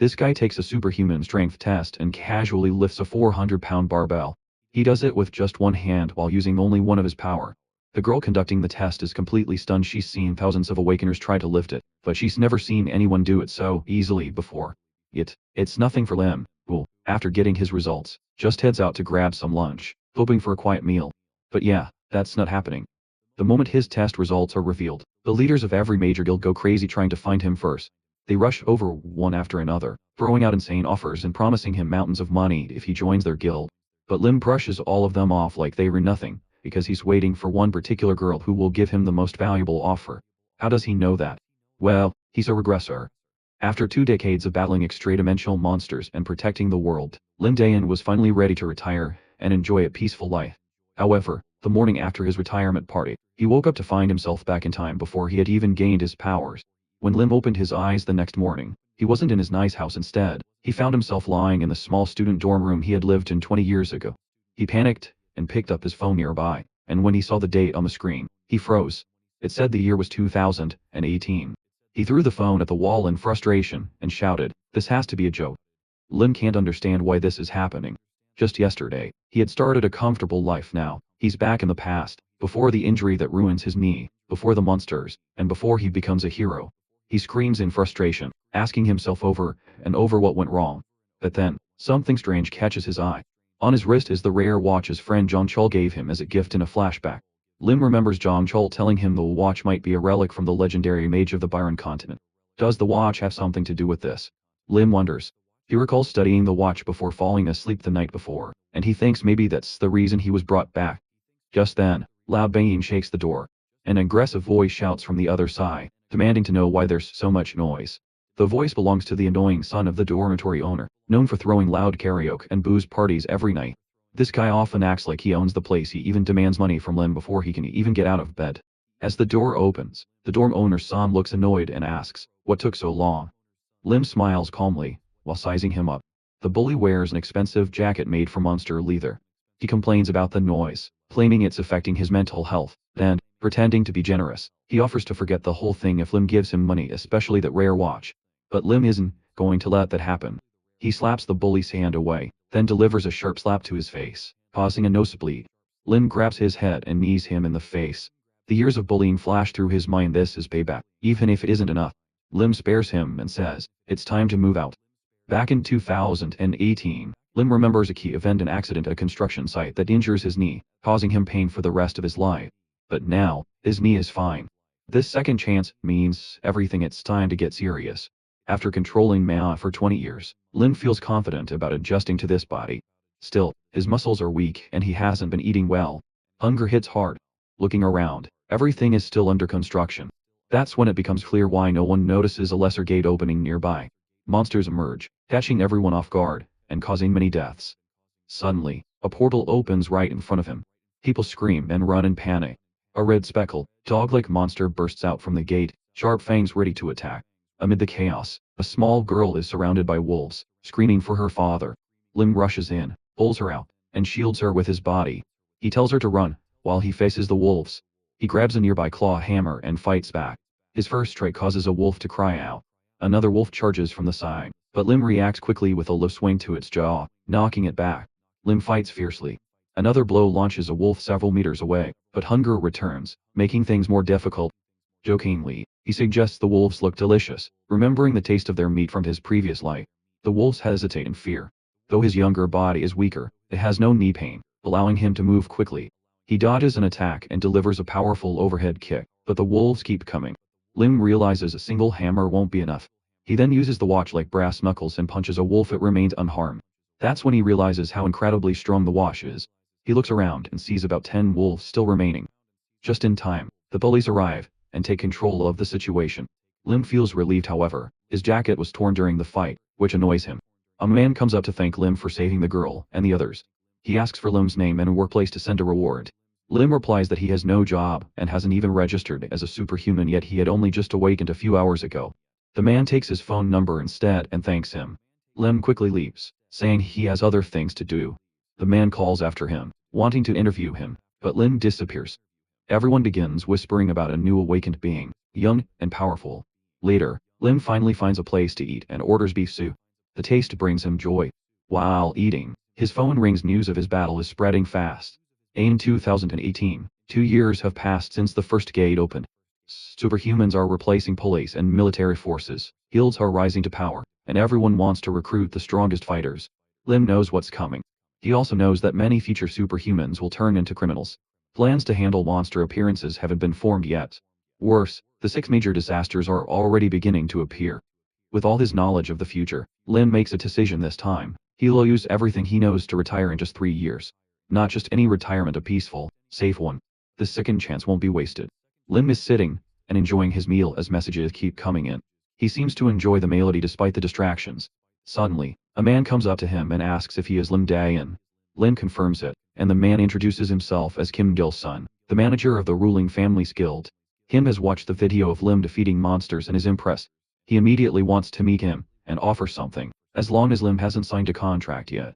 This guy takes a superhuman strength test and casually lifts a 400-pound barbell. He does it with just one hand while using only one of his power. The girl conducting the test is completely stunned. She's seen thousands of awakeners try to lift it, but she's never seen anyone do it so easily before. It's nothing for Lim, who, after getting his results, just heads out to grab some lunch, hoping for a quiet meal. But yeah, that's not happening. The moment his test results are revealed, the leaders of every major guild go crazy trying to find him first. They rush over one after another, throwing out insane offers and promising him mountains of money if he joins their guild. But Lim brushes all of them off like they were nothing, because he's waiting for one particular girl who will give him the most valuable offer. How does he know that? Well, he's a regressor. After 2 decades of battling extra-dimensional monsters and protecting the world, Lim Dayan was finally ready to retire and enjoy a peaceful life. However, the morning after his retirement party, he woke up to find himself back in time before he had even gained his powers. When Lim opened his eyes the next morning, he wasn't in his nice house. Instead, he found himself lying in the small student dorm room he had lived in 20 years ago. He panicked and picked up his phone nearby, and when he saw the date on the screen, he froze. It said the year was 2018. He threw the phone at the wall in frustration and shouted, "This has to be a joke." Lim can't understand why this is happening. Just yesterday, he had started a comfortable life. Now, he's back in the past, before the injury that ruins his knee, before the monsters, and before he becomes a hero. He screams in frustration, asking himself over and over what went wrong. But then, something strange catches his eye. On his wrist is the rare watch his friend Jong Chul gave him as a gift in a flashback. Lim remembers Jong Chul telling him the watch might be a relic from the legendary mage of the Byron continent. Does the watch have something to do with this? Lim wonders. He recalls studying the watch before falling asleep the night before, and he thinks maybe that's the reason he was brought back. Just then, loud banging shakes the door. An aggressive voice shouts from the other side, demanding to know why there's so much noise. The voice belongs to the annoying son of the dormitory owner, known for throwing loud karaoke and booze parties every night. This guy often acts like he owns the place. He even demands money from Lim before he can even get out of bed. As the door opens, the dorm owner's son looks annoyed and asks, "What took so long?" Lim smiles calmly, while sizing him up. The bully wears an expensive jacket made from monster leather. He complains about the noise, claiming it's affecting his mental health. Then, pretending to be generous, he offers to forget the whole thing if Lim gives him money, especially that rare watch. But Lim isn't going to let that happen. He slaps the bully's hand away, then delivers a sharp slap to his face, causing a nosebleed. Lim grabs his head and knees him in the face. The years of bullying flash through his mind. This is payback, even if it isn't enough. Lim spares him and says, "It's time to move out." Back in 2018, Lim remembers a key event: an accident at a construction site that injures his knee, causing him pain for the rest of his life. But now, his knee is fine. This second chance means everything. It's time to get serious. After controlling Manhwa for 20 years, Lim feels confident about adjusting to this body. Still, his muscles are weak and he hasn't been eating well. Hunger hits hard. Looking around, everything is still under construction. That's when it becomes clear why no one notices a lesser gate opening nearby. Monsters emerge, catching everyone off guard, and causing many deaths. Suddenly, a portal opens right in front of him. People scream and run in panic. A red speckled, dog-like monster bursts out from the gate, sharp fangs ready to attack. Amid the chaos, a small girl is surrounded by wolves, screaming for her father. Lim rushes in, pulls her out, and shields her with his body. He tells her to run, while he faces the wolves. He grabs a nearby claw hammer and fights back. His first strike causes a wolf to cry out. Another wolf charges from the side, but Lim reacts quickly with a low swing to its jaw, knocking it back. Lim fights fiercely. Another blow launches a wolf several meters away, but hunger returns, making things more difficult. Jokingly, he suggests the wolves look delicious, remembering the taste of their meat from his previous life. The wolves hesitate in fear. Though his younger body is weaker, it has no knee pain, allowing him to move quickly. He dodges an attack and delivers a powerful overhead kick, but the wolves keep coming. Lim realizes a single hammer won't be enough. He then uses the watch like brass knuckles and punches a wolf. It remains unharmed. That's when he realizes how incredibly strong the watch is. He looks around and sees about 10 wolves still remaining. Just in time, the bullies arrive and take control of the situation. Lim feels relieved. However, his jacket was torn during the fight, which annoys him. A man comes up to thank Lim for saving the girl and the others. He asks for Lim's name and a workplace to send a reward. Lim replies that he has no job and hasn't even registered as a superhuman yet. He had only just awakened a few hours ago. The man takes his phone number instead and thanks him. Lim quickly leaves, saying he has other things to do. The man calls after him, wanting to interview him, but Lim disappears. Everyone begins whispering about a new awakened being, young and powerful. Later, Lim finally finds a place to eat and orders beef soup. The taste brings him joy. While eating, his phone rings. News of his battle is spreading fast. In 2018, 2 years have passed since the first gate opened. Superhumans are replacing police and military forces, guilds are rising to power, and everyone wants to recruit the strongest fighters. Lim knows what's coming. He also knows that many future superhumans will turn into criminals. Plans to handle monster appearances haven't been formed yet. Worse, the 6 major disasters are already beginning to appear. With all his knowledge of the future, Lim makes a decision this time. He'll use everything he knows to retire in just 3 years. Not just any retirement, a peaceful, safe one. The second chance won't be wasted. Lim is sitting and enjoying his meal as messages keep coming in. He seems to enjoy the melody despite the distractions. Suddenly, a man comes up to him and asks if he is Lim Dayan. Lim confirms it, and the man introduces himself as Kim Gil-sun, the manager of the ruling family's guild. Kim has watched the video of Lim defeating monsters and is impressed. He immediately wants to meet him and offer something, as long as Lim hasn't signed a contract yet.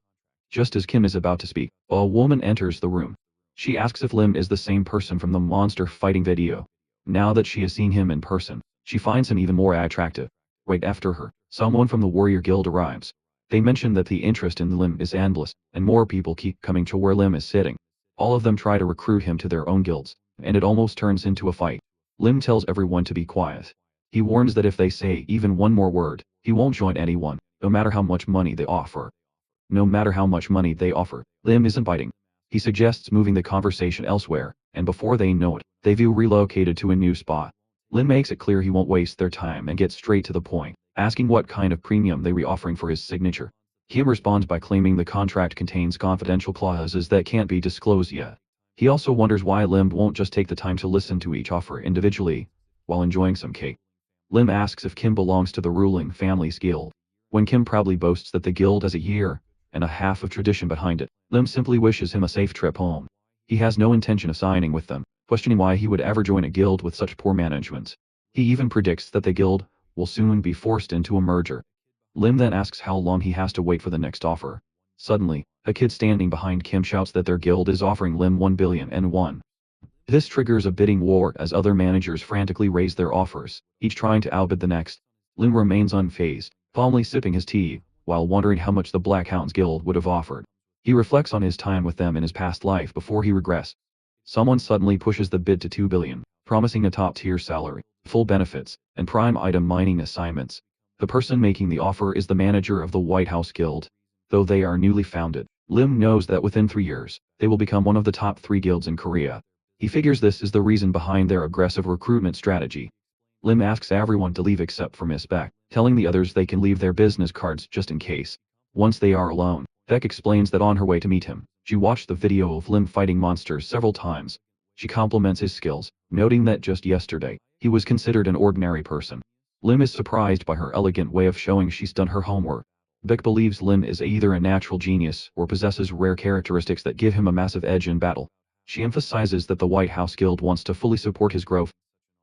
Just as Kim is about to speak, a woman enters the room. She asks if Lim is the same person from the monster fighting video. Now that she has seen him in person, she finds him even more attractive. Right after her, someone from the warrior guild arrives. They mention that the interest in Lim is endless, and more people keep coming to where Lim is sitting. All of them try to recruit him to their own guilds, and it almost turns into a fight. Lim tells everyone to be quiet. He warns that if they say even one more word, he won't join anyone, no matter how much money they offer. No matter how much money they offer, Lim isn't biting. He suggests moving the conversation elsewhere, and before they know it, they've relocated to a new spot. Lim makes it clear he won't waste their time and gets straight to the point, asking what kind of premium they were offering for his signature. Kim responds by claiming the contract contains confidential clauses that can't be disclosed yet. He also wonders why Lim won't just take the time to listen to each offer individually, while enjoying some cake. Lim asks if Kim belongs to the ruling family's guild. When Kim proudly boasts that the guild has 1.5 years of tradition behind it, Lim simply wishes him a safe trip home. He has no intention of signing with them, questioning why he would ever join a guild with such poor management. He even predicts that the guild will soon be forced into a merger. Lim then asks how long he has to wait for the next offer. Suddenly, a kid standing behind Kim shouts that their guild is offering Lim 1 billion. This triggers a bidding war as other managers frantically raise their offers, each trying to outbid the next. Lim remains unfazed, calmly sipping his tea, while wondering how much the Black Hounds Guild would have offered. He reflects on his time with them in his past life before he regrets. Someone suddenly pushes the bid to 2 billion, promising a top-tier salary, full benefits, and prime item mining assignments. The person making the offer is the manager of the White House Guild. Though they are newly founded, Lim knows that within 3 years, they will become one of the top 3 guilds in Korea. He figures this is the reason behind their aggressive recruitment strategy. Lim asks everyone to leave except for Miss Beck, telling the others they can leave their business cards just in case. Once they are alone, Beck explains that on her way to meet him, she watched the video of Lim fighting monsters several times. She compliments his skills, noting that just yesterday, he was considered an ordinary person. Lim is surprised by her elegant way of showing she's done her homework. Beck believes Lim is either a natural genius or possesses rare characteristics that give him a massive edge in battle. She emphasizes that the White House Guild wants to fully support his growth.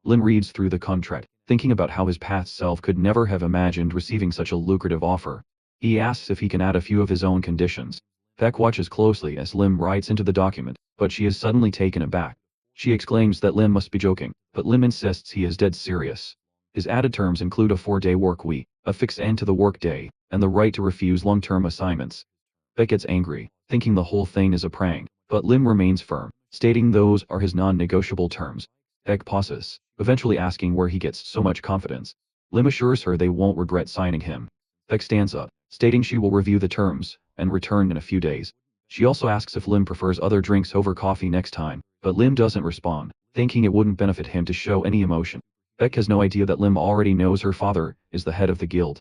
Lim reads through the contract, thinking about how his past self could never have imagined receiving such a lucrative offer. He asks if he can add a few of his own conditions. Beck watches closely as Lim writes into the document, but she is suddenly taken aback. She exclaims that Lim must be joking, but Lim insists he is dead serious. His added terms include a 4-day work week, a fixed end to the workday, and the right to refuse long-term assignments. Beck gets angry, thinking the whole thing is a prank, but Lim remains firm, stating those are his non-negotiable terms. Beck pauses, eventually asking where he gets so much confidence. Lim assures her they won't regret signing him. Beck stands up, stating she will review the terms and return in a few days. She also asks if Lim prefers other drinks over coffee next time, but Lim doesn't respond, thinking it wouldn't benefit him to show any emotion. Beck has no idea that Lim already knows her father is the head of the guild.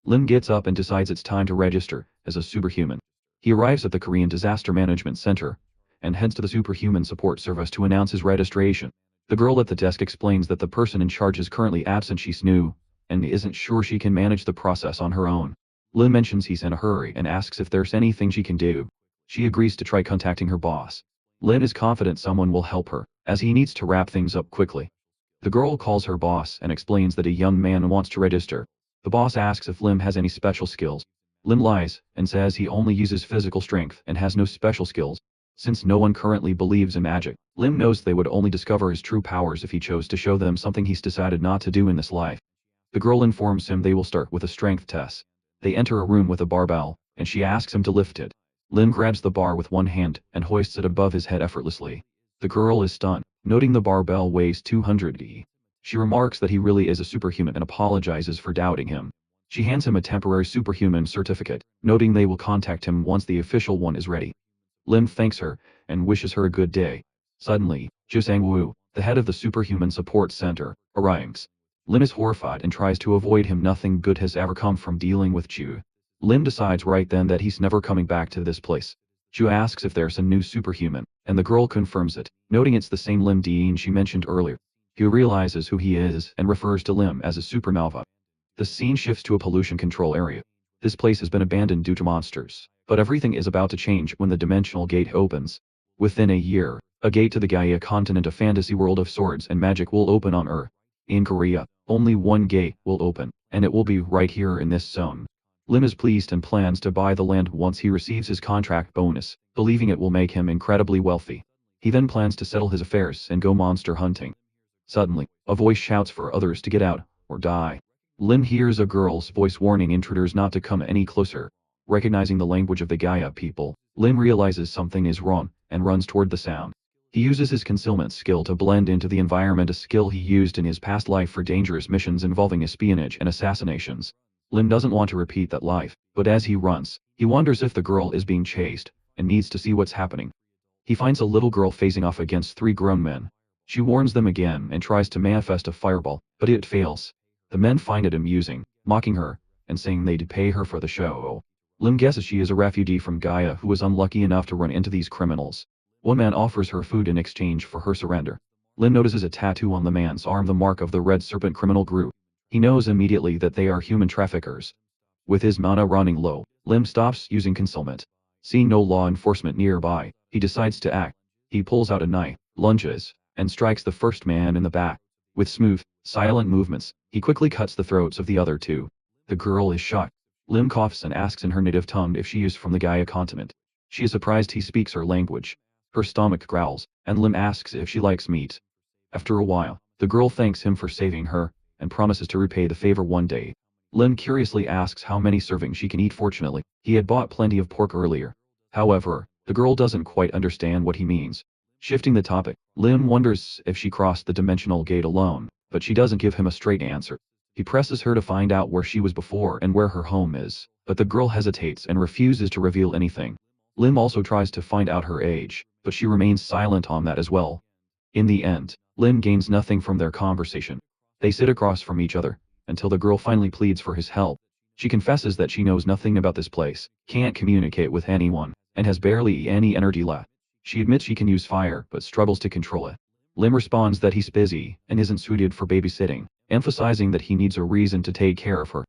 Lim gets up and decides it's time to register as a superhuman. He arrives at the Korean Disaster Management Center and heads to the Superhuman Support Service to announce his registration. The girl at the desk explains that the person in charge is currently absent. She's new and isn't sure she can manage the process on her own. Lim mentions he's in a hurry and asks if there's anything she can do. She agrees to try contacting her boss. Lim is confident someone will help her, as he needs to wrap things up quickly. The girl calls her boss and explains that a young man wants to register. The boss asks if Lim has any special skills. Lim lies and says he only uses physical strength and has no special skills. Since no one currently believes in magic, Lim knows they would only discover his true powers if he chose to show them something he's decided not to do in this life. The girl informs him they will start with a strength test. They enter a room with a barbell, and she asks him to lift it. Lim grabs the bar with one hand and hoists it above his head effortlessly. The girl is stunned, noting the barbell weighs 200 kg. She remarks that he really is a superhuman and apologizes for doubting him. She hands him a temporary superhuman certificate, noting they will contact him once the official one is ready. Lim thanks her, and wishes her a good day. Suddenly, Ju Sang-woo, the head of the Superhuman Support Center, arrives. Lim is horrified and tries to avoid him. Nothing good has ever come from dealing with Ju. Lim decides right then that he's never coming back to this place. Ju asks if there's a new superhuman, and the girl confirms it, noting it's the same Lim Dean she mentioned earlier. Ju realizes who he is and refers to Lim as a supernova. The scene shifts to a pollution control area. This place has been abandoned due to monsters, but everything is about to change when the dimensional gate opens. Within a year, a gate to the Gaia continent, a fantasy world of swords and magic, will open on Earth. In Korea, only one gate will open, and it will be right here in this zone. Lim is pleased and plans to buy the land once he receives his contract bonus, believing it will make him incredibly wealthy. He then plans to settle his affairs and go monster hunting. Suddenly, a voice shouts for others to get out, or die. Lim hears a girl's voice warning intruders not to come any closer. Recognizing the language of the Gaia people, Lim realizes something is wrong, and runs toward the sound. He uses his concealment skill to blend into the environment, a skill he used in his past life for dangerous missions involving espionage and assassinations. Lim doesn't want to repeat that life, but as he runs, he wonders if the girl is being chased, and needs to see what's happening. He finds a little girl facing off against 3 grown men. She warns them again and tries to manifest a fireball, but it fails. The men find it amusing, mocking her, and saying they'd pay her for the show. Lim guesses she is a refugee from Gaia who was unlucky enough to run into these criminals. One man offers her food in exchange for her surrender. Lim notices a tattoo on the man's arm, the mark of the Red Serpent criminal group. He knows immediately that they are human traffickers. With his mana running low, Lim stops using concealment. Seeing no law enforcement nearby, he decides to act. He pulls out a knife, lunges, and strikes the first man in the back. With smooth, silent movements, he quickly cuts the throats of the other 2. The girl is shocked. Lim coughs and asks in her native tongue if she is from the Gaia continent. She is surprised he speaks her language. Her stomach growls, and Lim asks if she likes meat. After a while, the girl thanks him for saving her, and promises to repay the favor one day. Lim curiously asks how many servings she can eat. Fortunately, he had bought plenty of pork earlier. However, the girl doesn't quite understand what he means. Shifting the topic, Lim wonders if she crossed the dimensional gate alone, but she doesn't give him a straight answer. He presses her to find out where she was before and where her home is, but the girl hesitates and refuses to reveal anything. Lim also tries to find out her age, but she remains silent on that as well. In the end, Lim gains nothing from their conversation. They sit across from each other, until the girl finally pleads for his help. She confesses that she knows nothing about this place, can't communicate with anyone, and has barely any energy left. She admits she can use fire but struggles to control it. Lim responds that he's busy and isn't suited for babysitting, emphasizing that he needs a reason to take care of her.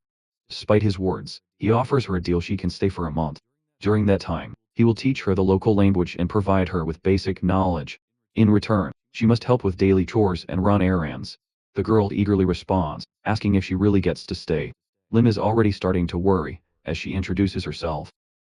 Despite his words, he offers her a deal: she can stay for a month. During that time, he will teach her the local language and provide her with basic knowledge. In return, she must help with daily chores and run errands. The girl eagerly responds, asking if she really gets to stay. Lim is already starting to worry, as she introduces herself.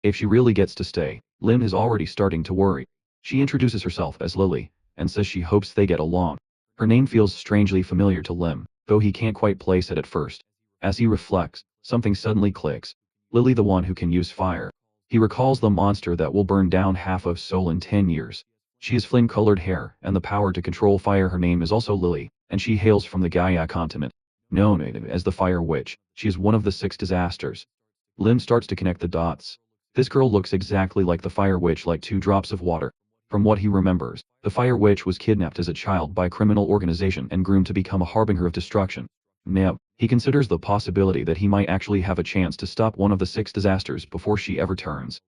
If she really gets to stay, Lim is already starting to worry. She introduces herself as Lily, and says she hopes they get along. Her name feels strangely familiar to Lim, though he can't quite place it at first. As he reflects, something suddenly clicks. Lily, the one who can use fire. He recalls the monster that will burn down half of Seoul in 10 years. She has flame-colored hair and the power to control fire. Her name is also Lily, and she hails from the Gaia continent. Known as the Fire Witch, she is one of the 6 disasters. Lim starts to connect the dots. This girl looks exactly like the Fire Witch, like 2 drops of water. From what he remembers, the Fire Witch was kidnapped as a child by a criminal organization and groomed to become a harbinger of destruction. Now, he considers the possibility that he might actually have a chance to stop one of the 6 disasters before she ever turns.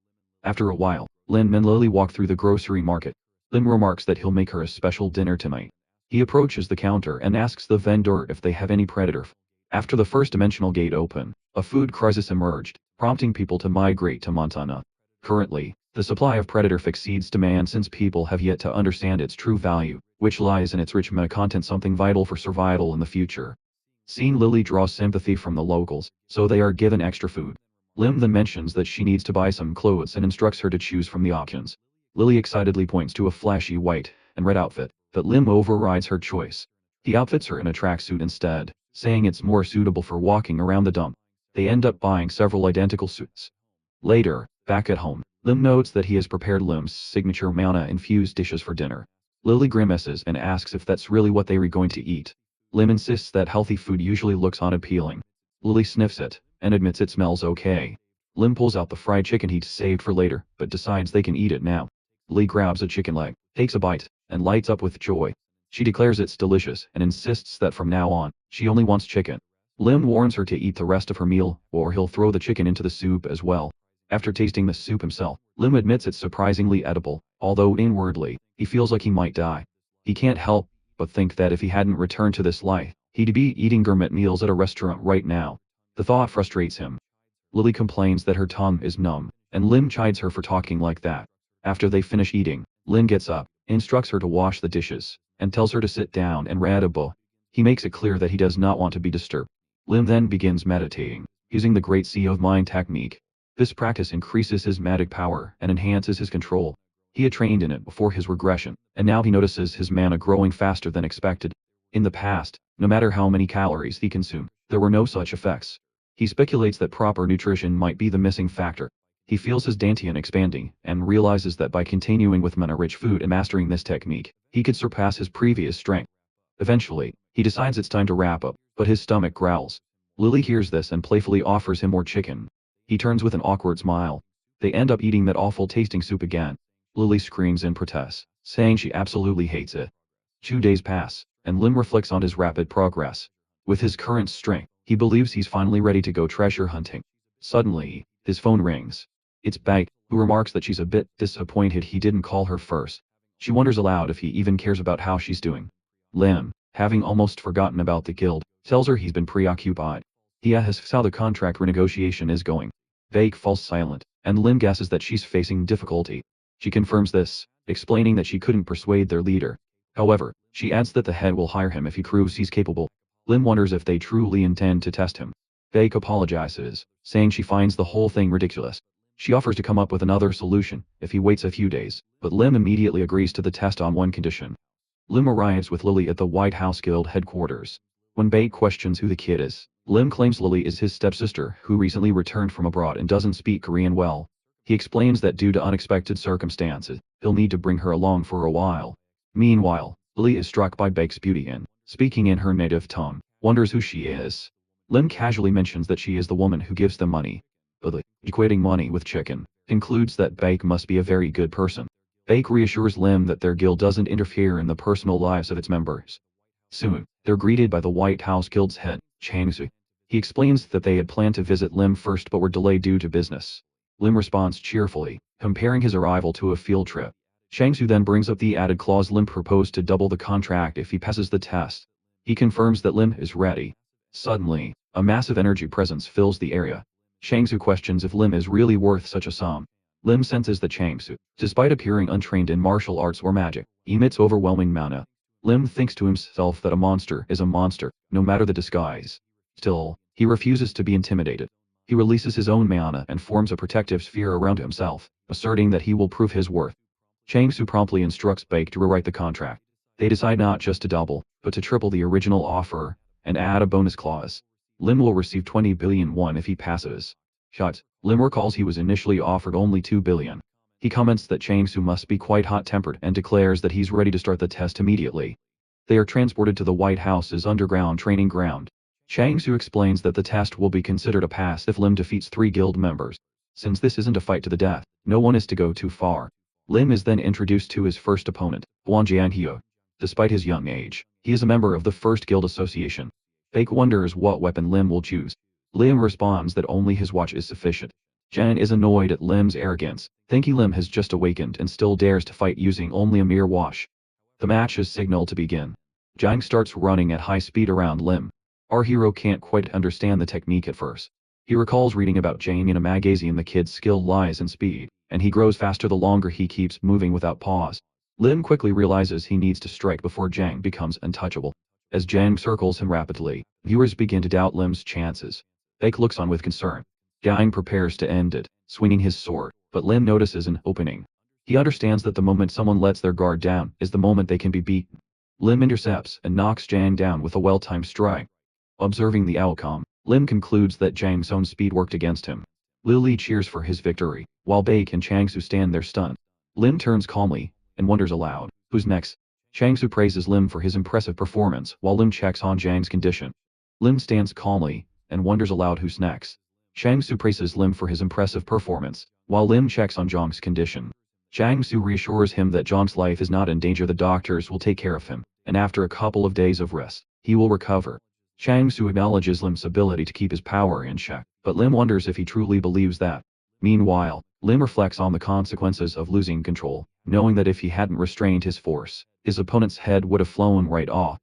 After a while, Lim and Lily walk through the grocery market. Lim remarks that he'll make her a special dinner tonight. He approaches the counter and asks the vendor if they have any predator. After the first dimensional gate open, a food crisis emerged, prompting people to migrate to Montana. Currently, the supply of predator exceeds demand since people have yet to understand its true value, which lies in its rich meta-content, something vital for survival in the future. Seeing Lily draws sympathy from the locals, so they are given extra food. Lim then mentions that she needs to buy some clothes and instructs her to choose from the options. Lily excitedly points to a flashy white and red outfit, but Lim overrides her choice. He outfits her in a tracksuit instead, saying it's more suitable for walking around the dump. They end up buying several identical suits. Later, back at home, Lim notes that he has prepared Lim's signature manna-infused dishes for dinner. Lily grimaces and asks if that's really what they were going to eat. Lim insists that healthy food usually looks unappealing. Lily sniffs it, and admits it smells okay. Lim pulls out the fried chicken he'd saved for later, but decides they can eat it now. Lily grabs a chicken leg, takes a bite, and lights up with joy. She declares it's delicious and insists that from now on, she only wants chicken. Lim warns her to eat the rest of her meal, or he'll throw the chicken into the soup as well. After tasting the soup himself, Lim admits it's surprisingly edible, although inwardly, he feels like he might die. He can't help but think that if he hadn't returned to this life, he'd be eating gourmet meals at a restaurant right now. The thought frustrates him. Lily complains that her tongue is numb, and Lim chides her for talking like that. After they finish eating, Lim gets up, instructs her to wash the dishes, and tells her to sit down and read a book. He makes it clear that he does not want to be disturbed. Lim then begins meditating, using the Great Sea of Mind technique. This practice increases his magic power and enhances his control. He had trained in it before his regression, and now he notices his mana growing faster than expected. In the past, no matter how many calories he consumed, there were no such effects. He speculates that proper nutrition might be the missing factor. He feels his dantian expanding, and realizes that by continuing with mana-rich food and mastering this technique, he could surpass his previous strength. Eventually, he decides it's time to wrap up, but his stomach growls. Lily hears this and playfully offers him more chicken. He turns with an awkward smile. They end up eating that awful tasting soup again. Lily screams in protest, saying she absolutely hates it. 2 days pass, and Lim reflects on his rapid progress. With his current strength, he believes he's finally ready to go treasure hunting. Suddenly, his phone rings. It's Baek, who remarks that she's a bit disappointed he didn't call her first. She wonders aloud if he even cares about how she's doing. Lim, having almost forgotten about the guild, tells her he's been preoccupied. He asks how the contract renegotiation is going. Baek falls silent, and Lim guesses that she's facing difficulty. She confirms this, explaining that she couldn't persuade their leader. However, she adds that the head will hire him if he proves he's capable. Lim wonders if they truly intend to test him. Baek apologizes, saying she finds the whole thing ridiculous. She offers to come up with another solution if he waits a few days, but Lim immediately agrees to the test on one condition. Lim arrives with Lily at the White House Guild headquarters. When Baek questions who the kid is, Lim claims Lily is his stepsister who recently returned from abroad and doesn't speak Korean well. He explains that due to unexpected circumstances, he'll need to bring her along for a while. Meanwhile, Lily is struck by Baek's beauty and, speaking in her native tongue, wonders who she is. Lim casually mentions that she is the woman who gives them money. Lily, equating money with chicken, concludes that Baek must be a very good person. Baek reassures Lim that their guild doesn't interfere in the personal lives of its members. Soon, they're greeted by the White House Guild's head, Chang-soo. He explains that they had planned to visit Lim first but were delayed due to business. Lim responds cheerfully, comparing his arrival to a field trip. Chang-soo then brings up the added clause Lim proposed to double the contract if he passes the test. He confirms that Lim is ready. Suddenly, a massive energy presence fills the area. Chang-soo questions if Lim is really worth such a sum. Lim senses that Chang-soo, despite appearing untrained in martial arts or magic, emits overwhelming mana. Lim thinks to himself that a monster is a monster, no matter the disguise. Still, he refuses to be intimidated. He releases his own mana and forms a protective sphere around himself, asserting that he will prove his worth. Chang-soo promptly instructs Baek to rewrite the contract. They decide not just to double, but to triple the original offer, and add a bonus clause. Lim will receive 20 billion won if he passes. Shut. Lim recalls he was initially offered only 2 billion. He comments that Chang-soo must be quite hot-tempered and declares that he's ready to start the test immediately. They are transported to the White House's underground training ground. Chang-soo explains that the test will be considered a pass if Lim defeats 3 guild members. Since this isn't a fight to the death, no one is to go too far. Lim is then introduced to his first opponent, Won Jianhyo. Despite his young age, he is a member of the First Guild Association. Baek wonders what weapon Lim will choose. Lim responds that only his watch is sufficient. Jan is annoyed at Lim's arrogance, thinking Lim has just awakened and still dares to fight using only a mere watch. The match is signaled to begin. Jang starts running at high speed around Lim. Our hero can't quite understand the technique at first. He recalls reading about Jang in a magazine. The kid's skill lies in speed, and he grows faster the longer he keeps moving without pause. Lim quickly realizes he needs to strike before Jang becomes untouchable. As Jang circles him rapidly, viewers begin to doubt Lim's chances. Baek looks on with concern. Jang prepares to end it, swinging his sword, but Lim notices an opening. He understands that the moment someone lets their guard down is the moment they can be beaten. Lim intercepts and knocks Jang down with a well-timed strike. Observing the outcome, Lim concludes that Zhang's own speed worked against him. Lily cheers for his victory, while Baek and Changsu stand there stunned. Lim turns calmly, and wonders aloud, who's next? Changsu praises Lim for his impressive performance while Lim checks on Zhang's condition. Lim stands calmly, and wonders aloud who's next. Changsu praises Lim for his impressive performance, while Lim checks on Zhang's condition. Changsu reassures him that Zhang's life is not in danger, the doctors will take care of him, and after a couple of days of rest, he will recover. Changsu acknowledges Lim's ability to keep his power in check, but Lim wonders if he truly believes that. Meanwhile, Lim reflects on the consequences of losing control, knowing that if he hadn't restrained his force, his opponent's head would have flown right off.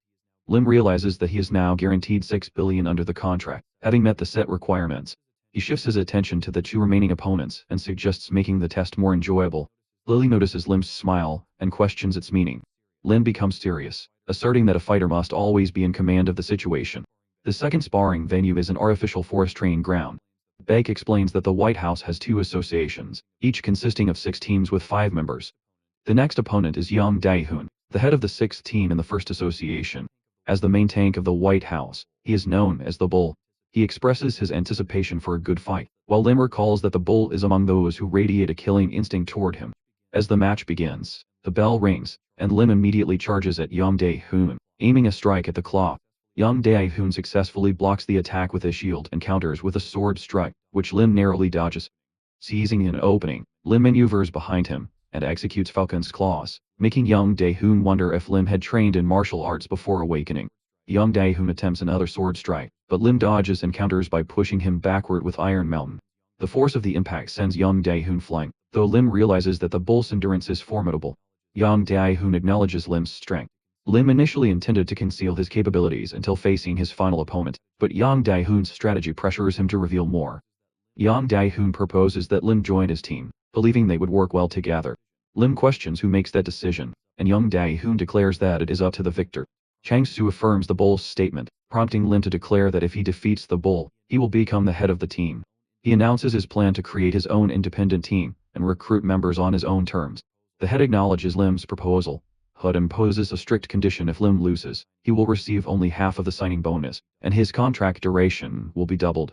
Lim realizes that he is now guaranteed 6 billion under the contract, having met the set requirements. He shifts his attention to the two remaining opponents and suggests making the test more enjoyable. Lily notices Lim's smile and questions its meaning. Lim becomes serious, asserting that a fighter must always be in command of the situation. The second sparring venue is an artificial forest training ground. Baek explains that the White House has 2 associations, each consisting of 6 teams with 5 members. The next opponent is Yang Dae-hoon, the head of the 6th team in the first association. As the main tank of the White House, he is known as the Bull. He expresses his anticipation for a good fight, while Lim recalls that the Bull is among those who radiate a killing instinct toward him. As the match begins, the bell rings, and Lim immediately charges at Yang Dae-hoon, aiming a strike at the claw. Yang Dae-hoon successfully blocks the attack with a shield and counters with a sword strike, which Lim narrowly dodges. Seizing an opening, Lim maneuvers behind him, and executes Falcon's claws, making Yang Dae-hoon wonder if Lim had trained in martial arts before awakening. Yang Dae-hoon attempts another sword strike, but Lim dodges and counters by pushing him backward with Iron Mountain. The force of the impact sends Yang Dae-hoon flying, though Lim realizes that the Bull's endurance is formidable. Yang Dae-hoon acknowledges Lim's strength. Lim initially intended to conceal his capabilities until facing his final opponent, but Yang Dae-hoon's strategy pressures him to reveal more. Yang Dae-hoon proposes that Lim join his team, believing they would work well together. Lim questions who makes that decision, and Yang Dae-hoon declares that it is up to the victor. Changsu affirms the Bull's statement, prompting Lim to declare that if he defeats the Bull, he will become the head of the team. He announces his plan to create his own independent team, and recruit members on his own terms. The head acknowledges Lim's proposal, but imposes a strict condition: if Lim loses, he will receive only half of the signing bonus, and his contract duration will be doubled.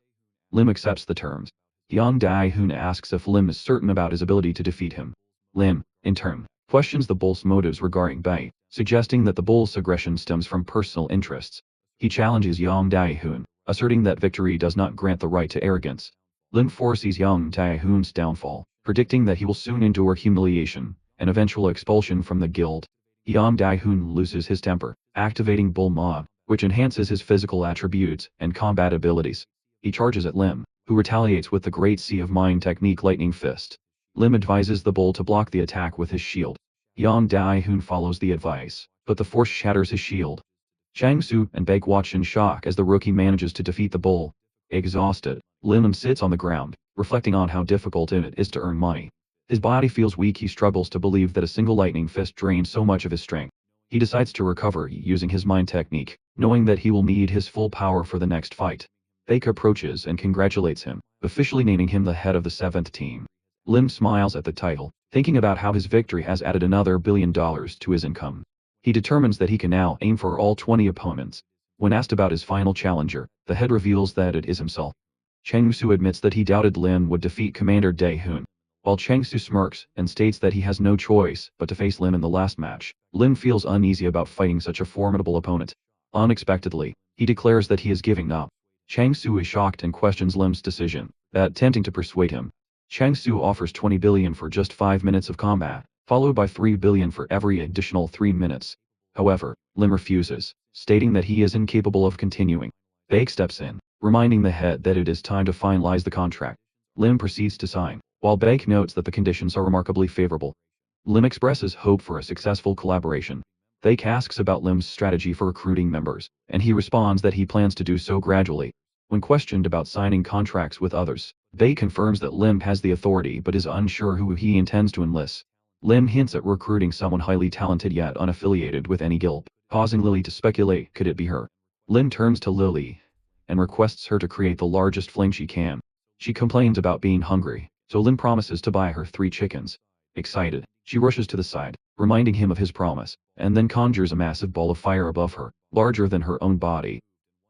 Lim accepts the terms. Yang Dae-hoon asks if Lim is certain about his ability to defeat him. Lim, in turn, questions the Bull's motives regarding Bae, suggesting that the Bull's aggression stems from personal interests. He challenges Yang Dae-hoon, asserting that victory does not grant the right to arrogance. Lim foresees Yang Dae-hoon's downfall, predicting that he will soon endure humiliation and eventual expulsion from the guild. Yang Dae-hoon loses his temper, activating Bull Mod, which enhances his physical attributes and combat abilities. He charges at Lim, who retaliates with the Great Sea of Mind technique Lightning Fist. Lim advises the Bull to block the attack with his shield. Yang Dae-hoon follows the advice, but the force shatters his shield. Changsu and Baek watch in shock as the rookie manages to defeat the Bull. Exhausted, Lim sits on the ground, reflecting on how difficult it is to earn money. His body feels weak. He struggles to believe that a single lightning fist drained so much of his strength. He decides to recover using his mind technique, knowing that he will need his full power for the next fight. Baek approaches and congratulates him, officially naming him the head of the 7th team. Lim smiles at the title, thinking about how his victory has added another $1 billion to his income. He determines that he can now aim for all 20 opponents. When asked about his final challenger, the head reveals that it is himself. Changsu admits that he doubted Lim would defeat Commander Dae-hoon. While Changsu smirks and states that he has no choice but to face Lim in the last match, Lim feels uneasy about fighting such a formidable opponent. Unexpectedly, he declares that he is giving up. Changsu is shocked and questions Lim's decision, attempting to persuade him. Changsu offers 20 billion for just 5 minutes of combat, followed by 3 billion for every additional 3 minutes. However, Lim refuses, stating that he is incapable of continuing. Baek steps in, reminding the head that it is time to finalize the contract. Lim proceeds to sign, while Baek notes that the conditions are remarkably favorable. Lim expresses hope for a successful collaboration. Baek asks about Lim's strategy for recruiting members, and he responds that he plans to do so gradually. When questioned about signing contracts with others, Baek confirms that Lim has the authority but is unsure who he intends to enlist. Lim hints at recruiting someone highly talented yet unaffiliated with any guild, causing Lily to speculate could it be her. Lim turns to Lily and requests her to create the largest flame she can. She complains about being hungry, so Lim promises to buy her 3 chickens. Excited, she rushes to the side, reminding him of his promise, and then conjures a massive ball of fire above her, larger than her own body.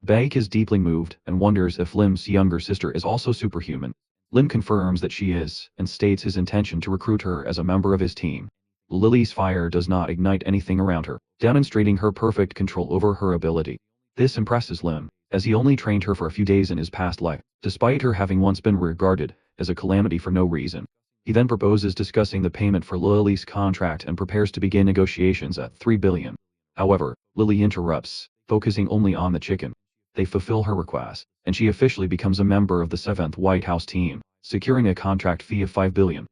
Baek is deeply moved and wonders if Lim's younger sister is also superhuman. Lim confirms that she is, and states his intention to recruit her as a member of his team. Lily's fire does not ignite anything around her, demonstrating her perfect control over her ability. This impresses Lim, as he only trained her for a few days in his past life, despite her having once been regarded as a calamity for no reason. He then proposes discussing the payment for Lily's contract and prepares to begin negotiations at 3 billion. However, Lily interrupts, focusing only on the chicken. They fulfill her request, and she officially becomes a member of the 7th White House team, securing a contract fee of 5 billion.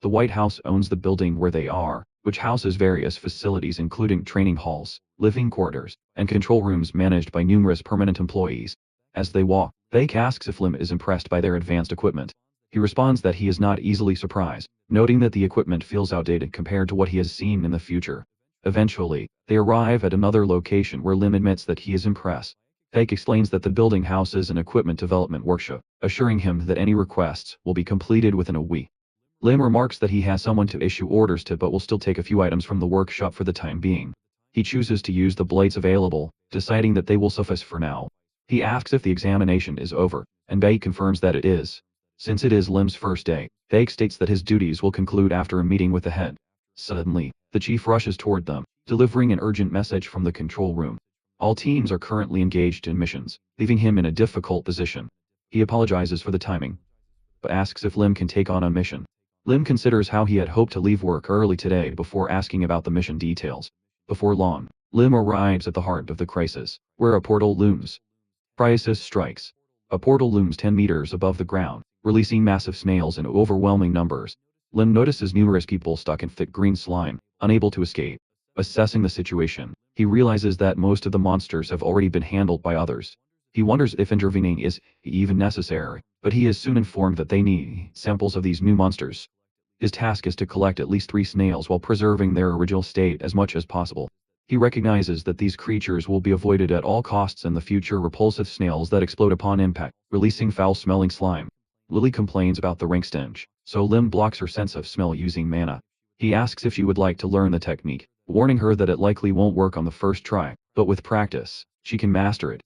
The White House owns the building where they are, which houses various facilities including training halls, living quarters, and control rooms managed by numerous permanent employees. As they walk, Baek asks if Lim is impressed by their advanced equipment. He responds that he is not easily surprised, noting that the equipment feels outdated compared to what he has seen in the future. Eventually, they arrive at another location where Lim admits that he is impressed. Baek explains that the building houses an equipment development workshop, assuring him that any requests will be completed within a week. Lim remarks that he has someone to issue orders to but will still take a few items from the workshop for the time being. He chooses to use the blades available, deciding that they will suffice for now. He asks if the examination is over, and Baek confirms that it is. Since it is Lim's first day, Baek states that his duties will conclude after a meeting with the head. Suddenly, the chief rushes toward them, delivering an urgent message from the control room. All teams are currently engaged in missions, leaving him in a difficult position. He apologizes for the timing, but asks if Lim can take on a mission. Lim considers how he had hoped to leave work early today before asking about the mission details. Before long, Lim arrives at the heart of the crisis, where a portal looms. Crisis strikes. A portal looms 10 meters above the ground, releasing massive snails in overwhelming numbers. Lim notices numerous people stuck in thick green slime, unable to escape. Assessing the situation, he realizes that most of the monsters have already been handled by others. He wonders if intervening is even necessary, but he is soon informed that they need samples of these new monsters. His task is to collect at least 3 snails while preserving their original state as much as possible. He recognizes that these creatures will be avoided at all costs in the future repulsive snails that explode upon impact, releasing foul-smelling slime. Lily complains about the rank stench, so Lim blocks her sense of smell using mana. He asks if she would like to learn the technique, warning her that it likely won't work on the first try, but with practice, she can master it.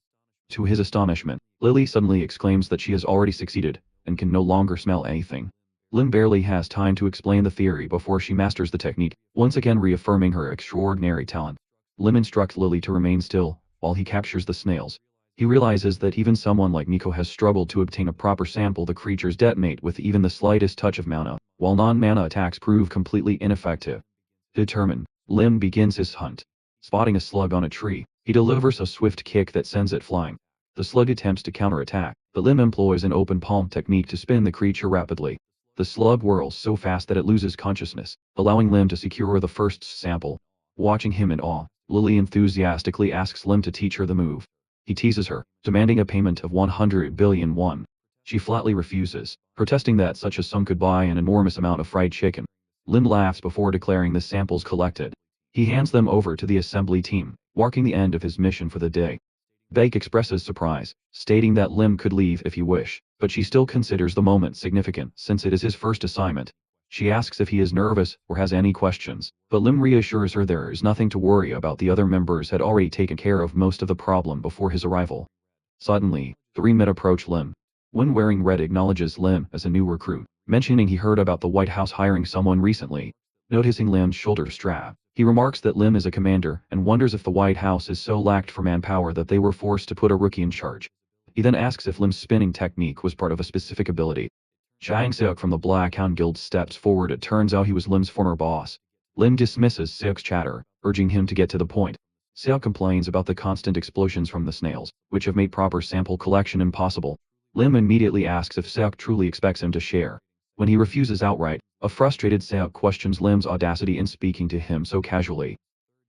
To his astonishment, Lily suddenly exclaims that she has already succeeded, and can no longer smell anything. Lim barely has time to explain the theory before she masters the technique, once again reaffirming her extraordinary talent. Lim instructs Lily to remain still, while he captures the snails. He realizes that even someone like Nico has struggled to obtain a proper sample the creatures detonate with even the slightest touch of mana, while non-mana attacks prove completely ineffective. Determined, Lim begins his hunt. Spotting a slug on a tree, he delivers a swift kick that sends it flying. The slug attempts to counterattack, but Lim employs an open palm technique to spin the creature rapidly. The slug whirls so fast that it loses consciousness, allowing Lim to secure the first sample. Watching him in awe, Lily enthusiastically asks Lim to teach her the move. He teases her, demanding a payment of 100 billion won. She flatly refuses, protesting that such a sum could buy an enormous amount of fried chicken. Lim laughs before declaring the samples collected. He hands them over to the assembly team, marking the end of his mission for the day. Baek expresses surprise, stating that Lim could leave if he wish, but she still considers the moment significant since it is his first assignment. She asks if he is nervous or has any questions, but Lim reassures her there is nothing to worry about. The other members had already taken care of most of the problem before his arrival. Suddenly, 3 men approach Lim. One wearing red acknowledges Lim as a new recruit, mentioning he heard about the White House hiring someone recently. Noticing Lim's shoulder strap, he remarks that Lim is a commander and wonders if the White House is so lacked for manpower that they were forced to put a rookie in charge. He then asks if Lim's spinning technique was part of a specific ability. Chang Seok from the Black Hound Guild steps forward. It turns out he was Lim's former boss. Lim dismisses Seok's chatter, urging him to get to the point. Seok complains about the constant explosions from the snails, which have made proper sample collection impossible. Lim immediately asks if Seok truly expects him to share. When he refuses outright, a frustrated Seok questions Lim's audacity in speaking to him so casually.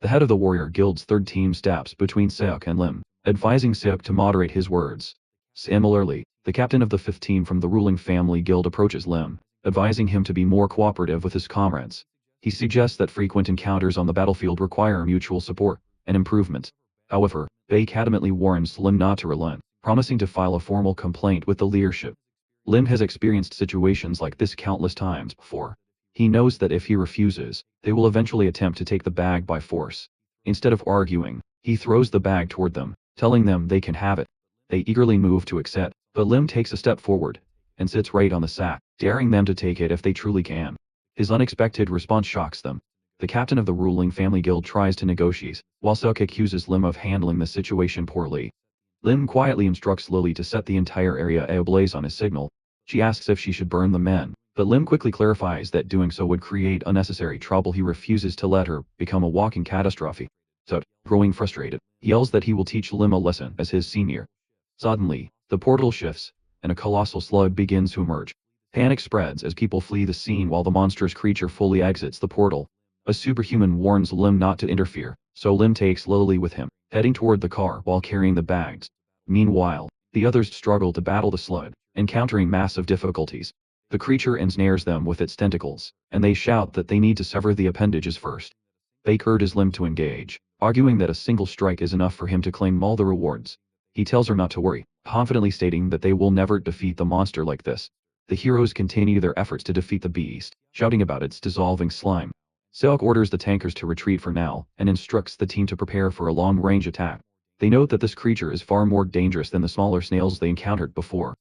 The head of the Warrior Guild's 3rd team steps between Seok and Lim, advising Seok to moderate his words. Similarly, the captain of the 5th team from the ruling family guild approaches Lim, advising him to be more cooperative with his comrades. He suggests that frequent encounters on the battlefield require mutual support and improvement. However, Baek adamantly warns Lim not to relent, promising to file a formal complaint with the leadership. Lim has experienced situations like this countless times before. He knows that if he refuses, they will eventually attempt to take the bag by force. Instead of arguing, he throws the bag toward them, telling them they can have it. They eagerly move to accept, but Lim takes a step forward and sits right on the sack, daring them to take it if they truly can. His unexpected response shocks them. The captain of the ruling family guild tries to negotiate, while Suk accuses Lim of handling the situation poorly. Lim quietly instructs Lily to set the entire area ablaze on his signal. She asks if she should burn the men, but Lim quickly clarifies that doing so would create unnecessary trouble. He refuses to let her become a walking catastrophe. So, growing frustrated, he yells that he will teach Lim a lesson as his senior. Suddenly, the portal shifts, and a colossal slug begins to emerge. Panic spreads as people flee the scene while the monstrous creature fully exits the portal. A superhuman warns Lim not to interfere, so Lim takes Lily with him, heading toward the car while carrying the bags. Meanwhile, the others struggle to battle the slug, encountering massive difficulties. The creature ensnares them with its tentacles, and they shout that they need to sever the appendages first. Baek urges Lim to engage, arguing that a single strike is enough for him to claim all the rewards. He tells her not to worry, confidently stating that they will never defeat the monster like this. The heroes continue their efforts to defeat the beast, shouting about its dissolving slime. Seok orders the tankers to retreat for now, and instructs the team to prepare for a long-range attack. They note that this creature is far more dangerous than the smaller snails they encountered before.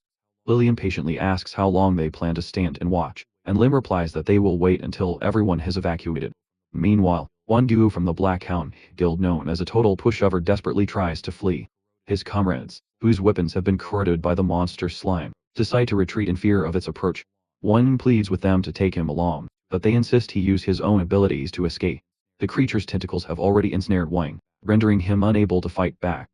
Lily impatiently asks how long they plan to stand and watch, and Lim replies that they will wait until everyone has evacuated. Meanwhile, one duo from the Black Hound Guild known as a total pushover desperately tries to flee. His comrades, whose weapons have been corroded by the monster slime, decide to retreat in fear of its approach. One pleads with them to take him along, but they insist he use his own abilities to escape. The creature's tentacles have already ensnared Wang, rendering him unable to fight back.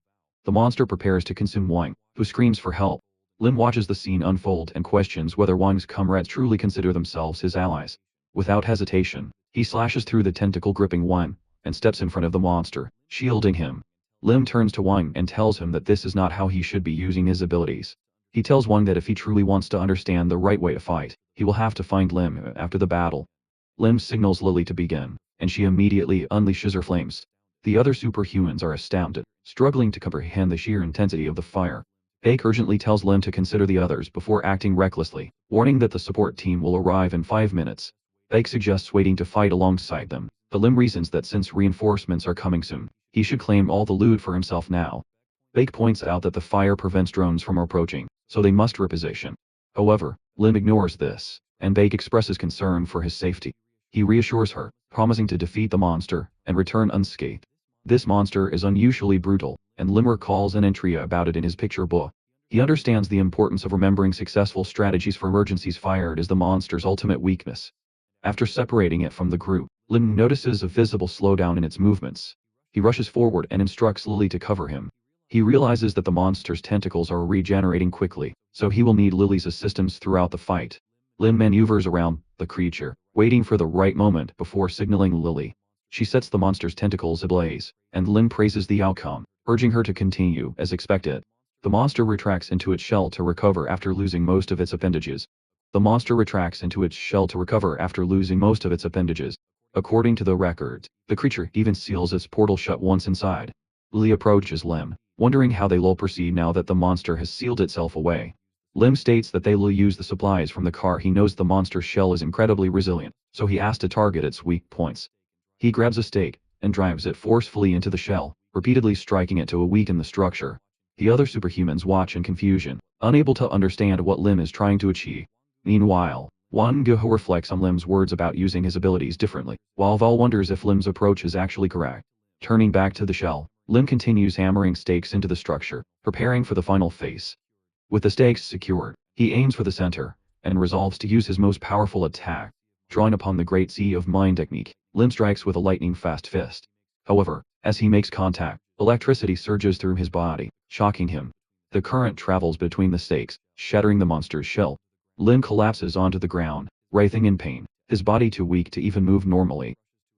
The monster prepares to consume Wang, who screams for help. Lim watches the scene unfold and questions whether Wang's comrades truly consider themselves his allies. Without hesitation, he slashes through the tentacle-gripping Wang, and steps in front of the monster, shielding him. Lim turns to Wang and tells him that this is not how he should be using his abilities. He tells Wang that if he truly wants to understand the right way to fight, he will have to find Lim after the battle. Lim signals Lily to begin, and she immediately unleashes her flames. The other superhumans are astounded, struggling to comprehend the sheer intensity of the fire. Baek urgently tells Lim to consider the others before acting recklessly, warning that the support team will arrive in 5 minutes. Baek suggests waiting to fight alongside them, but Lim reasons that since reinforcements are coming soon, he should claim all the loot for himself now. Baek points out that the fire prevents drones from approaching, so they must reposition. However, Lim ignores this, and Baek expresses concern for his safety. He reassures her, promising to defeat the monster and return unscathed. This monster is unusually brutal, and Lim recalls an entry about it in his picture book. He understands the importance of remembering successful strategies for emergencies. Fired is the monster's ultimate weakness. After separating it from the group, Lim notices a visible slowdown in its movements. He rushes forward and instructs Lily to cover him. He realizes that the monster's tentacles are regenerating quickly, so he will need Lily's assistance throughout the fight. Lim maneuvers around the creature, waiting for the right moment before signaling Lily. She sets the monster's tentacles ablaze, and Lim praises the outcome, urging her to continue as expected. The monster retracts into its shell to recover after losing most of its appendages. According to the records, the creature even seals its portal shut once inside. Lily approaches Lim, wondering how they will proceed now that the monster has sealed itself away. Lim states that they will use the supplies from the car. He knows the monster's shell is incredibly resilient, so he asks to target its weak points. He grabs a stake and drives it forcefully into the shell, repeatedly striking it to weaken the structure. The other superhumans watch in confusion, unable to understand what Lim is trying to achieve. Meanwhile, Wan Guho reflects on Lim's words about using his abilities differently, while Val wonders if Lim's approach is actually correct. Turning back to the shell, Lim continues hammering stakes into the structure, preparing for the final phase. With the stakes secured, he aims for the center, and resolves to use his most powerful attack. Drawing upon the Great Sea of Mind technique, Lim strikes with a lightning-fast fist. However, as he makes contact, electricity surges through his body, shocking him. The current travels between the stakes, shattering the monster's shell. Lim collapses onto the ground, writhing in pain, his body too weak to even move normally.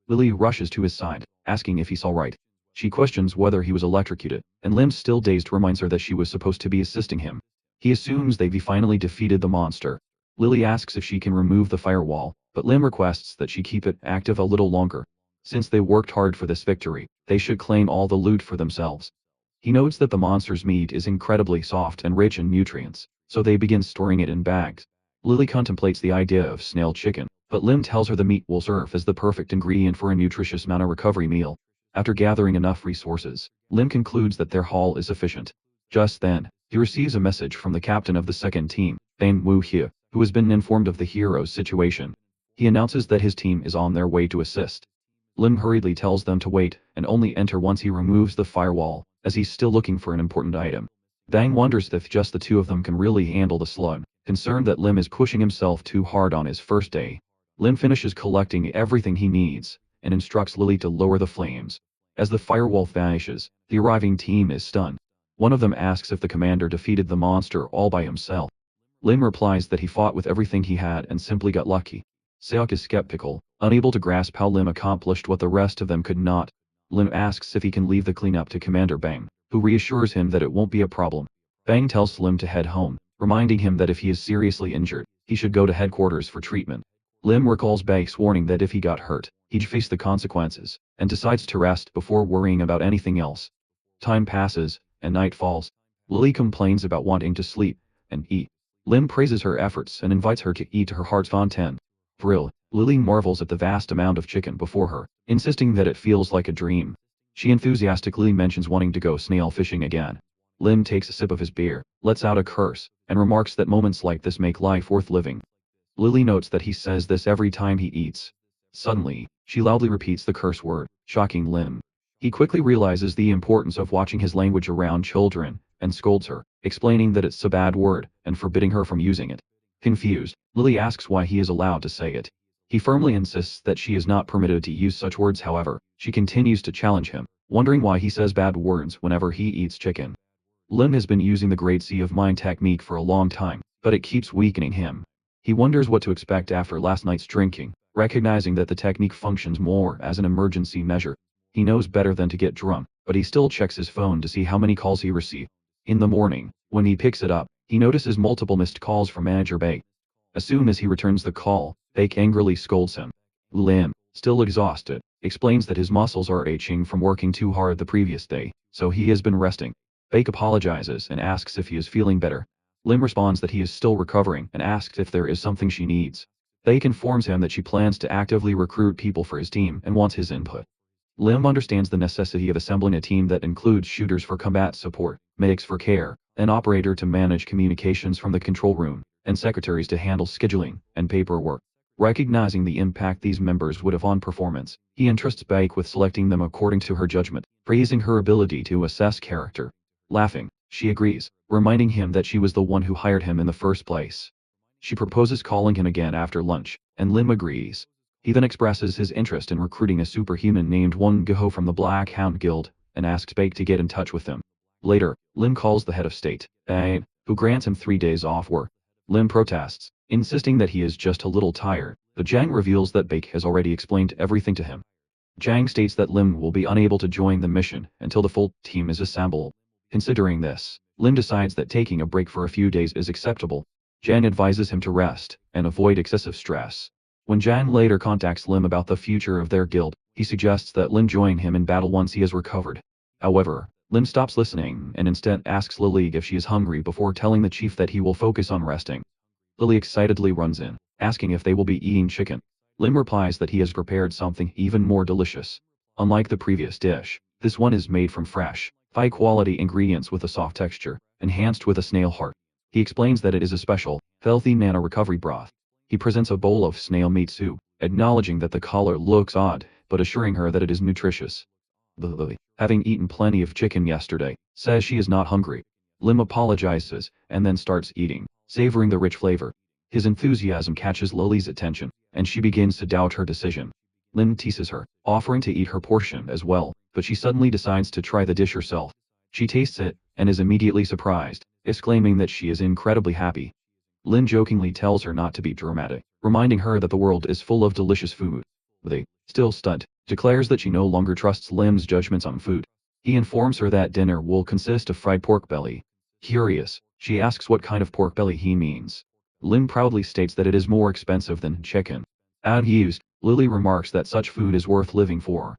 Lily rushes to his side, asking if he's alright. She questions whether he was electrocuted, and Lim, still dazed, reminds her that she was supposed to be assisting him. He assumes they've finally defeated the monster. Lily asks if she can remove the firewall, but Lim requests that she keep it active a little longer. Since they worked hard for this victory, they should claim all the loot for themselves. He notes that the monster's meat is incredibly soft and rich in nutrients, so they begin storing it in bags. Lily contemplates the idea of snail chicken, but Lim tells her the meat will serve as the perfect ingredient for a nutritious mana recovery meal. After gathering enough resources, Lim concludes that their haul is sufficient. Just then, He receives a message from the captain of the second team, Bang Woo-hye, who has been informed of the hero's situation. He announces that his team is on their way to assist. Lim hurriedly tells them to wait and only enter once he removes the firewall, as he's still looking for an important item. Bang wonders if just the two of them can really handle the slug, concerned that Lim is pushing himself too hard on his first day. Lim finishes collecting everything he needs, and instructs Lily to lower the flames. As the firewall vanishes, the arriving team is stunned. One of them asks if the commander defeated the monster all by himself. Lim replies that he fought with everything he had and simply got lucky. Seok is skeptical, unable to grasp how Lim accomplished what the rest of them could not. Lim asks if he can leave the cleanup to Commander Bang, who reassures him that it won't be a problem. Bang tells Lim to head home, reminding him that if he is seriously injured, he should go to headquarters for treatment. Lim recalls Bang's warning that if he got hurt, he'd face the consequences, and decides to rest before worrying about anything else. Time passes, and night falls. Lily complains about wanting to sleep and eat. Lim praises her efforts and invites her to eat to her heart's content. Thrilled, Lily marvels at the vast amount of chicken before her, insisting that it feels like a dream. She enthusiastically mentions wanting to go snail fishing again. Lim takes a sip of his beer, lets out a curse, and remarks that moments like this make life worth living. Lily notes that he says this every time he eats. Suddenly, she loudly repeats the curse word, shocking Lim. He quickly realizes the importance of watching his language around children, and scolds her, explaining that it's a bad word, and forbidding her from using it. Confused, Lily asks why he is allowed to say it. He firmly insists that she is not permitted to use such words. However, she continues to challenge him, wondering why he says bad words whenever he eats chicken. Lim has been using the Great Sea of Mind technique for a long time, but it keeps weakening him. He wonders what to expect after last night's drinking, recognizing that the technique functions more as an emergency measure. He knows better than to get drunk, but he still checks his phone to see how many calls he received. In the morning, when he picks it up, he notices multiple missed calls from Manager Baek. As soon as he returns the call, Baek angrily scolds him. Lim, still exhausted, explains that his muscles are aching from working too hard the previous day, so he has been resting. Baek apologizes and asks if he is feeling better. Lim responds that he is still recovering and asks if there is something she needs. Baek informs him that she plans to actively recruit people for his team and wants his input. Lim understands the necessity of assembling a team that includes shooters for combat support, medics for care, an operator to manage communications from the control room, and secretaries to handle scheduling and paperwork. Recognizing the impact these members would have on performance, he entrusts Baek with selecting them according to her judgment, praising her ability to assess character. Laughing, she agrees, reminding him that she was the one who hired him in the first place. She proposes calling him again after lunch, and Lim agrees. He then expresses his interest in recruiting a superhuman named Won Geho from the Black Hound Guild, and asks Baek to get in touch with him. Later, Lim calls the head of state, Bang, who grants him 3 days off work. Lim protests, insisting that he is just a little tired, but Jang reveals that Baek has already explained everything to him. Jang states that Lim will be unable to join the mission until the full team is assembled. Considering this, Lim decides that taking a break for a few days is acceptable. Jang advises him to rest and avoid excessive stress. When Jang later contacts Lim about the future of their guild, he suggests that Lim join him in battle once he has recovered. However, Lim stops listening and instead asks Lily if she is hungry before telling the chief that he will focus on resting. Lily excitedly runs in, asking if they will be eating chicken. Lim replies that he has prepared something even more delicious. Unlike the previous dish, this one is made from fresh, high-quality ingredients with a soft texture, enhanced with a snail heart. He explains that it is a special, healthy nano recovery broth. He presents a bowl of snail meat soup, acknowledging that the color looks odd, but assuring her that it is nutritious. Lily, having eaten plenty of chicken yesterday, says she is not hungry. Lim apologizes, and then starts eating, savoring the rich flavor. His enthusiasm catches Lily's attention, and she begins to doubt her decision. Lim teases her, offering to eat her portion as well, but she suddenly decides to try the dish herself. She tastes it, and is immediately surprised, exclaiming that she is incredibly happy. Lim jokingly tells her not to be dramatic, reminding her that the world is full of delicious food. Lily, still stunned, declares that she no longer trusts Lim's judgments on food. He informs her that dinner will consist of fried pork belly. Curious, she asks what kind of pork belly he means. Lim proudly states that it is more expensive than chicken. Amused, Lily remarks that such food is worth living for.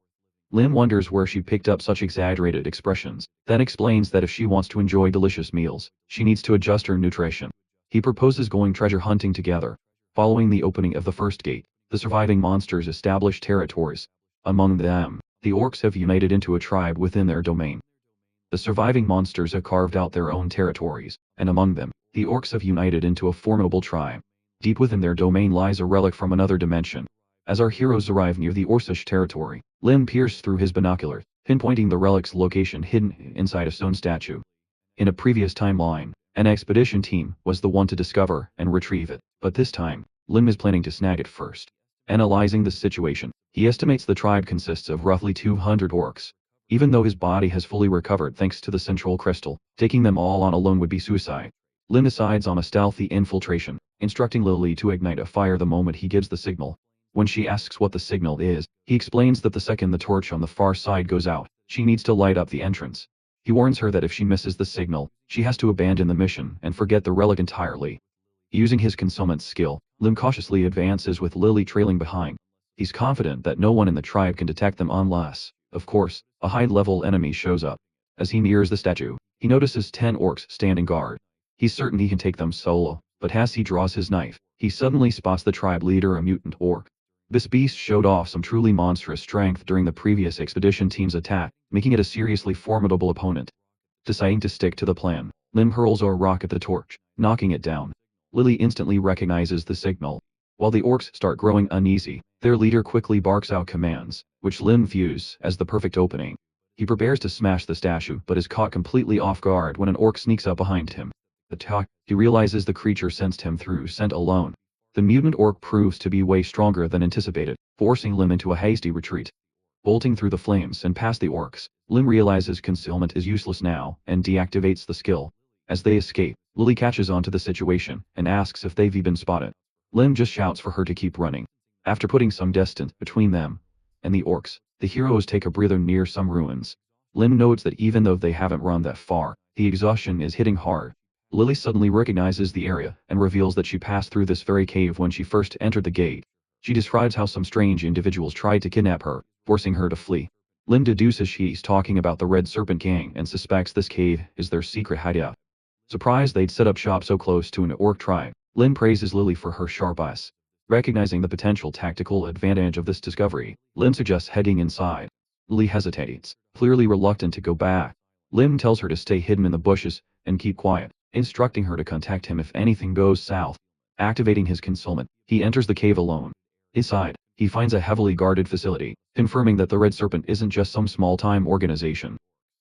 Lim wonders where she picked up such exaggerated expressions, then explains that if she wants to enjoy delicious meals, she needs to adjust her nutrition. He proposes going treasure hunting together. Following the opening of the first gate, the surviving monsters establish territories. Among them, the orcs have united into a tribe within their domain. The surviving monsters have carved out their own territories, and among them, the orcs have united into a formidable tribe. Deep within their domain lies a relic from another dimension. As our heroes arrive near the Orcish territory, Lim peers through his binoculars, pinpointing the relic's location hidden inside a stone statue. In a previous timeline, an expedition team was the one to discover and retrieve it, but this time, Lim is planning to snag it first. Analyzing the situation, he estimates the tribe consists of roughly 200 orcs. Even though his body has fully recovered thanks to the central crystal, taking them all on alone would be suicide. Lim decides on a stealthy infiltration, instructing Lily to ignite a fire the moment he gives the signal. When she asks what the signal is, he explains that the second the torch on the far side goes out, she needs to light up the entrance. He warns her that if she misses the signal, she has to abandon the mission and forget the relic entirely. Using his concealment skill, Lim cautiously advances with Lily trailing behind. He's confident that no one in the tribe can detect them unless, of course, a high-level enemy shows up. As he nears the statue, he notices 10 orcs standing guard. He's certain he can take them solo, but as he draws his knife, he suddenly spots the tribe leader, a mutant orc. This beast showed off some truly monstrous strength during the previous expedition team's attack, making it a seriously formidable opponent. Deciding to stick to the plan, Lim hurls a rock at the torch, knocking it down. Lily instantly recognizes the signal. While the orcs start growing uneasy, their leader quickly barks out commands, which Lim views as the perfect opening. He prepares to smash the statue but is caught completely off guard when an orc sneaks up behind him. He realizes the creature sensed him through scent alone. The mutant orc proves to be way stronger than anticipated, forcing Lim into a hasty retreat. Bolting through the flames and past the orcs, Lim realizes concealment is useless now and deactivates the skill. As they escape, Lily catches on to the situation and asks if they've been spotted. Lim just shouts for her to keep running. After putting some distance between them and the orcs, the heroes take a breather near some ruins. Lim notes that even though they haven't run that far, the exhaustion is hitting hard. Lily suddenly recognizes the area and reveals that she passed through this very cave when she first entered the gate. She describes how some strange individuals tried to kidnap her, forcing her to flee. Lim deduces she's talking about the Red Serpent Gang and suspects this cave is their secret hideout. Surprised they'd set up shop so close to an orc tribe, Lim praises Lily for her sharp eyes. Recognizing the potential tactical advantage of this discovery, Lim suggests heading inside. Lily hesitates, clearly reluctant to go back. Lim tells her to stay hidden in the bushes and keep quiet, instructing her to contact him if anything goes south. Activating his concealment, he enters the cave alone. Inside, he finds a heavily guarded facility, confirming that the Red Serpent isn't just some small-time organization.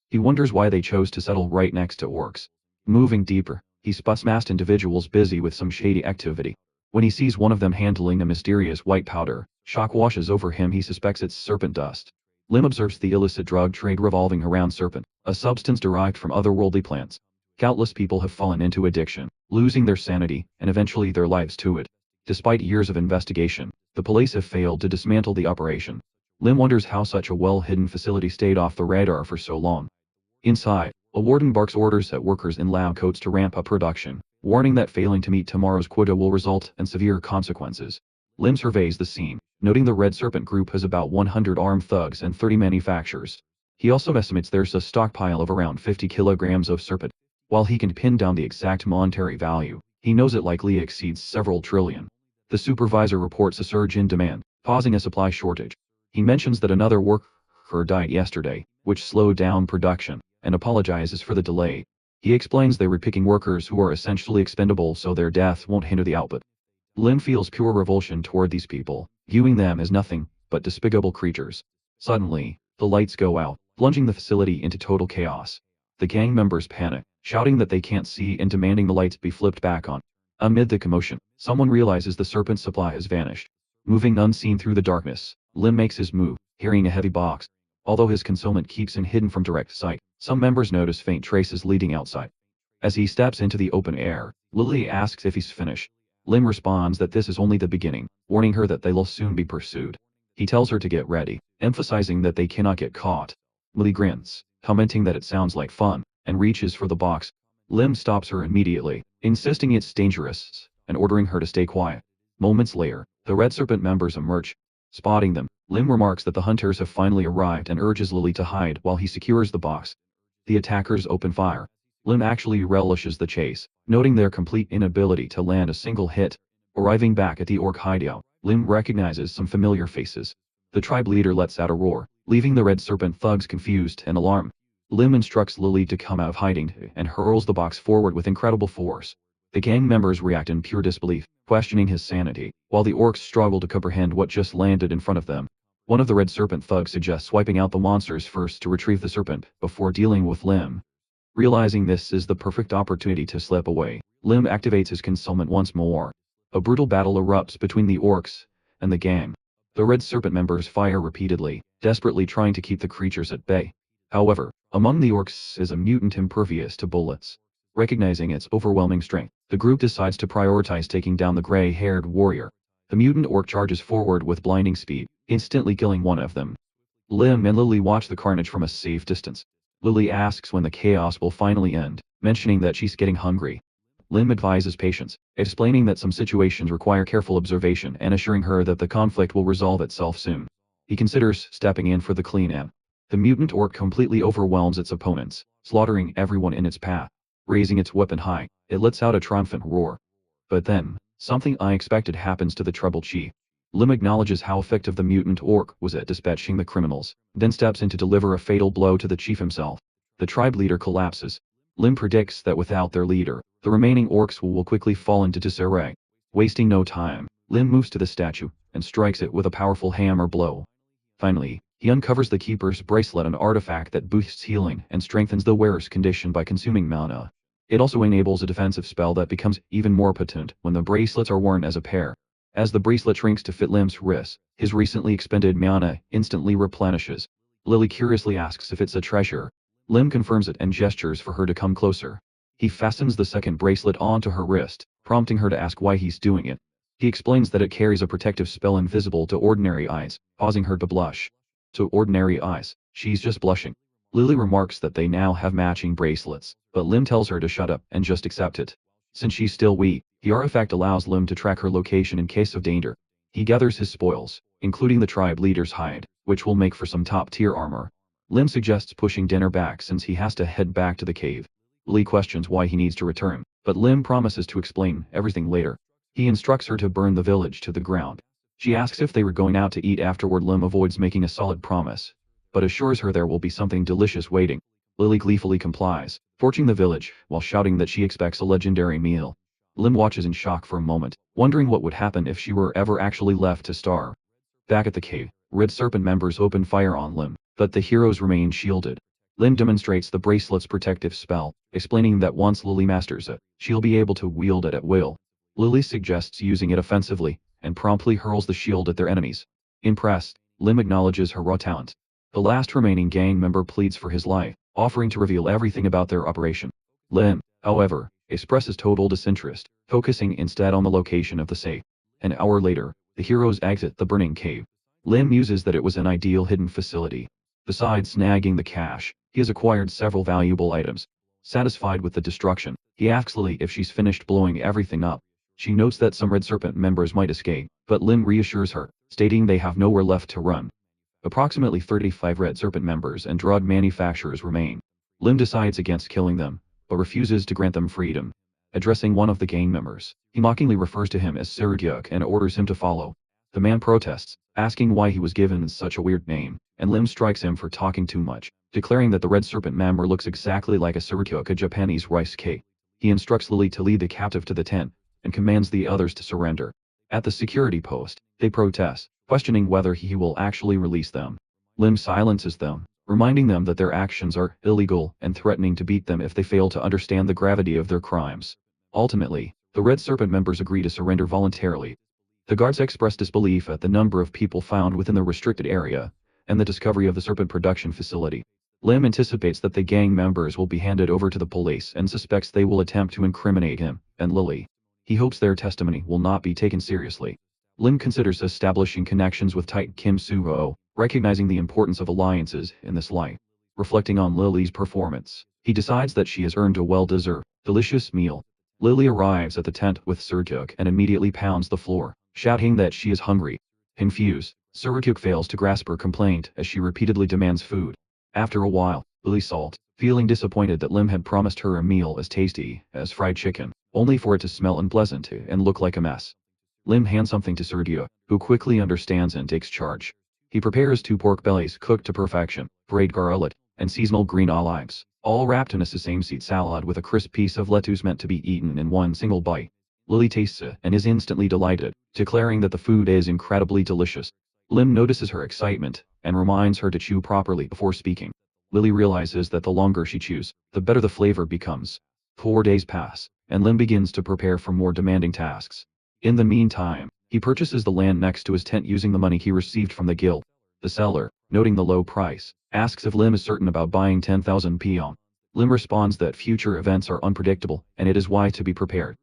He wonders why they chose to settle right next to orcs. Moving deeper, he spots masked individuals busy with some shady activity. When he sees one of them handling a mysterious white powder, shock washes over him. He suspects it's serpent dust. Lim observes the illicit drug trade revolving around serpent, a substance derived from otherworldly plants. Countless people have fallen into addiction, losing their sanity, and eventually their lives to it. Despite years of investigation, the police have failed to dismantle the operation. Lim wonders how such a well-hidden facility stayed off the radar for so long. Inside, a warden barks orders at workers in lab coats to ramp up production, warning that failing to meet tomorrow's quota will result in severe consequences. Lim surveys the scene, noting the Red Serpent Group has about 100 armed thugs and 30 manufacturers. He also estimates there's a stockpile of around 50 kilograms of serpent. While he can pin down the exact monetary value, he knows it likely exceeds several trillion. The supervisor reports a surge in demand, causing a supply shortage. He mentions that another worker died yesterday, which slowed down production, and apologizes for the delay. He explains they were picking workers who are essentially expendable so their death won't hinder the output. Lim feels pure revulsion toward these people, viewing them as nothing but despicable creatures. Suddenly, the lights go out, plunging the facility into total chaos. The gang members panic, shouting that they can't see and demanding the lights be flipped back on. Amid the commotion, someone realizes the serpent supply has vanished. Moving unseen through the darkness, Lim makes his move, carrying a heavy box. Although his concealment keeps him hidden from direct sight, some members notice faint traces leading outside. As he steps into the open air, Lily asks if he's finished. Lim responds that this is only the beginning, warning her that they'll soon be pursued. He tells her to get ready, emphasizing that they cannot get caught. Lily grins, commenting that it sounds like fun, and reaches for the box. Lim stops her immediately, insisting it's dangerous, and ordering her to stay quiet. Moments later, the Red Serpent members emerge. Spotting them, Lim remarks that the hunters have finally arrived and urges Lily to hide while he secures the box. The attackers open fire. Lim actually relishes the chase, noting their complete inability to land a single hit. Arriving back at the orc hideout, Lim recognizes some familiar faces. The tribe leader lets out a roar, leaving the Red Serpent thugs confused and alarmed. Lim instructs Lily to come out of hiding and hurls the box forward with incredible force. The gang members react in pure disbelief, questioning his sanity, while the orcs struggle to comprehend what just landed in front of them. One of the red serpent thugs suggests wiping out the monsters first to retrieve the serpent before dealing with Lim. Realizing this is the perfect opportunity to slip away, Lim activates his concealment once more. A brutal battle erupts between the orcs and the gang. The red serpent members fire repeatedly, desperately trying to keep the creatures at bay. However, among the orcs is a mutant impervious to bullets. Recognizing its overwhelming strength, the group decides to prioritize taking down the gray-haired warrior. The mutant orc charges forward with blinding speed, instantly killing one of them. Lim and Lily watch the carnage from a safe distance. Lily asks when the chaos will finally end, mentioning that she's getting hungry. Lim advises patience, explaining that some situations require careful observation and assuring her that the conflict will resolve itself soon. He considers stepping in for the clean-up. The mutant orc completely overwhelms its opponents, slaughtering everyone in its path. Raising its weapon high, it lets out a triumphant roar. But then, something unexpected happens to the troubled chief. Lim acknowledges how effective the mutant orc was at dispatching the criminals, then steps in to deliver a fatal blow to the chief himself. The tribe leader collapses. Lim predicts that without their leader, the remaining orcs will quickly fall into disarray. Wasting no time, Lim moves to the statue and strikes it with a powerful hammer blow. Finally, he uncovers the Keeper's bracelet, an artifact that boosts healing and strengthens the wearer's condition by consuming mana. It also enables a defensive spell that becomes even more potent when the bracelets are worn as a pair. As the bracelet shrinks to fit Lim's wrist, his recently expended mana instantly replenishes. Lily curiously asks if it's a treasure. Lim confirms it and gestures for her to come closer. He fastens the second bracelet onto her wrist, prompting her to ask why he's doing it. He explains that it carries a protective spell invisible to ordinary eyes, causing her to blush. To ordinary eyes, she's just blushing. Lily remarks that they now have matching bracelets, but Lim tells her to shut up and just accept it. Since she's still weak, the artifact allows Lim to track her location in case of danger. He gathers his spoils, including the tribe leader's hide, which will make for some top-tier armor. Lim suggests pushing dinner back since he has to head back to the cave. Lily questions why he needs to return, but Lim promises to explain everything later. He instructs her to burn the village to the ground. She asks if they were going out to eat afterward. Lim avoids making a solid promise, but assures her there will be something delicious waiting. Lily gleefully complies, torching the village while shouting that she expects a legendary meal. Lim watches in shock for a moment, wondering what would happen if she were ever actually left to starve. Back at the cave, Red Serpent members open fire on Lim, but the heroes remain shielded. Lim demonstrates the bracelet's protective spell, explaining that once Lily masters it, she'll be able to wield it at will. Lily suggests using it offensively, and promptly hurls the shield at their enemies. Impressed, Lim acknowledges her raw talent. The last remaining gang member pleads for his life, offering to reveal everything about their operation. Lim, however, expresses total disinterest, focusing instead on the location of the safe. An hour later, the heroes exit the burning cave. Lim muses that it was an ideal hidden facility. Besides snagging the cash, he has acquired several valuable items. Satisfied with the destruction, he asks Lily if she's finished blowing everything up. She notes that some Red Serpent members might escape, but Lim reassures her, stating they have nowhere left to run. Approximately 35 Red Serpent members and drug manufacturers remain. Lim decides against killing them, but refuses to grant them freedom. Addressing one of the gang members, he mockingly refers to him as Sirudyuk and orders him to follow. The man protests, asking why he was given such a weird name, and Lim strikes him for talking too much, declaring that the Red Serpent member looks exactly like a Sirudyuk, a Japanese rice cake. He instructs Lily to lead the captive to the tent, and commands the others to surrender. At the security post, they protest, questioning whether he will actually release them. Lim silences them, reminding them that their actions are illegal and threatening to beat them if they fail to understand the gravity of their crimes. Ultimately, the Red Serpent members agree to surrender voluntarily. The guards express disbelief at the number of people found within the restricted area, and the discovery of the serpent production facility. Lim anticipates that the gang members will be handed over to the police and suspects they will attempt to incriminate him and Lily. He hopes their testimony will not be taken seriously. Lim considers establishing connections with Titan Kim Soo-ho, recognizing the importance of alliances in this life. Reflecting on Lily's performance, he decides that she has earned a well-deserved, delicious meal. Lily arrives at the tent with Sirudyuk and immediately pounds the floor, shouting that she is hungry. Confused, Sirudyuk fails to grasp her complaint as she repeatedly demands food. After a while, Lily sulks, feeling disappointed that Lim had promised her a meal as tasty as fried chicken, only for it to smell unpleasant and look like a mess. Lim hands something to Sirudyuk, who quickly understands and takes charge. He prepares 2 pork bellies cooked to perfection, fried garlic, and seasonal green olives, all wrapped in a sesame-seed salad with a crisp piece of lettuce meant to be eaten in one single bite. Lily tastes it and is instantly delighted, declaring that the food is incredibly delicious. Lim notices her excitement and reminds her to chew properly before speaking. Lily realizes that the longer she chews, the better the flavor becomes. 4 days pass, and Lim begins to prepare for more demanding tasks. In the meantime, he purchases the land next to his tent using the money he received from the guild. The seller, noting the low price, asks if Lim is certain about buying 10,000 peon. Lim responds that future events are unpredictable and it is wise to be prepared.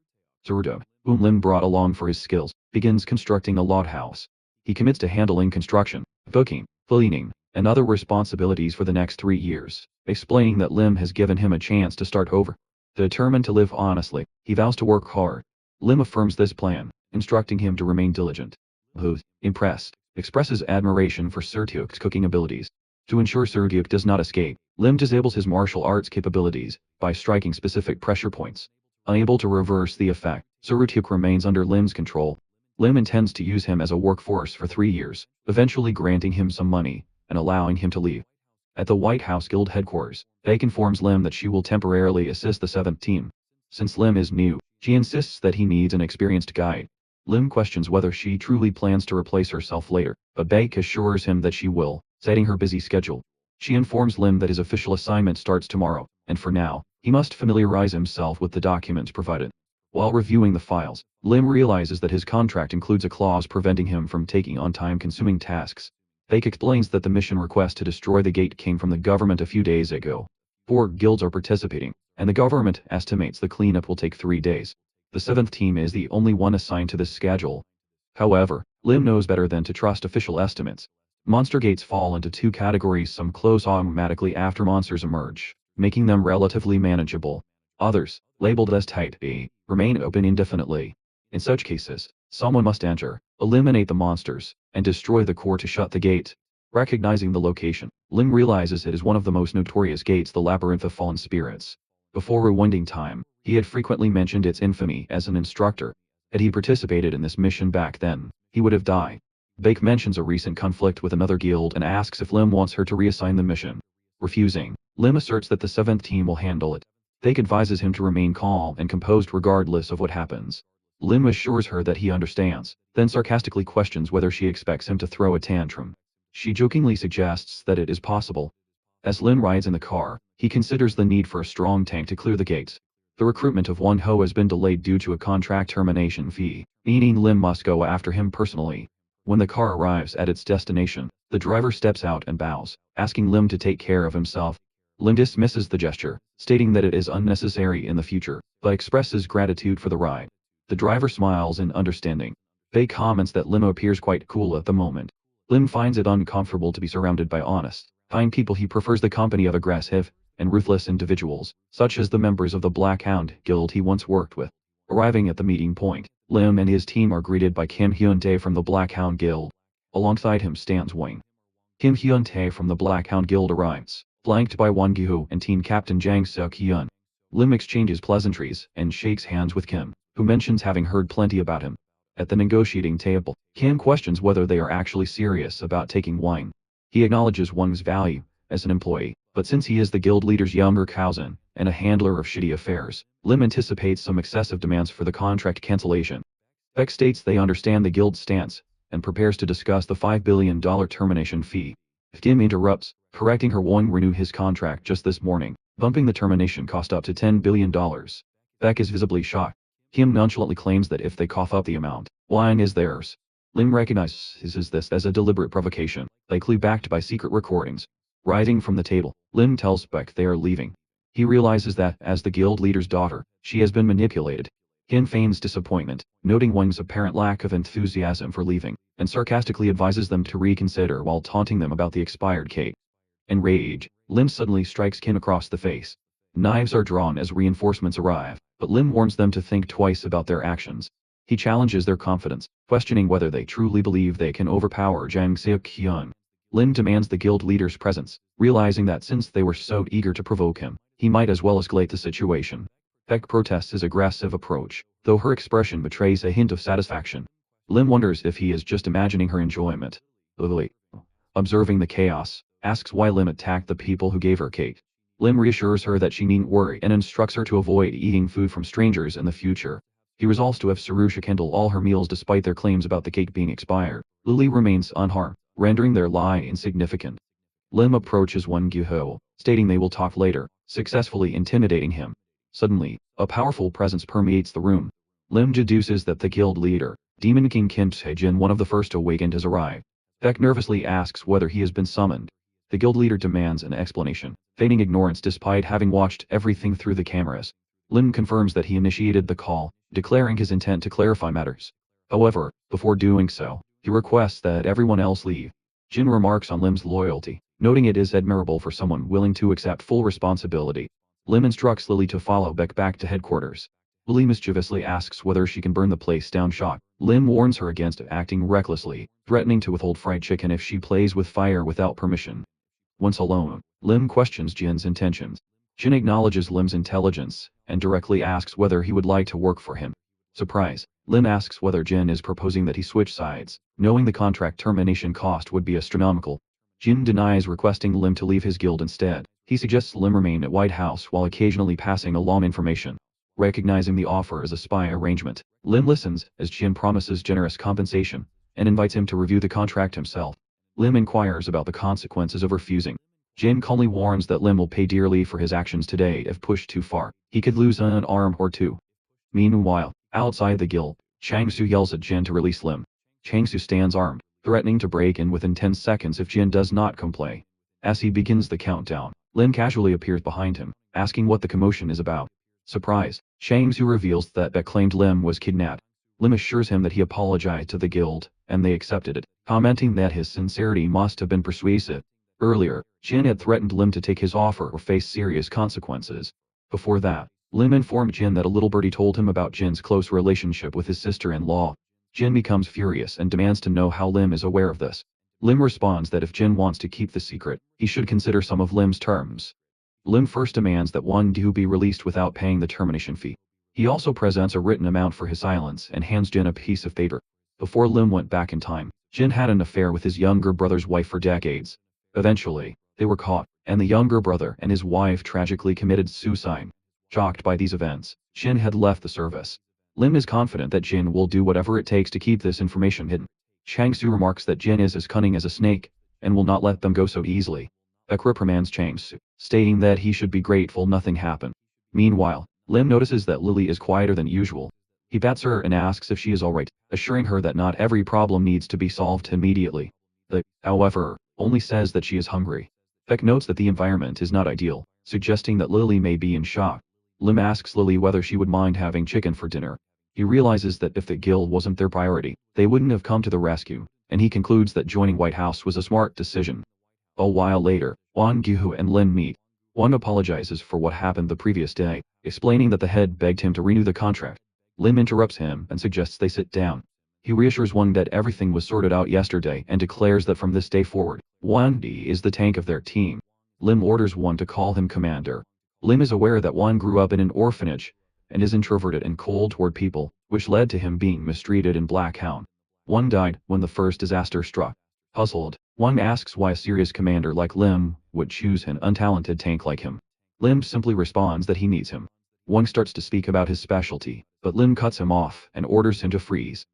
Zurdo, whom Lim brought along for his skills, begins constructing a log house. He commits to handling construction, booking, cleaning, and other responsibilities for the next 3 years, explaining that Lim has given him a chance to start over. Determined to live honestly, he vows to work hard. Lim affirms this plan, instructing him to remain diligent. Who, impressed, expresses admiration for Sertiuk's cooking abilities. To ensure Sertiuk does not escape, Lim disables his martial arts capabilities by striking specific pressure points. Unable to reverse the effect, Sertiuk remains under Lim's control. Lim intends to use him as a workforce for 3 years, eventually granting him some money and allowing him to leave. At the White House Guild headquarters, Baek informs Lim that she will temporarily assist the 7th team. Since Lim is new, she insists that he needs an experienced guide. Lim questions whether she truly plans to replace herself later, but Baek assures him that she will, citing her busy schedule. She informs Lim that his official assignment starts tomorrow, and for now, he must familiarize himself with the documents provided. While reviewing the files, Lim realizes that his contract includes a clause preventing him from taking on time-consuming tasks. Baek explains that the mission request to destroy the gate came from the government a few days ago. 4 guilds are participating, and the government estimates the cleanup will take 3 days. The 7th team is the only one assigned to this schedule. However, Lim knows better than to trust official estimates. Monster gates fall into 2 categories: some close automatically after monsters emerge, making them relatively manageable. Others, labeled as Type A, remain open indefinitely. In such cases, someone must enter, eliminate the monsters, and destroy the core to shut the gate. Recognizing the location, Lim realizes it is one of the most notorious gates, the Labyrinth of Fallen Spirits. Before rewinding time, he had frequently mentioned its infamy as an instructor. Had he participated in this mission back then, he would have died. Baek mentions a recent conflict with another guild and asks if Lim wants her to reassign the mission. Refusing, Lim asserts that the 7th team will handle it. Baek advises him to remain calm and composed regardless of what happens. Lim assures her that he understands, then sarcastically questions whether she expects him to throw a tantrum. She jokingly suggests that it is possible. As Lim rides in the car, he considers the need for a strong tank to clear the gates. The recruitment of Won Ho has been delayed due to a contract termination fee, meaning Lim must go after him personally. When the car arrives at its destination, the driver steps out and bows, asking Lim to take care of himself. Lim dismisses the gesture, stating that it is unnecessary in the future, but expresses gratitude for the ride. The driver smiles in understanding. Baek comments that Lim appears quite cool at the moment. Lim finds it uncomfortable to be surrounded by honest, kind people. He prefers the company of aggressive and ruthless individuals, such as the members of the Black Hound Guild he once worked with. Arriving at the meeting point, Lim and his team are greeted by Kim Hyun-tae from the Black Hound Guild. Alongside him stands Wang. Kim Hyun-tae from the Black Hound Guild arrives, flanked by Won Gi-ho and team captain Jang Seok-hyun. Lim exchanges pleasantries and shakes hands with Kim, who mentions having heard plenty about him. At the negotiating table, Kim questions whether they are actually serious about taking Wang. He acknowledges Wang's value as an employee, but since he is the guild leader's younger cousin and a handler of shitty affairs, Lim anticipates some excessive demands for the contract cancellation. Beck states they understand the guild's stance and prepares to discuss the $5 billion termination fee. Kim interrupts, correcting her. Wang renewed his contract just this morning, bumping the termination cost up to $10 billion. Beck is visibly shocked. Kim nonchalantly claims that if they cough up the amount, Wang is theirs. Lim recognizes this as a deliberate provocation, likely backed by secret recordings. Rising from the table, Lim tells Beck they are leaving. He realizes that, as the guild leader's daughter, she has been manipulated. Kim feigns disappointment, noting Wang's apparent lack of enthusiasm for leaving, and sarcastically advises them to reconsider while taunting them about the expired cake. Enraged, Lim suddenly strikes Kim across the face. Knives are drawn as reinforcements arrive, but Lim warns them to think twice about their actions. He challenges their confidence, questioning whether they truly believe they can overpower Jang Seok-hyun. Lim demands the guild leader's presence, realizing that since they were so eager to provoke him, he might as well escalate the situation. Beck protests his aggressive approach, though her expression betrays a hint of satisfaction. Lim wonders if he is just imagining her enjoyment. Lily, observing the chaos, asks why Lim attacked the people who gave her cake. Lim reassures her that she needn't worry and instructs her to avoid eating food from strangers in the future. He resolves to have Sarusha kindle all her meals despite their claims about the cake being expired. Lily remains unharmed, rendering their lie insignificant. Lim approaches Won Gyuho, stating they will talk later, successfully intimidating him. Suddenly, a powerful presence permeates the room. Lim deduces that the guild leader, Demon King Kim Tae-jin, one of the first awakened, has arrived. Beck nervously asks whether he has been summoned. The guild leader demands an explanation, feigning ignorance despite having watched everything through the cameras. Lim confirms that he initiated the call, declaring his intent to clarify matters. However, before doing so, he requests that everyone else leave. Jin remarks on Lim's loyalty, noting it is admirable for someone willing to accept full responsibility. Lim instructs Lily to follow Beck back to headquarters. Lily mischievously asks whether she can burn the place down. Shocked, Lim warns her against acting recklessly, threatening to withhold fried chicken if she plays with fire without permission. Once alone, Lim questions Jin's intentions. Jin acknowledges Lim's intelligence, and directly asks whether he would like to work for him. Surprise, Lim asks whether Jin is proposing that he switch sides, knowing the contract termination cost would be astronomical. Jin denies requesting Lim to leave his guild instead. He suggests Lim remain at White House while occasionally passing along information. Recognizing the offer as a spy arrangement, Lim listens as Jin promises generous compensation, and invites him to review the contract himself. Lim inquires about the consequences of refusing. Jin calmly warns that Lim will pay dearly for his actions today if pushed too far. He could lose an arm or two. Meanwhile, outside the guild, Chang-su yells at Jin to release Lim. Chang-su stands armed, threatening to break in within 10 seconds if Jin does not comply. As he begins the countdown, Lim casually appears behind him, asking what the commotion is about. Surprised, Chang-su reveals that Beck claimed Lim was kidnapped. Lim assures him that he apologized to the guild, and they accepted it, commenting that his sincerity must have been persuasive. Earlier, Jin had threatened Lim to take his offer or face serious consequences. Before that, Lim informed Jin that a little birdie told him about Jin's close relationship with his sister-in-law. Jin becomes furious and demands to know how Lim is aware of this. Lim responds that if Jin wants to keep the secret, he should consider some of Lim's terms. Lim first demands that Won Gyu be released without paying the termination fee. He also presents a written amount for his silence and hands Jin a piece of paper. Before Lim went back in time, Jin had an affair with his younger brother's wife for decades. Eventually, they were caught, and the younger brother and his wife tragically committed suicide. Shocked by these events, Jin had left the service. Lim is confident that Jin will do whatever it takes to keep this information hidden. Chang-su remarks that Jin is as cunning as a snake, and will not let them go so easily. Beck reprimands Chang-su, stating that he should be grateful nothing happened. Meanwhile, Lim notices that Lily is quieter than usual. He pats her and asks if she is alright, assuring her that not every problem needs to be solved immediately. However, only says that she is hungry. Beck notes that the environment is not ideal, suggesting that Lily may be in shock. Lim asks Lily whether she would mind having chicken for dinner. He realizes that if the guild wasn't their priority, they wouldn't have come to the rescue, and he concludes that joining White House was a smart decision. A while later, Won Gyu and Lim meet. Won apologizes for what happened the previous day, explaining that the head begged him to renew the contract. Lim interrupts him and suggests they sit down. He reassures Won that everything was sorted out yesterday and declares that from this day forward, Won is the tank of their team. Lim orders Won to call him commander. Lim is aware that Won grew up in an orphanage, and is introverted and cold toward people, which led to him being mistreated in Black Hound. Won died when the first disaster struck. Puzzled, Won asks why a serious commander like Lim would choose an untalented tank like him. Lim simply responds that he needs him. Won starts to speak about his specialty, but Lim cuts him off and orders him to freeze.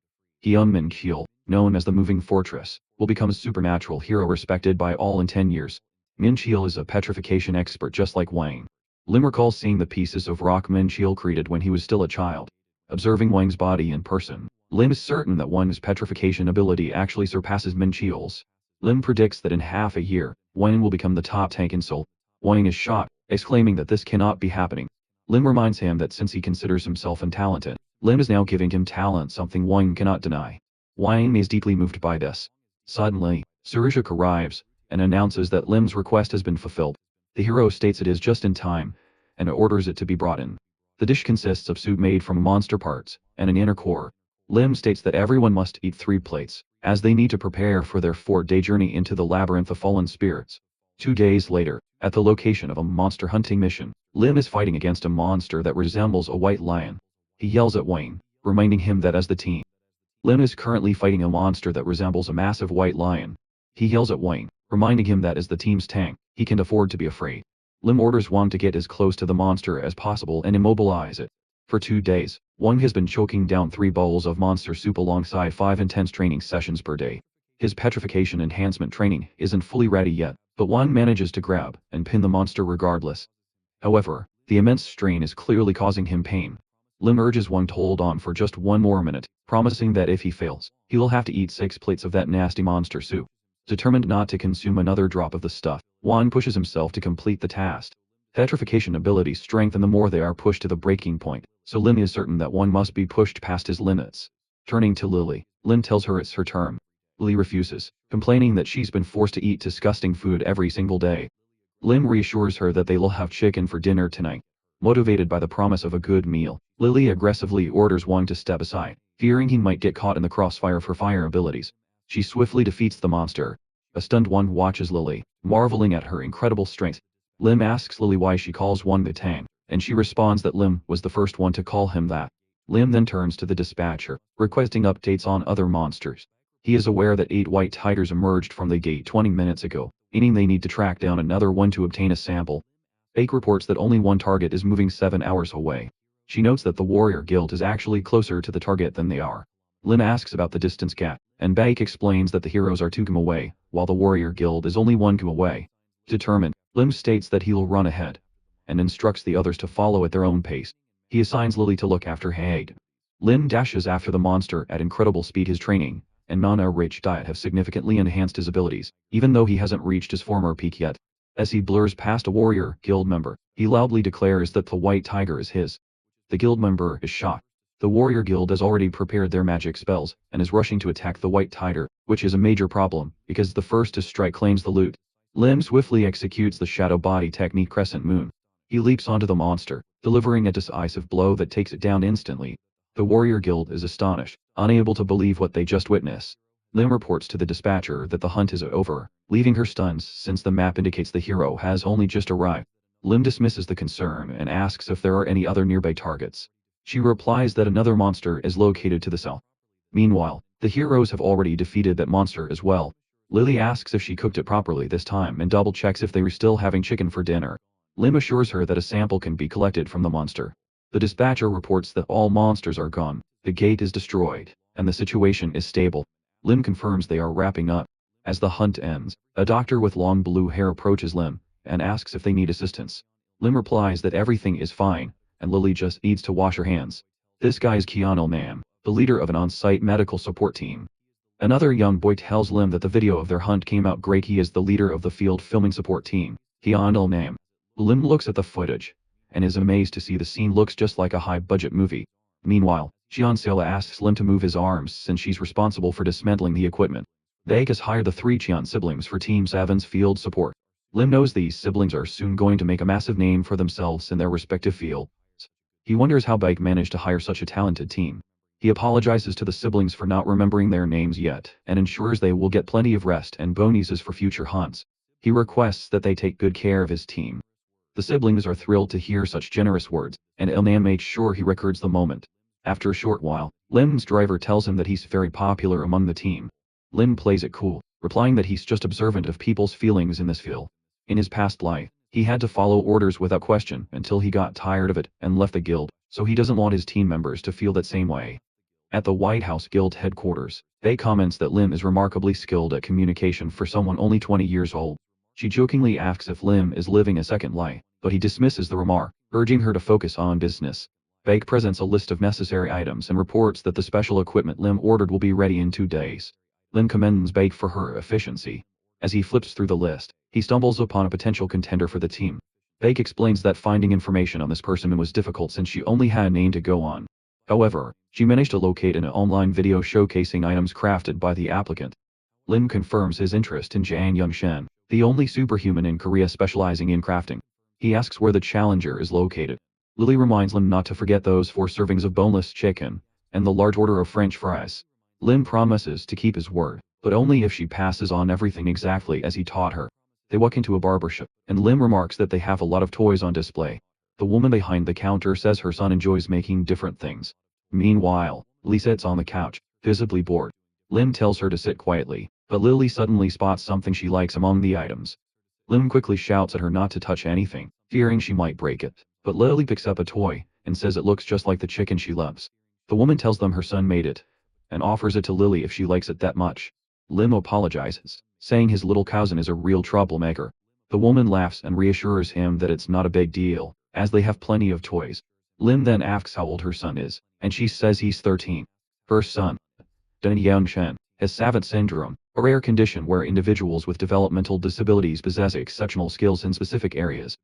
Min Keel, known as the Moving Fortress, will become a supernatural hero respected by all in 10 years. Min Keel is a petrification expert just like Wang. Lim recalls seeing the pieces of rock Min Keel created when he was still a child. Observing Wang's body in person, Lim is certain that Wang's petrification ability actually surpasses Min Keel's. Lim predicts that in half a year, Wang will become the top tank in Seoul. Wang is shocked, exclaiming that this cannot be happening. Lim reminds him that since he considers himself untalented, Lim is now giving him talent, something Wang cannot deny. Wang is deeply moved by this. Suddenly, Surushik arrives, and announces that Lim's request has been fulfilled. The hero states it is just in time, and orders it to be brought in. The dish consists of soup made from monster parts, and an inner core. Lim states that everyone must eat 3 plates, as they need to prepare for their 4-day journey into the labyrinth of fallen spirits. 2 days later, at the location of a monster hunting mission, Lim is fighting against a monster that resembles a white lion. He yells at Wayne, reminding him that as the team, Lim is currently fighting a monster that resembles a massive white lion. He yells at Wayne, reminding him that as the team's tank, he can't afford to be afraid. Lim orders Wang to get as close to the monster as possible and immobilize it. For 2 days, Wang has been choking down 3 bowls of monster soup alongside 5 intense training sessions per day. His petrification enhancement training isn't fully ready yet, but Wang manages to grab and pin the monster regardless. However, the immense strain is clearly causing him pain. Lim urges Wang to hold on for just 1 more minute, promising that if he fails, he will have to eat 6 plates of that nasty monster soup. Determined not to consume another drop of the stuff, Wang pushes himself to complete the task. Petrification abilities strengthen the more they are pushed to the breaking point, so Lim is certain that one must be pushed past his limits. Turning to Lily, Lim tells her it's her turn. Lily refuses, complaining that she's been forced to eat disgusting food every single day. Lim reassures her that they'll have chicken for dinner tonight. Motivated by the promise of a good meal, Lily aggressively orders Wang to step aside, fearing he might get caught in the crossfire for fire abilities. She swiftly defeats the monster. A stunned Wang watches Lily, marveling at her incredible strength. Lim asks Lily why she calls Wang the Tang, and she responds that Lim was the first one to call him that. Lim then turns to the dispatcher, requesting updates on other monsters. He is aware that 8 white tigers emerged from the gate 20 minutes ago, meaning they need to track down another one to obtain a sample. Baek reports that only one target is moving 7 hours away. She notes that the warrior guild is actually closer to the target than they are. Lim asks about the distance gap, and Baek explains that the heroes are 2 km away, while the warrior guild is only 1 km away. Determined, Lim states that he'll run ahead, and instructs the others to follow at their own pace. He assigns Lily to look after Haig. Lim dashes after the monster at incredible speed. His training and mana-rich diet have significantly enhanced his abilities, even though he hasn't reached his former peak yet. As he blurs past a warrior guild member, he loudly declares that the white tiger is his. The guild member is shocked. The warrior guild has already prepared their magic spells, and is rushing to attack the white tiger, which is a major problem, because the first to strike claims the loot. Lim swiftly executes the shadow body technique Crescent Moon. He leaps onto the monster, delivering a decisive blow that takes it down instantly. The warrior guild is astonished, unable to believe what they just witnessed. Lim reports to the dispatcher that the hunt is over, leaving her stunned since the map indicates the hero has only just arrived. Lim dismisses the concern and asks if there are any other nearby targets. She replies that another monster is located to the south. Meanwhile, the heroes have already defeated that monster as well. Lily asks if she cooked it properly this time and double-checks if they were still having chicken for dinner. Lim assures her that a sample can be collected from the monster. The dispatcher reports that all monsters are gone, the gate is destroyed, and the situation is stable. Lim confirms they are wrapping up. As the hunt ends, a doctor with long blue hair approaches Lim and asks if they need assistance. Lim replies that everything is fine, and Lily just needs to wash her hands. This guy is Keanu Nam, the leader of an on-site medical support team. Another young boy tells Lim that the video of their hunt came out great. He is the leader of the field filming support team, Keanu Nam. Lim looks at the footage and is amazed to see the scene looks just like a high-budget movie. Meanwhile, Cheon-seola asks Lim to move his arms since she's responsible for dismantling the equipment. Baek has hired the 3 Cheon siblings for Team 7's field support. Lim knows these siblings are soon going to make a massive name for themselves in their respective fields. He wonders how Baek managed to hire such a talented team. He apologizes to the siblings for not remembering their names yet, and ensures they will get plenty of rest and bonuses for future hunts. He requests that they take good care of his team. The siblings are thrilled to hear such generous words, and Nam makes sure he records the moment. After a short while, Lim's driver tells him that he's very popular among the team. Lim plays it cool, replying that he's just observant of people's feelings in this field. In his past life, he had to follow orders without question until he got tired of it and left the guild, so he doesn't want his team members to feel that same way. At the White House Guild headquarters, Bae comments that Lim is remarkably skilled at communication for someone only 20 years old. She jokingly asks if Lim is living a second life, but he dismisses the remark, urging her to focus on business. Bae presents a list of necessary items and reports that the special equipment Lim ordered will be ready in 2 days. Lim commends Bae for her efficiency. As he flips through the list, he stumbles upon a potential contender for the team. Bae explains that finding information on this person was difficult since she only had a name to go on. However, she managed to locate an online video showcasing items crafted by the applicant. Lim confirms his interest in Jang Young-shen, the only superhuman in Korea specializing in crafting. He asks where the challenger is located. Lily reminds Lim not to forget those 4 servings of boneless chicken, and the large order of French fries. Lim promises to keep his word, but only if she passes on everything exactly as he taught her. They walk into a barbershop, and Lim remarks that they have a lot of toys on display. The woman behind the counter says her son enjoys making different things. Meanwhile, Lee sits on the couch, visibly bored. Lim tells her to sit quietly, but Lily suddenly spots something she likes among the items. Lim quickly shouts at her not to touch anything, fearing she might break it, but Lily picks up a toy and says it looks just like the chicken she loves. The woman tells them her son made it, and offers it to Lily if she likes it that much. Lim apologizes, saying his little cousin is a real troublemaker. The woman laughs and reassures him that it's not a big deal, as they have plenty of toys. Lim then asks how old her son is, and she says he's 13. Her son, Den Yangshen, has Savant syndrome, a rare condition where individuals with developmental disabilities possess exceptional skills in specific areas.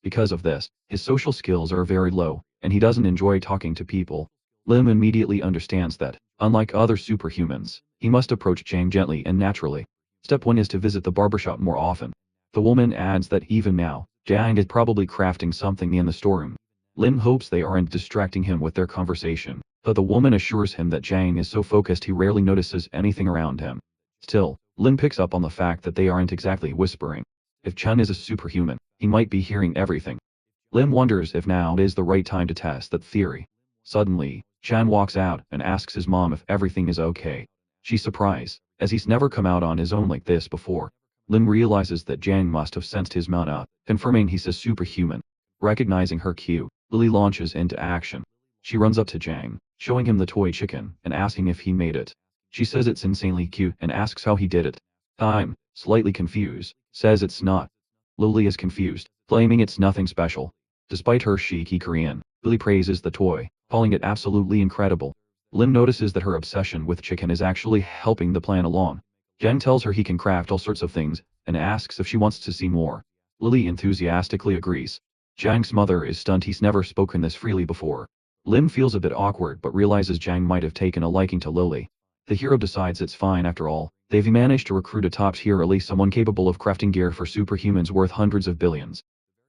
Because of this, his social skills are very low, and he doesn't enjoy talking to people. Lim immediately understands that, unlike other superhumans, he must approach Jang gently and naturally. Step 1 is to visit the barbershop more often. The woman adds that even now, Jang is probably crafting something in the storeroom. Lim hopes they aren't distracting him with their conversation, but the woman assures him that Jang is so focused he rarely notices anything around him. Still, Lim picks up on the fact that they aren't exactly whispering. If Chun is a superhuman, he might be hearing everything. Lim wonders if now is the right time to test that theory. Suddenly, Chan walks out and asks his mom if everything is okay. She's surprised, as he's never come out on his own like this before. Lim realizes that Jang must have sensed his mana, confirming he's a superhuman. Recognizing her cue, Lily launches into action. She runs up to Jang, showing him the toy chicken, and asking if he made it. She says it's insanely cute and asks how he did it. I'm, slightly confused, says it's not. Lily is confused, claiming it's nothing special. Despite her cheeky Korean, Lily praises the toy, calling it absolutely incredible. Lim notices that her obsession with chicken is actually helping the plan along. Jang tells her he can craft all sorts of things, and asks if she wants to see more. Lily enthusiastically agrees. Jang's mother is stunned he's never spoken this freely before. Lim feels a bit awkward but realizes Jang might have taken a liking to Lily. The hero decides it's fine after all. They've managed to recruit a top tier elite, someone capable of crafting gear for superhumans worth hundreds of billions.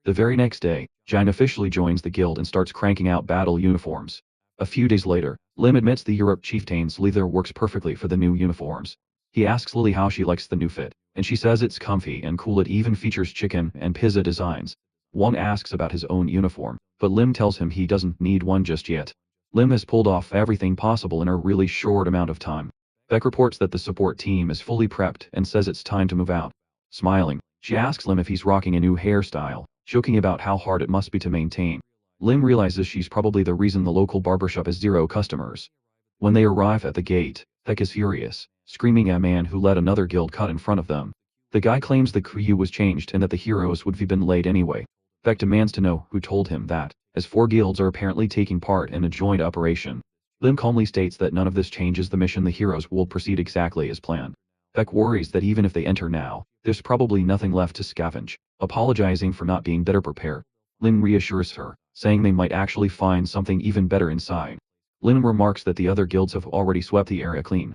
The very next day, Jang officially joins the guild and starts cranking out battle uniforms. A few days later, Lim admits the Europe chieftain's leather works perfectly for the new uniforms. He asks Lily how she likes the new fit, and she says it's comfy and cool. It even features chicken and pizza designs. Wong asks about his own uniform, but Lim tells him he doesn't need one just yet. Lim has pulled off everything possible in a really short amount of time. Beck reports that the support team is fully prepped and says it's time to move out. Smiling, she asks Lim if he's rocking a new hairstyle, joking about how hard it must be to maintain. Lim realizes she's probably the reason the local barbershop has 0 customers. When they arrive at the gate, Beck is furious, screaming at a man who let another guild cut in front of them. The guy claims the crew was changed and that the heroes would have been late anyway. Beck demands to know who told him that, as 4 guilds are apparently taking part in a joint operation. Lim calmly states that none of this changes the mission. The heroes will proceed exactly as planned. Beck worries that even if they enter now, there's probably nothing left to scavenge, apologizing for not being better prepared. Lim reassures her, saying they might actually find something even better inside. Lim remarks that the other guilds have already swept the area clean.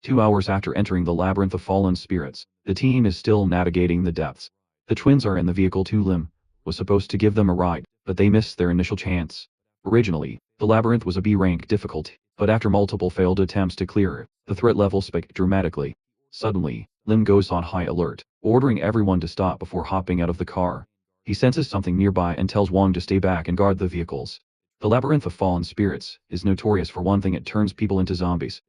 2 hours after entering the labyrinth of fallen spirits, the team is still navigating the depths. The twins are in the vehicle too. Lim was supposed to give them a ride, but they missed their initial chance. Originally, the labyrinth was a B-rank difficulty, but after multiple failed attempts to clear it, the threat level spiked dramatically. Suddenly, Lim goes on high alert, ordering everyone to stop before hopping out of the car. He senses something nearby and tells Wong to stay back and guard the vehicles. The labyrinth of fallen spirits is notorious for one thing: it turns people into zombies.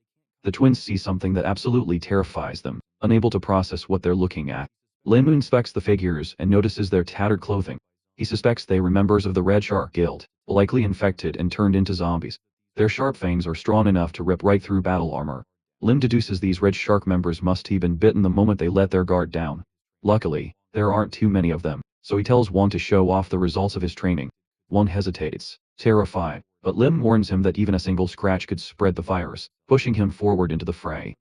The twins see something that absolutely terrifies them, unable to process what they're looking at. Lim inspects the figures and notices their tattered clothing. He suspects they were members of the Red Shark Guild, likely infected and turned into zombies. Their sharp fangs are strong enough to rip right through battle armor. Lim deduces these Red Shark members must have been bitten the moment they let their guard down. Luckily, there aren't too many of them, so he tells Wong to show off the results of his training. Wong hesitates, terrified, but Lim warns him that even a single scratch could spread the virus, pushing him forward into the fray.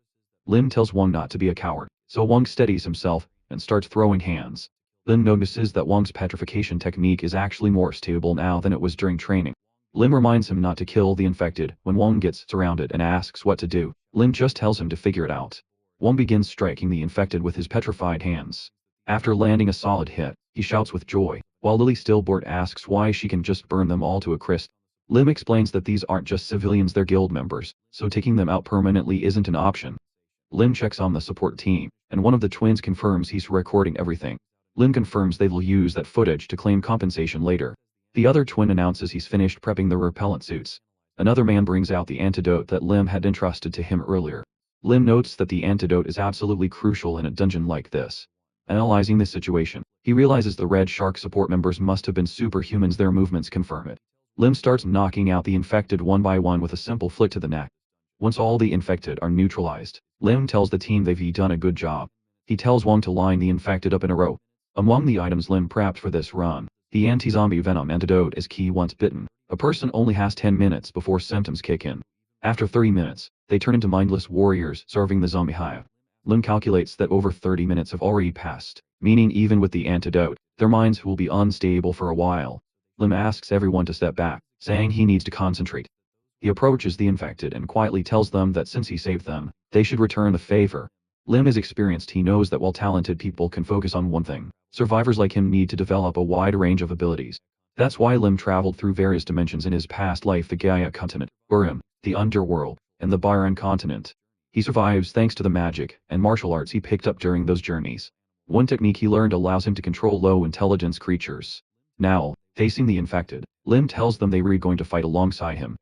Lim tells Wong not to be a coward, so Wong steadies himself and starts throwing hands. Lim notices that Wong's petrification technique is actually more stable now than it was during training. Lim reminds him not to kill the infected when Wong gets surrounded and asks what to do. Lim just tells him to figure it out. Wong begins striking the infected with his petrified hands. After landing a solid hit, he shouts with joy, while Lily Stillboard asks why she can just burn them all to a crisp. Lim explains that these aren't just civilians, they're guild members, so taking them out permanently isn't an option. Lim checks on the support team, and one of the twins confirms he's recording everything. Lim confirms they will use that footage to claim compensation later. The other twin announces he's finished prepping the repellent suits. Another man brings out the antidote that Lim had entrusted to him earlier. Lim notes that the antidote is absolutely crucial in a dungeon like this. Analyzing the situation, he realizes the Red Shark support members must have been superhumans. Their movements confirm it. Lim starts knocking out the infected one by one with a simple flick to the neck. Once all the infected are neutralized, Lim tells the team they've done a good job. He tells Wong to line the infected up in a row. Among the items Lim prepped for this run, the anti-zombie venom antidote is key. Once bitten, a person only has 10 minutes before symptoms kick in. After 30 minutes, they turn into mindless warriors serving the zombie hive. Lim calculates that over 30 minutes have already passed, meaning even with the antidote, their minds will be unstable for a while. Lim asks everyone to step back, saying he needs to concentrate. He approaches the infected and quietly tells them that since he saved them, they should return the favor. Lim is experienced. He knows that while talented people can focus on one thing, survivors like him need to develop a wide range of abilities. That's why Lim traveled through various dimensions in his past life: the Gaia continent, Urim, the underworld, and the Byron continent. He survives thanks to the magic and martial arts he picked up during those journeys. One technique he learned allows him to control low-intelligence creatures. Now, facing the infected, Lim tells them they were going to fight alongside him.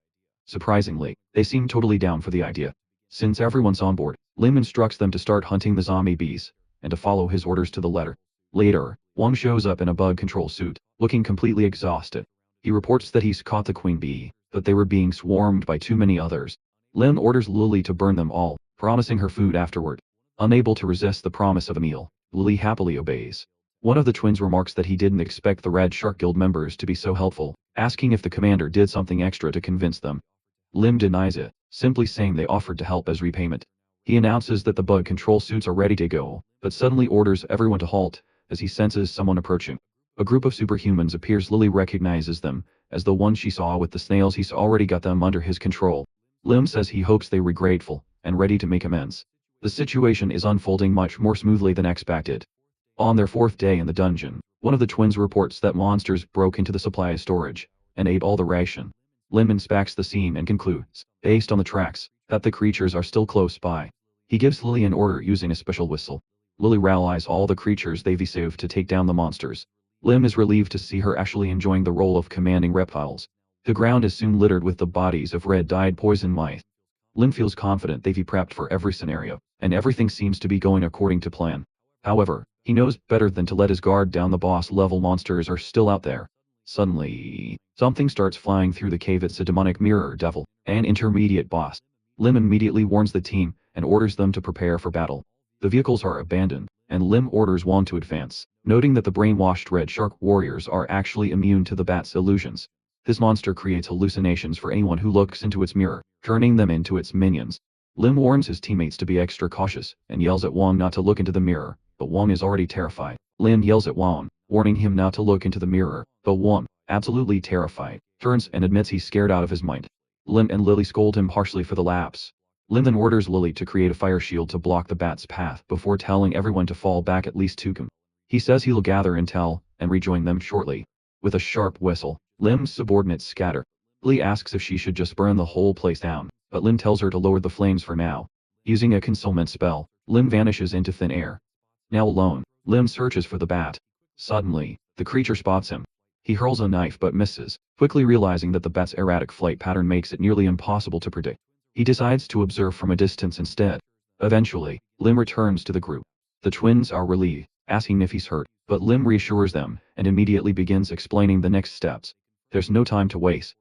Surprisingly, they seem totally down for the idea. Since everyone's on board, Lim instructs them to start hunting the zombie bees, and to follow his orders to the letter. Later, Wong shows up in a bug control suit, looking completely exhausted. He reports that he's caught the queen bee, but they were being swarmed by too many others. Lim orders Lily to burn them all, promising her food afterward. Unable to resist the promise of a meal, Lily happily obeys. One of the twins remarks that he didn't expect the Red Shark Guild members to be so helpful, asking if the commander did something extra to convince them. Lim denies it, simply saying they offered to help as repayment. He announces that the bug control suits are ready to go, but suddenly orders everyone to halt, as he senses someone approaching. A group of superhumans appears. Lily recognizes them as the ones she saw with the snails. He's already got them under his control. Lim says he hopes they were grateful and ready to make amends. The situation is unfolding much more smoothly than expected. On their 4th day in the dungeon, one of the twins reports that monsters broke into the supply storage and ate all the ration. Lim inspects the scene and concludes, based on the tracks, that the creatures are still close by. He gives Lily an order using a special whistle. Lily rallies all the creatures they've saved to take down the monsters. Lim is relieved to see her actually enjoying the role of commanding reptiles. The ground is soon littered with the bodies of red-dyed poison mice. Lim feels confident they've prepped for every scenario, and everything seems to be going according to plan. However, he knows better than to let his guard down. The boss-level monsters are still out there. Suddenly, something starts flying through the cave. It's a demonic mirror devil, an intermediate boss. Lim immediately warns the team and orders them to prepare for battle. The vehicles are abandoned, and Lim orders Wong to advance, noting that the brainwashed Red Shark warriors are actually immune to the bat's illusions. This monster creates hallucinations for anyone who looks into its mirror, turning them into its minions. Lim warns his teammates to be extra cautious, and yells at Wong not to look into the mirror, but Wong is already terrified. Lim yells at Wong, warning him not to look into the mirror, but Wong, absolutely terrified, turns and admits he's scared out of his mind. Lim and Lily scold him harshly for the lapse. Lim then orders Lily to create a fire shield to block the bat's path before telling everyone to fall back at least 2 km. He says he'll gather intel and rejoin them shortly. With a sharp whistle, Lim's subordinates scatter. Lily asks if she should just burn the whole place down, but Lim tells her to lower the flames for now. Using a concealment spell, Lim vanishes into thin air. Now alone, Lim searches for the bat. Suddenly, the creature spots him. He hurls a knife but misses, quickly realizing that the bat's erratic flight pattern makes it nearly impossible to predict. He decides to observe from a distance instead. Eventually, Lim returns to the group. The twins are relieved, asking if he's hurt, but Lim reassures them and immediately begins explaining the next steps. There's no time to waste.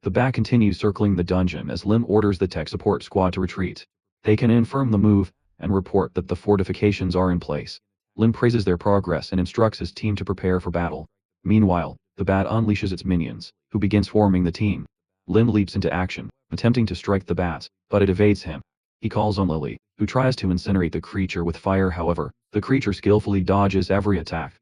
The bat continues circling the dungeon as Lim orders the tech support squad to retreat. They can confirm the move and report that the fortifications are in place. Lim praises their progress and instructs his team to prepare for battle. Meanwhile, the bat unleashes its minions, who begin swarming the team. Lim leaps into action, attempting to strike the bats, but it evades him. He calls on Lily, who tries to incinerate the creature with fire. However, the creature skillfully dodges every attack.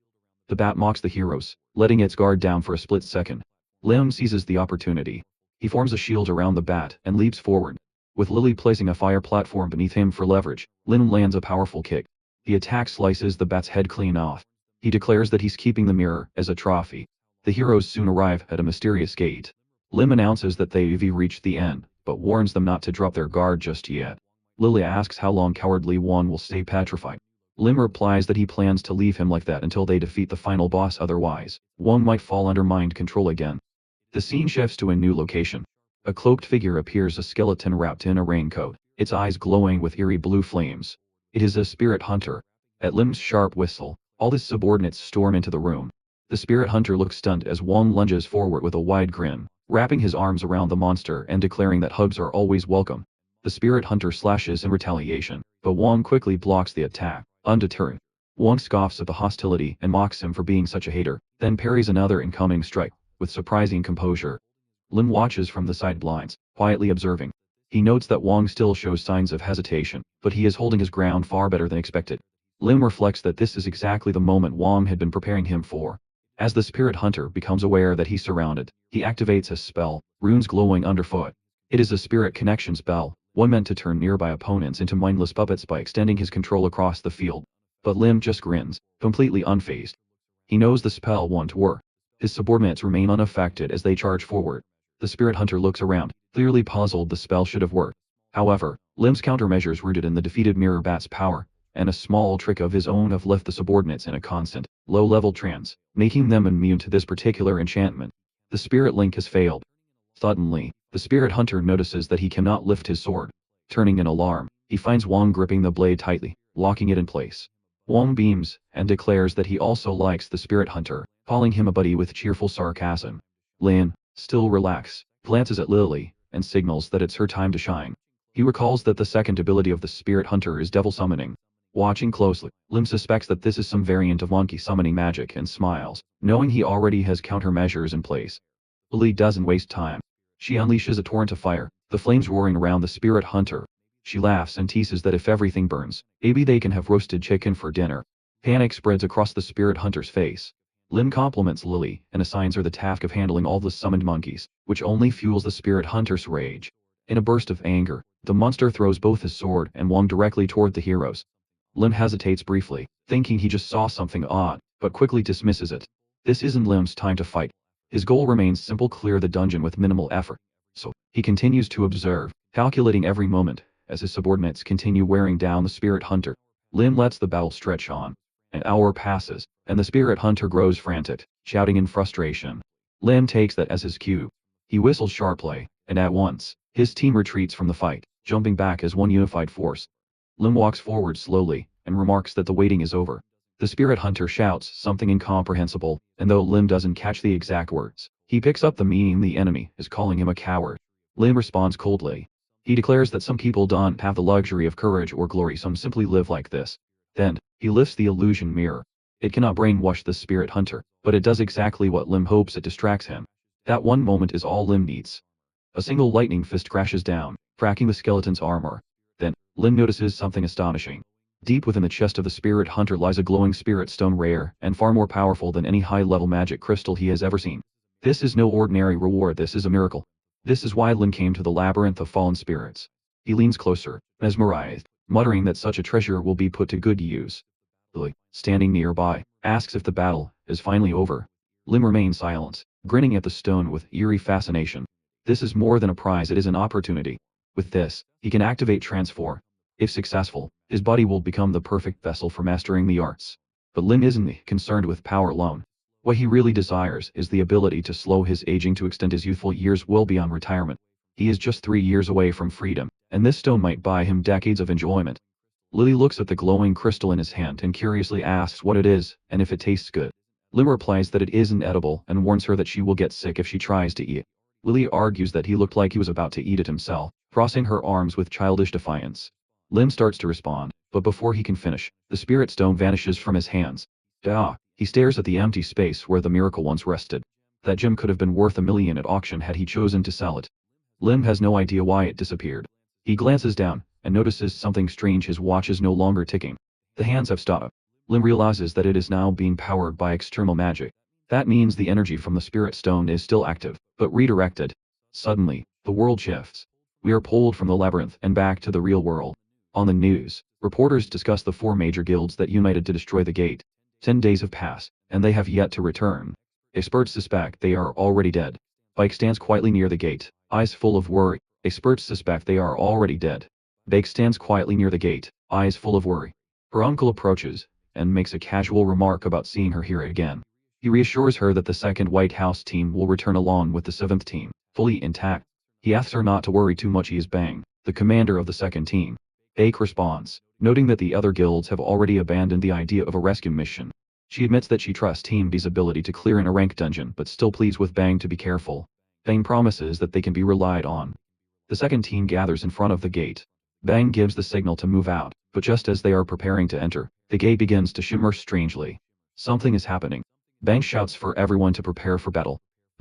The bat mocks the heroes, letting its guard down for a split second. Lim seizes the opportunity. He forms a shield around the bat and leaps forward. With Lily placing a fire platform beneath him for leverage, Lim lands a powerful kick. The attack slices the bat's head clean off. He declares that he's keeping the mirror as a trophy. The heroes soon arrive at a mysterious gate. Lim announces that they've reached the end, but warns them not to drop their guard just yet. Lily asks how long cowardly Wong will stay petrified. Lim replies that he plans to leave him like that until they defeat the final boss, otherwise, Wong might fall under mind control again. The scene shifts to a new location. A cloaked figure appears, a skeleton wrapped in a raincoat. its eyes glowing with eerie blue flames. It is a spirit hunter. At Lim's sharp whistle, all his subordinates storm into the room. The spirit hunter looks stunned as Wong lunges forward with a wide grin, wrapping his arms around the monster and declaring that hugs are always welcome. The spirit hunter slashes in retaliation, but Wong quickly blocks the attack, undeterred. Wong scoffs at the hostility and mocks him for being such a hater, then parries another incoming strike, with surprising composure. Lim watches from the sidelines, quietly observing. He notes that Wong still shows signs of hesitation, but he is holding his ground far better than expected. Lim reflects that this is exactly the moment Wong had been preparing him for. As the spirit hunter becomes aware that he's surrounded, he activates a spell, runes glowing underfoot. It is a spirit connection spell, one meant to turn nearby opponents into mindless puppets by extending his control across the field. But Lim just grins, completely unfazed. He knows the spell won't work. His subordinates remain unaffected as they charge forward. The spirit hunter looks around, clearly puzzled the spell should have worked. However, Lim's countermeasures rooted in the defeated mirror bat's power, and a small trick of his own have left the subordinates in a constant, low-level trance, making them immune to this particular enchantment. The spirit link has failed. Suddenly, the spirit hunter notices that he cannot lift his sword. Turning in alarm, he finds Wong gripping the blade tightly, locking it in place. Wong beams, and declares that he also likes the spirit hunter, calling him a buddy with cheerful sarcasm. Lin, still relaxed, glances at Lily, and signals that it's her time to shine. He recalls that the second ability of the spirit hunter is devil summoning. Watching closely, Lim suspects that this is some variant of monkey summoning magic and smiles, knowing he already has countermeasures in place. Lily doesn't waste time. She unleashes a torrent of fire, the flames roaring around the spirit hunter. She laughs and teases that if everything burns, maybe they can have roasted chicken for dinner. Panic spreads across the spirit hunter's face. Lim compliments Lily and assigns her the task of handling all the summoned monkeys, which only fuels the spirit hunter's rage. In a burst of anger, the monster throws both his sword and Wong directly toward the heroes. Lim hesitates briefly, thinking he just saw something odd, but quickly dismisses it. This isn't Lim's time to fight. His goal remains simple: clear the dungeon with minimal effort. So, he continues to observe, calculating every moment, as his subordinates continue wearing down the spirit hunter. Lim lets the battle stretch on. An hour passes, and the spirit hunter grows frantic, shouting in frustration. Lim takes that as his cue. He whistles sharply, and at once, his team retreats from the fight, jumping back as one unified force. Lim walks forward slowly, and remarks that the waiting is over. The spirit hunter shouts something incomprehensible, and though Lim doesn't catch the exact words, he picks up the meaning: the enemy is calling him a coward. Lim responds coldly. He declares that some people don't have the luxury of courage or glory, some simply live like this. Then, he lifts the illusion mirror. It cannot brainwash the spirit hunter, but it does exactly what Lim hopes: it distracts him. That one moment is all Lim needs. A single lightning fist crashes down, cracking the skeleton's armor. Then, Lim notices something astonishing. Deep within the chest of the spirit hunter lies a glowing spirit stone, rare and far more powerful than any high-level magic crystal he has ever seen. This is no ordinary reward, this is a miracle. This is why Lim came to the labyrinth of fallen spirits. He leans closer, mesmerized, muttering that such a treasure will be put to good use. Lily, standing nearby, asks if the battle is finally over. Lim remains silent, grinning at the stone with eerie fascination. This is more than a prize, it is an opportunity. With this, he can activate Transform. If successful, his body will become the perfect vessel for mastering the arts. But Lim isn't concerned with power alone. What he really desires is the ability to slow his aging, to extend his youthful years well beyond retirement. He is just 3 years away from freedom, and this stone might buy him decades of enjoyment. Lily looks at the glowing crystal in his hand and curiously asks what it is, and if it tastes good. Lim replies that it isn't edible and warns her that she will get sick if she tries to eat it. Lily argues that he looked like he was about to eat it himself, crossing her arms with childish defiance. Lim starts to respond, but before he can finish, the spirit stone vanishes from his hands. He stares at the empty space where the miracle once rested. That gem could have been worth $1 million at auction had he chosen to sell it. Lim has no idea why it disappeared. He glances down, and notices something strange: his watch is no longer ticking. The hands have stopped. Lim realizes that it is now being powered by external magic. That means the energy from the spirit stone is still active, but redirected. Suddenly, the world shifts. We are pulled from the labyrinth and back to the real world. On the news, reporters discuss the 4 major guilds that united to destroy the gate. 10 days have passed, and they have yet to return. Experts suspect they are already dead. Bike stands quietly near the gate, eyes full of worry. Experts suspect they are already dead. Bake stands quietly near the gate, eyes full of worry. Her uncle approaches, and makes a casual remark about seeing her here again. He reassures her that the 2nd White House team will return along with the 7th team, fully intact. He asks her not to worry too much: he is Bang. the commander of the second team. Baek responds, noting that the other guilds have already abandoned the idea of a rescue mission. She admits that she trusts Team B's ability to clear in a rank dungeon but still pleads with Bang to be careful. Bang promises that they can be relied on. The second team gathers in front of the gate. Bang gives the signal to move out, but just as they are preparing to enter, the gate begins to shimmer strangely. Something is happening. Bang shouts for everyone to prepare for battle.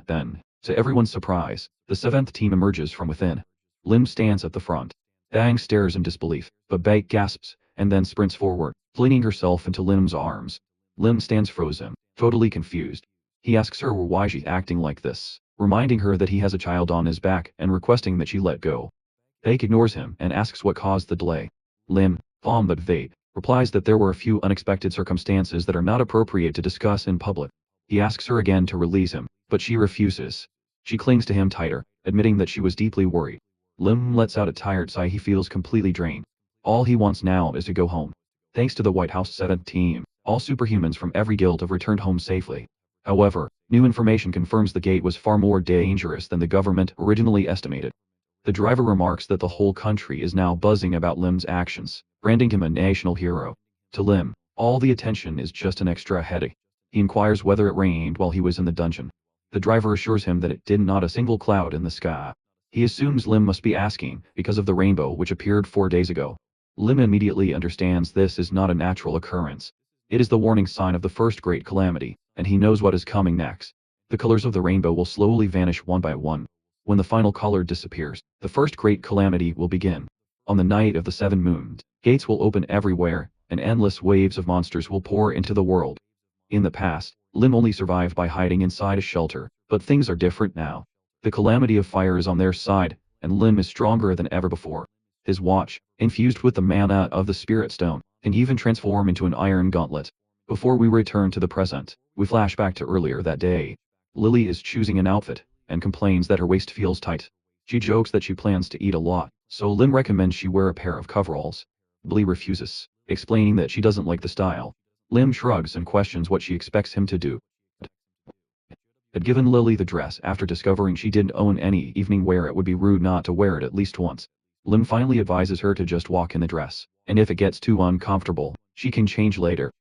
Then, to everyone's surprise, the seventh team emerges from within. Lim stands at the front. Bang stares in disbelief, but Baek gasps, and then sprints forward, flinging herself into Lim's arms. Lim stands frozen, totally confused. He asks her why she's acting like this, reminding her that he has a child on his back and requesting that she let go. Baek ignores him and asks what caused the delay. Lim, calm but vague, replies that there were a few unexpected circumstances that are not appropriate to discuss in public. He asks her again to release him, but she refuses. She clings to him tighter, admitting that she was deeply worried. Lim lets out a tired sigh. He feels completely drained. All he wants now is to go home. Thanks to the White House 7th team, all superhumans from every guild have returned home safely. However, new information confirms the gate was far more dangerous than the government originally estimated. The driver remarks that the whole country is now buzzing about Lim's actions, branding him a national hero. To Lim, all the attention is just an extra headache. He inquires whether it rained while he was in the dungeon. The driver assures him that it did, not a single cloud in the sky. He assumes Lim must be asking because of the rainbow which appeared 4 days ago. Lim immediately understands this is not a natural occurrence. It is the warning sign of the first great calamity, and he knows what is coming next. The colors of the rainbow will slowly vanish one by one. When the final color disappears, the first great calamity will begin. On the night of the 7 moons, gates will open everywhere, and endless waves of monsters will pour into the world. In the past, Lim only survived by hiding inside a shelter, but things are different now. The calamity of fire is on their side, and Lim is stronger than ever before. His watch, infused with the mana of the Spirit Stone, can even transform into an iron gauntlet. Before we return to the present, we flash back to earlier that day. Lily is choosing an outfit, and complains that her waist feels tight. She jokes that she plans to eat a lot, so Lim recommends she wear a pair of coveralls. Blee refuses, explaining that she doesn't like the style. Lim shrugs and questions what she expects him to do. Had given Lily the dress after discovering she didn't own any evening wear. It would be rude not to wear it at least once. Lim finally advises her to just walk in the dress, and if it gets too uncomfortable, she can change later.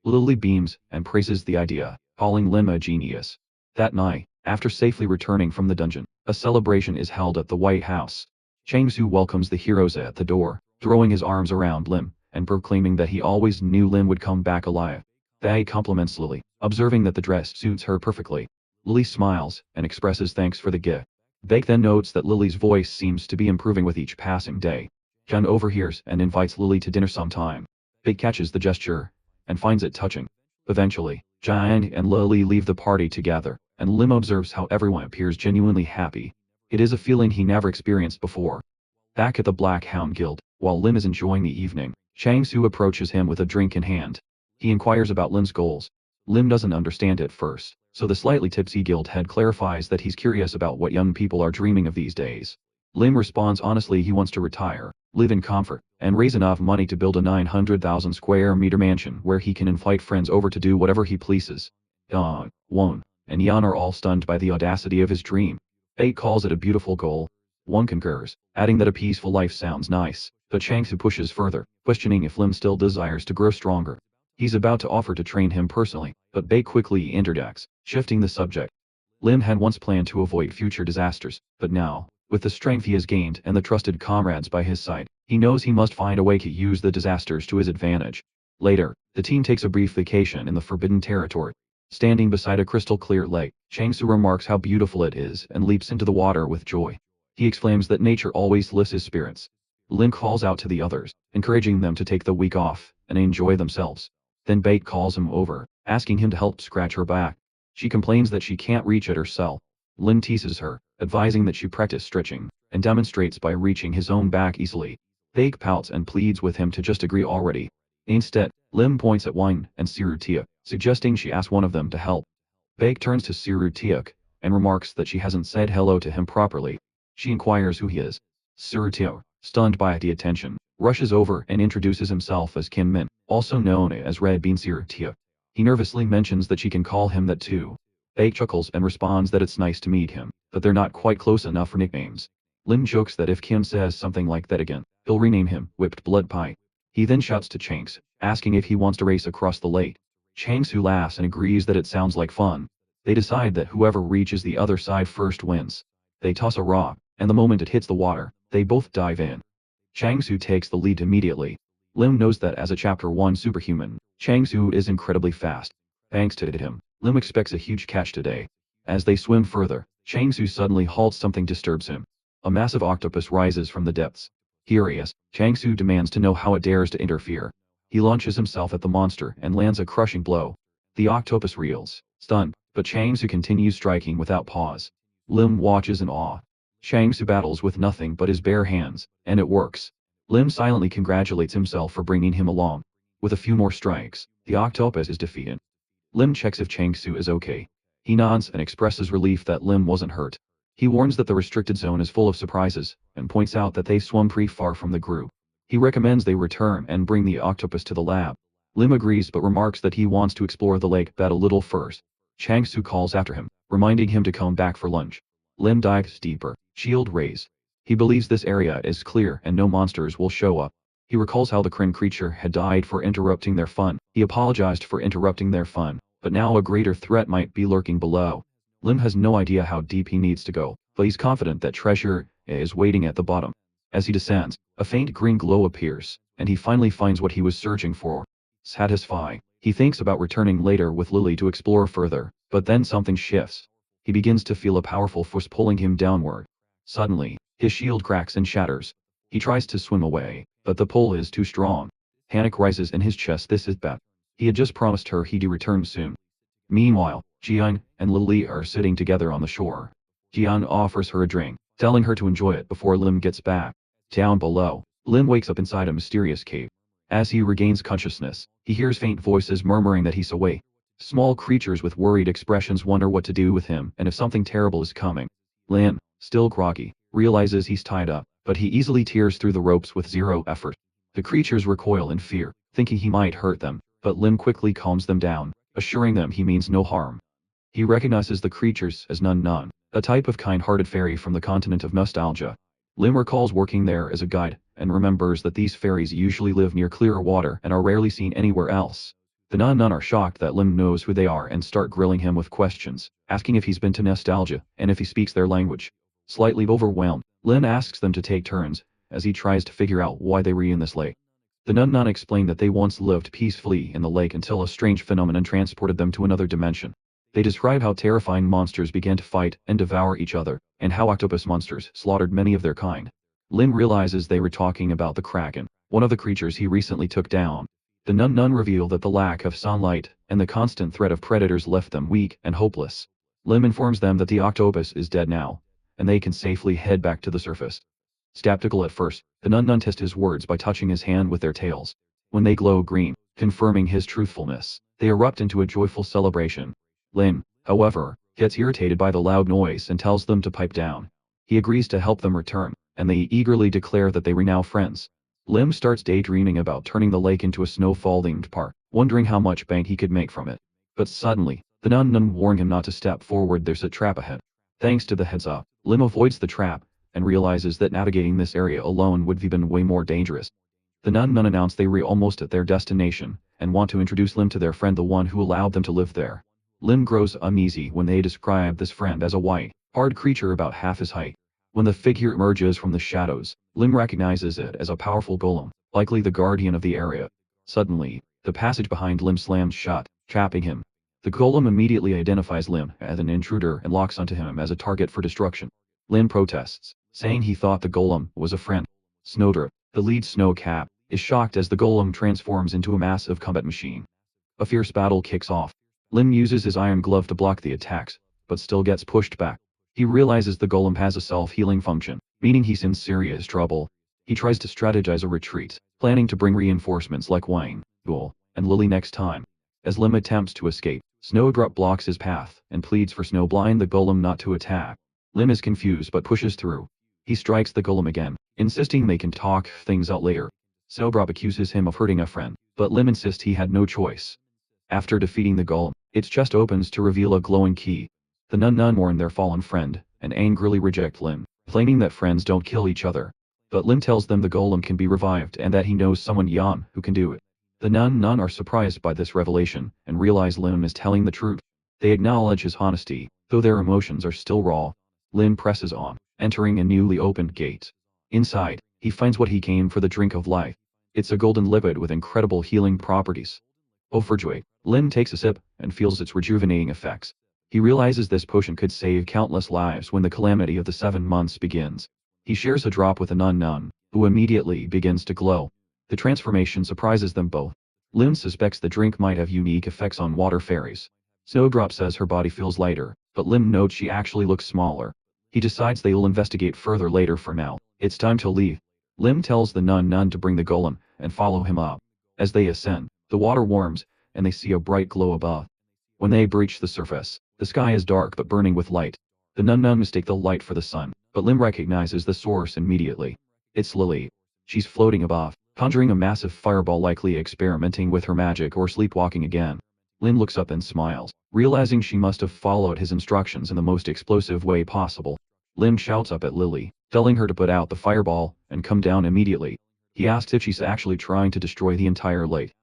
Lily beams and praises the idea, calling Lim a genius. That night, after safely returning from the dungeon, a celebration is held at the White House. Chang-Su welcomes the heroes at the door, throwing his arms around Lim, and proclaiming that he always knew Lim would come back alive. They compliments Lily, observing that the dress suits her perfectly. Lily smiles, and expresses thanks for the gift. Baek then notes that Lily's voice seems to be improving with each passing day. Jun overhears and invites Lily to dinner sometime. Baek catches the gesture, and finds it touching. Eventually, Jun and Lily leave the party together, and Lim observes how everyone appears genuinely happy. It is a feeling he never experienced before. Back at the Black Hound Guild, while Lim is enjoying the evening, Chang-Su approaches him with a drink in hand. He inquires about Lim's goals. Lim doesn't understand at first, so the slightly tipsy guild head clarifies that he's curious about what young people are dreaming of these days. Lim responds honestly he wants to retire, live in comfort, and raise enough money to build a 900,000 square meter mansion where he can invite friends over to do whatever he pleases. Dong, Won, and Yan are all stunned by the audacity of his dream. Baek calls it a beautiful goal. Won concurs, adding that a peaceful life sounds nice, but Chang-Su pushes further, questioning if Lim still desires to grow stronger. He's about to offer to train him personally, but Baek quickly interjects, shifting the subject. Lim had once planned to avoid future disasters, but now, with the strength he has gained and the trusted comrades by his side, he knows he must find a way to use the disasters to his advantage. Later, the team takes a brief vacation in the Forbidden Territory. Standing beside a crystal-clear lake, Chang-Su remarks how beautiful it is and leaps into the water with joy. He exclaims that nature always lifts his spirits. Lim calls out to the others, encouraging them to take the week off and enjoy themselves. Then Baek calls him over, asking him to help scratch her back. She complains that she can't reach it herself. Lim teases her, advising that she practice stretching, and demonstrates by reaching his own back easily. Baek pouts and pleads with him to just agree already. Instead, Lim points at Wine and Siru-Teok, suggesting she ask one of them to help. Baek turns to Siru-Teok, and remarks that she hasn't said hello to him properly. She inquires who he is. Siru-Teok, stunned by the attention, rushes over and introduces himself as Kim Min, also known as Red Bean Siru-Teok. He nervously mentions that she can call him that too. Baek chuckles and responds that it's nice to meet him, but they're not quite close enough for nicknames. Lim jokes that if Kim says something like that again, he'll rename him Whipped Blood Pie. He then shouts to Changsu, asking if he wants to race across the lake. Changsu laughs and agrees that it sounds like fun. They decide that whoever reaches the other side first wins. They toss a rock, and the moment it hits the water, they both dive in. Changsu takes the lead immediately. Lim knows that as a Chapter 1 superhuman, Changsu is incredibly fast. Thanks to him, Lim expects a huge catch today. As they swim further, Changsu suddenly halts. Something disturbs him. A massive octopus rises from the depths. Furious, Changsu demands to know how it dares to interfere. He launches himself at the monster and lands a crushing blow. The octopus reels, stunned, but Changsu continues striking without pause. Lim watches in awe. Changsu battles with nothing but his bare hands, and it works. Lim silently congratulates himself for bringing him along. With a few more strikes, the octopus is defeated. Lim checks if Changsu is okay. He nods and expresses relief that Lim wasn't hurt. He warns that the restricted zone is full of surprises, and points out that they swum pretty far from the group. He recommends they return and bring the octopus to the lab. Lim agrees but remarks that he wants to explore the lake bed a little first. Changsu calls after him, reminding him to come back for lunch. Lim dives deeper, shield raised. He believes this area is clear and no monsters will show up. He recalls how the Kryn creature had died for interrupting their fun. He apologized for interrupting their fun, but now a greater threat might be lurking below. Lim has no idea how deep he needs to go, but he's confident that treasure is waiting at the bottom. As he descends, a faint green glow appears, and he finally finds what he was searching for. Satisfied, he thinks about returning later with Lily to explore further, but then something shifts. He begins to feel a powerful force pulling him downward. Suddenly, his shield cracks and shatters. He tries to swim away, but the pull is too strong. Panic rises in his chest. This is bad. He had just promised her he'd return soon. Meanwhile, Jian and Lily are sitting together on the shore. Jian offers her a drink, telling her to enjoy it before Lim gets back. Down below, Lim wakes up inside a mysterious cave. As he regains consciousness, he hears faint voices murmuring that he's awake. Small creatures with worried expressions wonder what to do with him and if something terrible is coming. Lim, still groggy, realizes he's tied up, but he easily tears through the ropes with zero effort. The creatures recoil in fear, thinking he might hurt them, but Lim quickly calms them down, assuring them he means no harm. He recognizes the creatures as Nun Nun, a type of kind-hearted fairy from the continent of nostalgia. Lim recalls working there as a guide, and remembers that these fairies usually live near clear water and are rarely seen anywhere else. The Nun Nun are shocked that Lim knows who they are and start grilling him with questions, asking if he's been to nostalgia, and if he speaks their language. Slightly overwhelmed, Lim asks them to take turns, as he tries to figure out why they were in this lake. The Nun Nun explain that they once lived peacefully in the lake until a strange phenomenon transported them to another dimension. They describe how terrifying monsters began to fight and devour each other, and how octopus monsters slaughtered many of their kind. Lim realizes they were talking about the Kraken, one of the creatures he recently took down. The Nun Nun reveal that the lack of sunlight and the constant threat of predators left them weak and hopeless. Lim informs them that the octopus is dead now, and they can safely head back to the surface. Skeptical at first, the Nun Nun test his words by touching his hand with their tails. When they glow green, confirming his truthfulness, they erupt into a joyful celebration. Lim, however, gets irritated by the loud noise and tells them to pipe down. He agrees to help them return, and they eagerly declare that they were now friends. Lim starts daydreaming about turning the lake into a snowfall-themed park, wondering how much bank he could make from it. But suddenly, the Nun Nun warn him not to step forward. There's a trap ahead. Thanks to the heads-up, Lim avoids the trap, and realizes that navigating this area alone would have been way more dangerous. The Nun Nun announce they were almost at their destination, and want to introduce Lim to their friend, the one who allowed them to live there. Lim grows uneasy when they describe this friend as a white, hard creature about half his height. When the figure emerges from the shadows, Lim recognizes it as a powerful golem, likely the guardian of the area. Suddenly, the passage behind Lim slams shut, trapping him. The golem immediately identifies Lim as an intruder and locks onto him as a target for destruction. Lim protests, saying he thought the golem was a friend. Snowdrop, the lead snow cap, is shocked as the golem transforms into a massive combat machine. A fierce battle kicks off. Lim uses his iron glove to block the attacks, but still gets pushed back. He realizes the golem has a self-healing function, meaning he's in serious trouble. He tries to strategize a retreat, planning to bring reinforcements like Wayne, Bull, and Lily next time. As Lim attempts to escape, Snowdrop blocks his path and pleads for Snowblind the golem not to attack. Lim is confused but pushes through. He strikes the golem again, insisting they can talk things out later. Snowdrop accuses him of hurting a friend, but Lim insists he had no choice. After defeating the golem, its chest opens to reveal a glowing key. The Nun Nun mourn their fallen friend, and angrily reject Lim, claiming that friends don't kill each other. But Lim tells them the golem can be revived and that he knows someone Yan who can do it. The nun are surprised by this revelation and realize Lim is telling the truth. They acknowledge his honesty, though their emotions are still raw. Lim presses on, entering a newly opened gate. Inside, he finds what he came for, the drink of life. It's a golden liquid with incredible healing properties. Overjoyed, Lim takes a sip and feels its rejuvenating effects. He realizes this potion could save countless lives when the calamity of the 7 months begins. He shares a drop with a nun, who immediately begins to glow. The transformation surprises them both. Lim suspects the drink might have unique effects on water fairies. Snowdrop says her body feels lighter, but Lim notes she actually looks smaller. He decides they will investigate further later. For now, it's time to leave. Lim tells the nun to bring the golem and follow him up. As they ascend, the water warms, and they see a bright glow above. When they breach the surface, the sky is dark but burning with light. The nun mistake the light for the sun, but Lim recognizes the source immediately. It's Lily. She's floating above, conjuring a massive fireball, likely experimenting with her magic or sleepwalking again. Lim looks up and smiles, realizing she must have followed his instructions in the most explosive way possible. Lim shouts up at Lily, telling her to put out the fireball and come down immediately. He asks if she's actually trying to destroy the entire lake.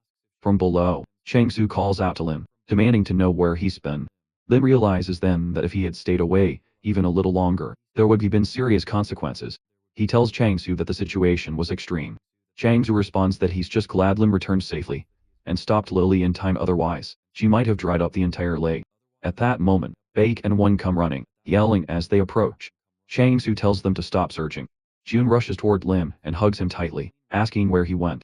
From below, Chang-Su calls out to Lim, demanding to know where he's been. Lim realizes then that if he had stayed away, even a little longer, there would have been serious consequences. He tells Chang-Su that the situation was extreme. Chang-Su responds that he's just glad Lim returned safely and stopped Lily in time, otherwise she might have dried up the entire lake. At that moment, Baek and One come running, yelling as they approach. Chang-Su tells them to stop searching. June rushes toward Lim and hugs him tightly, asking where he went.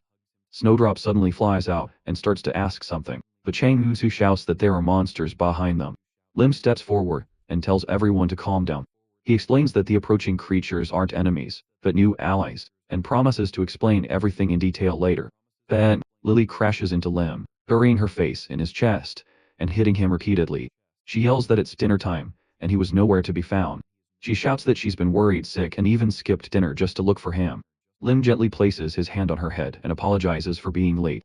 Snowdrop suddenly flies out and starts to ask something, but Chang-Su shouts that there are monsters behind them. Lim steps forward and tells everyone to calm down. He explains that the approaching creatures aren't enemies, but new allies, and promises to explain everything in detail later. Then, Lily crashes into Lim, burying her face in his chest and hitting him repeatedly. She yells that it's dinner time, and he was nowhere to be found. She shouts that she's been worried sick and even skipped dinner just to look for him. Lim gently places his hand on her head and apologizes for being late.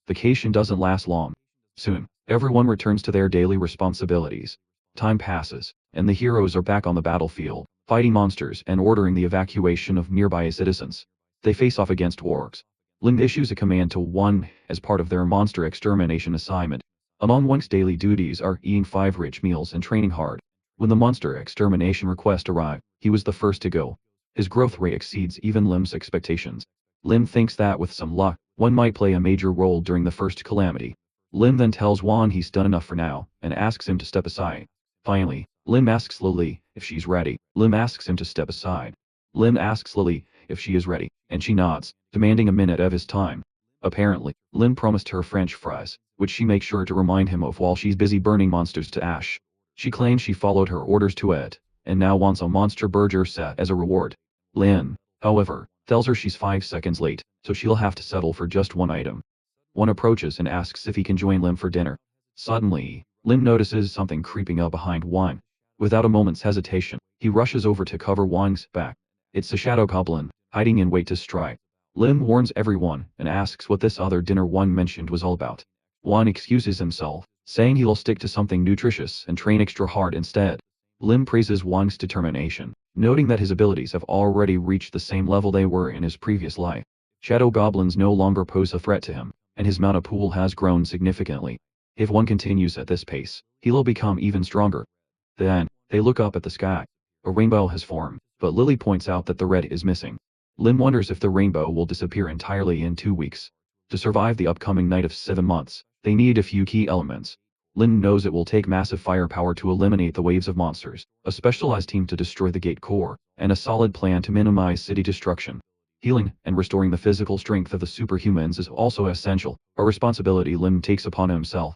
Vacation doesn't last long. Soon, everyone returns to their daily responsibilities. Time passes, and the heroes are back on the battlefield, fighting monsters and ordering the evacuation of nearby citizens. They face off against orcs. Lim issues a command to One as part of their monster extermination assignment. Among One's daily duties are eating 5 rich meals and training hard. When the monster extermination request arrived, he was the first to go. His growth rate exceeds even Lim's expectations. Lim thinks that with some luck, One might play a major role during the first calamity. Lim then tells Wan he's done enough for now, and asks him to step aside. Finally, Lim asks Lily if she's ready. Lim asks him to step aside. Lim asks Lily if she is ready, and she nods, demanding a minute of his time. Apparently, Lim promised her French fries, which she makes sure to remind him of while she's busy burning monsters to ash. She claims she followed her orders to it, and now wants a monster burger set as a reward. Lim, however, tells her she's 5 seconds late, so she'll have to settle for just one item. One approaches and asks if he can join Lim for dinner. Suddenly, Lim notices something creeping up behind Wang. Without a moment's hesitation, he rushes over to cover Wang's back. It's a shadow goblin, hiding in wait to strike. Lim warns everyone and asks what this other dinner Wang mentioned was all about. Wang excuses himself, saying he'll stick to something nutritious and train extra hard instead. Lim praises Wang's determination, noting that his abilities have already reached the same level they were in his previous life. Shadow goblins no longer pose a threat to him, and his mana pool has grown significantly. If one continues at this pace, he'll become even stronger. Then, they look up at the sky. A rainbow has formed, but Lily points out that the red is missing. Lim wonders if the rainbow will disappear entirely in 2 weeks. To survive the upcoming night of 7 months, they need a few key elements. Lim knows it will take massive firepower to eliminate the waves of monsters, a specialized team to destroy the gate core, and a solid plan to minimize city destruction. Healing and restoring the physical strength of the superhumans is also essential, a responsibility Lim takes upon himself.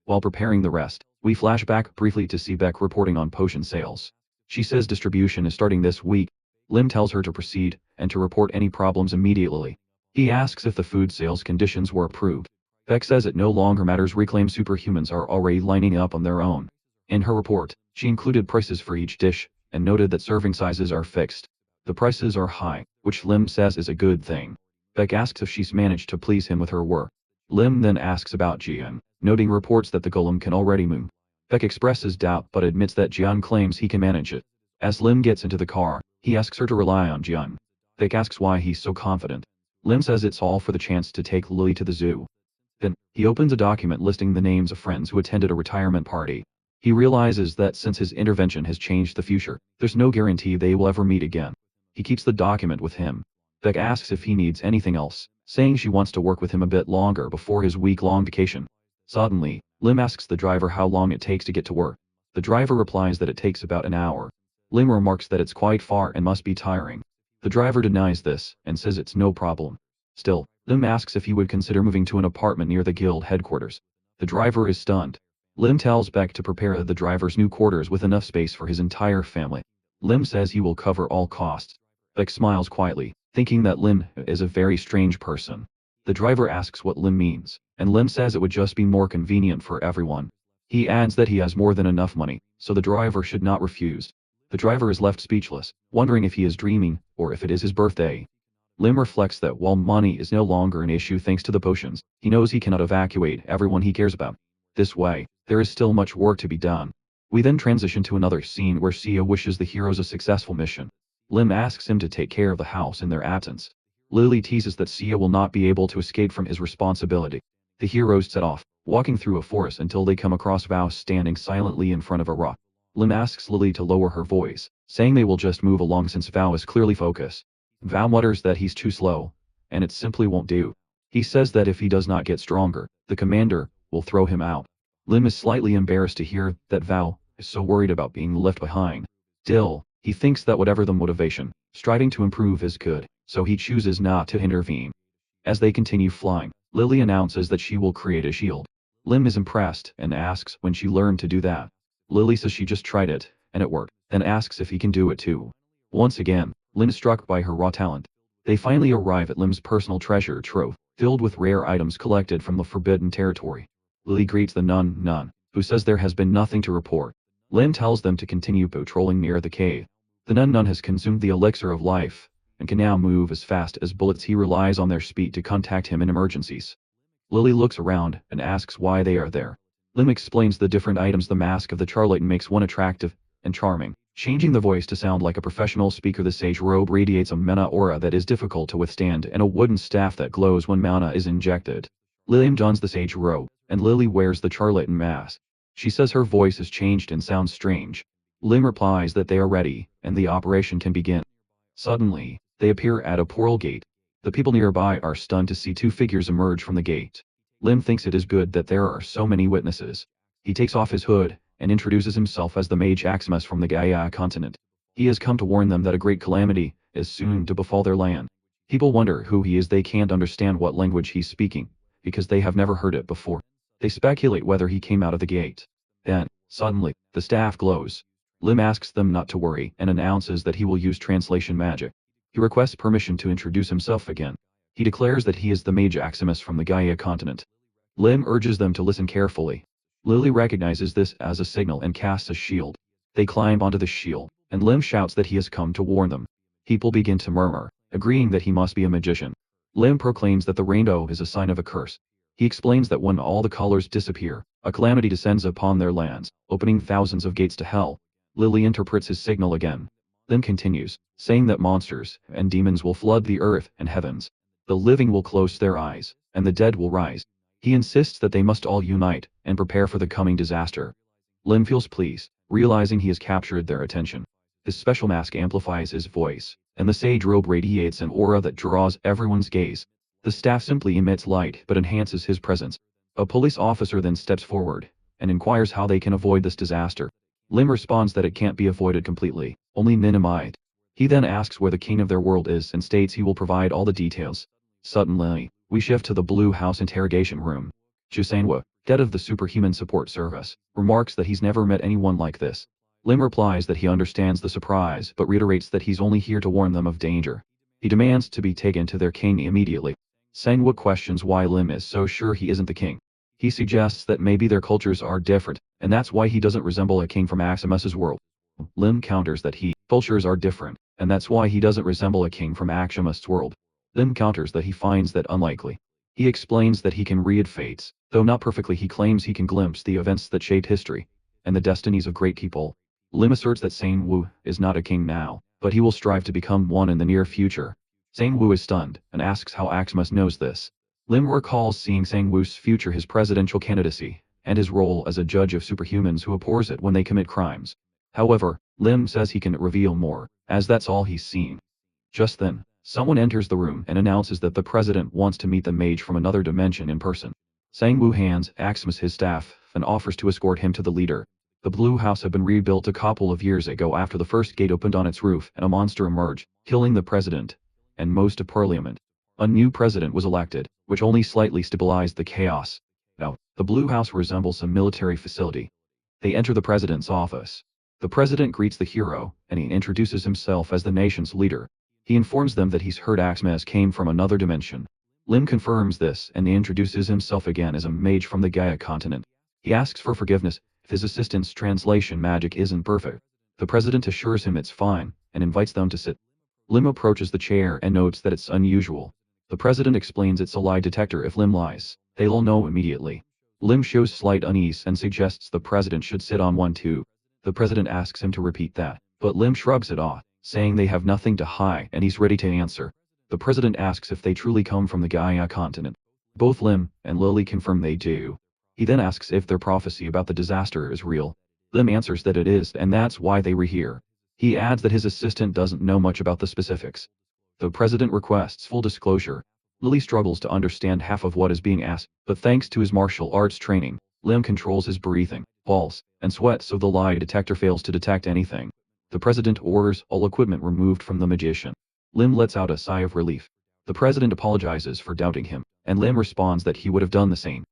While preparing the rest, we flash back briefly to see Beck reporting on potion sales. She says distribution is starting this week. Lim tells her to proceed, and to report any problems immediately. He asks if the food sales conditions were approved. Beck says it no longer matters, reclaimed superhumans are already lining up on their own. In her report, she included prices for each dish, and noted that serving sizes are fixed. The prices are high, which Lim says is a good thing. Beck asks if she's managed to please him with her work. Lim then asks about Jian, noting reports that the golem can already move. Beck expresses doubt but admits that Jian claims he can manage it. As Lim gets into the car, He asks her to rely on Jian. Vic asks why he's so confident. Lim says it's all for the chance to take Lily to the zoo. Then, he opens a document listing the names of friends who attended a retirement party. He realizes that since his intervention has changed the future, there's no guarantee they will ever meet again. He keeps the document with him. Beck asks if he needs anything else, saying she wants to work with him a bit longer before his week-long vacation. Suddenly, Lim asks the driver how long it takes to get to work. The driver replies that it takes about an hour. Lim remarks that it's quite far and must be tiring. The driver denies this, and says it's no problem. Still, Lim asks if he would consider moving to an apartment near the guild headquarters. The driver is stunned. Lim tells Beck to prepare the driver's new quarters with enough space for his entire family. Lim says he will cover all costs. Beck smiles quietly, thinking that Lim is a very strange person. The driver asks what Lim means, and Lim says it would just be more convenient for everyone. He adds that he has more than enough money, so the driver should not refuse. The driver is left speechless, wondering if he is dreaming, or if it is his birthday. Lim reflects that while money is no longer an issue thanks to the potions, he knows he cannot evacuate everyone he cares about. This way, there is still much work to be done. We then transition to another scene where Sia wishes the heroes a successful mission. Lim asks him to take care of the house in their absence. Lily teases that Sia will not be able to escape from his responsibility. The heroes set off, walking through a forest until they come across Val standing silently in front of a rock. Lim asks Lily to lower her voice, saying they will just move along since Val is clearly focused. Val mutters that he's too slow, and it simply won't do. He says that if he does not get stronger, the commander will throw him out. Lim is slightly embarrassed to hear that Val is so worried about being left behind. Still, he thinks that whatever the motivation, striving to improve is good, so he chooses not to intervene. As they continue flying, Lily announces that she will create a shield. Lim is impressed and asks when she learned to do that. Lily says she just tried it, and it worked, then asks if he can do it too. Once again, Lim is struck by her raw talent. They finally arrive at Lim's personal treasure trove, filled with rare items collected from the Forbidden Territory. Lily greets the nun, who says there has been nothing to report. Lim tells them to continue patrolling near the cave. The nun has consumed the elixir of life, and can now move as fast as bullets. He relies on their speed to contact him in emergencies. Lily looks around and asks why they are there. Lim explains the different items. The mask of the charlatan makes one attractive and charming, changing the voice to sound like a professional speaker. The sage robe radiates a mana aura that is difficult to withstand, and a wooden staff that glows when mana is injected. Lilium dons the sage robe, and Lily wears the charlatan mask. She says her voice has changed and sounds strange. Lim replies that they are ready, and the operation can begin. Suddenly, they appear at a portal gate. The people nearby are stunned to see two figures emerge from the gate. Lim thinks it is good that there are so many witnesses. He takes off his hood, and introduces himself as the mage Aximus from the Gaia continent. He has come to warn them that a great calamity is soon to befall their land. People wonder who he is. They can't understand what language he's speaking, because they have never heard it before. They speculate whether he came out of the gate. Then, suddenly, the staff glows. Lim asks them not to worry and announces that he will use translation magic. He requests permission to introduce himself again. He declares that he is the mage Aximus from the Gaia continent. Lim urges them to listen carefully. Lily recognizes this as a signal and casts a shield. They climb onto the shield, and Lim shouts that he has come to warn them. People begin to murmur, agreeing that he must be a magician. Lim proclaims that the rainbow is a sign of a curse. He explains that when all the colors disappear, a calamity descends upon their lands, opening thousands of gates to hell. Lily interprets his signal again. Lim continues, saying that monsters and demons will flood the earth and heavens. The living will close their eyes, and the dead will rise. He insists that they must all unite and prepare for the coming disaster. Lim feels pleased, realizing he has captured their attention. His special mask amplifies his voice, and the sage robe radiates an aura that draws everyone's gaze. The staff simply emits light but enhances his presence. A police officer then steps forward and inquires how they can avoid this disaster. Lim responds that it can't be avoided completely, only minimized. He then asks where the king of their world is and states he will provide all the details. Suddenly, we shift to the Blue House interrogation room. Chusanwa, head of the Superhuman Support Service, remarks that he's never met anyone like this. Lim replies that he understands the surprise but reiterates that he's only here to warn them of danger. He demands to be taken to their king immediately. Sanwa questions why Lim is so sure he isn't the king. He suggests that maybe their cultures are different, and that's why he doesn't resemble a king from Aximus's world. Lim counters that cultures are different, and that's why he doesn't resemble a king from Aximus's world. Lim counters that he finds that unlikely. He explains that he can read fates, though not perfectly. He claims he can glimpse the events that shaped history, and the destinies of great people. Lim asserts that Saint Wu is not a king now, but he will strive to become one in the near future. Sang-woo is stunned, and asks how Aximus knows this. Lim recalls seeing Sang-woo's future his presidential candidacy, and his role as a judge of superhumans who abhors it when they commit crimes. However, Lim says he can reveal more, as that's all he's seen. Just then, someone enters the room and announces that the president wants to meet the mage from another dimension in person. Sang-woo hands Aximus his staff and offers to escort him to the leader. The Blue House had been rebuilt a couple of years ago after the first gate opened on its roof and a monster emerged, killing the president and most of parliament. A new president was elected, which only slightly stabilized the chaos. Now, the Blue House resembles a military facility. They enter the president's office. The president greets the hero, and he introduces himself as the nation's leader. He informs them that he's heard Aximus came from another dimension. Lim confirms this and introduces himself again as a mage from the Gaia continent. He asks for forgiveness if his assistant's translation magic isn't perfect. The president assures him it's fine, and invites them to sit. Lim approaches the chair and notes that it's unusual. The president explains it's a lie detector. If Lim lies, they'll know immediately. Lim shows slight unease and suggests the president should sit on one too. The president asks him to repeat that, but Lim shrugs it off, saying they have nothing to hide and he's ready to answer. The president asks if they truly come from the Gaia continent. Both Lim and Lily confirm they do. He then asks if their prophecy about the disaster is real. Lim answers that it is and that's why they were here. He adds that his assistant doesn't know much about the specifics. The president requests full disclosure. Lily struggles to understand half of what is being asked, but thanks to his martial arts training, Lim controls his breathing, pulse, and sweat so the lie detector fails to detect anything. The president orders all equipment removed from the magician. Lim lets out a sigh of relief. The president apologizes for doubting him, and Lim responds that he would have done the same.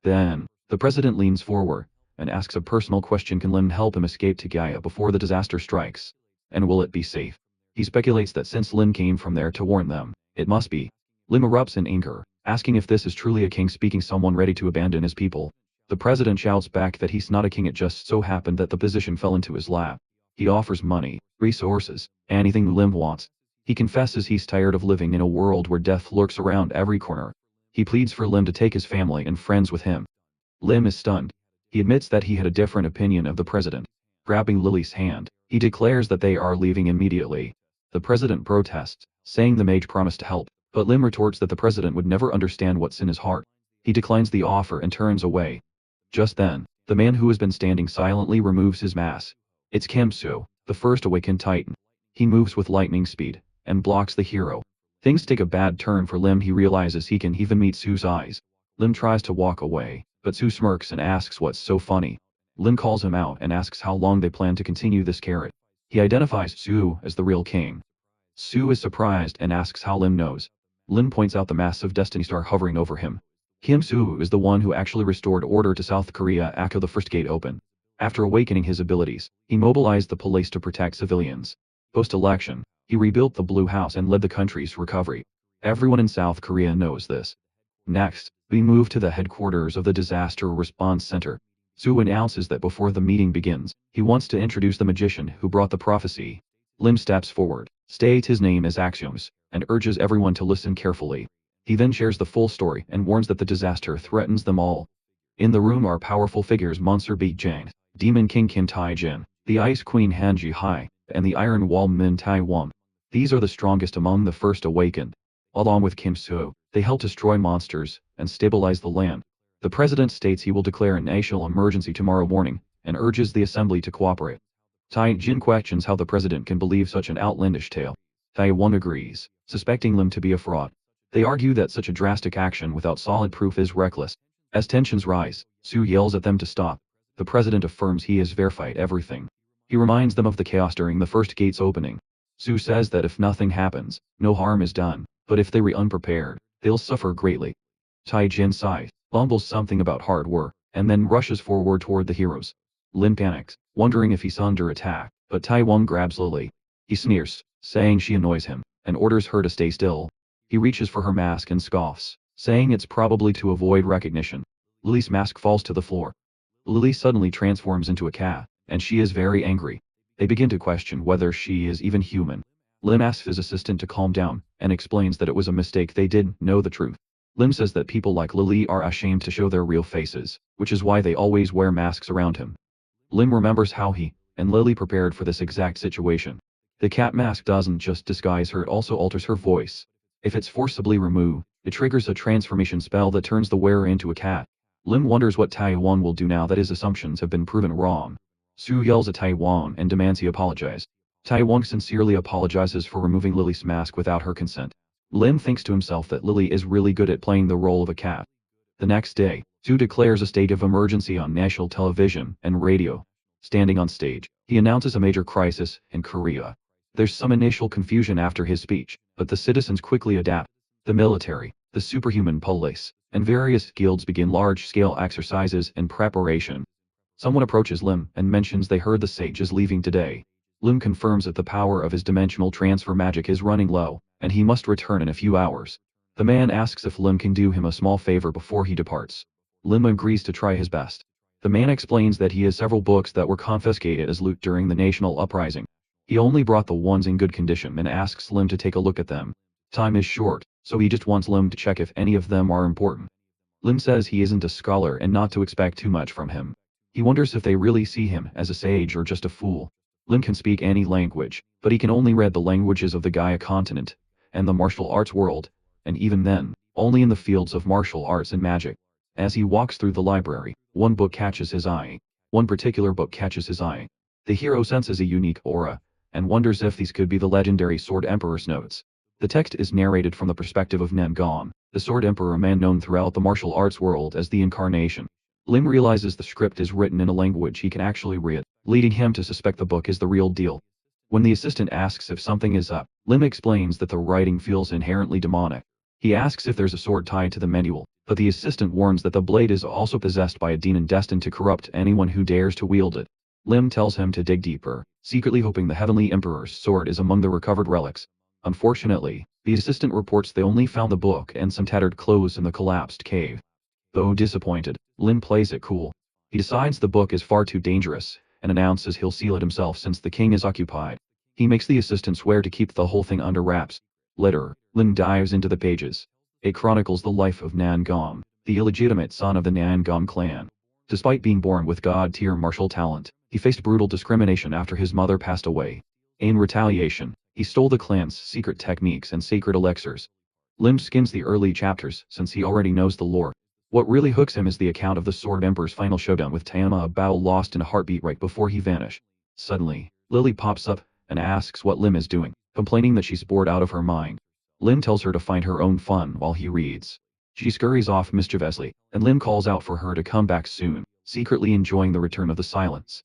Then, the president leans forward and asks a personal question: can Lim help him escape to Gaia before the disaster strikes? And will it be safe? He speculates that since Lim came from there to warn them, it must be. Lim erupts in anger, asking if this is truly a king speaking, someone ready to abandon his people. The president shouts back that he's not a king, it just so happened that the position fell into his lap. He offers money, resources, anything Lim wants. He confesses he's tired of living in a world where death lurks around every corner. He pleads for Lim to take his family and friends with him. Lim is stunned. He admits that he had a different opinion of the president. Grabbing Lily's hand, he declares that they are leaving immediately. The president protests, saying the mage promised to help, but Lim retorts that the president would never understand what's in his heart. He declines the offer and turns away. Just then, the man who has been standing silently removes his mask. It's Kim-soo, the first awakened titan. He moves with lightning speed and blocks the hero. Things take a bad turn for Lim. He realizes he can even meet Sue's eyes. Lim tries to walk away, but Sue smirks and asks what's so funny. Lim calls him out and asks how long they plan to continue this carrot. He identifies Sue as the real king. Sue is surprised and asks how Lim knows. Lim points out the massive destiny star hovering over him. Kim-soo is the one who actually restored order to South Korea after the first gate opened. After awakening his abilities, he mobilized the police to protect civilians. Post-election, he rebuilt the Blue House and led the country's recovery. Everyone in South Korea knows this. Next, we move to the headquarters of the Disaster Response Center. Sue announces that before the meeting begins, he wants to introduce the magician who brought the prophecy. Lim steps forward, states his name as Axios, and urges everyone to listen carefully. He then shares the full story and warns that the disaster threatens them all. In the room are powerful figures: Monster Beat Jane, Demon King Kim Tae-jin, the Ice Queen Han Ji-hai, and the Iron Wall Min Tai-won. These are the strongest among the first awakened. Along with Kim-soo, they help destroy monsters and stabilize the land. The president states he will declare a national emergency tomorrow morning, and urges the assembly to cooperate. Tae-jin questions how the president can believe such an outlandish tale. Tae-won agrees, suspecting Lim to be a fraud. They argue that such a drastic action without solid proof is reckless. As tensions rise, Sue yells at them to stop. The president affirms he has verified everything. He reminds them of the chaos during the first gate's opening. Sue says that if nothing happens, no harm is done, but if they were unprepared, they'll suffer greatly. Tae-jin sighs, mumbles something about hard work, and then rushes forward toward the heroes. Lim panics, wondering if he's under attack, but Tae-won grabs Lily. He sneers, saying she annoys him, and orders her to stay still. He reaches for her mask and scoffs, saying it's probably to avoid recognition. Lily's mask falls to the floor. Lily suddenly transforms into a cat, and she is very angry. They begin to question whether she is even human. Lim asks his assistant to calm down, and explains that it was a mistake. They did know the truth. Lim says that people like Lily are ashamed to show their real faces, which is why they always wear masks around him. Lim remembers how he and Lily prepared for this exact situation. The cat mask doesn't just disguise her, it also alters her voice. If it's forcibly removed, it triggers a transformation spell that turns the wearer into a cat. Lim wonders what Taiwan will do now that his assumptions have been proven wrong. Su yells at Taiwan and demands he apologize. Taiwan sincerely apologizes for removing Lily's mask without her consent. Lim thinks to himself that Lily is really good at playing the role of a cat. The next day, Su declares a state of emergency on national television and radio. Standing on stage, he announces a major crisis in Korea. There's some initial confusion after his speech, but the citizens quickly adapt. The military, the superhuman police, and various guilds begin large-scale exercises in preparation. Someone approaches Lim and mentions they heard the sage is leaving today. Lim confirms that the power of his dimensional transfer magic is running low, and he must return in a few hours. The man asks if Lim can do him a small favor before he departs. Lim agrees to try his best. The man explains that he has several books that were confiscated as loot during the national uprising. He only brought the ones in good condition and asks Lim to take a look at them. Time is short, so he just wants Lim to check if any of them are important. Lim says he isn't a scholar and not to expect too much from him. He wonders if they really see him as a sage or just a fool. Lim can speak any language, but he can only read the languages of the Gaia continent and the martial arts world, and even then, only in the fields of martial arts and magic. As he walks through the library, one book catches his eye. One particular book catches his eye. The hero senses a unique aura, and wonders if these could be the legendary Sword Emperor's notes. The text is narrated from the perspective of Nangon, the Sword Emperor, a man known throughout the martial arts world as the Incarnation. Lim realizes the script is written in a language he can actually read, leading him to suspect the book is the real deal. When the assistant asks if something is up, Lim explains that the writing feels inherently demonic. He asks if there's a sword tied to the manual, but the assistant warns that the blade is also possessed by a demon destined to corrupt anyone who dares to wield it. Lim tells him to dig deeper, secretly hoping the Heavenly Emperor's sword is among the recovered relics. Unfortunately, the assistant reports they only found the book and some tattered clothes in the collapsed cave. Though disappointed, Lim plays it cool. He decides the book is far too dangerous, and announces he'll seal it himself since the king is occupied. He makes the assistant swear to keep the whole thing under wraps. Later, Lim dives into the pages. It chronicles the life of Nangon, the illegitimate son of the Nangon clan. Despite being born with god-tier martial talent, he faced brutal discrimination after his mother passed away. In retaliation, he stole the clan's secret techniques and sacred elixirs. Lim skims the early chapters since he already knows the lore. What really hooks him is the account of the Sword Emperor's final showdown with Tama, a battle lost in a heartbeat right before he vanished. Suddenly, Lily pops up and asks what Lim is doing, complaining that she's bored out of her mind. Lim tells her to find her own fun while he reads. She scurries off mischievously, and Lim calls out for her to come back soon, secretly enjoying the return of the silence.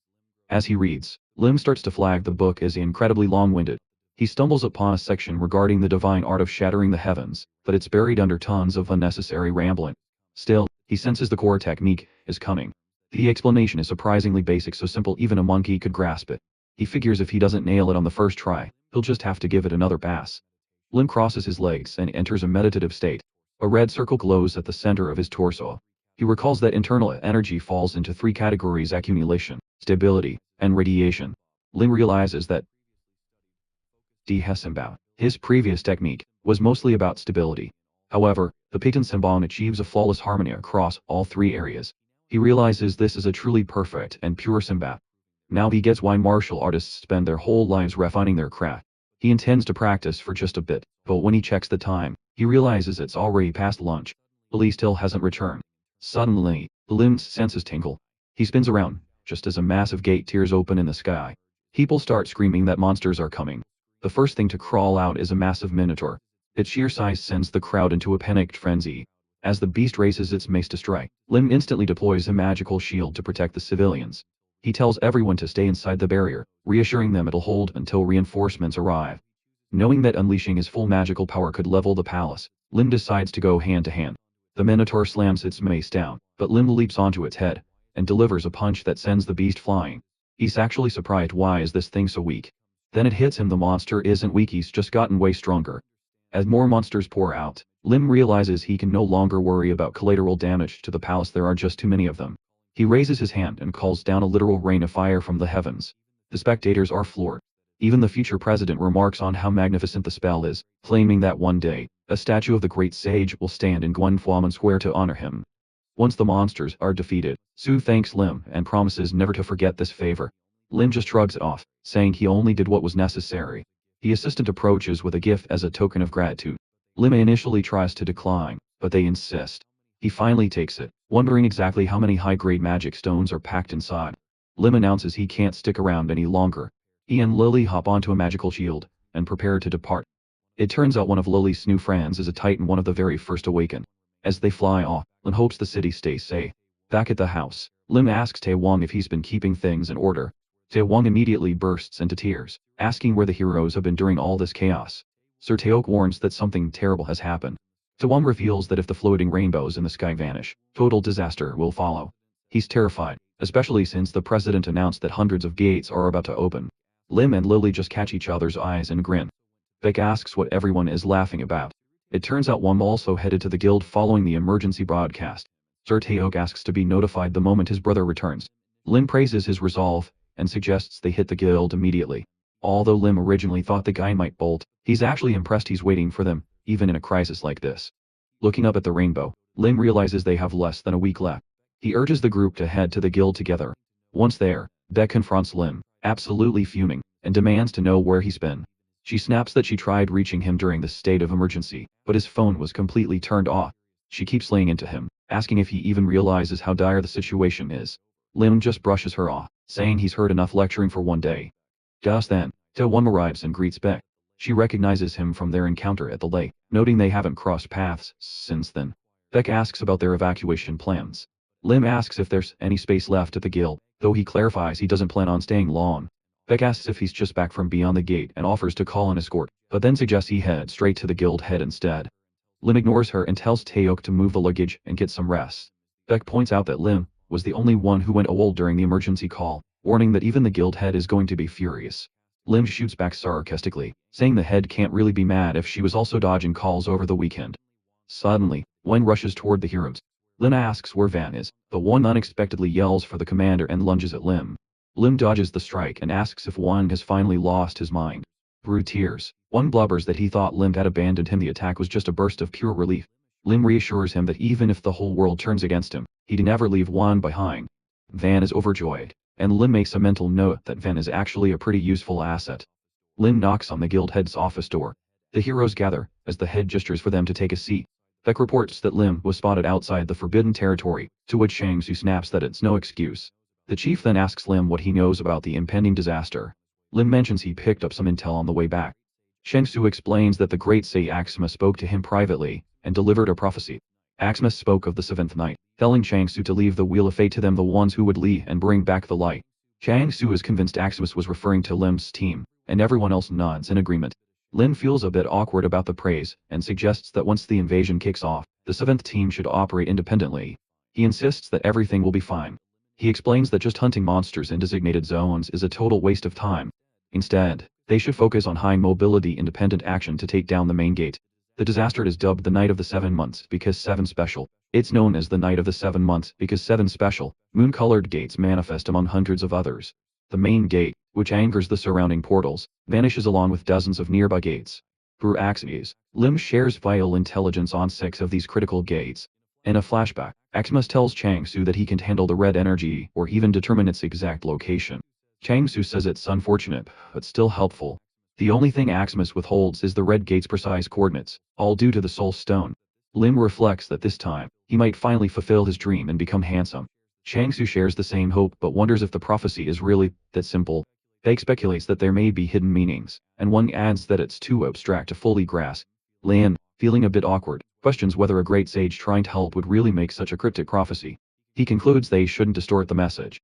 As he reads, Lim starts to flag the book as incredibly long-winded. He stumbles upon a section regarding the divine art of shattering the heavens, but it's buried under tons of unnecessary rambling. Still, he senses the core technique is coming. The explanation is surprisingly basic, so simple even a monkey could grasp it. He figures if he doesn't nail it on the first try, he'll just have to give it another pass. Lim crosses his legs and enters a meditative state. A red circle glows at the center of his torso. He recalls that internal energy falls into three categories: accumulation, stability, and radiation. Lim realizes that his previous technique was mostly about stability. However, the Peyton Senbon achieves a flawless harmony across all three areas. He realizes this is a truly perfect and pure Simbat. Now he gets why martial artists spend their whole lives refining their craft. He intends to practice for just a bit, but when he checks the time, he realizes it's already past lunch. Lily still hasn't returned. Suddenly, Lim's senses tingle. He spins around, just as a massive gate tears open in the sky. People start screaming that monsters are coming. The first thing to crawl out is a massive minotaur. Its sheer size sends the crowd into a panicked frenzy. As the beast raises its mace to strike, Lim instantly deploys a magical shield to protect the civilians. He tells everyone to stay inside the barrier, reassuring them it'll hold until reinforcements arrive. Knowing that unleashing his full magical power could level the palace, Lim decides to go hand to hand. The Minotaur slams its mace down, but Lim leaps onto its head, and delivers a punch that sends the beast flying. He's actually surprised, why is this thing so weak? Then it hits him, the monster isn't weak, he's just gotten way stronger. As more monsters pour out, Lim realizes he can no longer worry about collateral damage to the palace, there are just too many of them. He raises his hand and calls down a literal rain of fire from the heavens. The spectators are floored. Even the future president remarks on how magnificent the spell is, claiming that one day, a statue of the great sage will stand in Gwanfuaman Square to honor him. Once the monsters are defeated, Su thanks Lim and promises never to forget this favor. Lim just shrugs it off, saying he only did what was necessary. The assistant approaches with a gift as a token of gratitude. Lim initially tries to decline, but they insist. He finally takes it, wondering exactly how many high-grade magic stones are packed inside. Lim announces he can't stick around any longer. He and Lily hop onto a magical shield, and prepare to depart. It turns out one of Lily's new friends is a Titan, one of the very first awakened. As they fly off, Lim hopes the city stays safe. Back at the house, Lim asks Taewong if he's been keeping things in order. Taewong immediately bursts into tears, asking where the heroes have been during all this chaos. Sir Taeok warns that something terrible has happened. Taewong reveals that if the floating rainbows in the sky vanish, total disaster will follow. He's terrified, especially since the president announced that hundreds of gates are about to open. Lim and Lily just catch each other's eyes and grin. Beck asks what everyone is laughing about. It turns out Wong also headed to the guild following the emergency broadcast. Sir Taeok asks to be notified the moment his brother returns. Lim praises his resolve, and suggests they hit the guild immediately. Although Lim originally thought the guy might bolt, he's actually impressed he's waiting for them, even in a crisis like this. Looking up at the rainbow, Lim realizes they have less than a week left. He urges the group to head to the guild together. Once there, Beck confronts Lim, absolutely fuming, and demands to know where he's been. She snaps that she tried reaching him during the state of emergency, but his phone was completely turned off. She keeps laying into him, asking if he even realizes how dire the situation is. Lim just brushes her off, saying he's heard enough lecturing for one day. Just then, Taewon arrives and greets Beck. She recognizes him from their encounter at the lake, noting they haven't crossed paths since then. Beck asks about their evacuation plans. Lim asks if there's any space left at the guild, though he clarifies he doesn't plan on staying long. Beck asks if he's just back from beyond the gate and offers to call an escort, but then suggests he head straight to the guild head instead. Lim ignores her and tells Taeok to move the luggage and get some rest. Beck points out that Lim was the only one who went AWOL during the emergency call, warning that even the guild head is going to be furious. Lim shoots back sarcastically, saying the head can't really be mad if she was also dodging calls over the weekend. Suddenly, Wang rushes toward the heroes. Lim asks where Van is, but Wang unexpectedly yells for the commander and lunges at Lim. Lim dodges the strike and asks if Wang has finally lost his mind. Through tears, Wang blubbers that he thought Lim had abandoned him. The attack was just a burst of pure relief. Lim reassures him that even if the whole world turns against him, he'd never leave Wang behind. Van is overjoyed, and Lim makes a mental note that Van is actually a pretty useful asset. Lim knocks on the guild head's office door. The heroes gather, as the head gestures for them to take a seat. Beck reports that Lim was spotted outside the forbidden territory, to which Shang-Su snaps that it's no excuse. The chief then asks Lim what he knows about the impending disaster. Lim mentions he picked up some intel on the way back. Shang-Su explains that the great Sei Axma spoke to him privately, and delivered a prophecy. Axma spoke of the seventh night, telling Shang-Su to leave the Wheel of Fate to them, the ones who would lead and bring back the light. Shang-Su is convinced Axma was referring to Lim's team, and everyone else nods in agreement. Lim feels a bit awkward about the praise, and suggests that once the invasion kicks off, the seventh team should operate independently. He insists that everything will be fine. He explains that just hunting monsters in designated zones is a total waste of time. Instead, they should focus on high-mobility independent action to take down the main gate. The disaster is dubbed the Night of the 7 Months because 7 special. It's known as the Night of the 7 Months because 7 special, moon-colored gates manifest among hundreds of others. The main gate, which anchors the surrounding portals, vanishes along with dozens of nearby gates. Through Axes, Lim shares vital intelligence on 6 of these critical gates. In a flashback, Axmas tells Chang-Su that he can handle the red energy or even determine its exact location. Chang-Su says it's unfortunate, but still helpful. The only thing Axmas withholds is the red gate's precise coordinates, all due to the Soul Stone. Lim reflects that this time, he might finally fulfill his dream and become handsome. Chang-Su shares the same hope but wonders if the prophecy is really that simple. Beck speculates that there may be hidden meanings, and Wang adds that it's too abstract to fully grasp. Lin, feeling a bit awkward, questions whether a great sage trying to help would really make such a cryptic prophecy. He concludes they shouldn't distort the message.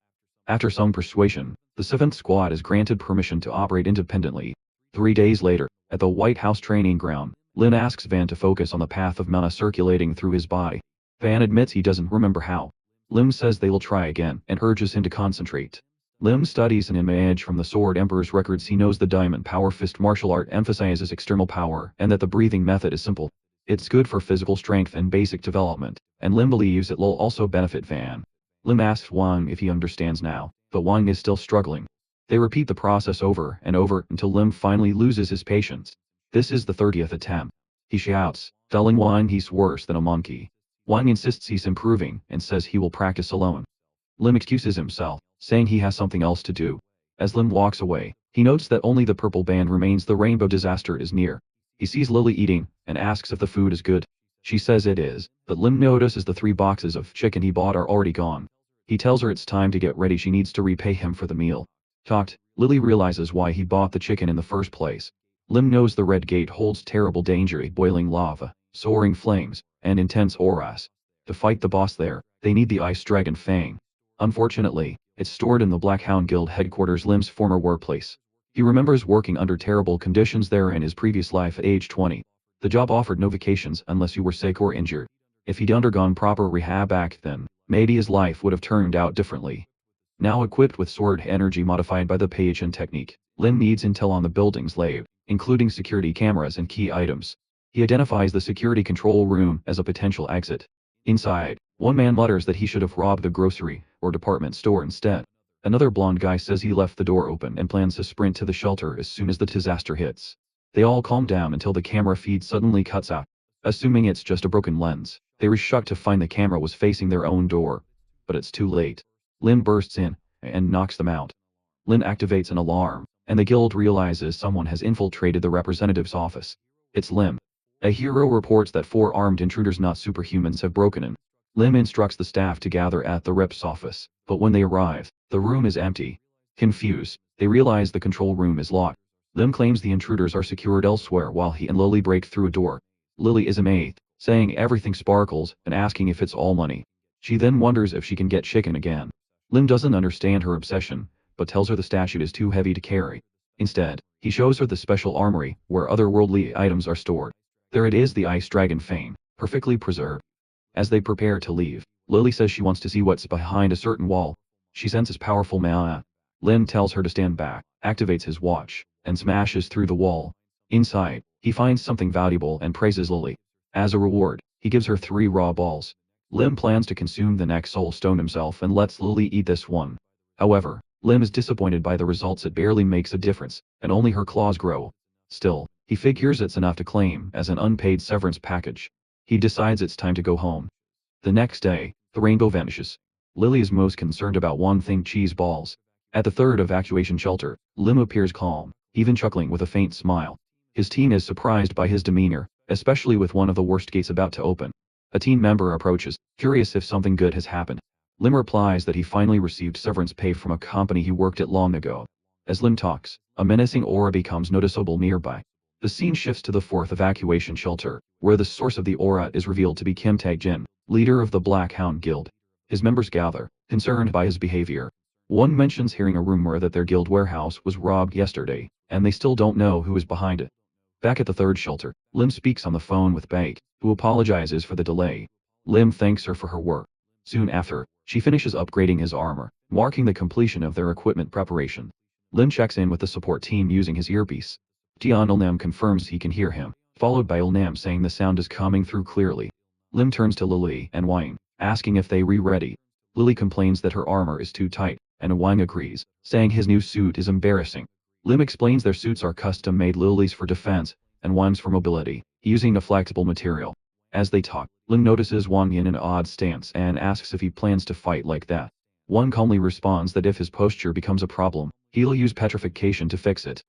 After some persuasion, the 7th Squad is granted permission to operate independently. 3 days later, at the White House training ground, Lin asks Van to focus on the path of mana circulating through his body. Van admits he doesn't remember how. Lim says they will try again and urges him to concentrate. Lim studies an image from the Sword Emperor's records. He knows the Diamond Power Fist martial art emphasizes external power and that the breathing method is simple. It's good for physical strength and basic development, and Lim believes it will also benefit Van. Lim asks Wang if he understands now, but Wang is still struggling. They repeat the process over and over until Lim finally loses his patience. This is the 30th attempt. He shouts, telling Wang he's worse than a monkey. Wang insists he's improving and says he will practice alone. Lim excuses himself, saying he has something else to do. As Lim walks away, he notes that only the purple band remains. The rainbow disaster is near. He sees Lily eating, and asks if the food is good. She says it is, but Lim notices the 3 boxes of chicken he bought are already gone. He tells her it's time to get ready. She needs to repay him for the meal. Shocked, Lily realizes why he bought the chicken in the first place. Lim knows the red gate holds terrible danger: boiling lava, soaring flames, and intense auras. To fight the boss there, they need the Ice Dragon Fang. Unfortunately, it's stored in the Black Hound Guild headquarters, Lim's former workplace. He remembers working under terrible conditions there in his previous life at age 20. The job offered no vacations unless you were sick or injured. If he'd undergone proper rehab back then, maybe his life would have turned out differently. Now equipped with sword energy modified by the Peichen technique, Lim needs intel on the building's layout, including security cameras and key items. He identifies the security control room as a potential exit. Inside, one man mutters that he should have robbed the grocery or department store instead. Another blonde guy says he left the door open and plans to sprint to the shelter as soon as the disaster hits. They all calm down until the camera feed suddenly cuts out. Assuming it's just a broken lens, they are shocked to find the camera was facing their own door. But it's too late. Lim bursts in and knocks them out. Lim activates an alarm, and the guild realizes someone has infiltrated the representative's office. It's Lim. A hero reports that 4 armed intruders, not superhumans, have broken in. Lim instructs the staff to gather at the rep's office, but when they arrive, the room is empty. Confused, they realize the control room is locked. Lim claims the intruders are secured elsewhere while he and Lily break through a door. Lily is amazed, saying everything sparkles and asking if it's all money. She then wonders if she can get chicken again. Lim doesn't understand her obsession, but tells her the statue is too heavy to carry. Instead, he shows her the special armory, where otherworldly items are stored. There it is, the Ice Dragon Fang, perfectly preserved. As they prepare to leave, Lily says she wants to see what's behind a certain wall. She senses powerful mana. Lim tells her to stand back, activates his watch, and smashes through the wall. Inside, he finds something valuable and praises Lily. As a reward, he gives her 3 raw balls. Lim plans to consume the next soul stone himself and lets Lily eat this one. However, Lim is disappointed by the results. It barely makes a difference, and only her claws grow. Still, he figures it's enough to claim as an unpaid severance package. He decides it's time to go home. The next day, the rainbow vanishes. Lily is most concerned about one thing: cheese balls. At the 3rd evacuation shelter, Lim appears calm, even chuckling with a faint smile. His team is surprised by his demeanor, especially with one of the worst gates about to open. A team member approaches, curious if something good has happened. Lim replies that he finally received severance pay from a company he worked at long ago. As Lim talks, a menacing aura becomes noticeable nearby. The scene shifts to the 4th evacuation shelter, where the source of the aura is revealed to be Kim Tae-jin, leader of the Black Hound Guild. His members gather, concerned by his behavior. One mentions hearing a rumor that their guild warehouse was robbed yesterday, and they still don't know who is behind it. Back at the 3rd shelter, Lim speaks on the phone with Baek, who apologizes for the delay. Lim thanks her for her work. Soon after, she finishes upgrading his armor, marking the completion of their equipment preparation. Lim checks in with the support team using his earpiece. Tian Ilnam confirms he can hear him, followed by Ilnam saying the sound is coming through clearly. Lim turns to Lily and Wang, asking if they ready. Lily complains that her armor is too tight, and Wang agrees, saying his new suit is embarrassing. Lim explains their suits are custom-made, Lily's for defense, and Wang's for mobility, using a flexible material. As they talk, Lim notices Wang in an odd stance and asks if he plans to fight like that. Wang calmly responds that if his posture becomes a problem, he'll use petrification to fix it.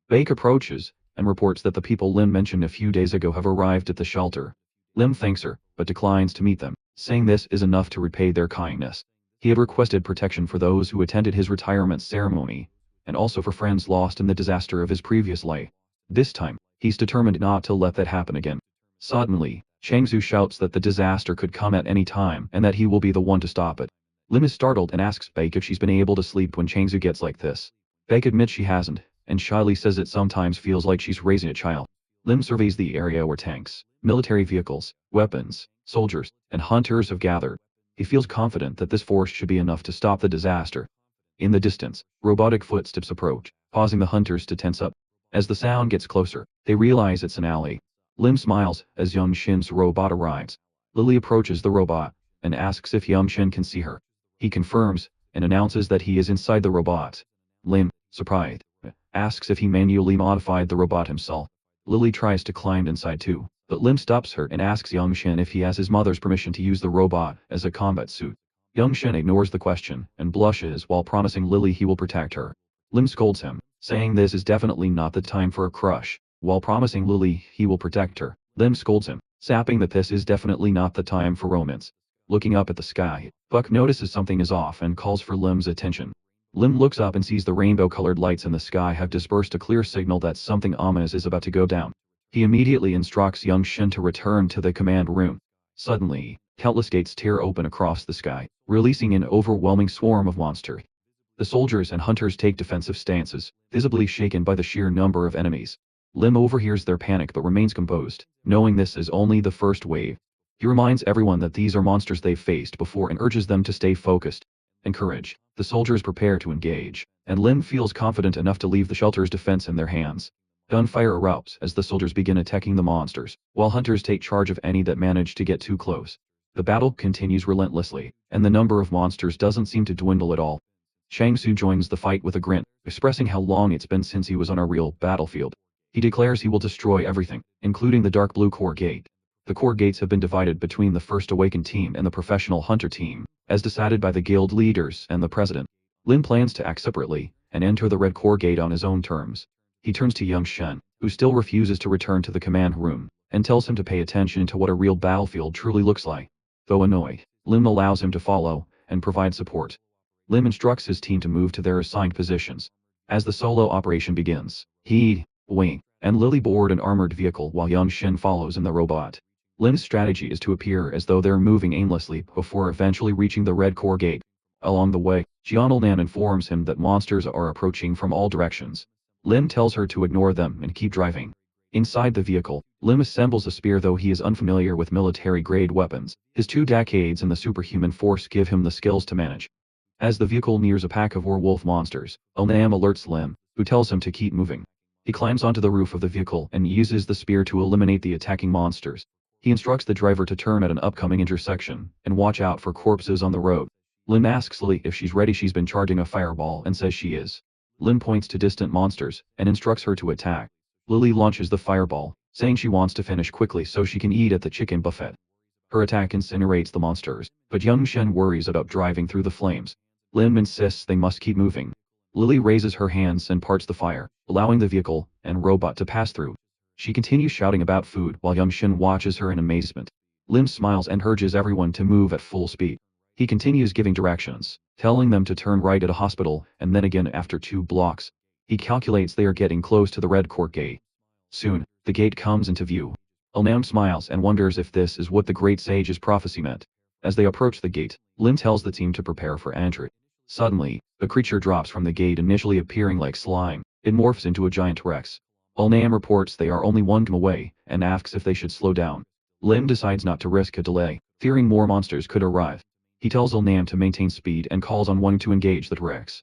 Baek approaches, and reports that the people Lim mentioned a few days ago have arrived at the shelter. Lim thanks her, but declines to meet them, saying this is enough to repay their kindness. He had requested protection for those who attended his retirement ceremony, and also for friends lost in the disaster of his previous life. This time, he's determined not to let that happen again. Suddenly, Changsu shouts that the disaster could come at any time and that he will be the one to stop it. Lim is startled and asks Baek if she's been able to sleep when Changsu gets like this. Baek admits she hasn't, and shyly says it sometimes feels like she's raising a child. Lim surveys the area where tanks, military vehicles, weapons, soldiers, and hunters have gathered. He feels confident that this force should be enough to stop the disaster. In the distance, robotic footsteps approach, causing the hunters to tense up. As the sound gets closer, they realize it's an alley. Lim smiles as Young Shin's robot arrives. Lily approaches the robot and asks if Young Shin can see her. He confirms and announces that he is inside the robot. Lim, surprised, asks if he manually modified the robot himself. Lily tries to climb inside too, but Lim stops her and asks Young Shin if he has his mother's permission to use the robot as a combat suit. Young Shin ignores the question and blushes while promising Lily he will protect her. Lim scolds him, saying this is definitely not the time for a crush, while promising Lily he will protect her. Lim scolds him, sapping that this is definitely not the time for romance. Looking up at the sky, Buck notices something is off and calls for Lim's attention. Lim looks up and sees the rainbow-colored lights in the sky have dispersed, a clear signal that something ominous is about to go down. He immediately instructs young Shin to return to the command room. Suddenly, countless gates tear open across the sky, releasing an overwhelming swarm of monsters. The soldiers and hunters take defensive stances, visibly shaken by the sheer number of enemies. Lim overhears their panic but remains composed, knowing this is only the first wave. He reminds everyone that these are monsters they've faced before and urges them to stay focused. Encouraged, the soldiers prepare to engage, and Lim feels confident enough to leave the shelter's defense in their hands. Gunfire erupts as the soldiers begin attacking the monsters, while hunters take charge of any that manage to get too close. The battle continues relentlessly, and the number of monsters doesn't seem to dwindle at all. Shang-Su joins the fight with a grin, expressing how long it's been since he was on a real battlefield. He declares he will destroy everything, including the dark blue core gate. The core gates have been divided between the First Awakened team and the professional hunter team, as decided by the guild leaders and the president. Lin plans to act separately, and enter the red core gate on his own terms. He turns to young Shen, who still refuses to return to the command room, and tells him to pay attention to what a real battlefield truly looks like. Though annoyed, Lim allows him to follow, and provide support. Lim instructs his team to move to their assigned positions. As the solo operation begins, he, Wing, and Lily board an armored vehicle while young Shin follows in the robot. Lim's strategy is to appear as though they're moving aimlessly before eventually reaching the red core gate. Along the way, Jianlnan informs him that monsters are approaching from all directions. Lim tells her to ignore them and keep driving. Inside the vehicle, Lim assembles a spear. Though he is unfamiliar with military-grade weapons, his 2 decades in the superhuman force give him the skills to manage. As the vehicle nears a pack of werewolf monsters, Onam alerts Lim, who tells him to keep moving. He climbs onto the roof of the vehicle and uses the spear to eliminate the attacking monsters. He instructs the driver to turn at an upcoming intersection, and watch out for corpses on the road. Lim asks Lily if she's ready. She's been charging a fireball and says she is. Lim points to distant monsters, and instructs her to attack. Lily launches the fireball, saying she wants to finish quickly so she can eat at the chicken buffet. Her attack incinerates the monsters, but young Shen worries about driving through the flames. Lim insists they must keep moving. Lily raises her hands and parts the fire, allowing the vehicle and robot to pass through. She continues shouting about food while young Shin watches her in amazement. Lim smiles and urges everyone to move at full speed. He continues giving directions, telling them to turn right at a hospital and then again after 2 blocks. He calculates they are getting close to the red court gate. Soon, the gate comes into view. Onam smiles and wonders if this is what the great sage's prophecy meant. As they approach the gate, Lim tells the team to prepare for entry. Suddenly, a creature drops from the gate, initially appearing like slime. It morphs into a giant Rex. Ulnam reports they are only 1 km away, and asks if they should slow down. Lim decides not to risk a delay, fearing more monsters could arrive. He tells Ulnam to maintain speed and calls on Wang to engage the Rex.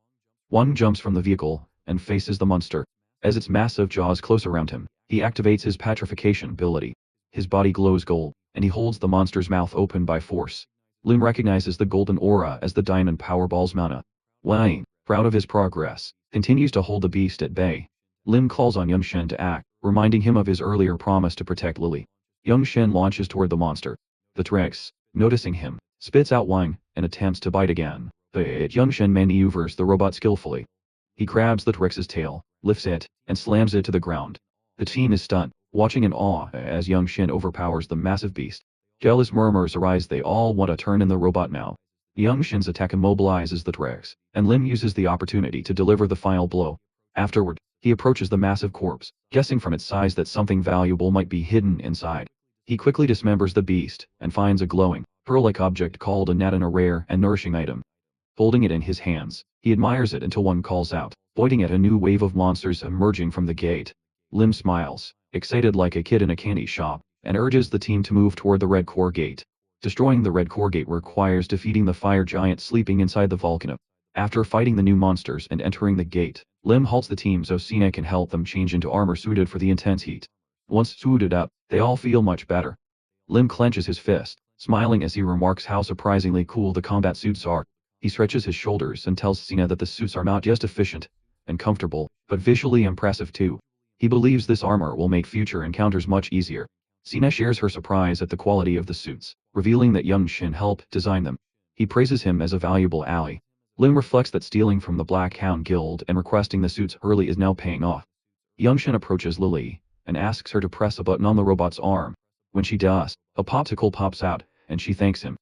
Wang jumps from the vehicle, and faces the monster. As its massive jaws close around him, he activates his petrification ability. His body glows gold, and he holds the monster's mouth open by force. Lim recognizes the golden aura as the diamond powerball's mana. Wang, proud of his progress, continues to hold the beast at bay. Lim calls on Young Shen to act, reminding him of his earlier promise to protect Lily. Young Shen launches toward the monster. The T-Rex, noticing him, spits out Wang, and attempts to bite again. But Young Shen maneuvers the robot skillfully. He grabs the T-Rex's tail, lifts it, and slams it to the ground. The team is stunned, watching in awe as Young Shen overpowers the massive beast. Jealous murmurs arise. They all want to turn in the robot now. Young Shen's attack immobilizes the T-Rex, and Lim uses the opportunity to deliver the final blow. Afterward, he approaches the massive corpse, guessing from its size that something valuable might be hidden inside. He quickly dismembers the beast, and finds a glowing, pearl-like object called a natin, a rare and nourishing item. Holding it in his hands, he admires it until one calls out, pointing at a new wave of monsters emerging from the gate. Lim smiles, excited like a kid in a candy shop, and urges the team to move toward the red core gate. Destroying the red core gate requires defeating the fire giant sleeping inside the volcano. After fighting the new monsters and entering the gate, Lim halts the team so Sina can help them change into armor suited for the intense heat. Once suited up, they all feel much better. Lim clenches his fist, smiling as he remarks how surprisingly cool the combat suits are. He stretches his shoulders and tells Sina that the suits are not just efficient and comfortable, but visually impressive too. He believes this armor will make future encounters much easier. Sina shares her surprise at the quality of the suits, revealing that Young Shin helped design them. He praises him as a valuable ally. Lim reflects that stealing from the Black Hound Guild and requesting the suits early is now paying off. Youngshin approaches Lily and asks her to press a button on the robot's arm. When she does, a popsicle pops out, and she thanks him.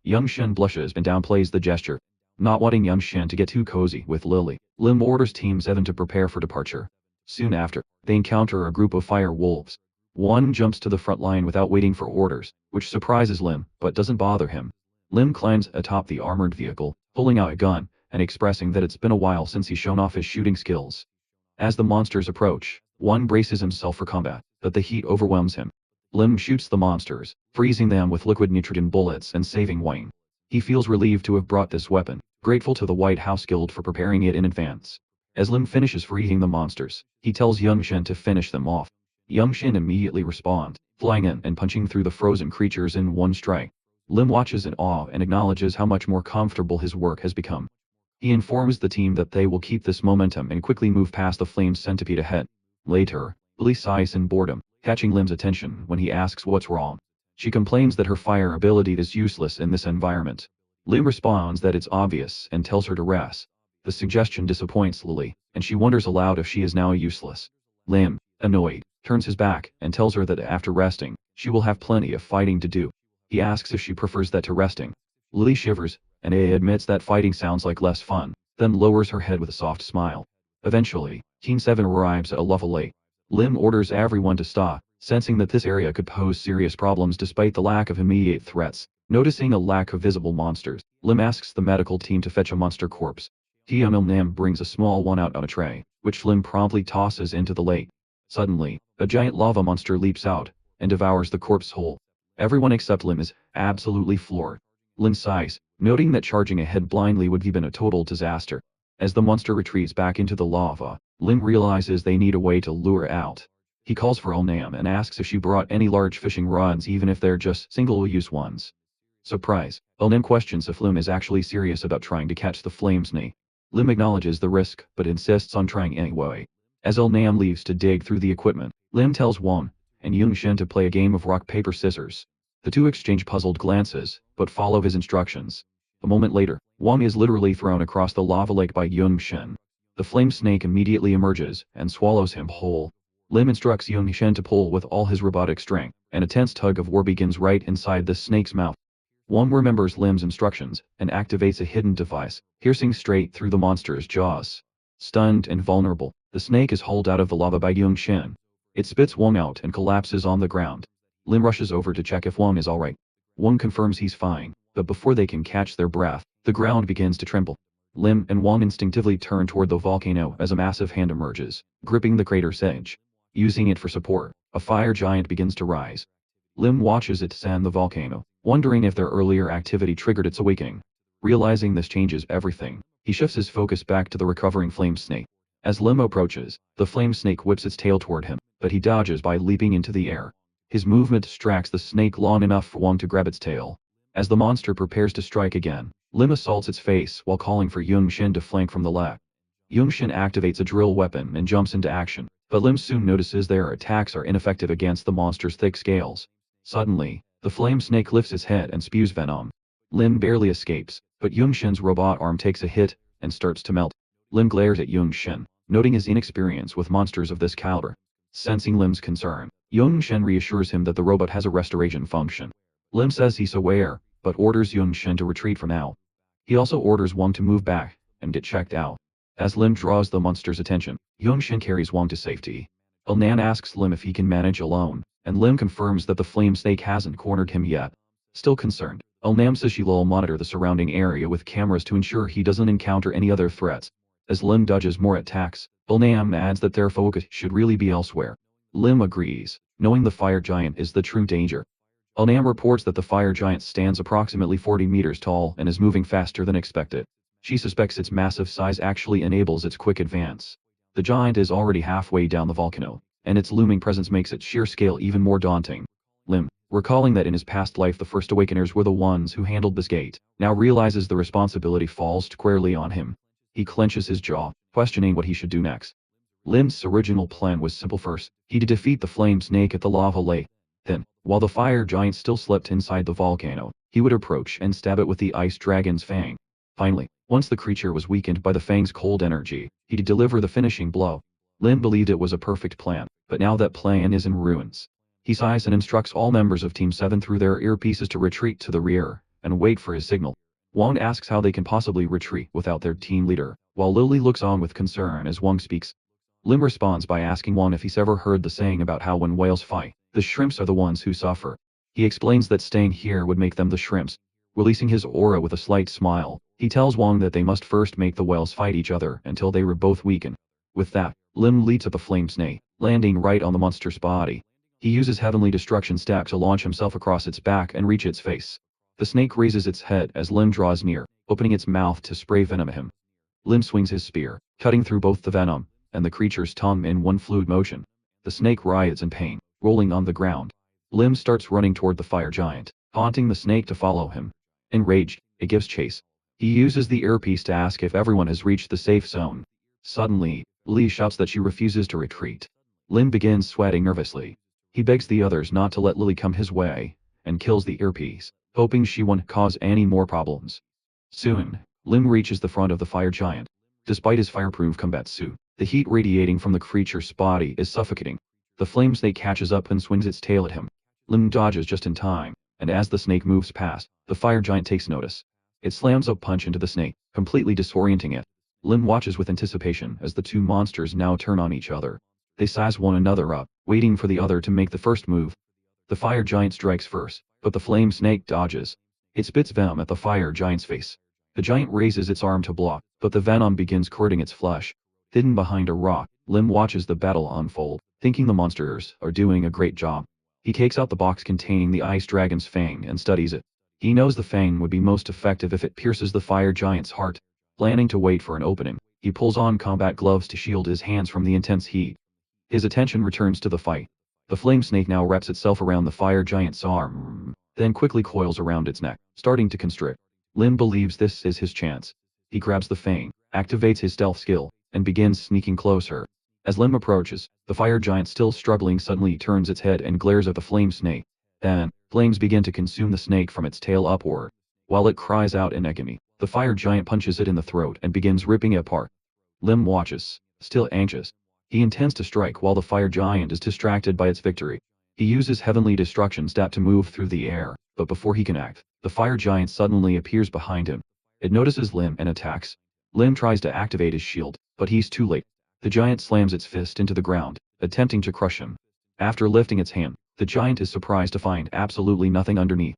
Youngshin blushes and downplays the gesture. Not wanting Youngshin to get too cozy with Lily, Lim orders Team 7 to prepare for departure. Soon after, they encounter a group of fire wolves. One jumps to the front line without waiting for orders, which surprises Lim but doesn't bother him. Lim climbs atop the armored vehicle, pulling out a gun, and expressing that it's been a while since he's shown off his shooting skills. As the monsters approach, one braces himself for combat, but the heat overwhelms him. Lim shoots the monsters, freezing them with liquid nitrogen bullets and saving Wayne. He feels relieved to have brought this weapon, grateful to the White House Guild for preparing it in advance. As Lim finishes freeing the monsters, he tells Youngshin to finish them off. Youngshin immediately responds, flying in and punching through the frozen creatures in one strike. Lim watches in awe and acknowledges how much more comfortable his work has become. He informs the team that they will keep this momentum and quickly move past the flame centipede ahead. Later, Lily sighs in boredom, catching Lim's attention when he asks what's wrong. She complains that her fire ability is useless in this environment. Lim responds that it's obvious and tells her to rest. The suggestion disappoints Lily, and she wonders aloud if she is now useless. Lim, annoyed, turns his back and tells her that after resting, she will have plenty of fighting to do. He asks if she prefers that to resting. Lily shivers, and admits that fighting sounds like less fun, then lowers her head with a soft smile. Eventually, Team 7 arrives at a lava lake. Lim orders everyone to stop, sensing that this area could pose serious problems despite the lack of immediate threats. Noticing a lack of visible monsters, Lim asks the medical team to fetch a monster corpse. Nam brings a small one out on a tray, which Lim promptly tosses into the lake. Suddenly, a giant lava monster leaps out and devours the corpse whole. Everyone except Lim is absolutely floored. Lim sighs, noting that charging ahead blindly would have been a total disaster. As the monster retreats back into the lava, Lim realizes they need a way to lure it out. He calls for Nam and asks if she brought any large fishing rods even if they're just single-use ones. Surprise, Nam questions if Lim is actually serious about trying to catch the flame snake. Lim acknowledges the risk but insists on trying anyway. As Nam leaves to dig through the equipment, Lim tells Wong and Youngshin to play a game of rock paper scissors. The two exchange puzzled glances, but follow his instructions. A moment later, Wong is literally thrown across the lava lake by Youngshin. The flame snake immediately emerges and swallows him whole. Lim instructs Youngshin to pull with all his robotic strength, and a tense tug of war begins right inside the snake's mouth. Wong remembers Lim's instructions and activates a hidden device, piercing straight through the monster's jaws. Stunned and vulnerable, the snake is hauled out of the lava by Youngshin. It spits Wong out and collapses on the ground. Lim rushes over to check if Wong is alright. Wong confirms he's fine, but before they can catch their breath, the ground begins to tremble. Lim and Wong instinctively turn toward the volcano as a massive hand emerges, gripping the crater's edge. Using it for support, a fire giant begins to rise. Lim watches it descend the volcano, wondering if their earlier activity triggered its awakening. Realizing this changes everything, he shifts his focus back to the recovering flame snake. As Lim approaches, the flame snake whips its tail toward him, but he dodges by leaping into the air. His movement distracts the snake long enough for Wong to grab its tail. As the monster prepares to strike again, Lim assaults its face while calling for Youngshin to flank from the left. Youngshin activates a drill weapon and jumps into action, but Lim soon notices their attacks are ineffective against the monster's thick scales. Suddenly, the flame snake lifts its head and spews venom. Lim barely escapes, but Youngshin's robot arm takes a hit and starts to melt. Lim glares at Youngshin, noting his inexperience with monsters of this caliber. Sensing Lim's concern, Youngshin reassures him that the robot has a restoration function. Lim says he's aware, but orders Youngshin to retreat for now. He also orders Wong to move back and get checked out. As Lim draws the monster's attention, Youngshin carries Wong to safety. Nan asks Lim if he can manage alone, and Lim confirms that the flame snake hasn't cornered him yet. Still concerned, Nam says she'll monitor the surrounding area with cameras to ensure he doesn't encounter any other threats. As Lim dodges more attacks, Nam adds that their focus should really be elsewhere. Lim agrees, knowing the fire giant is the true danger. Nam reports that the fire giant stands approximately 40 meters tall and is moving faster than expected. She suspects its massive size actually enables its quick advance. The giant is already halfway down the volcano, and its looming presence makes its sheer scale even more daunting. Lim, recalling that in his past life the first awakeners were the ones who handled this gate, now realizes the responsibility falls squarely on him. He clenches his jaw, questioning what he should do next. Lim's original plan was simple. First, he to defeat the flame snake at the lava lake. Then, while the fire giant still slept inside the volcano, he would approach and stab it with the ice dragon's fang. Finally, Once the creature was weakened by the Fang's cold energy, he'd deliver the finishing blow. Lim believed it was a perfect plan, but now that plan is in ruins. He sighs and instructs all members of Team 7 through their earpieces to retreat to the rear, and wait for his signal. Wang asks how they can possibly retreat without their team leader, while Lily looks on with concern as Wang speaks. Lim responds by asking Wang if he's ever heard the saying about how when whales fight, the shrimps are the ones who suffer. He explains that staying here would make them the shrimps. Releasing his aura with a slight smile, he tells Wang that they must first make the whales fight each other until they were both weakened. With that, Lim leads at the flame snake, landing right on the monster's body. He uses Heavenly Destruction Stack to launch himself across its back and reach its face. The snake raises its head as Lim draws near, opening its mouth to spray venom at him. Lim swings his spear, cutting through both the venom and the creature's tongue in one fluid motion. The snake writhes in pain, rolling on the ground. Lim starts running toward the fire giant, taunting the snake to follow him. Enraged, it gives chase. He uses the earpiece to ask if everyone has reached the safe zone. Suddenly, Lee shouts that she refuses to retreat. Lim begins sweating nervously. He begs the others not to let Lily come his way, and kills the earpiece, hoping she won't cause any more problems. Soon, Lim reaches the front of the fire giant. Despite his fireproof combat suit, the heat radiating from the creature's body is suffocating. The flame snake catches up and swings its tail at him. Lim dodges just in time, and as the snake moves past, the fire giant takes notice. It slams a punch into the snake, completely disorienting it. Lim watches with anticipation as the two monsters now turn on each other. They size one another up, waiting for the other to make the first move. The fire giant strikes first, but the flame snake dodges. It spits venom at the fire giant's face. The giant raises its arm to block, but the venom begins coating its flesh. Hidden behind a rock, Lim watches the battle unfold, thinking the monsters are doing a great job. He takes out the box containing the ice dragon's fang and studies it. He knows the fang would be most effective if it pierces the fire giant's heart. Planning to wait for an opening, he pulls on combat gloves to shield his hands from the intense heat. His attention returns to the fight. The flame snake now wraps itself around the fire giant's arm, then quickly coils around its neck, starting to constrict. Lim believes this is his chance. He grabs the fang, activates his stealth skill, and begins sneaking closer. As Lim approaches, the fire giant still struggling suddenly turns its head and glares at the flame snake. Then, flames begin to consume the snake from its tail upward. While it cries out in agony, the fire giant punches it in the throat and begins ripping it apart. Lim watches, still anxious. He intends to strike while the fire giant is distracted by its victory. He uses Heavenly Destruction Staff to move through the air, but before he can act, the fire giant suddenly appears behind him. It notices Lim and attacks. Lim tries to activate his shield, but he's too late. The giant slams its fist into the ground, attempting to crush him. After lifting its hand, the giant is surprised to find absolutely nothing underneath.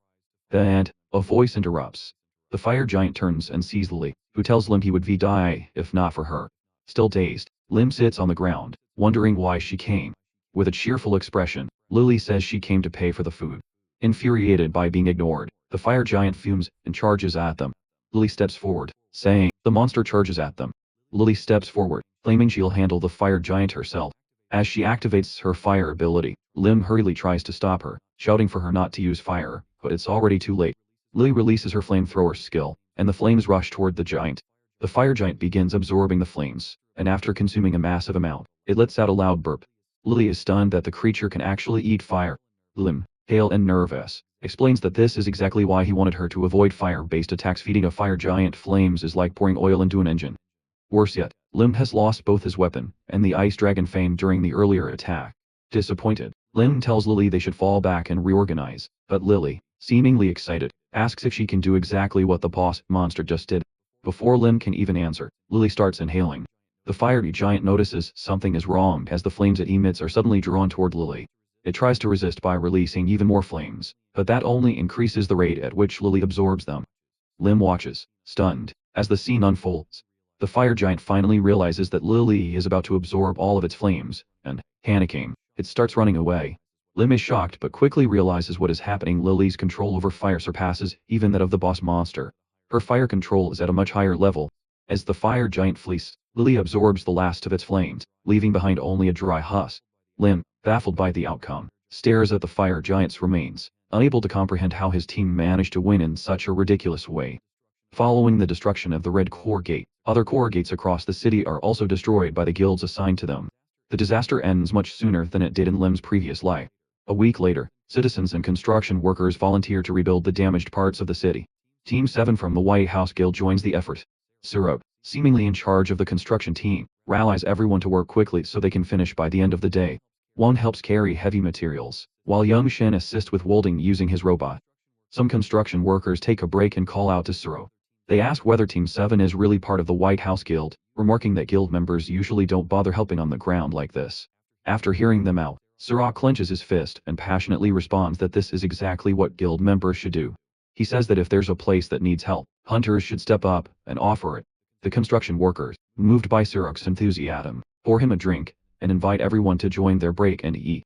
Then, a voice interrupts. The fire giant turns and sees Lily, who tells Lim he would die if not for her. Still dazed, Lim sits on the ground, wondering why she came. With a cheerful expression, Lily says she came to pay for the food. Infuriated by being ignored, the fire giant fumes and charges at them. Lily steps forward, saying, the monster charges at them. Lily steps forward, claiming she'll handle the fire giant herself. As she activates her fire ability, Lim hurriedly tries to stop her, shouting for her not to use fire, but it's already too late. Lily releases her flamethrower skill, and the flames rush toward the giant. The fire giant begins absorbing the flames, and after consuming a massive amount, it lets out a loud burp. Lily is stunned that the creature can actually eat fire. Lim, pale and nervous, explains that this is exactly why he wanted her to avoid fire-based attacks. Feeding a fire giant flames is like pouring oil into an engine. Worse yet, Lim has lost both his weapon and the ice dragon fang during the earlier attack. Disappointed, Lim tells Lily they should fall back and reorganize, but Lily, seemingly excited, asks if she can do exactly what the boss monster just did. Before Lim can even answer, Lily starts inhaling. The fiery giant notices something is wrong as the flames it emits are suddenly drawn toward Lily. It tries to resist by releasing even more flames, but that only increases the rate at which Lily absorbs them. Lim watches, stunned, as the scene unfolds. The fire giant finally realizes that Lily is about to absorb all of its flames, and, panicking, it starts running away. Lim is shocked but quickly realizes what is happening. Lily's control over fire surpasses even that of the boss monster. Her fire control is at a much higher level. As the fire giant flees, Lily absorbs the last of its flames, leaving behind only a dry husk. Lim, baffled by the outcome, stares at the fire giant's remains, unable to comprehend how his team managed to win in such a ridiculous way. Following the destruction of the Red Core Gate, other core gates across the city are also destroyed by the guilds assigned to them. The disaster ends much sooner than it did in Lim's previous life. A week later, citizens and construction workers volunteer to rebuild the damaged parts of the city. Team 7 from the White House Guild joins the effort. Syrup, seemingly in charge of the construction team, rallies everyone to work quickly so they can finish by the end of the day. Wang helps carry heavy materials, while Young Shen assists with welding using his robot. Some construction workers take a break and call out to Syrup. They ask whether Team 7 is really part of the White House Guild, remarking that guild members usually don't bother helping on the ground like this. After hearing them out, Syrup clenches his fist and passionately responds that this is exactly what guild members should do. He says that if there's a place that needs help, hunters should step up and offer it. The construction workers, moved by Syrup's enthusiasm, pour him a drink and invite everyone to join their break and eat.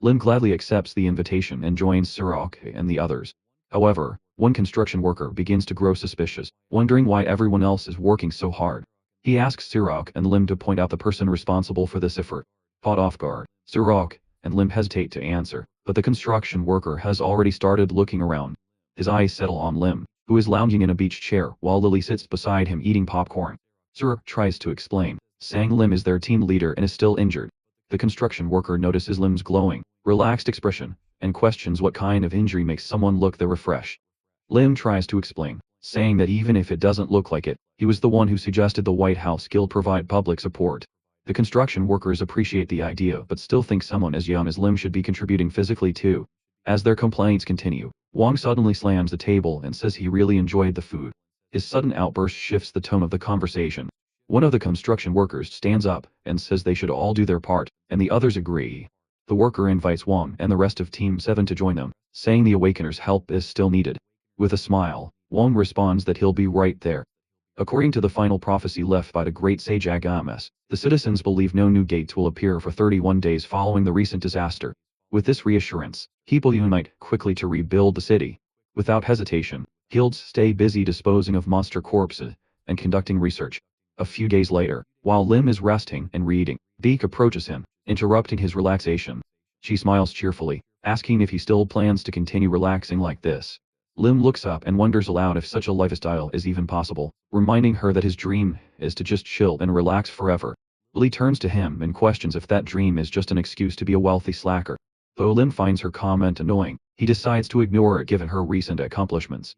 Lim gladly accepts the invitation and joins Syrup and the others. However, one construction worker begins to grow suspicious, wondering why everyone else is working so hard. He asks Syrup and Lim to point out the person responsible for this effort. Caught off guard, Syrup and Lim hesitate to answer, but the construction worker has already started looking around. His eyes settle on Lim, who is lounging in a beach chair while Lily sits beside him eating popcorn. Syrup tries to explain, saying Lim is their team leader and is still injured. The construction worker notices Lim's glowing, relaxed expression, and questions what kind of injury makes someone look that refreshed. Lim tries to explain, saying that even if it doesn't look like it, he was the one who suggested the White House Guild provide public support. The construction workers appreciate the idea but still think someone as young as Lim should be contributing physically too. As their complaints continue, Wang suddenly slams the table and says he really enjoyed the food. His sudden outburst shifts the tone of the conversation. One of the construction workers stands up and says they should all do their part, and the others agree. The worker invites Wang and the rest of Team 7 to join them, saying the Awakener's help is still needed. With a smile, Wang responds that he'll be right there. According to the final prophecy left by the great sage Agames, the citizens believe no new gates will appear for 31 days following the recent disaster. With this reassurance, people unite quickly to rebuild the city. Without hesitation, guilds stay busy disposing of monster corpses and conducting research. A few days later, while Lim is resting and reading, Beak approaches him, interrupting his relaxation. She smiles cheerfully, asking if he still plans to continue relaxing like this. Lim looks up and wonders aloud if such a lifestyle is even possible, reminding her that his dream is to just chill and relax forever. Lee turns to him and questions if that dream is just an excuse to be a wealthy slacker. Though Lim finds her comment annoying, he decides to ignore it given her recent accomplishments.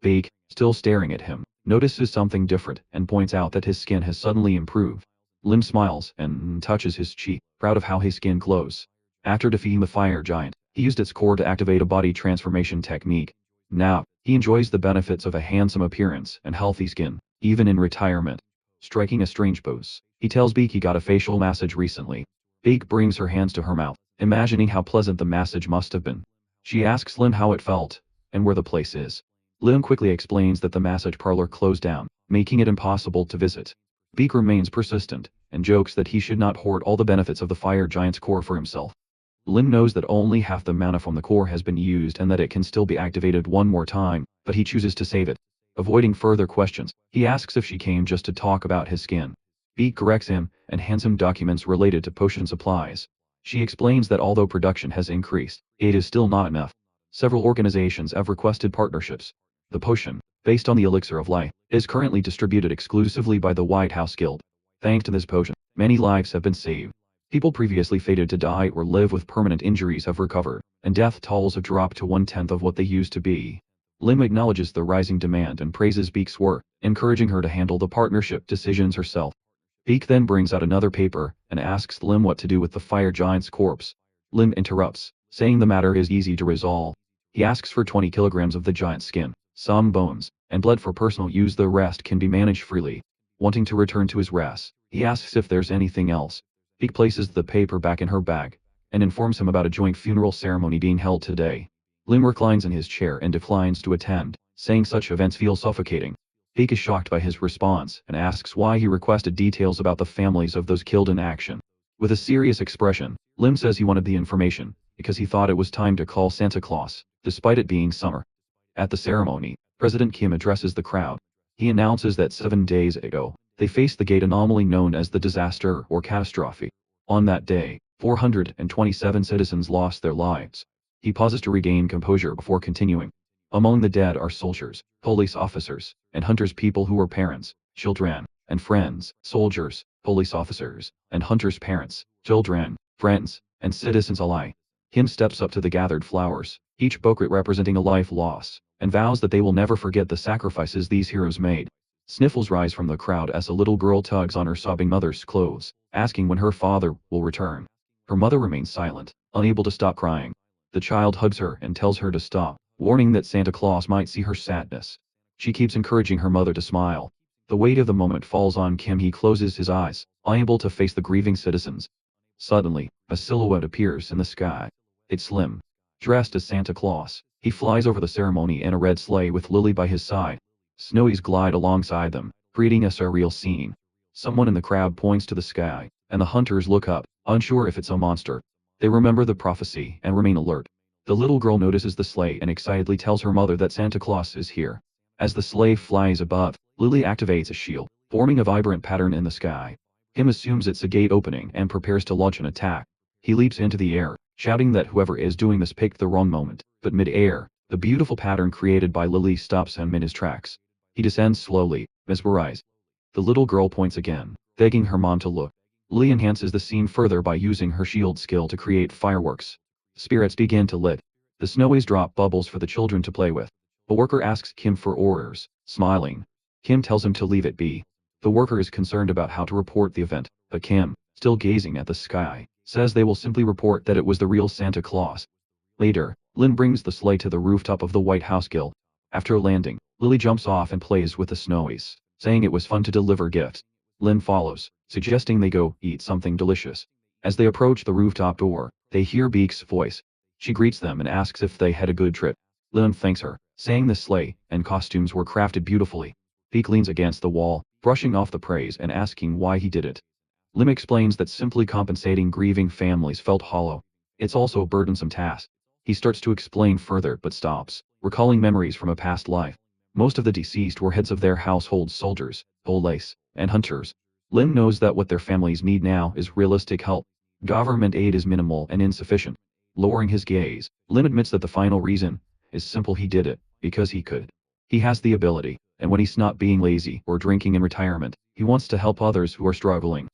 Beak, still staring at him, notices something different and points out that his skin has suddenly improved. Lim smiles and touches his cheek, proud of how his skin glows. After defeating the fire giant, he used its core to activate a body transformation technique. Now, he enjoys the benefits of a handsome appearance and healthy skin, even in retirement. Striking a strange pose, he tells Beak he got a facial massage recently. Beak brings her hands to her mouth, imagining how pleasant the massage must have been. She asks Lim how it felt, and where the place is. Lim quickly explains that the massage parlor closed down, making it impossible to visit. Beak remains persistent, and jokes that he should not hoard all the benefits of the fire giant's core for himself. Lim knows that only half the mana from the core has been used and that it can still be activated one more time, but he chooses to save it. Avoiding further questions, he asks if she came just to talk about his skin. Beak corrects him, and hands him documents related to potion supplies. She explains that although production has increased, it is still not enough. Several organizations have requested partnerships. The potion, based on the elixir of life, is currently distributed exclusively by the White House Guild. Thanks to this potion, many lives have been saved. People previously fated to die or live with permanent injuries have recovered, and death tolls have dropped to 1/10 of what they used to be. Lim acknowledges the rising demand and praises Beak's work, encouraging her to handle the partnership decisions herself. Beak then brings out another paper and asks Lim what to do with the fire giant's corpse. Lim interrupts, saying the matter is easy to resolve. He asks for 20 kilograms of the giant's skin, some bones, and blood for personal use. The rest can be managed freely. Wanting to return to his rest, he asks if there's anything else. Beak places the paper back in her bag, and informs him about a joint funeral ceremony being held today. Lim reclines in his chair and declines to attend, saying such events feel suffocating. Beak is shocked by his response and asks why he requested details about the families of those killed in action. With a serious expression, Lim says he wanted the information because he thought it was time to call Santa Claus, despite it being summer. At the ceremony, President Kim addresses the crowd. He announces that 7 days ago, they faced the gate anomaly known as the disaster or catastrophe. On that day, 427 citizens lost their lives. He pauses to regain composure before continuing. Among the dead are soldiers, police officers, and hunters, people who were parents, children, and friends, soldiers, police officers, and hunters' parents, children, friends, and citizens alike. Kim steps up to the gathered flowers, each bouquet representing a life lost, and vows that they will never forget the sacrifices these heroes made. Sniffles rise from the crowd as a little girl tugs on her sobbing mother's clothes, asking when her father will return. Her mother remains silent, unable to stop crying. The child hugs her and tells her to stop, warning that Santa Claus might see her sadness. She keeps encouraging her mother to smile. The weight of the moment falls on Kim. He closes his eyes, unable to face the grieving citizens. Suddenly, a silhouette appears in the sky. It's Slim. Dressed as Santa Claus, he flies over the ceremony in a red sleigh with Lily by his side. Snowies glide alongside them, creating a surreal scene. Someone in the crowd points to the sky, and the hunters look up, unsure if it's a monster. They remember the prophecy and remain alert. The little girl notices the sleigh and excitedly tells her mother that Santa Claus is here. As the sleigh flies above, Lily activates a shield, forming a vibrant pattern in the sky. Kim assumes it's a gate opening and prepares to launch an attack. He leaps into the air, shouting that whoever is doing this picked the wrong moment, but mid-air, the beautiful pattern created by Lily stops him in his tracks. He descends slowly, mesmerized. The little girl points again, begging her mom to look. Lily enhances the scene further by using her shield skill to create fireworks. Spirits begin to lit. The Snowies drop bubbles for the children to play with. A worker asks Kim for orders, smiling. Kim tells him to leave it be. The worker is concerned about how to report the event, but Kim, still gazing at the sky, says they will simply report that it was the real Santa Claus. Later, Lynn brings the sleigh to the rooftop of the White House Guild. After landing, Lily jumps off and plays with the Snowies, saying it was fun to deliver gifts. Lynn follows, suggesting they go eat something delicious. As they approach the rooftop door, they hear Beak's voice. She greets them and asks if they had a good trip. Lynn thanks her, saying the sleigh and costumes were crafted beautifully. Beak leans against the wall, brushing off the praise and asking why he did it. Lim explains that simply compensating grieving families felt hollow. It's also a burdensome task. He starts to explain further but stops, recalling memories from a past life. Most of the deceased were heads of their households, soldiers, police, and hunters. Lim knows that what their families need now is realistic help. Government aid is minimal and insufficient. Lowering his gaze, Lim admits that the final reason is simple: he did it because he could. He has the ability, and when he's not being lazy or drinking in retirement, he wants to help others who are struggling.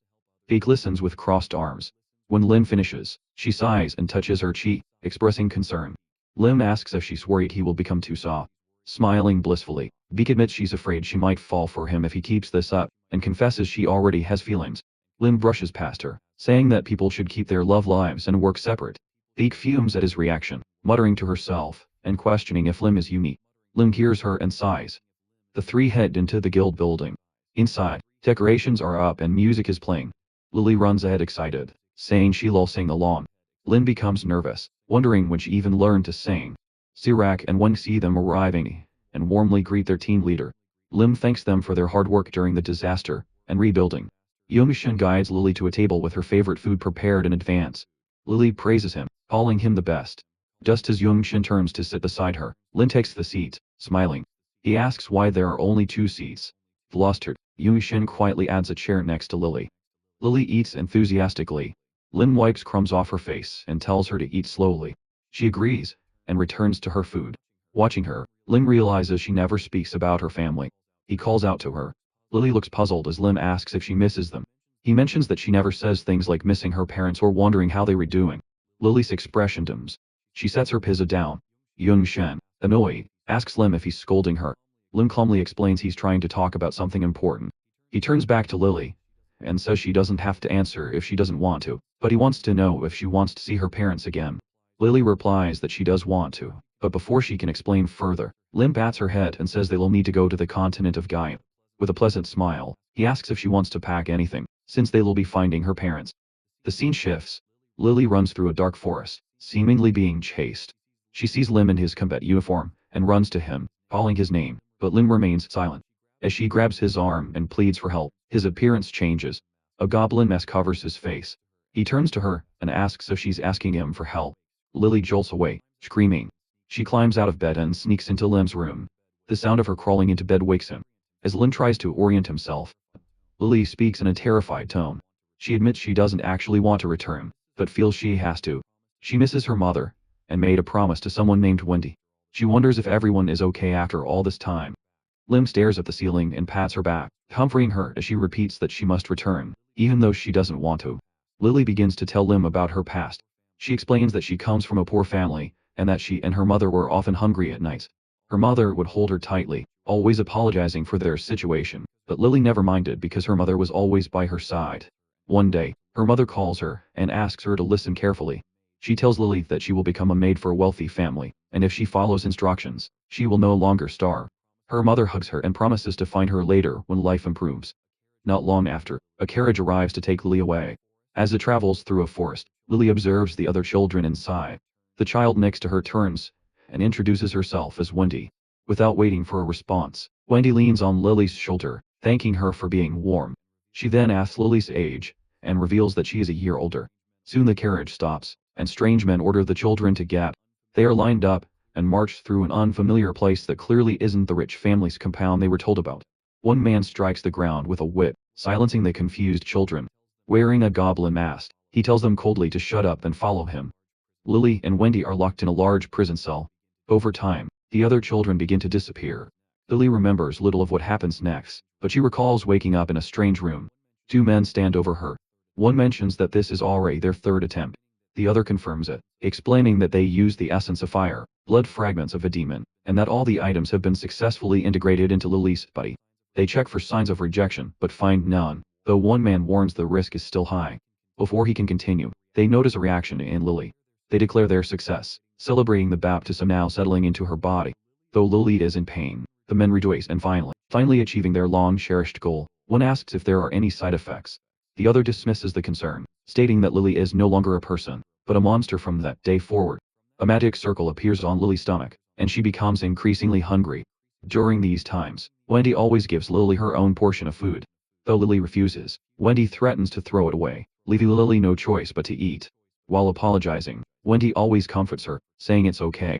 Beak listens with crossed arms. When Lynn finishes, she sighs and touches her cheek, expressing concern. Lim asks if she's worried he will become too soft. Smiling blissfully, Beak admits she's afraid she might fall for him if he keeps this up, and confesses she already has feelings. Lim brushes past her, saying that people should keep their love lives and work separate. Beak fumes at his reaction, muttering to herself, and questioning if Lim is unique. Lim hears her and sighs. The three head into the guild building. Inside, decorations are up and music is playing. Lily runs ahead excited, saying she'll sing along. Lynn becomes nervous, wondering when she even learned to sing. Sirach and Wang see them arriving, and warmly greet their team leader. Lim thanks them for their hard work during the disaster and rebuilding. Youngshin guides Lily to a table with her favorite food prepared in advance. Lily praises him, calling him the best. Just as Youngshin turns to sit beside her, Lin takes the seat, smiling. He asks why there are only 2 seats. Flustered, Youngshin quietly adds a chair next to Lily. Lily eats enthusiastically. Lin wipes crumbs off her face and tells her to eat slowly. She agrees, and returns to her food. Watching her, Lin realizes she never speaks about her family. He calls out to her. Lily looks puzzled as Lim asks if she misses them. He mentions that she never says things like missing her parents or wondering how they were doing. Lily's expression dims. She sets her pizza down. Youngshin, annoyed, asks Lim if he's scolding her. Lim calmly explains he's trying to talk about something important. He turns back to Lily and says she doesn't have to answer if she doesn't want to, but he wants to know if she wants to see her parents again. Lily replies that she does want to, but before she can explain further, Lim pats her head and says they'll need to go to the continent of Gaia. With a pleasant smile, he asks if she wants to pack anything, since they'll be finding her parents. The scene shifts. Lily runs through a dark forest, seemingly being chased. She sees Lim in his combat uniform, and runs to him, calling his name, but Lim remains silent. As she grabs his arm and pleads for help, his appearance changes. A goblin mask covers his face. He turns to her, and asks if she's asking him for help. Lily jolts away, screaming. She climbs out of bed and sneaks into Lim's room. The sound of her crawling into bed wakes him. As Lim tries to orient himself, Lily speaks in a terrified tone. She admits she doesn't actually want to return, but feels she has to. She misses her mother, and made a promise to someone named Wendy. She wonders if everyone is okay after all this time. Lim stares at the ceiling and pats her back, comforting her as she repeats that she must return, even though she doesn't want to. Lily begins to tell Lim about her past. She explains that she comes from a poor family, and that she and her mother were often hungry at nights. Her mother would hold her tightly, always apologizing for their situation, but Lily never minded because her mother was always by her side. One day, her mother calls her and asks her to listen carefully. She tells Lily that she will become a maid for a wealthy family, and if she follows instructions, she will no longer starve. Her mother hugs her and promises to find her later when life improves. Not long after, a carriage arrives to take Lily away. As it travels through a forest, Lily observes the other children inside. The child next to her turns and introduces herself as Wendy. Without waiting for a response, Wendy leans on Lily's shoulder, thanking her for being warm. She then asks Lily's age and reveals that she is a year older. Soon the carriage stops, and strange men order the children to get. They are lined up and march through an unfamiliar place that clearly isn't the rich family's compound they were told about. One man strikes the ground with a whip, silencing the confused children. Wearing a goblin mask, he tells them coldly to shut up and follow him. Lily and Wendy are locked in a large prison cell. Over time, the other children begin to disappear. Lily remembers little of what happens next, but she recalls waking up in a strange room. Two men stand over her. One mentions that this is already their third attempt. The other confirms it, explaining that they used the essence of fire, blood fragments of a demon, and that all the items have been successfully integrated into Lily's body. They check for signs of rejection, but find none, though one man warns the risk is still high. Before he can continue, they notice a reaction in Lily. They declare their success, celebrating the baptism now settling into her body. Though Lily is in pain, the men rejoice and finally achieving their long-cherished goal. One asks if there are any side effects. The other dismisses the concern, stating that Lily is no longer a person, but a monster from that day forward. A magic circle appears on Lily's stomach, and she becomes increasingly hungry. During these times, Wendy always gives Lily her own portion of food. Though Lily refuses, Wendy threatens to throw it away, leaving Lily no choice but to eat. While apologizing, Wendy always comforts her, saying it's okay.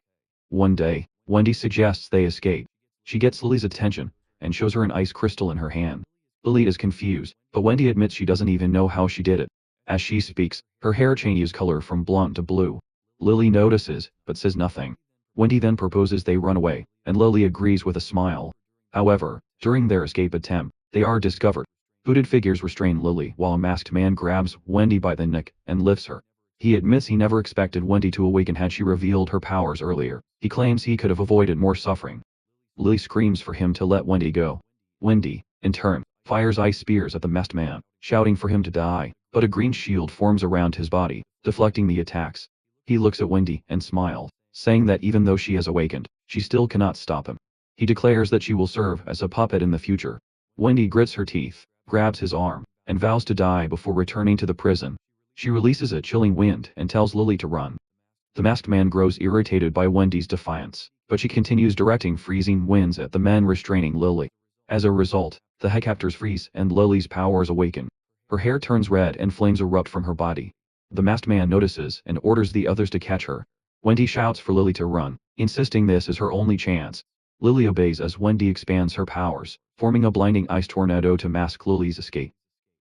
One day, Wendy suggests they escape. She gets Lily's attention, and shows her an ice crystal in her hand. Lily is confused, but Wendy admits she doesn't even know how she did it. As she speaks, her hair changes color from blonde to blue. Lily notices, but says nothing. Wendy then proposes they run away, and Lily agrees with a smile. However, during their escape attempt, they are discovered. Hooded figures restrain Lily while a masked man grabs Wendy by the neck and lifts her. He admits he never expected Wendy to awaken had she revealed her powers earlier. He claims he could have avoided more suffering. Lily screams for him to let Wendy go. Wendy, in turn, fires ice spears at the masked man, shouting for him to die, but a green shield forms around his body, deflecting the attacks. He looks at Wendy and smiles, saying that even though she has awakened, she still cannot stop him. He declares that she will serve as a puppet in the future. Wendy grits her teeth, grabs his arm, and vows to die before returning to the prison. She releases a chilling wind and tells Lily to run. The masked man grows irritated by Wendy's defiance, but she continues directing freezing winds at the men restraining Lily. As a result, the helicopters freeze and Lily's powers awaken. Her hair turns red and flames erupt from her body. The masked man notices and orders the others to catch her. Wendy shouts for Lily to run, insisting this is her only chance. Lily obeys as Wendy expands her powers, forming a blinding ice tornado to mask Lily's escape.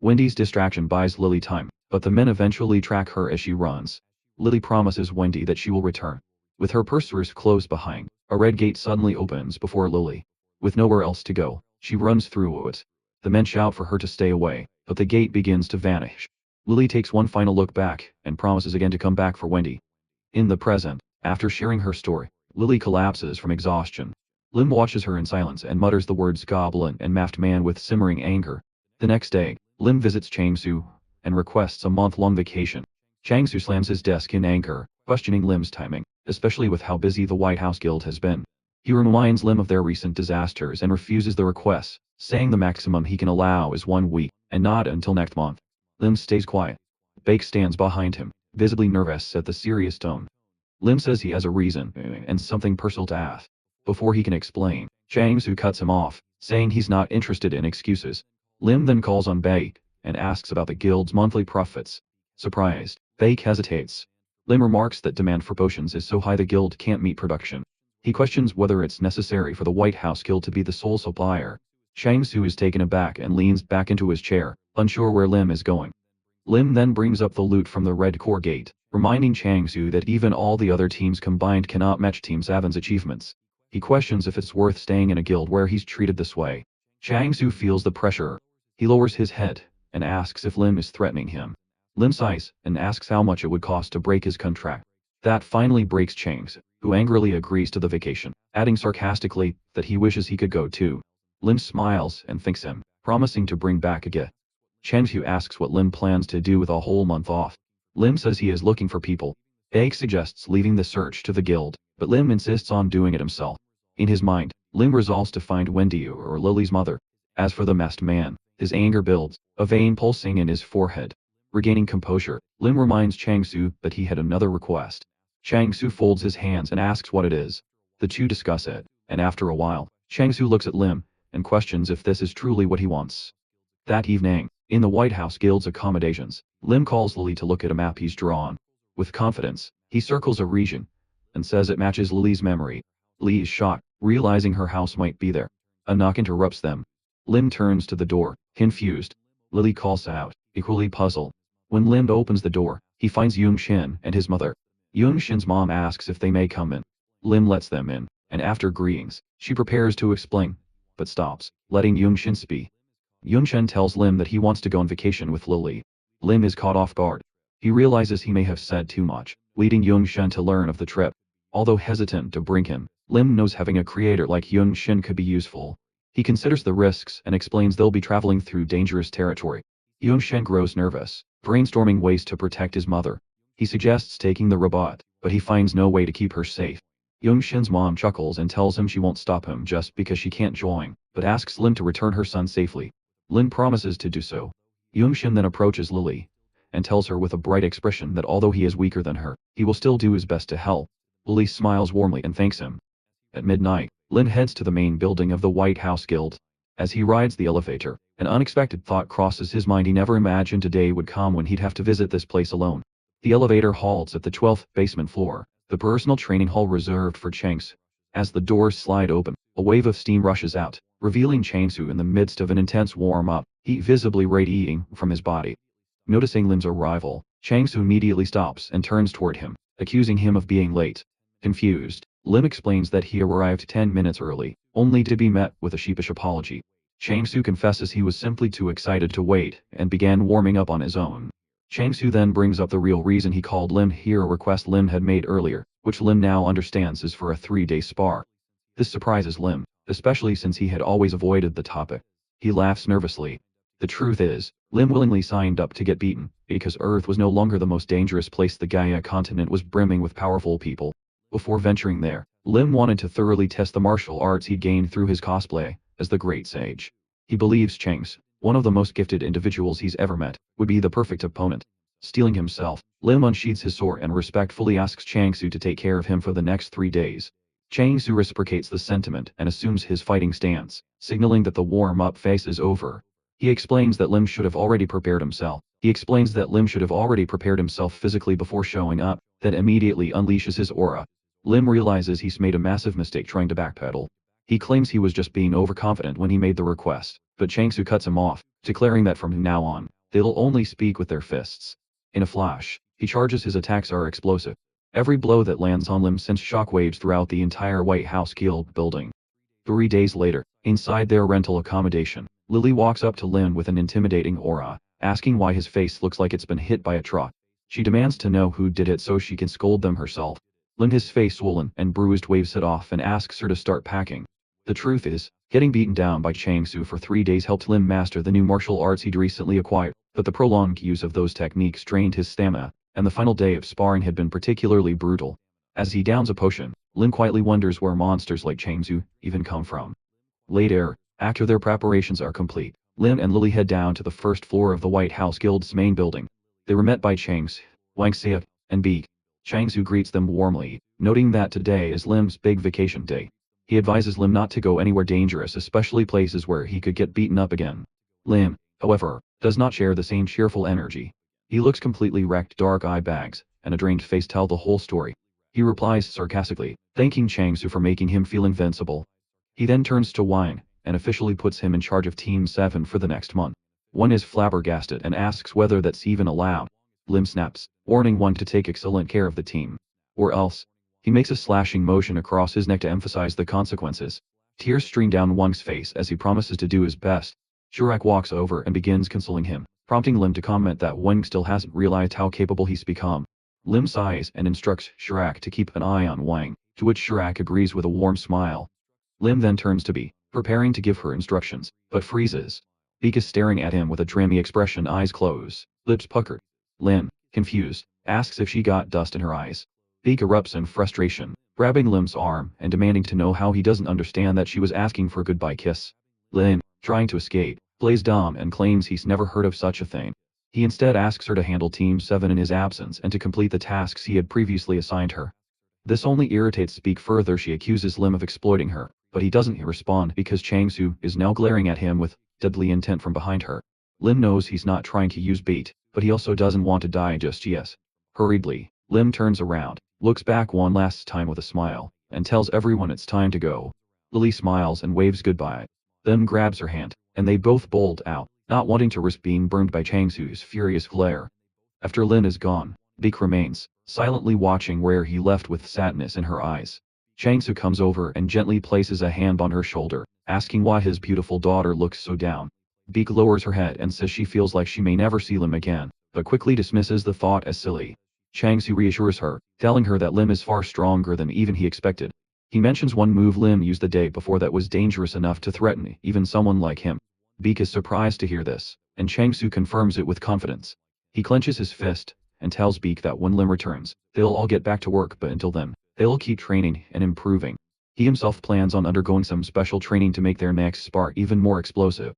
Wendy's distraction buys Lily time, but the men eventually track her as she runs. Lily promises Wendy that she will return. With her pursuers close behind, a red gate suddenly opens before Lily. With nowhere else to go, she runs through it. The men shout for her to stay away, but the gate begins to vanish. Lily takes one final look back and promises again to come back for Wendy. In the present, after sharing her story, Lily collapses from exhaustion. Lim watches her in silence and mutters the words goblin and masked man with simmering anger. The next day, Lim visits Changsu and requests a month-long vacation. Changsu slams his desk in anger, questioning Lim's timing, especially with how busy the White House Guild has been. He reminds Lim of their recent disasters and refuses the request, saying the maximum he can allow is 1 week, and not until next month. Lim stays quiet. Bake stands behind him, visibly nervous at the serious tone. Lim says he has a reason, and something personal to ask. Before he can explain, Changsu cuts him off, saying he's not interested in excuses. Lim then calls on Bake, and asks about the guild's monthly profits. Surprised, Bake hesitates. Lim remarks that demand for potions is so high the guild can't meet production. He questions whether it's necessary for the White House Guild to be the sole supplier. Changsu is taken aback and leans back into his chair, unsure where Lim is going. Lim then brings up the loot from the Red Core Gate, reminding Changsu that even all the other teams combined cannot match Team 7's achievements. He questions if it's worth staying in a guild where he's treated this way. Changsu feels the pressure. He lowers his head and asks if Lim is threatening him. Lim sighs and asks how much it would cost to break his contract. That finally breaks Changsu. who angrily agrees to the vacation, adding sarcastically that he wishes he could go too. Lim smiles and thanks him, promising to bring back a gift. Chang-su asks what Lim plans to do with a whole month off. Lim says he is looking for people. Egg suggests leaving the search to the guild, but Lim insists on doing it himself. In his mind, Lim resolves to find Wendy or Lily's mother. As for the masked man, his anger builds, a vein pulsing in his forehead. Regaining composure, Lim reminds Chang-su that he had another request. Chang-su folds his hands and asks what it is. The two discuss it, and after a while, Chang-su looks at Lim and questions if this is truly what he wants. That evening, in the White House Guild's accommodations, Lim calls Lily to look at a map he's drawn. With confidence, he circles a region and says it matches Lily's memory. Lee is shocked, realizing her house might be there. A knock interrupts them. Lim turns to the door, confused. Lily calls out, equally puzzled. When Lim opens the door, he finds Young Shin and his mother. Young Shin's mom asks if they may come in. Lim lets them in, and after greetings, she prepares to explain, but stops, letting Young Shin speak. Young Shin tells Lim that he wants to go on vacation with Lily. Lim is caught off guard. He realizes he may have said too much, leading Young Shin to learn of the trip. Although hesitant to bring him, Lim knows having a creator like Young Shin could be useful. He considers the risks and explains they'll be traveling through dangerous territory. Young Shin grows nervous, brainstorming ways to protect his mother. He suggests taking the robot, but he finds no way to keep her safe. Young Shin's mom chuckles and tells him she won't stop him just because she can't join, but asks Lim to return her son safely. Lim promises to do so. Young Shin then approaches Lily and tells her with a bright expression that although he is weaker than her, he will still do his best to help. Lily smiles warmly and thanks him. At midnight, Lim heads to the main building of the White House Guild. As he rides the elevator, an unexpected thought crosses his mind. He never imagined a day would come when he'd have to visit this place alone. The elevator halts at the 12th basement floor, the personal training hall reserved for Chang's. As the doors slide open, a wave of steam rushes out, revealing Changsu in the midst of an intense warm-up, heat visibly radiating from his body. Noticing Lim's arrival, Changsu immediately stops and turns toward him, accusing him of being late. Confused, Lim explains that he arrived 10 minutes early, only to be met with a sheepish apology. Changsu confesses he was simply too excited to wait and began warming up on his own. Changsu then brings up the real reason he called Lim here, a request Lim had made earlier, which Lim now understands is for a 3-day spar. This surprises Lim, especially since he had always avoided the topic. He laughs nervously. The truth is, Lim willingly signed up to get beaten, because Earth was no longer the most dangerous place. The Gaia continent was brimming with powerful people. Before venturing there, Lim wanted to thoroughly test the martial arts he'd gained through his cosplay as the Great Sage. He believes Chang's, one of the most gifted individuals he's ever met, would be the perfect opponent. Steeling himself, Lim unsheathes his sword and respectfully asks Changsu to take care of him for the next 3 days. Changsu reciprocates the sentiment and assumes his fighting stance, signaling that the warm-up phase is over. He explains that Lim should have already prepared himself. Physically before showing up, that immediately unleashes his aura. Lim realizes he's made a massive mistake trying to backpedal. He claims he was just being overconfident when he made the request, but Changsu cuts him off, declaring that from now on, they'll only speak with their fists. In a flash, he charges. His attacks are explosive. Every blow that lands on Lim sends shockwaves throughout the entire White House Guild building. 3 days later, inside their rental accommodation, Lily walks up to Lim with an intimidating aura, asking why his face looks like it's been hit by a truck. She demands to know who did it so she can scold them herself. Lim, his face swollen and bruised, waves it off and asks her to start packing. The truth is, getting beaten down by Changsu for 3 days helped Lim master the new martial arts he'd recently acquired, but the prolonged use of those techniques drained his stamina, and the final day of sparring had been particularly brutal. As he downs a potion, Lim quietly wonders where monsters like Changsu even come from. Later, after their preparations are complete, Lim and Lily head down to the first floor of the White House Guild's main building. They were met by Chang's, Wang Xia, and Beak. Changsu greets them warmly, noting that today is Lim's big vacation day. He advises Lim not to go anywhere dangerous, especially places where he could get beaten up again. Lim, however, does not share the same cheerful energy. He looks completely wrecked. Dark eye bags and a drained face tell the whole story. He replies sarcastically, thanking Changsu for making him feel invincible. He then turns to Wang and officially puts him in charge of Team 7 for the next month. Wang is flabbergasted and asks whether that's even allowed. Lim snaps, warning Wang to take excellent care of the team. Or else. He makes a slashing motion across his neck to emphasize the consequences. Tears stream down Wang's face as he promises to do his best. Shurak walks over and begins consoling him, prompting Lim to comment that Wang still hasn't realized how capable he's become. Lim sighs and instructs Shurak to keep an eye on Wang, to which Shirak agrees with a warm smile. Lim then turns to Bee, preparing to give her instructions, but freezes. Beak is staring at him with a dreamy expression, eyes closed, lips puckered. Lim, confused, asks if she got dust in her eyes. Beak erupts in frustration, grabbing Lim's arm and demanding to know how he doesn't understand that she was asking for a goodbye kiss. Lim, trying to escape, plays dumb and claims he's never heard of such a thing. He instead asks her to handle Team 7 in his absence and to complete the tasks he had previously assigned her. This only irritates Beak further. She accuses Lim of exploiting her, but he doesn't respond because Changsu is now glaring at him with deadly intent from behind her. Lim knows he's not trying to use bait, but he also doesn't want to die just yet. Hurriedly, Lim turns around, looks back one last time with a smile, and tells everyone it's time to go. Lily smiles and waves goodbye. Then grabs her hand, and they both bolt out, not wanting to risk being burned by Changsu's furious glare. After Lim is gone, Beak remains, silently watching where he left with sadness in her eyes. Changsu comes over and gently places a hand on her shoulder, asking why his beautiful daughter looks so down. Beak lowers her head and says she feels like she may never see Lim again, but quickly dismisses the thought as silly. Changsu reassures her, telling her that Lim is far stronger than even he expected. He mentions one move Lim used the day before that was dangerous enough to threaten even someone like him. Beak is surprised to hear this, and Changsu confirms it with confidence. He clenches his fist, and tells Beak that when Lim returns, they'll all get back to work, but until then, they'll keep training and improving. He himself plans on undergoing some special training to make their next spar even more explosive.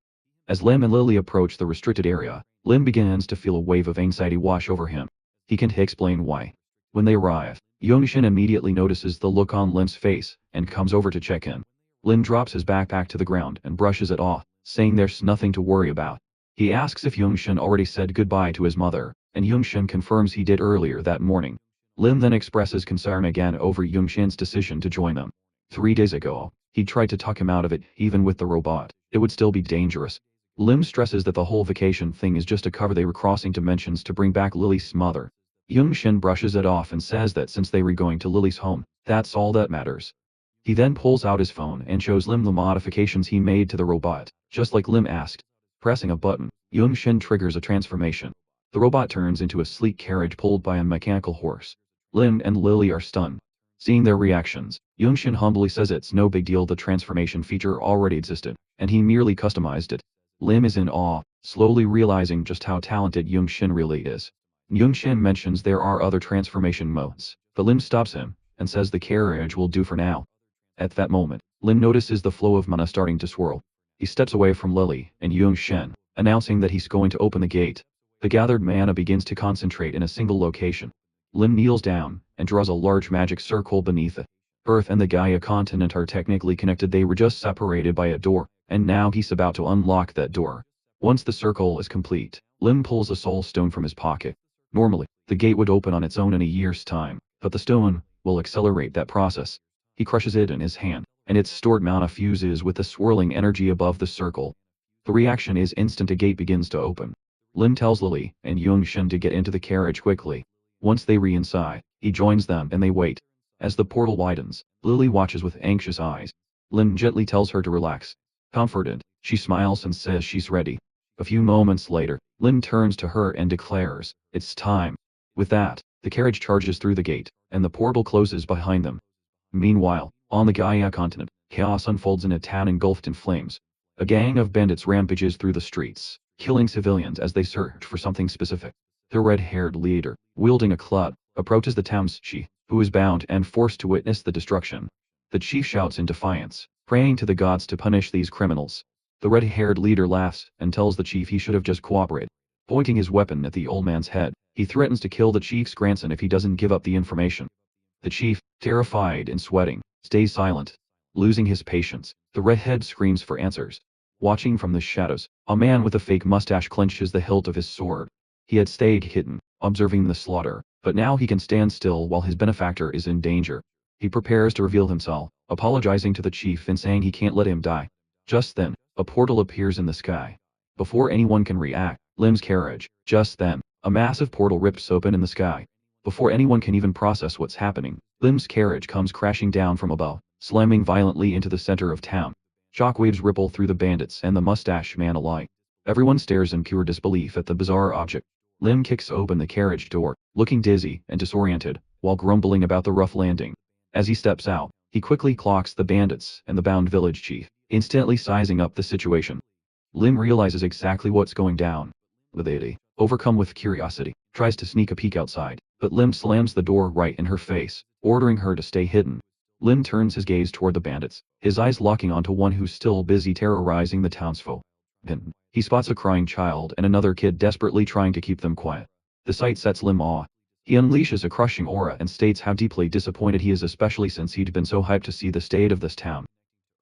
As Lim and Lily approach the restricted area, Lim begins to feel a wave of anxiety wash over him. He can't explain why. When they arrive, Yongshin immediately notices the look on Lim's face, and comes over to check in. Lim drops his backpack to the ground and brushes it off, saying there's nothing to worry about. He asks if Yongshin already said goodbye to his mother, and Yongshin confirms he did earlier that morning. Lim then expresses concern again over Yongshin's decision to join them. 3 days ago, he tried to talk him out of it. Even with the robot, it would still be dangerous. Lim stresses that the whole vacation thing is just a cover. They were crossing dimensions to bring back Lily's mother. Yongshin brushes it off and says that since they were going to Lily's home, that's all that matters. He then pulls out his phone and shows Lim the modifications he made to the robot, just like Lim asked. Pressing a button, Yongshin triggers a transformation. The robot turns into a sleek carriage pulled by a mechanical horse. Lim and Lily are stunned. Seeing their reactions, Yongshin humbly says it's no big deal. The transformation feature already existed, and he merely customized it. Lim is in awe, slowly realizing just how talented Yongshin really is. Yongshin mentions there are other transformation modes, but Lim stops him, and says the carriage will do for now. At that moment, Lim notices the flow of mana starting to swirl. He steps away from Lily and Yongshin, announcing that he's going to open the gate. The gathered mana begins to concentrate in a single location. Lim kneels down, and draws a large magic circle beneath it. Earth and the Gaia continent are technically connected. They were just separated by a door, and now he's about to unlock that door. Once the circle is complete, Lim pulls a soul stone from his pocket. Normally, the gate would open on its own in a year's time, but the stone will accelerate that process. He crushes it in his hand, and its stored mana fuses with the swirling energy above the circle. The reaction is instant. A gate begins to open. Lim tells Lily and Yongshin to get into the carriage quickly. Once they re-inside, he joins them and they wait. As the portal widens, Lily watches with anxious eyes. Lim gently tells her to relax. Comforted, she smiles and says she's ready. A few moments later, Lim turns to her and declares, "It's time." With that, the carriage charges through the gate, and the portal closes behind them. Meanwhile, on the Gaia continent, chaos unfolds in a town engulfed in flames. A gang of bandits rampages through the streets, killing civilians as they search for something specific. The red-haired leader, wielding a club, approaches the town's chief, who is bound and forced to witness the destruction. The chief shouts in defiance, praying to the gods to punish these criminals. The red-haired leader laughs and tells the chief he should have just cooperated. Pointing his weapon at the old man's head, he threatens to kill the chief's grandson if he doesn't give up the information. The chief, terrified and sweating, stays silent. Losing his patience, the redhead screams for answers. Watching from the shadows, a man with a fake mustache clenches the hilt of his sword. He had stayed hidden, observing the slaughter, but now he can stand still while his benefactor is in danger. He prepares to reveal himself, apologizing to the chief and saying he can't let him die. Just then, a portal appears in the sky. Before anyone can react, Lim's carriage. Just then, a massive portal rips open in the sky. Before anyone can even process what's happening, Lim's carriage comes crashing down from above, slamming violently into the center of town. Shockwaves ripple through the bandits and the mustache man alike. Everyone stares in pure disbelief at the bizarre object. Lim kicks open the carriage door, looking dizzy and disoriented, while grumbling about the rough landing. As he steps out, he quickly clocks the bandits and the bound village chief, instantly sizing up the situation. Lim realizes exactly what's going down. The lady, overcome with curiosity, tries to sneak a peek outside, but Lim slams the door right in her face, ordering her to stay hidden. Lim turns his gaze toward the bandits, his eyes locking onto one who's still busy terrorizing the townsfolk. Then, he spots a crying child and another kid desperately trying to keep them quiet. The sight sets Lim awe. He unleashes a crushing aura and states how deeply disappointed he is, especially since he'd been so hyped to see the state of this town.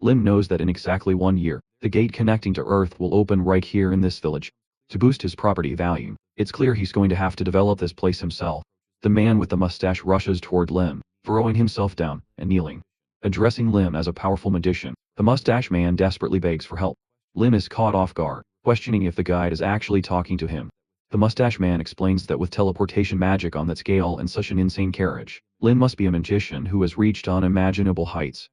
Lim knows that in exactly 1 year, the gate connecting to Earth will open right here in this village. To boost his property value, it's clear he's going to have to develop this place himself. The man with the mustache rushes toward Lim, throwing himself down and kneeling. Addressing Lim as a powerful magician, the mustache man desperately begs for help. Lim is caught off guard, questioning if the guide is actually talking to him. The mustache man explains that with teleportation magic on that scale and such an insane carriage, Lim must be a magician who has reached unimaginable heights.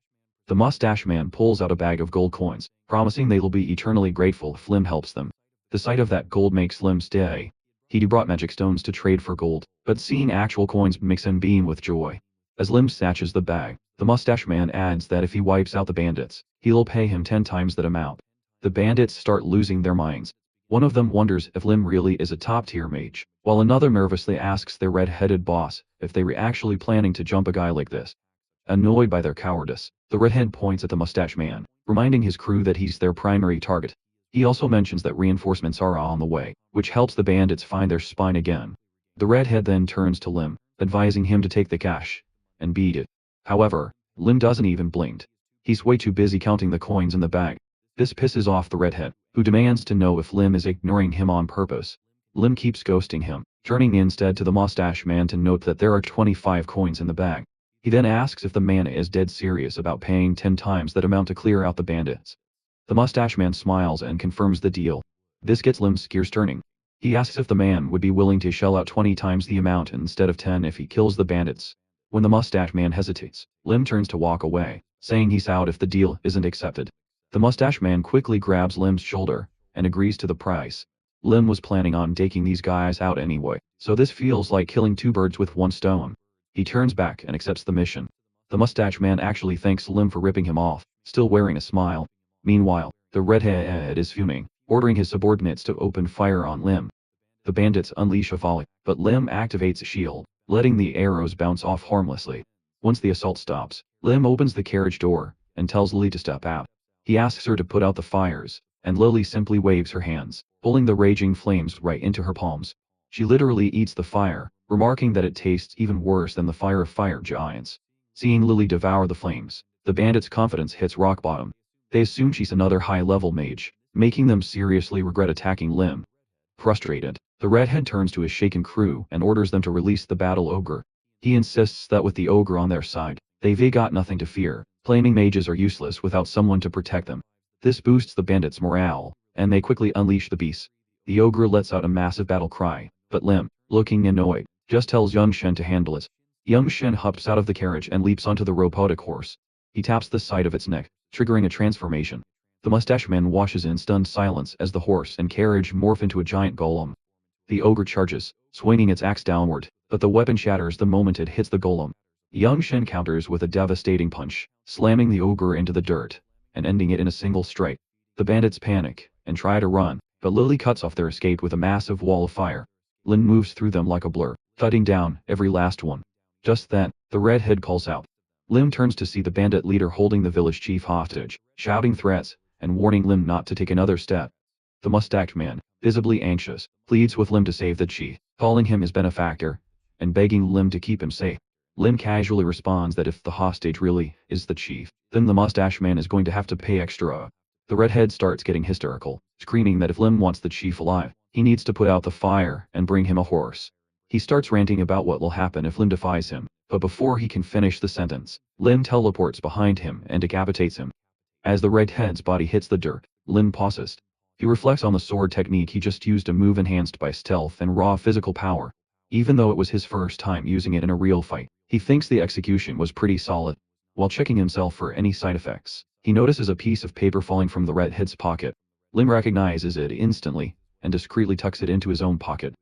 The mustache man pulls out a bag of gold coins, promising they will be eternally grateful if Lim helps them. The sight of that gold makes Lim stay. He'd brought magic stones to trade for gold, but seeing actual coins makes him beam with joy. As Lim snatches the bag, the mustache man adds that if he wipes out the bandits, he'll pay him 10 times that amount. The bandits start losing their minds. One of them wonders if Lim really is a top-tier mage, while another nervously asks their red-headed boss if they were actually planning to jump a guy like this. Annoyed by their cowardice, the redhead points at the mustache man, reminding his crew that he's their primary target. He also mentions that reinforcements are on the way, which helps the bandits find their spine again. The redhead then turns to Lim, advising him to take the cash and beat it. However, Lim doesn't even blink. He's way too busy counting the coins in the bag. This pisses off the redhead, who demands to know if Lim is ignoring him on purpose. Lim keeps ghosting him, turning instead to the mustache man to note that there are 25 coins in the bag. He then asks if the man is dead serious about paying 10 times that amount to clear out the bandits. The mustache man smiles and confirms the deal. This gets Lim's gears turning. He asks if the man would be willing to shell out 20 times the amount instead of 10 if he kills the bandits. When the mustache man hesitates, Lim turns to walk away, saying he's out if the deal isn't accepted. The mustache man quickly grabs Lim's shoulder and agrees to the price. Lim was planning on taking these guys out anyway, so this feels like killing two birds with one stone. He turns back and accepts the mission. The mustache man actually thanks Lim for ripping him off, still wearing a smile. Meanwhile, the redhead is fuming, ordering his subordinates to open fire on Lim. The bandits unleash a volley, but Lim activates a shield, letting the arrows bounce off harmlessly. Once the assault stops, Lim opens the carriage door and tells Lily to step out. He asks her to put out the fires, and Lily simply waves her hands, pulling the raging flames right into her palms. She literally eats the fire, remarking that it tastes even worse than the fire of fire giants. Seeing Lily devour the flames, the bandits' confidence hits rock bottom. They assume she's another high-level mage, making them seriously regret attacking Lim. Frustrated, the redhead turns to his shaken crew and orders them to release the battle ogre. He insists that with the ogre on their side, they've got nothing to fear, claiming mages are useless without someone to protect them. This boosts the bandits' morale, and they quickly unleash the beasts. The ogre lets out a massive battle cry, but Lim, looking annoyed, just tells Young Shen to handle it. Young Shen hops out of the carriage and leaps onto the robotic horse. He taps the side of its neck, triggering a transformation. The mustache man washes in stunned silence as the horse and carriage morph into a giant golem. The ogre charges, swinging its axe downward, but the weapon shatters the moment it hits the golem. Young Shen counters with a devastating punch, slamming the ogre into the dirt, and ending it in a single strike. The bandits panic, and try to run, but Lily cuts off their escape with a massive wall of fire. Lin moves through them like a blur, thudding down every last one. Just then, the redhead calls out. Lim turns to see the bandit leader holding the village chief hostage, shouting threats, and warning Lim not to take another step. The mustache man, visibly anxious, pleads with Lim to save the chief, calling him his benefactor, and begging Lim to keep him safe. Lim casually responds that if the hostage really is the chief, then the mustache man is going to have to pay extra. The redhead starts getting hysterical, screaming that if Lim wants the chief alive, he needs to put out the fire and bring him a horse. He starts ranting about what will happen if Lim defies him, but before he can finish the sentence, Lim teleports behind him and decapitates him. As the redhead's body hits the dirt, Lim pauses. He reflects on the sword technique he just used, a move enhanced by stealth and raw physical power. Even though it was his first time using it in a real fight, he thinks the execution was pretty solid. While checking himself for any side effects, he notices a piece of paper falling from the redhead's pocket. Lim recognizes it instantly, and discreetly tucks it into his own pocket.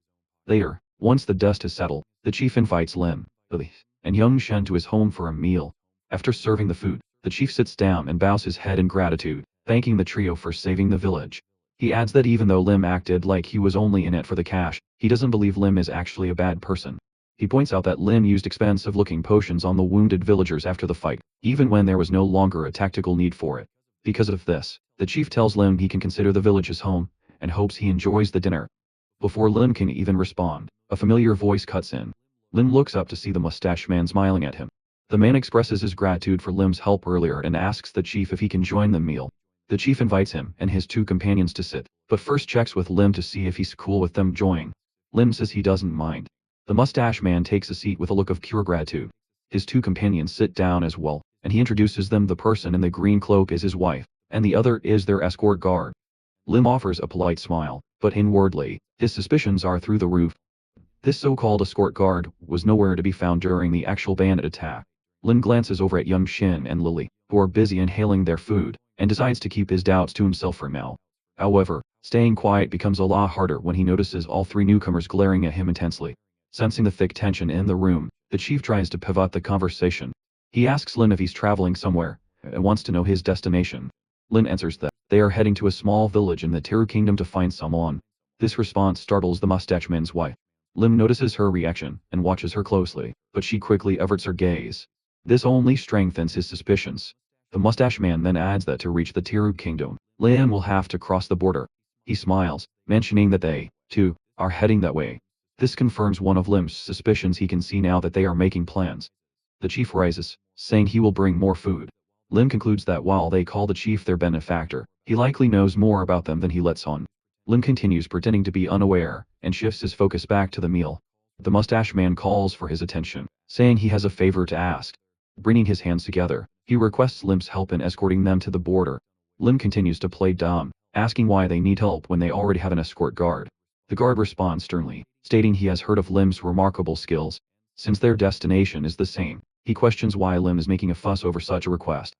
Later, once the dust has settled, the chief invites Lim, Lily, and Young Shen to his home for a meal. After serving the food, the chief sits down and bows his head in gratitude, thanking the trio for saving the village. He adds that even though Lim acted like he was only in it for the cash, he doesn't believe Lim is actually a bad person. He points out that Lim used expensive-looking potions on the wounded villagers after the fight, even when there was no longer a tactical need for it. Because of this, the chief tells Lim he can consider the village his home, and hopes he enjoys the dinner. Before Lim can even respond, a familiar voice cuts in. Lim looks up to see the mustache man smiling at him. The man expresses his gratitude for Lim's help earlier and asks the chief if he can join the meal. The chief invites him and his two companions to sit, but first checks with Lim to see if he's cool with them joining. Lim says he doesn't mind. The mustache man takes a seat with a look of pure gratitude. His two companions sit down as well, and he introduces them. The person in the green cloak is his wife, and the other is their escort guard. Lim offers a polite smile, but inwardly, his suspicions are through the roof. This so-called escort guard was nowhere to be found during the actual bandit attack. Lim glances over at Young Shin and Lily, who are busy inhaling their food, and decides to keep his doubts to himself for now. However, staying quiet becomes a lot harder when he notices all three newcomers glaring at him intensely. Sensing the thick tension in the room, the chief tries to pivot the conversation. He asks Lin if he's traveling somewhere, and wants to know his destination. Lin answers that they are heading to a small village in the Teru Kingdom to find someone. This response startles the mustache man's wife. Lim notices her reaction and watches her closely, but she quickly averts her gaze. This only strengthens his suspicions. The mustache man then adds that to reach the Teru Kingdom, Lim will have to cross the border. He smiles, mentioning that they, too, are heading that way. This confirms one of Lim's suspicions. He can see now that they are making plans. The chief rises, saying he will bring more food. Lim concludes that while they call the chief their benefactor, he likely knows more about them than he lets on. Lim continues pretending to be unaware, and shifts his focus back to the meal. The mustache man calls for his attention, saying he has a favor to ask. Bringing his hands together, he requests Lim's help in escorting them to the border. Lim continues to play dumb, asking why they need help when they already have an escort guard. The guard responds sternly, stating he has heard of Lim's remarkable skills. Since their destination is the same, he questions why Lim is making a fuss over such a request.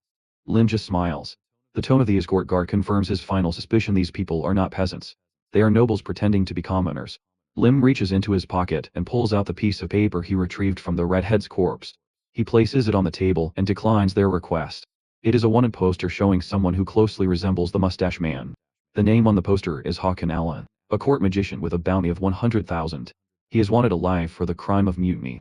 Lim just smiles. The tone of the escort guard confirms his final suspicion: these people are not peasants. They are nobles pretending to be commoners. Lim reaches into his pocket and pulls out the piece of paper he retrieved from the redhead's corpse. He places it on the table and declines their request. It is a wanted poster showing someone who closely resembles the mustache man. The name on the poster is Hawken Allen, a court magician with a bounty of 100,000. He is wanted alive for the crime of mutiny.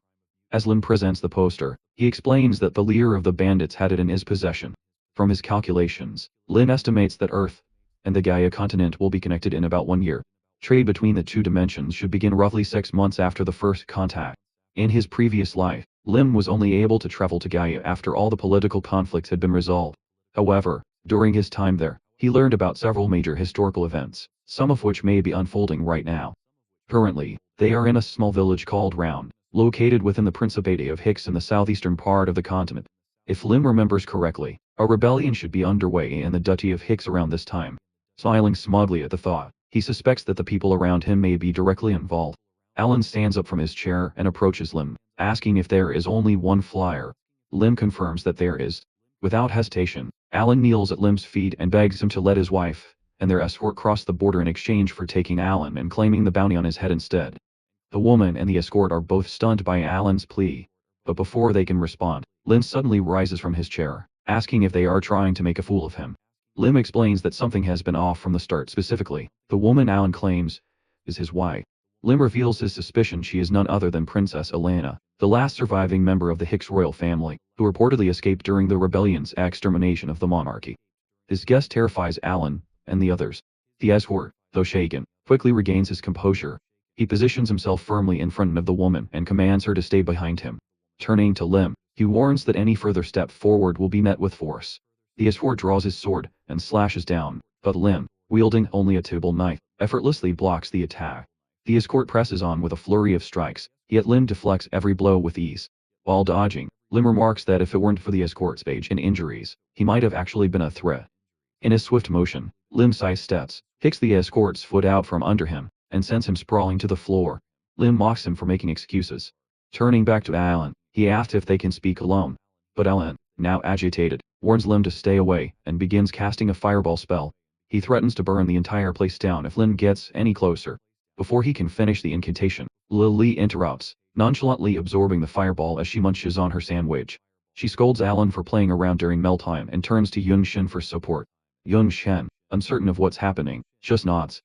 As Lim presents the poster, he explains that the leader of the bandits had it in his possession. From his calculations, Lim estimates that Earth and the Gaia continent will be connected in about 1 year. Trade between the two dimensions should begin roughly 6 months after the first contact. In his previous life, Lim was only able to travel to Gaia after all the political conflicts had been resolved. However, during his time there, he learned about several major historical events, some of which may be unfolding right now. Currently, they are in a small village called Round, located within the Principate of Hicks in the southeastern part of the continent. If Lim remembers correctly, a rebellion should be underway in the Duchy of Hicks around this time. Smiling smugly at the thought, he suspects that the people around him may be directly involved. Alan stands up from his chair and approaches Lim, asking if there is only one flyer. Lim confirms that there is. Without hesitation, Alan kneels at Lim's feet and begs him to let his wife and their escort cross the border in exchange for taking Alan and claiming the bounty on his head instead. The woman and the escort are both stunned by Alan's plea. But before they can respond, Lim suddenly rises from his chair, asking if they are trying to make a fool of him. Lim explains that something has been off from the start. Specifically, the woman Alan claims is his wife. Lim reveals his suspicion she is none other than Princess Elena, the last surviving member of the Hicks royal family, who reportedly escaped during the rebellion's extermination of the monarchy. His guess terrifies Alan and the others. The escort, though shaken, quickly regains his composure. He positions himself firmly in front of the woman and commands her to stay behind him. Turning to Lim, he warns that any further step forward will be met with force. The escort draws his sword and slashes down, but Lim, wielding only a table knife, effortlessly blocks the attack. The escort presses on with a flurry of strikes, yet Lim deflects every blow with ease. While dodging, Lim remarks that if it weren't for the escort's age and injuries, he might have actually been a threat. In his swift motion, Lim sidesteps, kicks the escort's foot out from under him, and sends him sprawling to the floor. Lim mocks him for making excuses. Turning back to Alan, he asks if they can speak alone. But Alan, now agitated, warns Lim to stay away and begins casting a fireball spell. He threatens to burn the entire place down if Lim gets any closer. Before he can finish the incantation, Lily interrupts, nonchalantly absorbing the fireball as she munches on her sandwich. She scolds Alan for playing around during mealtime and turns to Yung Shen for support. Yung Shen, uncertain of what's happening, just nods.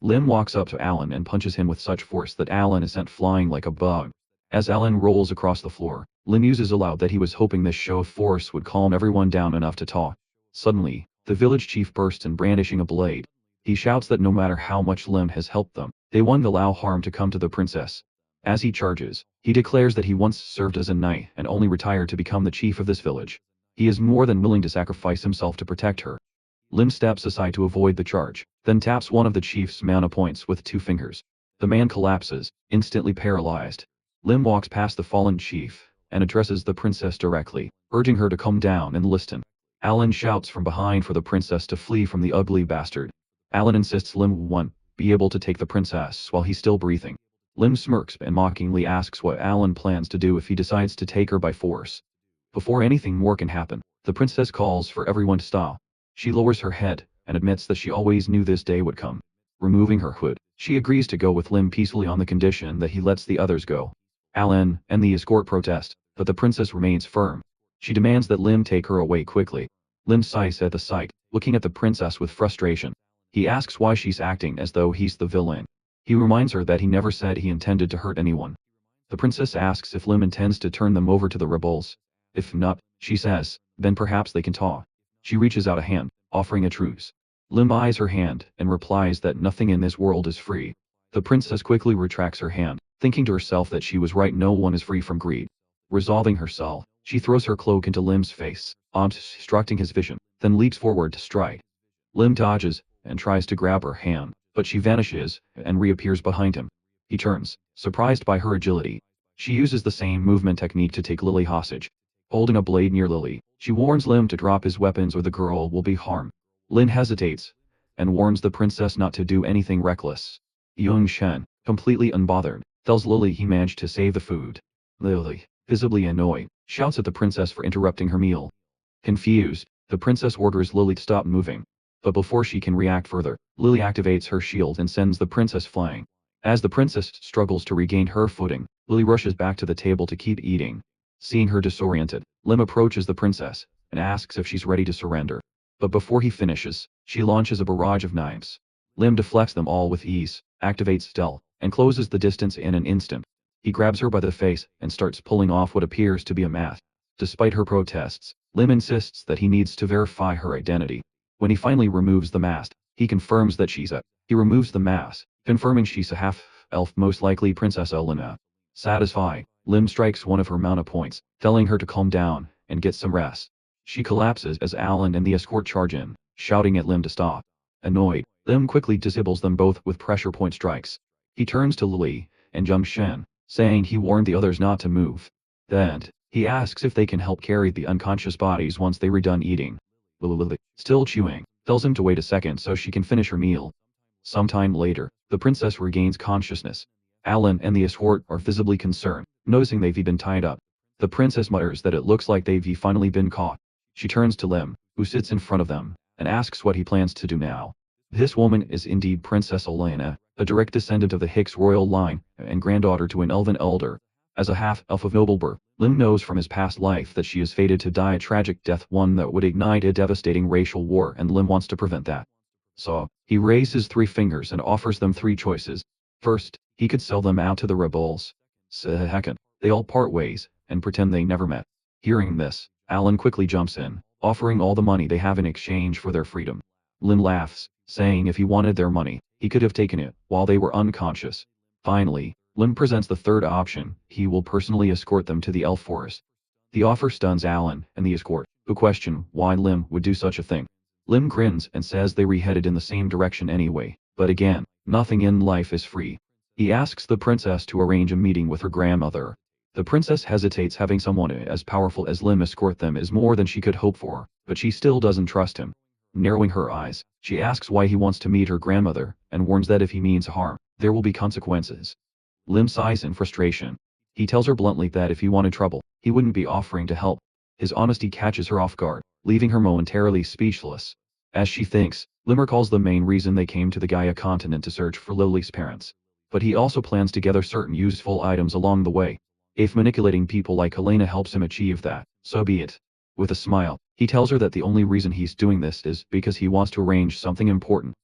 Lim walks up to Alan and punches him with such force that Alan is sent flying like a bug. As Alan rolls across the floor, Lim muses aloud that he was hoping this show of force would calm everyone down enough to talk. Suddenly, the village chief bursts in brandishing a blade. He shouts that no matter how much Lim has helped them, they won't allow harm to come to the princess. As he charges, he declares that he once served as a knight and only retired to become the chief of this village. He is more than willing to sacrifice himself to protect her. Lim steps aside to avoid the charge, then taps one of the chief's mana points with 2 fingers. The man collapses, instantly paralyzed. Lim walks past the fallen chief and addresses the princess directly, urging her to calm down and listen. Alan shouts from behind for the princess to flee from the ugly bastard. Alan insists Lim won't be able to take the princess while he's still breathing. Lim smirks and mockingly asks what Alan plans to do if he decides to take her by force. Before anything more can happen, the princess calls for everyone to stop. She lowers her head and admits that she always knew this day would come. Removing her hood, she agrees to go with Lim peacefully on the condition that he lets the others go. Alan and the escort protest, but the princess remains firm. She demands that Lim take her away quickly. Lim sighs at the sight, looking at the princess with frustration. He asks why she's acting as though he's the villain. He reminds her that he never said he intended to hurt anyone. The princess asks if Lim intends to turn them over to the rebels. If not, she says, then perhaps they can talk. She reaches out a hand, offering a truce. Lim eyes her hand and replies that nothing in this world is free. The princess quickly retracts her hand, thinking to herself that she was right, no one is free from greed. Resolving herself, she throws her cloak into Lim's face, obstructing his vision, then leaps forward to strike. Lim dodges and tries to grab her hand, but she vanishes and reappears behind him. He turns, surprised by her agility. She uses the same movement technique to take Lily hostage. Holding a blade near Lily, she warns Lim to drop his weapons or the girl will be harmed. Lin hesitates and warns the princess not to do anything reckless. Yung Shen, completely unbothered, tells Lily he managed to save the food. Lily, visibly annoyed, shouts at the princess for interrupting her meal. Confused, the princess orders Lily to stop moving. But before she can react further, Lily activates her shield and sends the princess flying. As the princess struggles to regain her footing, Lily rushes back to the table to keep eating. Seeing her disoriented, Lim approaches the princess and asks if she's ready to surrender. But before he finishes, she launches a barrage of knives. Lim deflects them all with ease, activates stealth, and closes the distance in an instant. He grabs her by the face and starts pulling off what appears to be a mask. Despite her protests, Lim insists that he needs to verify her identity. When he finally removes the mask, he confirms that he removes the mask, confirming she's a half-elf, most likely Princess Elena. Satisfied, Lim strikes one of her mana points, telling her to calm down and get some rest. She collapses as Alan and the escort charge in, shouting at Lim to stop. Annoyed, Lim quickly disables them both with pressure point strikes. He turns to Lily and Yung Shen, saying he warned the others not to move. Then, he asks if they can help carry the unconscious bodies once they're done eating. Lily, still chewing, tells him to wait a second so she can finish her meal. Sometime later, the princess regains consciousness. Alan and the escort are visibly concerned, noticing they've been tied up. The princess mutters that it looks like they've finally been caught. She turns to Lim, who sits in front of them, and asks what he plans to do now. This woman is indeed Princess Elena, a direct descendant of the Hicks royal line, and granddaughter to an elven elder. As a half-elf of noble birth, Lim knows from his past life that she is fated to die a tragic death, one that would ignite a devastating racial war, and Lim wants to prevent that. So, he raises 3 fingers and offers them 3 choices. First, he could sell them out to the rebels. Second, they all part ways, and pretend they never met. Hearing this, Alan quickly jumps in, offering all the money they have in exchange for their freedom. Lim laughs, saying if he wanted their money, he could have taken it while they were unconscious. Finally, Lim presents the third option: he will personally escort them to the elf forest. The offer stuns Alan and the escort, who question why Lim would do such a thing. Lim grins and says they headed in the same direction anyway, but again, nothing in life is free. He asks the princess to arrange a meeting with her grandmother. The princess hesitates. Having someone as powerful as Lim escort them is more than she could hope for, but she still doesn't trust him. Narrowing her eyes, she asks why he wants to meet her grandmother, and warns that if he means harm, there will be consequences. Lim sighs in frustration. He tells her bluntly that if he wanted trouble, he wouldn't be offering to help. His honesty catches her off guard, leaving her momentarily speechless. As she thinks, Lim recalls the main reason they came to the Gaia continent to search for Lily's parents. But he also plans to gather certain useful items along the way. If manipulating people like Helena helps him achieve that, So be it. With a smile, he tells her that the only reason he's doing this is because he wants to arrange something important.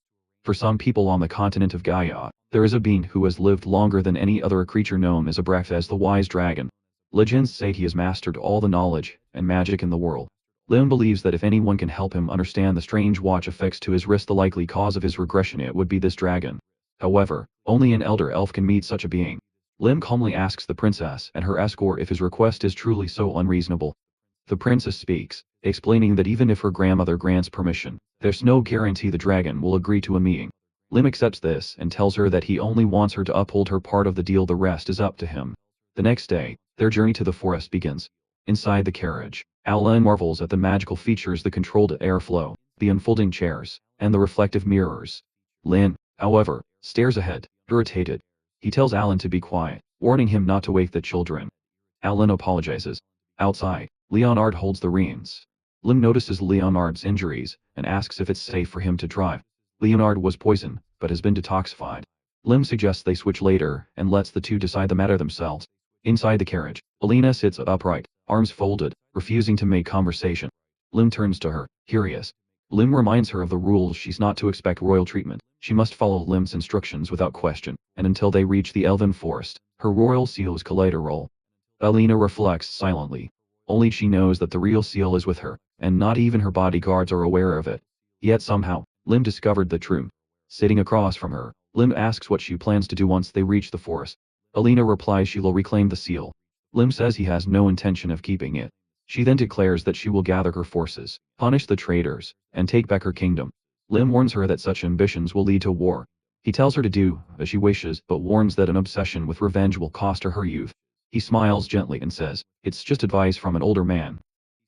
For some people on the continent of Gaia, there is a being who has lived longer than any other creature known as as the Wise Dragon. Legends say he has mastered all the knowledge and magic in the world. Lim believes that if anyone can help him understand the strange watch affixed to his wrist, the likely cause of his regression, it would be this dragon. However, only an elder elf can meet such a being. Lim calmly asks the princess and her escort if his request is truly so unreasonable. The princess speaks, explaining that even if her grandmother grants permission, there's no guarantee the dragon will agree to a meeting. Lim accepts this and tells her that he only wants her to uphold her part of the deal, the rest is up to him. The next day, their journey to the forest begins. Inside the carriage, Alan marvels at the magical features, the controlled airflow, the unfolding chairs, and the reflective mirrors. Lin, however, stares ahead, irritated. He tells Alan to be quiet, warning him not to wake the children. Alan apologizes. Outside, Leonard holds the reins. Lim notices Leonard's injuries and asks if it's safe for him to drive. Leonard was poisoned, but has been detoxified. Lim suggests they switch later and lets the two decide the matter themselves. Inside the carriage, Alina sits upright, arms folded, refusing to make conversation. Lim turns to her, curious. Lim reminds her of the rules. She's not to expect royal treatment. She must follow Lim's instructions without question, and until they reach the elven forest, her royal seal is collateral. Alina reflects silently. Only she knows that the real seal is with her, and not even her bodyguards are aware of it. Yet somehow, Lim discovered the truth. Sitting across from her, Lim asks what she plans to do once they reach the forest. Alina replies she will reclaim the seal. Lim says he has no intention of keeping it. She then declares that she will gather her forces, punish the traitors, and take back her kingdom. Lim warns her that such ambitions will lead to war. He tells her to do as she wishes, but warns that an obsession with revenge will cost her youth. He smiles gently and says, "It's just advice from an older man."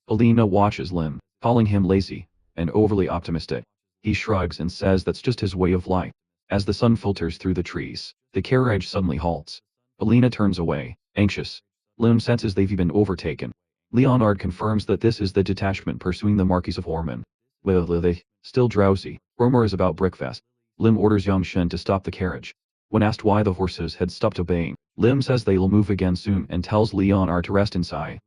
Alina watches Lim, calling him lazy and overly optimistic. He shrugs and says that's just his way of life. As the sun filters through the trees, the carriage suddenly halts. Alina turns away, anxious. Lim senses they've been overtaken. Leonard confirms that this is the detachment pursuing the Marquis of Ormond. They, still drowsy, rumors about Brickfast. Lim orders Young Shen to stop the carriage. When asked why the horses had stopped obeying, Lim says they'll move again soon and tells Leonard to rest inside.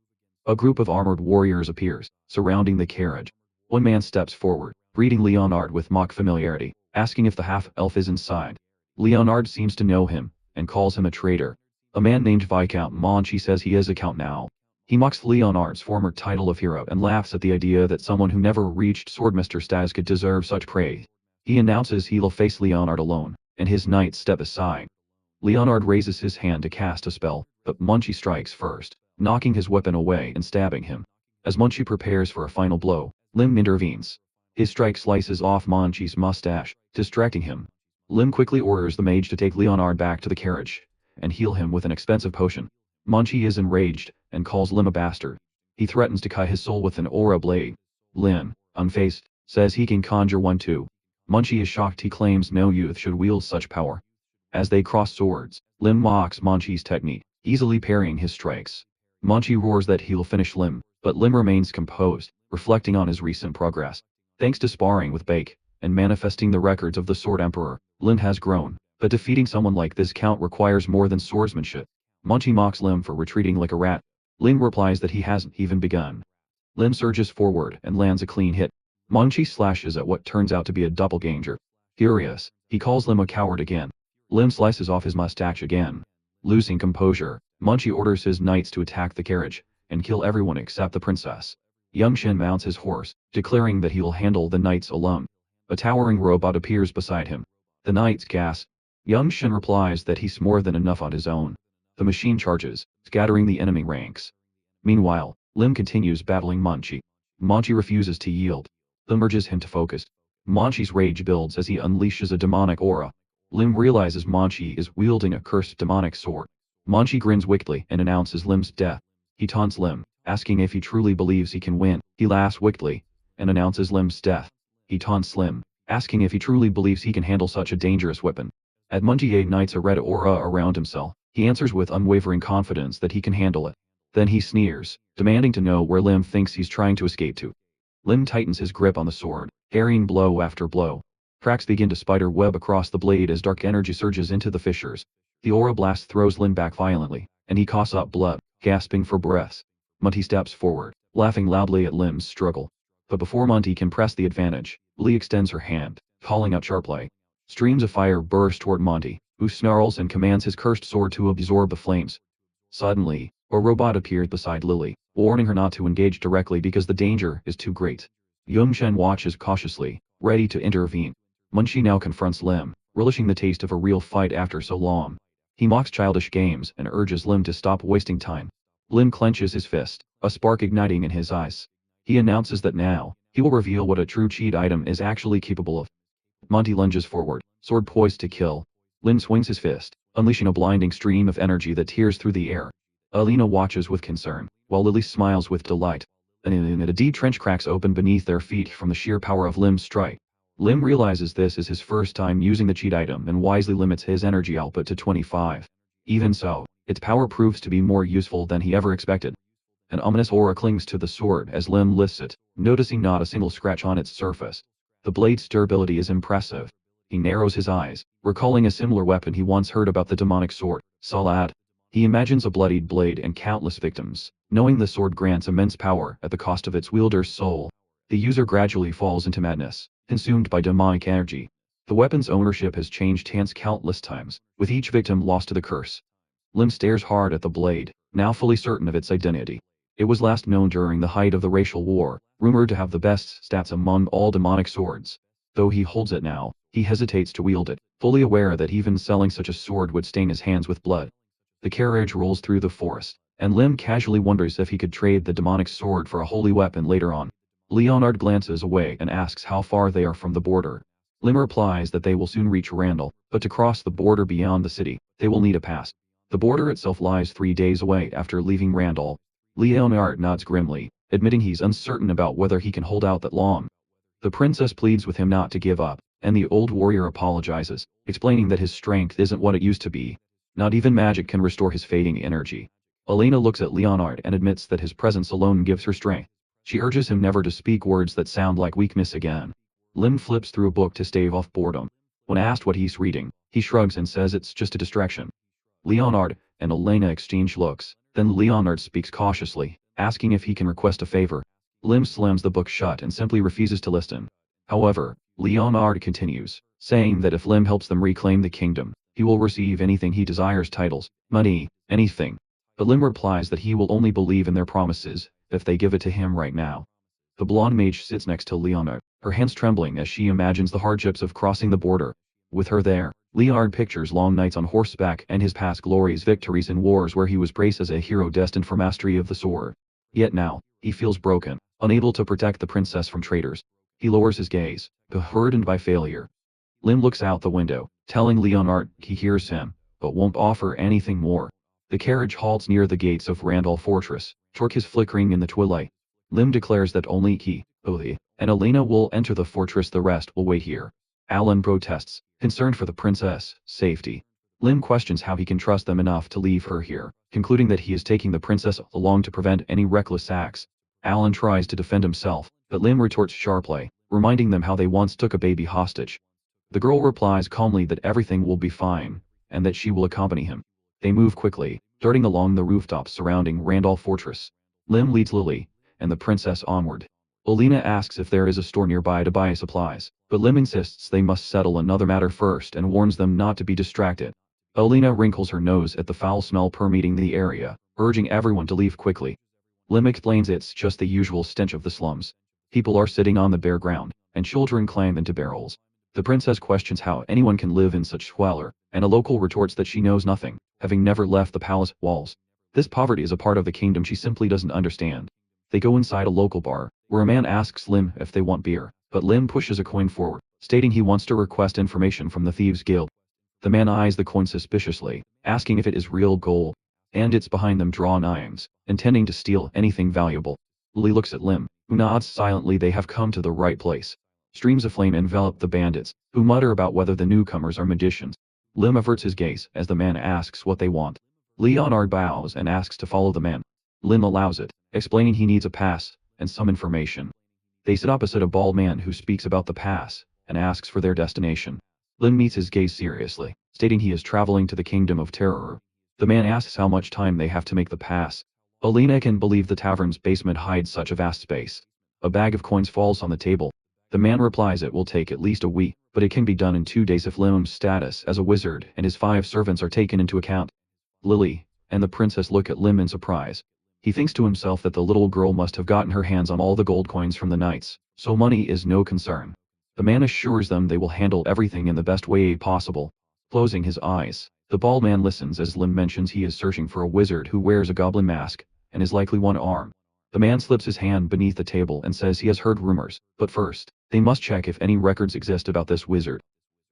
A group of armored warriors appears, surrounding the carriage. One man steps forward, greeting Leonard with mock familiarity, asking if the half-elf is inside. Leonard seems to know him, and calls him a traitor. A man named Viscount Monchi says he is a count now. He mocks Leonard's former title of hero and laughs at the idea that someone who never reached Swordmaster status could deserve such praise. He announces he'll face Leonard alone, and his knights step aside. Leonard raises his hand to cast a spell, but Monchi strikes first, knocking his weapon away and stabbing him. As Monchi prepares for a final blow, Lim intervenes. His strike slices off Monchi's mustache, distracting him. Lim quickly orders the mage to take Leonard back to the carriage and heal him with an expensive potion. Monchi is enraged and calls Lim a bastard. He threatens to cut his soul with an aura blade. Lim, unfazed, says he can conjure one too. Monchi is shocked. He claims no youth should wield such power. As they cross swords, Lim mocks Monchi's technique, easily parrying his strikes. Monchi roars that he'll finish Lim, but Lim remains composed, reflecting on his recent progress. Thanks to sparring with Bake, and manifesting the records of the Sword Emperor, Lim has grown, but defeating someone like this count requires more than swordsmanship. Monchi mocks Lim for retreating like a rat. Lim replies that he hasn't even begun. Lim surges forward and lands a clean hit. Monchi slashes at what turns out to be a doppelganger. Furious, he calls Lim a coward again. Lim slices off his mustache again. Losing composure, Monchi orders his knights to attack the carriage, and kill everyone except the princess. Young Shen mounts his horse, declaring that he will handle the knights alone. A towering robot appears beside him. The knights gasp. Young Shen replies that he's more than enough on his own. The machine charges, scattering the enemy ranks. Meanwhile, Lim continues battling Monchi. Monchi refuses to yield. Lim urges him to focus. Monchi's rage builds as he unleashes a demonic aura. Lim realizes Monchi is wielding a cursed demonic sword. Monchi grins wickedly and announces Lim's death. He taunts Lim, asking if he truly believes he can win. He laughs wickedly and announces Lim's death. He taunts Lim, asking if he truly believes he can handle such a dangerous weapon. As Monchi ignites a red aura around himself, he answers with unwavering confidence that he can handle it. Then he sneers, demanding to know where Lim thinks he's trying to escape to. Lim tightens his grip on the sword, parrying blow after blow. Cracks begin to spider web across the blade as dark energy surges into the fissures. The aura blast throws Lim back violently, and he coughs up blood, gasping for breath. Monchi steps forward, laughing loudly at Lim's struggle. But before Monty can press the advantage, Lee extends her hand, calling out sharply. Streams of fire burst toward Monty, who snarls and commands his cursed sword to absorb the flames. Suddenly, a robot appeared beside Lily, warning her not to engage directly because the danger is too great. Youngshen watches cautiously, ready to intervene. Munchie now confronts Lim, relishing the taste of a real fight after so long. He mocks childish games and urges Lim to stop wasting time. Lim clenches his fist, a spark igniting in his eyes. He announces that now, he will reveal what a true cheat item is actually capable of. Monty lunges forward, sword poised to kill. Lim swings his fist, unleashing a blinding stream of energy that tears through the air. Alina watches with concern, while Lily smiles with delight. A deep trench cracks open beneath their feet from the sheer power of Lim's strike. Lim realizes this is his first time using the cheat item and wisely limits his energy output to 25. Even so, its power proves to be more useful than he ever expected. An ominous aura clings to the sword as Lim lifts it, noticing not a single scratch on its surface. The blade's durability is impressive. He narrows his eyes, recalling a similar weapon he once heard about, the demonic sword, Salad. He imagines a bloodied blade and countless victims, knowing the sword grants immense power at the cost of its wielder's soul. The user gradually falls into madness, consumed by demonic energy. The weapon's ownership has changed hands countless times, with each victim lost to the curse. Lim stares hard at the blade, now fully certain of its identity. It was last known during the height of the racial war, rumored to have the best stats among all demonic swords. Though he holds it now, he hesitates to wield it, fully aware that even selling such a sword would stain his hands with blood. The carriage rolls through the forest, and Lim casually wonders if he could trade the demonic sword for a holy weapon later on. Leonard glances away and asks how far they are from the border. Lim replies that they will soon reach Randall, but to cross the border beyond the city, they will need a pass. The border itself lies 3 days away after leaving Randall. Leonard nods grimly, admitting he's uncertain about whether he can hold out that long. The princess pleads with him not to give up, and the old warrior apologizes, explaining that his strength isn't what it used to be. Not even magic can restore his fading energy. Elena looks at Leonard and admits that his presence alone gives her strength. She urges him never to speak words that sound like weakness again. Lim flips through a book to stave off boredom. When asked what he's reading, he shrugs and says it's just a distraction. Leonard and Elena exchange looks, then Leonard speaks cautiously, asking if he can request a favor. Lim slams the book shut and simply refuses to listen. However, Leonard continues, saying that if Lim helps them reclaim the kingdom, he will receive anything he desires: titles, money, anything. But Lim replies that he will only believe in their promises if they give it to him right now. The blonde mage sits next to Leonard, her hands trembling as she imagines the hardships of crossing the border. With her there, Leonard pictures long nights on horseback and his past glories, victories in wars where he was praised as a hero destined for mastery of the sword. Yet now, he feels broken, unable to protect the princess from traitors. He lowers his gaze, burdened by failure. Lim looks out the window, telling Leonard he hears him, but won't offer anything more. The carriage halts near the gates of Randall Fortress, torch is flickering in the twilight. Lim declares that only he, Oli, and Elena will enter the fortress, the rest will wait here. Alan protests, concerned for the princess' safety. Lim questions how he can trust them enough to leave her here, concluding that he is taking the princess along to prevent any reckless acts. Alan tries to defend himself, but Lim retorts sharply, reminding them how they once took a baby hostage. The girl replies calmly that everything will be fine, and that she will accompany him. They move quickly, darting along the rooftops surrounding Randall Fortress. Lim leads Lily and the princess onward. Olena asks if there is a store nearby to buy supplies, but Lim insists they must settle another matter first and warns them not to be distracted. Olena wrinkles her nose at the foul smell permeating the area, urging everyone to leave quickly. Lim explains it's just the usual stench of the slums. People are sitting on the bare ground, and children climb into barrels. The princess questions how anyone can live in such squalor, and a local retorts that she knows nothing, having never left the palace walls. This poverty is a part of the kingdom she simply doesn't understand. They go inside a local bar, where a man asks Lim if they want beer, but Lim pushes a coin forward, stating he wants to request information from the Thieves' Guild. The man eyes the coin suspiciously, asking if it is real gold, and it's behind them drawn irons, intending to steal anything valuable. Lily looks at Lim, who nods silently. They have come to the right place. Streams of flame envelop the bandits, who mutter about whether the newcomers are magicians. Lim averts his gaze as the man asks what they want. Leonard bows and asks to follow the man. Lim allows it, explaining he needs a pass and some information. They sit opposite a bald man who speaks about the pass and asks for their destination. Lim meets his gaze seriously, stating he is traveling to the Kingdom of Terror. The man asks how much time they have to make the pass. Alina can believe the tavern's basement hides such a vast space. A bag of coins falls on the table. The man replies it will take at least a week, but it can be done in 2 days if Lim's status as a wizard and his 5 servants are taken into account. Lily and the princess look at Lim in surprise. He thinks to himself that the little girl must have gotten her hands on all the gold coins from the knights, so money is no concern. The man assures them they will handle everything in the best way possible. Closing his eyes, the bald man listens as Lim mentions he is searching for a wizard who wears a goblin mask and is likely one arm. The man slips his hand beneath the table and says he has heard rumors, but first, they must check if any records exist about this wizard.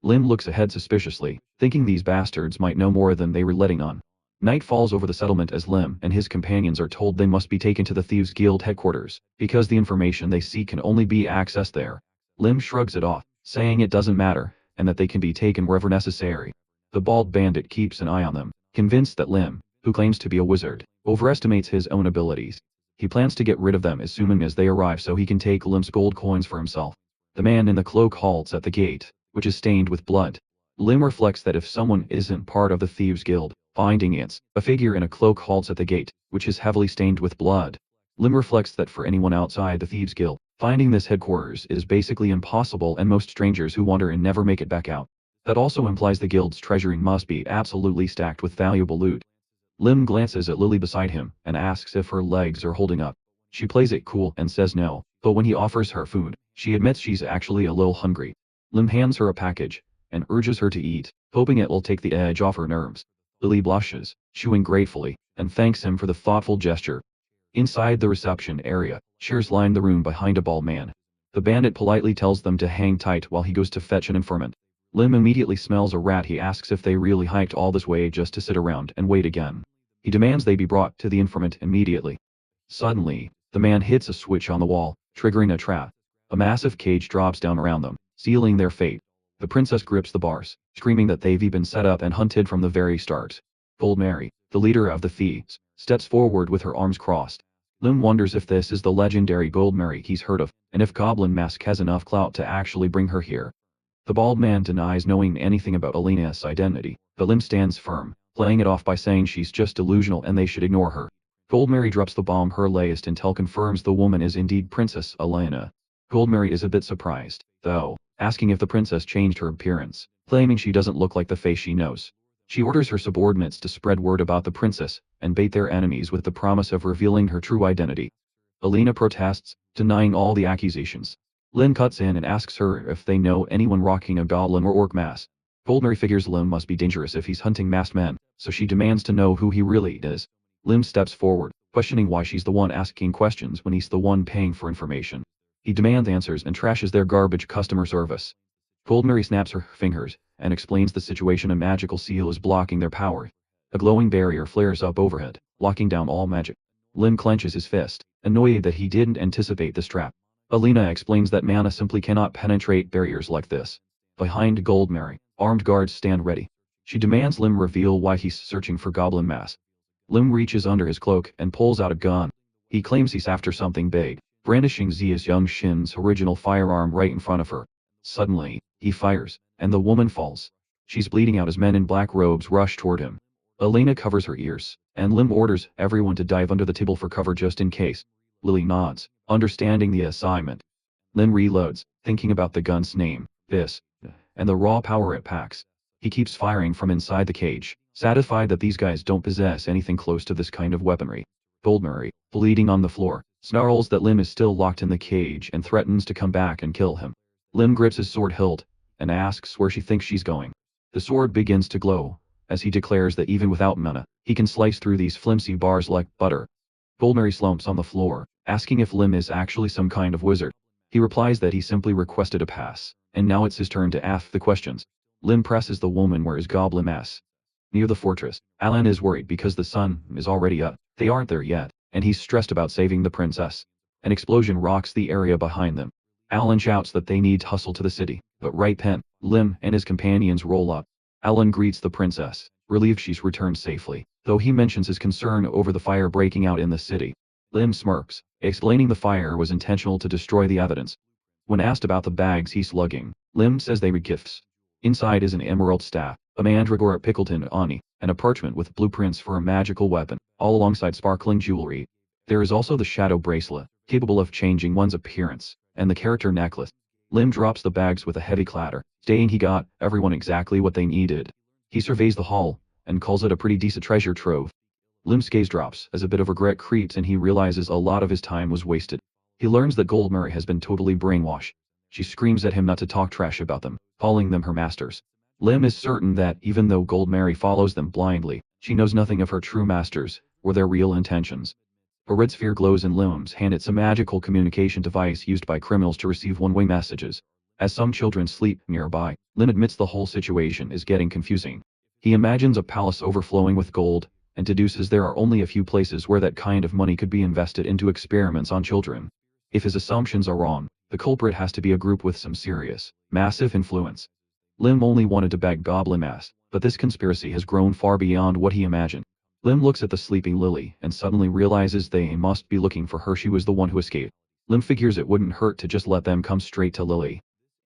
Lim looks ahead suspiciously, thinking these bastards might know more than they were letting on. Night falls over the settlement as Lim and his companions are told they must be taken to the Thieves' Guild headquarters, because the information they seek can only be accessed there. Lim shrugs it off, saying it doesn't matter, and that they can be taken wherever necessary. The bald bandit keeps an eye on them, convinced that Lim, who claims to be a wizard, overestimates his own abilities. He plans to get rid of them as soon as they arrive so he can take Lim's gold coins for himself. The man in the cloak halts at the gate, which is stained with blood. Lim reflects that if someone isn't part of the Thieves' Guild, finding it's a figure in a cloak halts at the gate, which is heavily stained with blood. Lim reflects that for anyone outside the Thieves' Guild, finding this headquarters is basically impossible and most strangers who wander in never make it back out. That also implies the guild's treasury must be absolutely stacked with valuable loot. Lim glances at Lily beside him and asks if her legs are holding up. She plays it cool and says no, but when he offers her food, she admits she's actually a little hungry. Lim hands her a package and urges her to eat, hoping it will take the edge off her nerves. Lily blushes, chewing gratefully, and thanks him for the thoughtful gesture. Inside the reception area, chairs line the room behind a bald man. The bandit politely tells them to hang tight while he goes to fetch an informant. Lim immediately smells a rat. He asks if they really hiked all this way just to sit around and wait again. He demands they be brought to the informant immediately. Suddenly, the man hits a switch on the wall, triggering a trap. A massive cage drops down around them, sealing their fate. The princess grips the bars, screaming that they've been set up and hunted from the very start. Gold Mary, the leader of the thieves, steps forward with her arms crossed. Lim wonders if this is the legendary Gold Mary he's heard of, and if Goblin Mask has enough clout to actually bring her here. The bald man denies knowing anything about Alina's identity, but Lim stands firm, playing it off by saying she's just delusional and they should ignore her. Gold Mary drops the bomb. Her latest intel confirms the woman is indeed Princess Alina. Gold Mary is a bit surprised, though, asking if the princess changed her appearance, claiming she doesn't look like the face she knows. She orders her subordinates to spread word about the princess, and bait their enemies with the promise of revealing her true identity. Alina protests, denying all the accusations. Lin cuts in and asks her if they know anyone rocking a goblin or orc mask. Gold Mary figures Lim must be dangerous if he's hunting masked men, so she demands to know who he really is. Lim steps forward, questioning why she's the one asking questions when he's the one paying for information. He demands answers and trashes their garbage customer service. Gold Mary snaps her fingers and explains the situation. A magical seal is blocking their power. A glowing barrier flares up overhead, locking down all magic. Lim clenches his fist, annoyed that he didn't anticipate this trap. Alina explains that mana simply cannot penetrate barriers like this. Behind Gold Mary, armed guards stand ready. She demands Lim reveal why he's searching for Goblin Mask. Lim reaches under his cloak and pulls out a gun. He claims he's after something big, brandishing Zia's Young Shin's original firearm right in front of her. Suddenly, he fires, and the woman falls. She's bleeding out as men in black robes rush toward him. Alina covers her ears, and Lim orders everyone to dive under the table for cover just in case. Lily nods, understanding the assignment. Lim reloads, thinking about the gun's name, this, and the raw power it packs. He keeps firing from inside the cage, satisfied that these guys don't possess anything close to this kind of weaponry. Gold Mary, bleeding on the floor, snarls that Lim is still locked in the cage and threatens to come back and kill him. Lim grips his sword hilt and asks where she thinks she's going. The sword begins to glow, as he declares that even without mana, he can slice through these flimsy bars like butter. Gold Mary slumps on the floor, asking if Lim is actually some kind of wizard. He replies that he simply requested a pass, and now it's his turn to ask the questions. Lim presses the woman where his goblin mask. Near the fortress, Alan is worried because the sun is already up. They aren't there yet, and he's stressed about saving the princess. An explosion rocks the area behind them. Alan shouts that they need to hustle to the city, but right then, Lim and his companions roll up. Alan greets the princess, relieved she's returned safely, though he mentions his concern over the fire breaking out in the city. Lim smirks, explaining the fire was intentional to destroy the evidence. When asked about the bags he's lugging, Lim says they were gifts. Inside is an emerald staff, a mandragora pickled in honey, and a parchment with blueprints for a magical weapon, all alongside sparkling jewelry. There is also the shadow bracelet, capable of changing one's appearance, and the character necklace. Lim drops the bags with a heavy clatter, stating he got everyone exactly what they needed. He surveys the haul, and calls it a pretty decent treasure trove. Lim's gaze drops as a bit of regret creeps and he realizes a lot of his time was wasted. He learns that Goldmary has been totally brainwashed. She screams at him not to talk trash about them, calling them her masters. Lim is certain that even though Goldmary follows them blindly, she knows nothing of her true masters, or their real intentions. A red sphere glows in Lim's hand. It's a magical communication device used by criminals to receive one-way messages. As some children sleep nearby, Lim admits the whole situation is getting confusing. He imagines a palace overflowing with gold, and deduces there are only a few places where that kind of money could be invested into experiments on children. If his assumptions are wrong, the culprit has to be a group with some serious, massive influence. Lim only wanted to bag Goblin Mass, but this conspiracy has grown far beyond what he imagined. Lim looks at the sleeping Lily and suddenly realizes they must be looking for her. She was the one who escaped. Lim figures it wouldn't hurt to just let them come straight to Lily.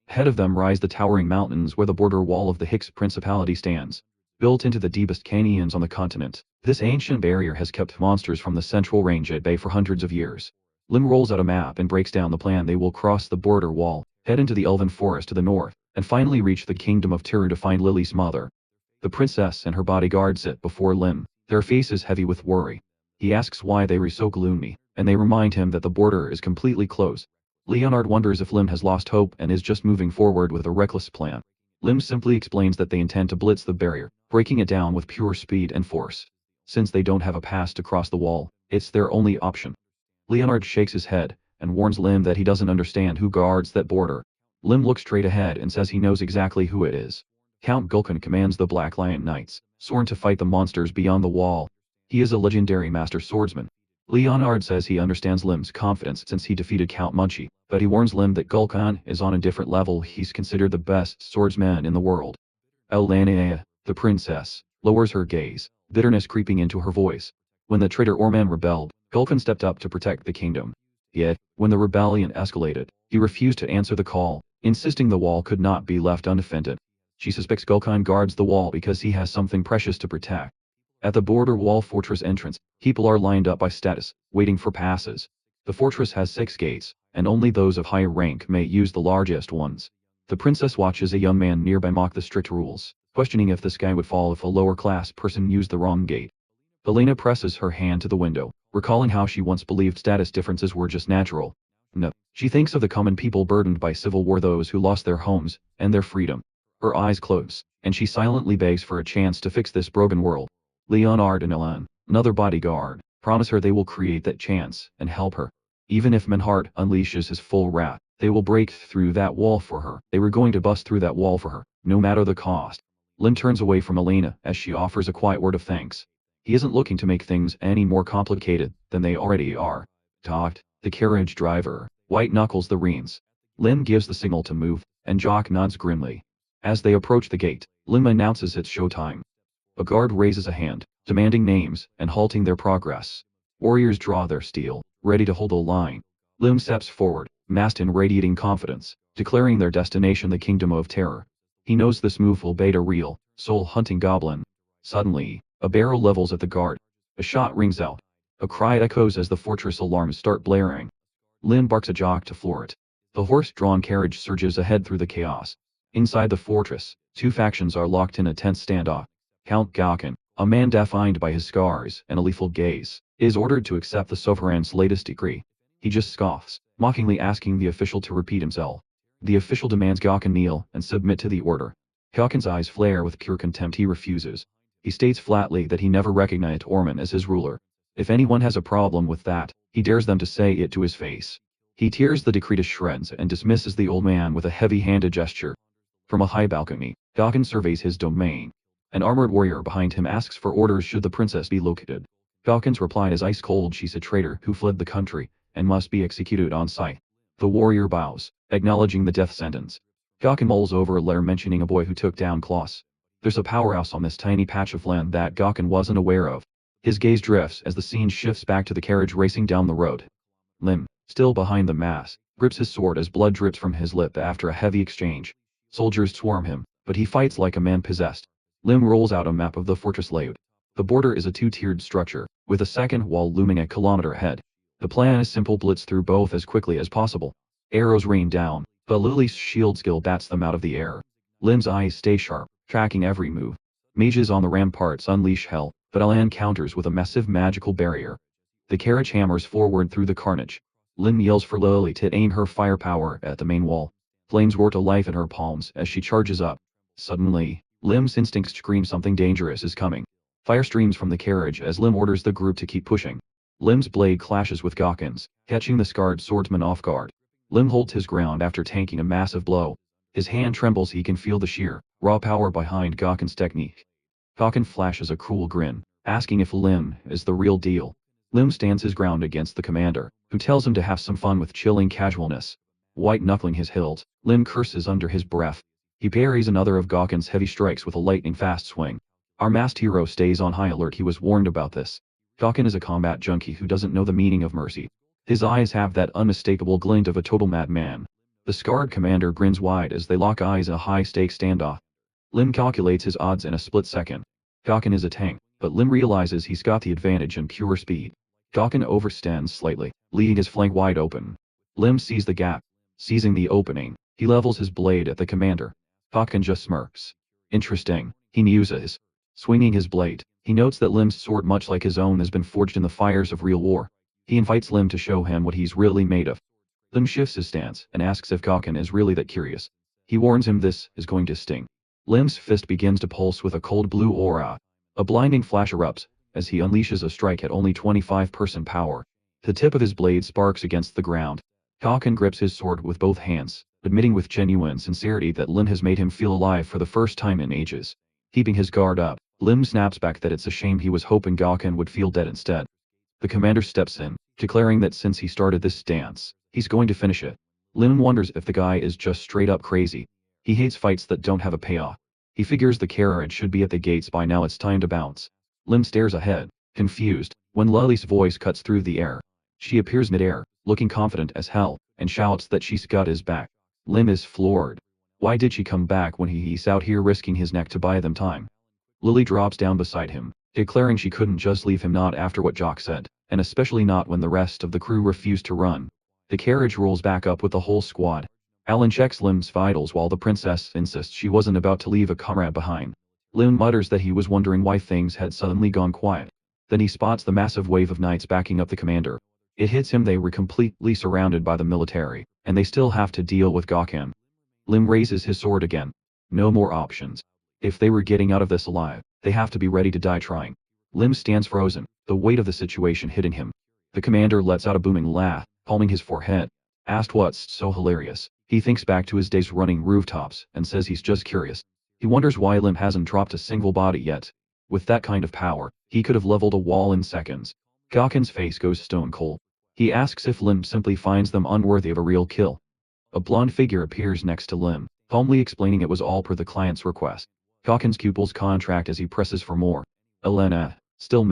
Ahead of them rise the towering mountains where the border wall of the Hicks Principality stands. Built into the deepest canyons on the continent, this ancient barrier has kept monsters from the Central Range at bay for hundreds of years. Lim rolls out a map and breaks down the plan. They will cross the border wall, head into the elven forest to the north, and finally reach the Kingdom of Terror to find Lily's mother. The princess and her bodyguard sit before Lim, their faces heavy with worry. He asks why they are so gloomy, and they remind him that the border is completely closed. Leonard wonders if Lim has lost hope and is just moving forward with a reckless plan. Lim simply explains that they intend to blitz the barrier, breaking it down with pure speed and force. Since they don't have a pass to cross the wall, it's their only option. Leonard shakes his head, and warns Lim that he doesn't understand who guards that border. Lim looks straight ahead and says he knows exactly who it is. Count Gulkin commands the Black Lion Knights, sworn to fight the monsters beyond the wall. He is a legendary master swordsman. Leonard says he understands Lim's confidence since he defeated Count Munchie, but he warns Lim that Gulkin is on a different level. He's considered the best swordsman in the world. Elena, the princess, lowers her gaze, bitterness creeping into her voice. When the traitor Orman rebelled, Gulkin stepped up to protect the kingdom. Yet, when the rebellion escalated, he refused to answer the call, insisting the wall could not be left undefended. She suspects Gulkin guards the wall because he has something precious to protect. At the border wall fortress entrance, people are lined up by status, waiting for passes. The fortress has 6 gates, and only those of higher rank may use the largest ones. The princess watches a young man nearby mock the strict rules, questioning if the sky would fall if a lower-class person used the wrong gate. Elena presses her hand to the window, recalling how she once believed status differences were just natural. No, she thinks of the common people burdened by civil war, those who lost their homes, and their freedom. Her eyes close, and she silently begs for a chance to fix this broken world. Leonard and Elan, another bodyguard, promise her they will create that chance and help her. Even if Manhart unleashes his full wrath, they will break through that wall for her. They were going to bust through that wall for her, no matter the cost. Lim turns away from Elena as she offers a quiet word of thanks. He isn't looking to make things any more complicated than they already are. Talked, the carriage driver, white knuckles the reins. Lim gives the signal to move, and Jock nods grimly. As they approach the gate, Lim announces it's showtime. A guard raises a hand, demanding names and halting their progress. Warriors draw their steel, ready to hold a line. Lim steps forward, masked in radiating confidence, declaring their destination the Kingdom of Terror. He knows this move will bait a real, soul-hunting goblin. Suddenly, a barrel levels at the guard. A shot rings out. A cry echoes as the fortress alarms start blaring. Lim barks at Jock to floor it. The horse-drawn carriage surges ahead through the chaos. Inside the fortress, 2 factions are locked in a tense standoff. Count Gaukin, a man defined by his scars and a lethal gaze, is ordered to accept the sovereign's latest decree. He just scoffs, mockingly asking the official to repeat himself. The official demands Gaukin kneel and submit to the order. Gaukin's eyes flare with pure contempt. He refuses. He states flatly that he never recognized Orman as his ruler. If anyone has a problem with that, he dares them to say it to his face. He tears the decree to shreds and dismisses the old man with a heavy-handed gesture. From a high balcony, Gaukin surveys his domain. An armored warrior behind him asks for orders should the princess be located. Gaukin's reply is ice cold. She's a traitor who fled the country, and must be executed on sight. The warrior bows, acknowledging the death sentence. Gaukin mulls over a letter mentioning a boy who took down Klaus. There's a powerhouse on this tiny patch of land that Gaukin wasn't aware of. His gaze drifts as the scene shifts back to the carriage racing down the road. Lim, still behind the mass, grips his sword as blood drips from his lip after a heavy exchange. Soldiers swarm him, but he fights like a man possessed. Lim rolls out a map of the fortress layout. The border is a two-tiered structure, with a second wall looming a kilometer ahead. The plan is simple: blitz through both as quickly as possible. Arrows rain down, but Lily's shield skill bats them out of the air. Lim's eyes stay sharp, tracking every move. Mages on the ramparts unleash hell, but Alan counters with a massive magical barrier. The carriage hammers forward through the carnage. Lim yells for Lily to aim her firepower at the main wall. Flames roar to life in her palms as she charges up. Suddenly, Lim's instincts scream something dangerous is coming. Fire streams from the carriage as Lim orders the group to keep pushing. Lim's blade clashes with Gawkin's, catching the scarred swordsman off guard. Lim holds his ground after tanking a massive blow. His hand trembles. He can feel the sheer, raw power behind Gawkin's technique. Gawkin flashes a cruel grin, asking if Lim is the real deal. Lim stands his ground against the commander, who tells him to have some fun with chilling casualness. White-knuckling his hilt, Lim curses under his breath. He parries another of Gawkin's heavy strikes with a lightning-fast swing. Our masked hero stays on high alert. He was warned about this. Gawkin is a combat junkie who doesn't know the meaning of mercy. His eyes have that unmistakable glint of a total madman. The scarred commander grins wide as they lock eyes in a high-stakes standoff. Lim calculates his odds in a split second. Gawkin is a tank, but Lim realizes he's got the advantage in pure speed. Gawkin overstands slightly, leaving his flank wide open. Lim sees the gap. Seizing the opening, he levels his blade at the commander. Gawkin just smirks. Interesting, he muses. Swinging his blade, he notes that Lim's sword, much like his own, has been forged in the fires of real war. He invites Lim to show him what he's really made of. Lim shifts his stance and asks if Gawkin is really that curious. He warns him this is going to sting. Lim's fist begins to pulse with a cold blue aura. A blinding flash erupts as he unleashes a strike at only 25% power. The tip of his blade sparks against the ground. Gawkin grips his sword with both hands, admitting with genuine sincerity that Lim has made him feel alive for the first time in ages. Keeping his guard up, Lim snaps back that it's a shame he was hoping Gawkin would feel dead instead. The commander steps in, declaring that since he started this dance, he's going to finish it. Lim wonders if the guy is just straight up crazy. He hates fights that don't have a payoff. He figures the carriage should be at the gates by now. It's time to bounce. Lim stares ahead, confused, when Lily's voice cuts through the air. She appears midair, looking confident as hell, and shouts that she's got his back. Lim is floored. Why did she come back when he's out here risking his neck to buy them time? Lily drops down beside him, declaring she couldn't just leave him, not after what Jock said, and especially not when the rest of the crew refused to run. The carriage rolls back up with the whole squad. Alan checks Lim's vitals while the princess insists she wasn't about to leave a comrade behind. Lim mutters that he was wondering why things had suddenly gone quiet. Then he spots the massive wave of knights backing up the commander. It hits him. They were completely surrounded by the military, and they still have to deal with Gawkin. Lim raises his sword again. No more options. If they were getting out of this alive, they have to be ready to die trying. Lim stands frozen, the weight of the situation hitting him. The commander lets out a booming laugh, palming his forehead. Asked what's so hilarious, he thinks back to his days running rooftops and says he's just curious. He wonders why Lim hasn't dropped a single body yet. With that kind of power, he could have leveled a wall in seconds. Gawkin's face goes stone cold. He asks if Lim simply finds them unworthy of a real kill. A blonde figure appears next to Lim, calmly explaining it was all per the client's request. Gawkin's pupils contract as he presses for more. Elena, still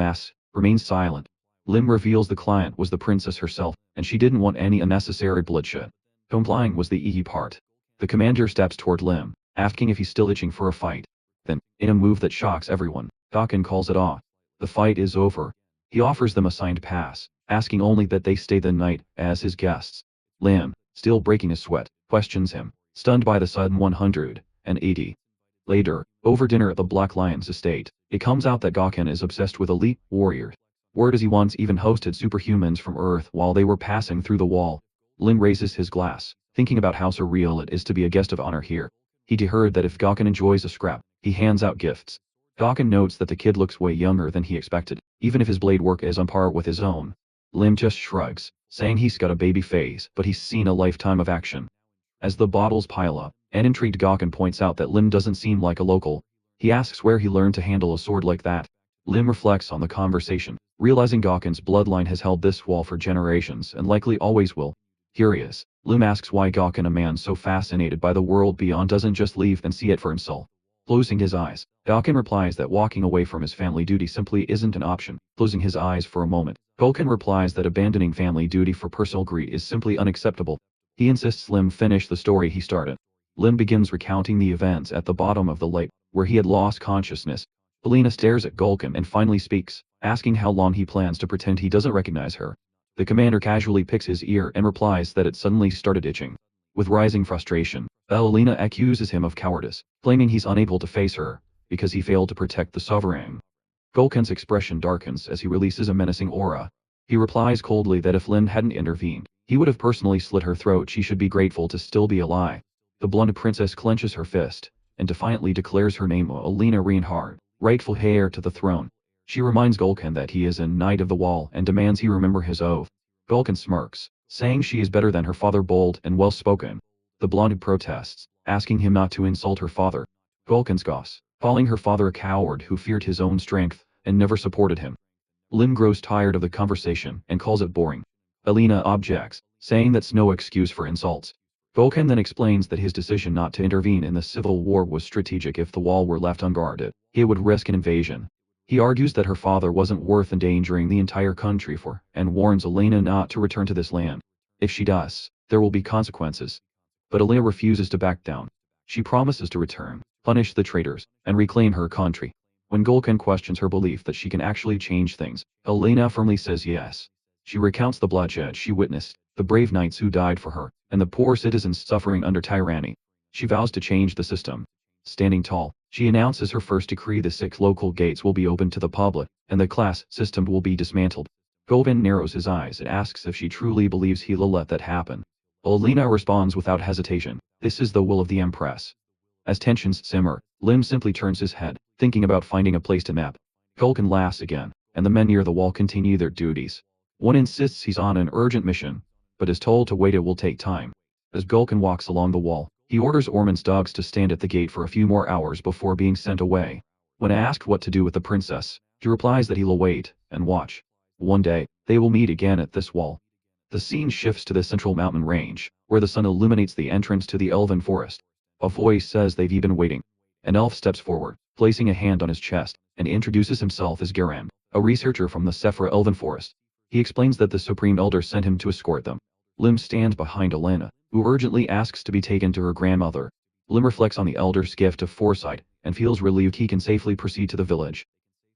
remains silent. Lim reveals the client was the princess herself, and she didn't want any unnecessary bloodshed. Complying was the easy part. The commander steps toward Lim, asking if he's still itching for a fight. Then, in a move that shocks everyone, Gawkin calls it off. The fight is over. He offers them a signed pass, asking only that they stay the night as his guests. Lim, still breaking a sweat, questions him, stunned by the sudden 180. Later, over dinner at the Black Lion's estate, it comes out that Gawkin is obsessed with elite warriors. Word is he once even hosted superhumans from Earth while they were passing through the wall. Lim raises his glass, thinking about how surreal it is to be a guest of honor here. He'd heard that if Gawkin enjoys a scrap, he hands out gifts. Gawkin notes that the kid looks way younger than he expected, even if his blade work is on par with his own. Lim just shrugs, saying he's got a baby face, but he's seen a lifetime of action. As the bottles pile up, an intrigued Gawkin points out that Lim doesn't seem like a local. He asks where he learned to handle a sword like that. Lim reflects on the conversation, realizing Gawkin's bloodline has held this wall for generations and likely always will. Curious, Lim asks why Gawkin, a man so fascinated by the world beyond, doesn't just leave and see it for himself. Closing his eyes, Gawkin replies that walking away from his family duty simply isn't an option. Closing his eyes for a moment, Gawkin replies that abandoning family duty for personal greed is simply unacceptable. He insists Lim finish the story he started. Lim begins recounting the events at the bottom of the lake. where he had lost consciousness. Alina stares at Gulkin and finally speaks, asking how long he plans to pretend he doesn't recognize her. The commander casually picks his ear and replies that it suddenly started itching. With rising frustration, Alina accuses him of cowardice, claiming he's unable to face her, because he failed to protect the sovereign. Gulkin's expression darkens as he releases a menacing aura. He replies coldly that if Lin hadn't intervened, he would have personally slit her throat. She should be grateful to still be alive. The blonde princess clenches her fist, and defiantly declares her name Alina Reinhardt, rightful heir to the throne. She reminds Gulkin that he is a knight of the wall and demands he remember his oath. Gulkin smirks, saying she is better than her father, bold and well-spoken. The blonde protests, asking him not to insult her father. Gulkin scoffs, calling her father a coward who feared his own strength and never supported him. Lim grows tired of the conversation and calls it boring. Alina objects, saying that's no excuse for insults. Gulkin then explains that his decision not to intervene in the civil war was strategic. If the wall were left unguarded, he would risk an invasion. He argues that her father wasn't worth endangering the entire country for, and warns Alina not to return to this land. If she does, there will be consequences. But Alina refuses to back down. She promises to return, punish the traitors, and reclaim her country. When Gulkin questions her belief that she can actually change things, Alina firmly says yes. She recounts the bloodshed she witnessed, the brave knights who died for her, and the poor citizens suffering under tyranny. She vows to change the system. Standing tall, she announces her first decree: the 6 local gates will be open to the public, and the class system will be dismantled. Gulkin narrows his eyes and asks if she truly believes he'll let that happen. Alina responds without hesitation, this is the will of the Empress. As tensions simmer, Lim simply turns his head, thinking about finding a place to nap. Gulkin laughs again, and the men near the wall continue their duties. One insists he's on an urgent mission, but is told to wait, it will take time. As Gulkin walks along the wall, he orders Ormond's dogs to stand at the gate for a few more hours before being sent away. When asked what to do with the princess, he replies that he'll wait and watch. One day, they will meet again at this wall. The scene shifts to the central mountain range, where the sun illuminates the entrance to the elven forest. A voice says they've been waiting. An elf steps forward, placing a hand on his chest, and introduces himself as Garand, a researcher from the Sephra Elven Forest. He explains that the Supreme Elder sent him to escort them. Lim stands behind Alina, who urgently asks to be taken to her grandmother. Lim reflects on the elder's gift of foresight, and feels relieved he can safely proceed to the village.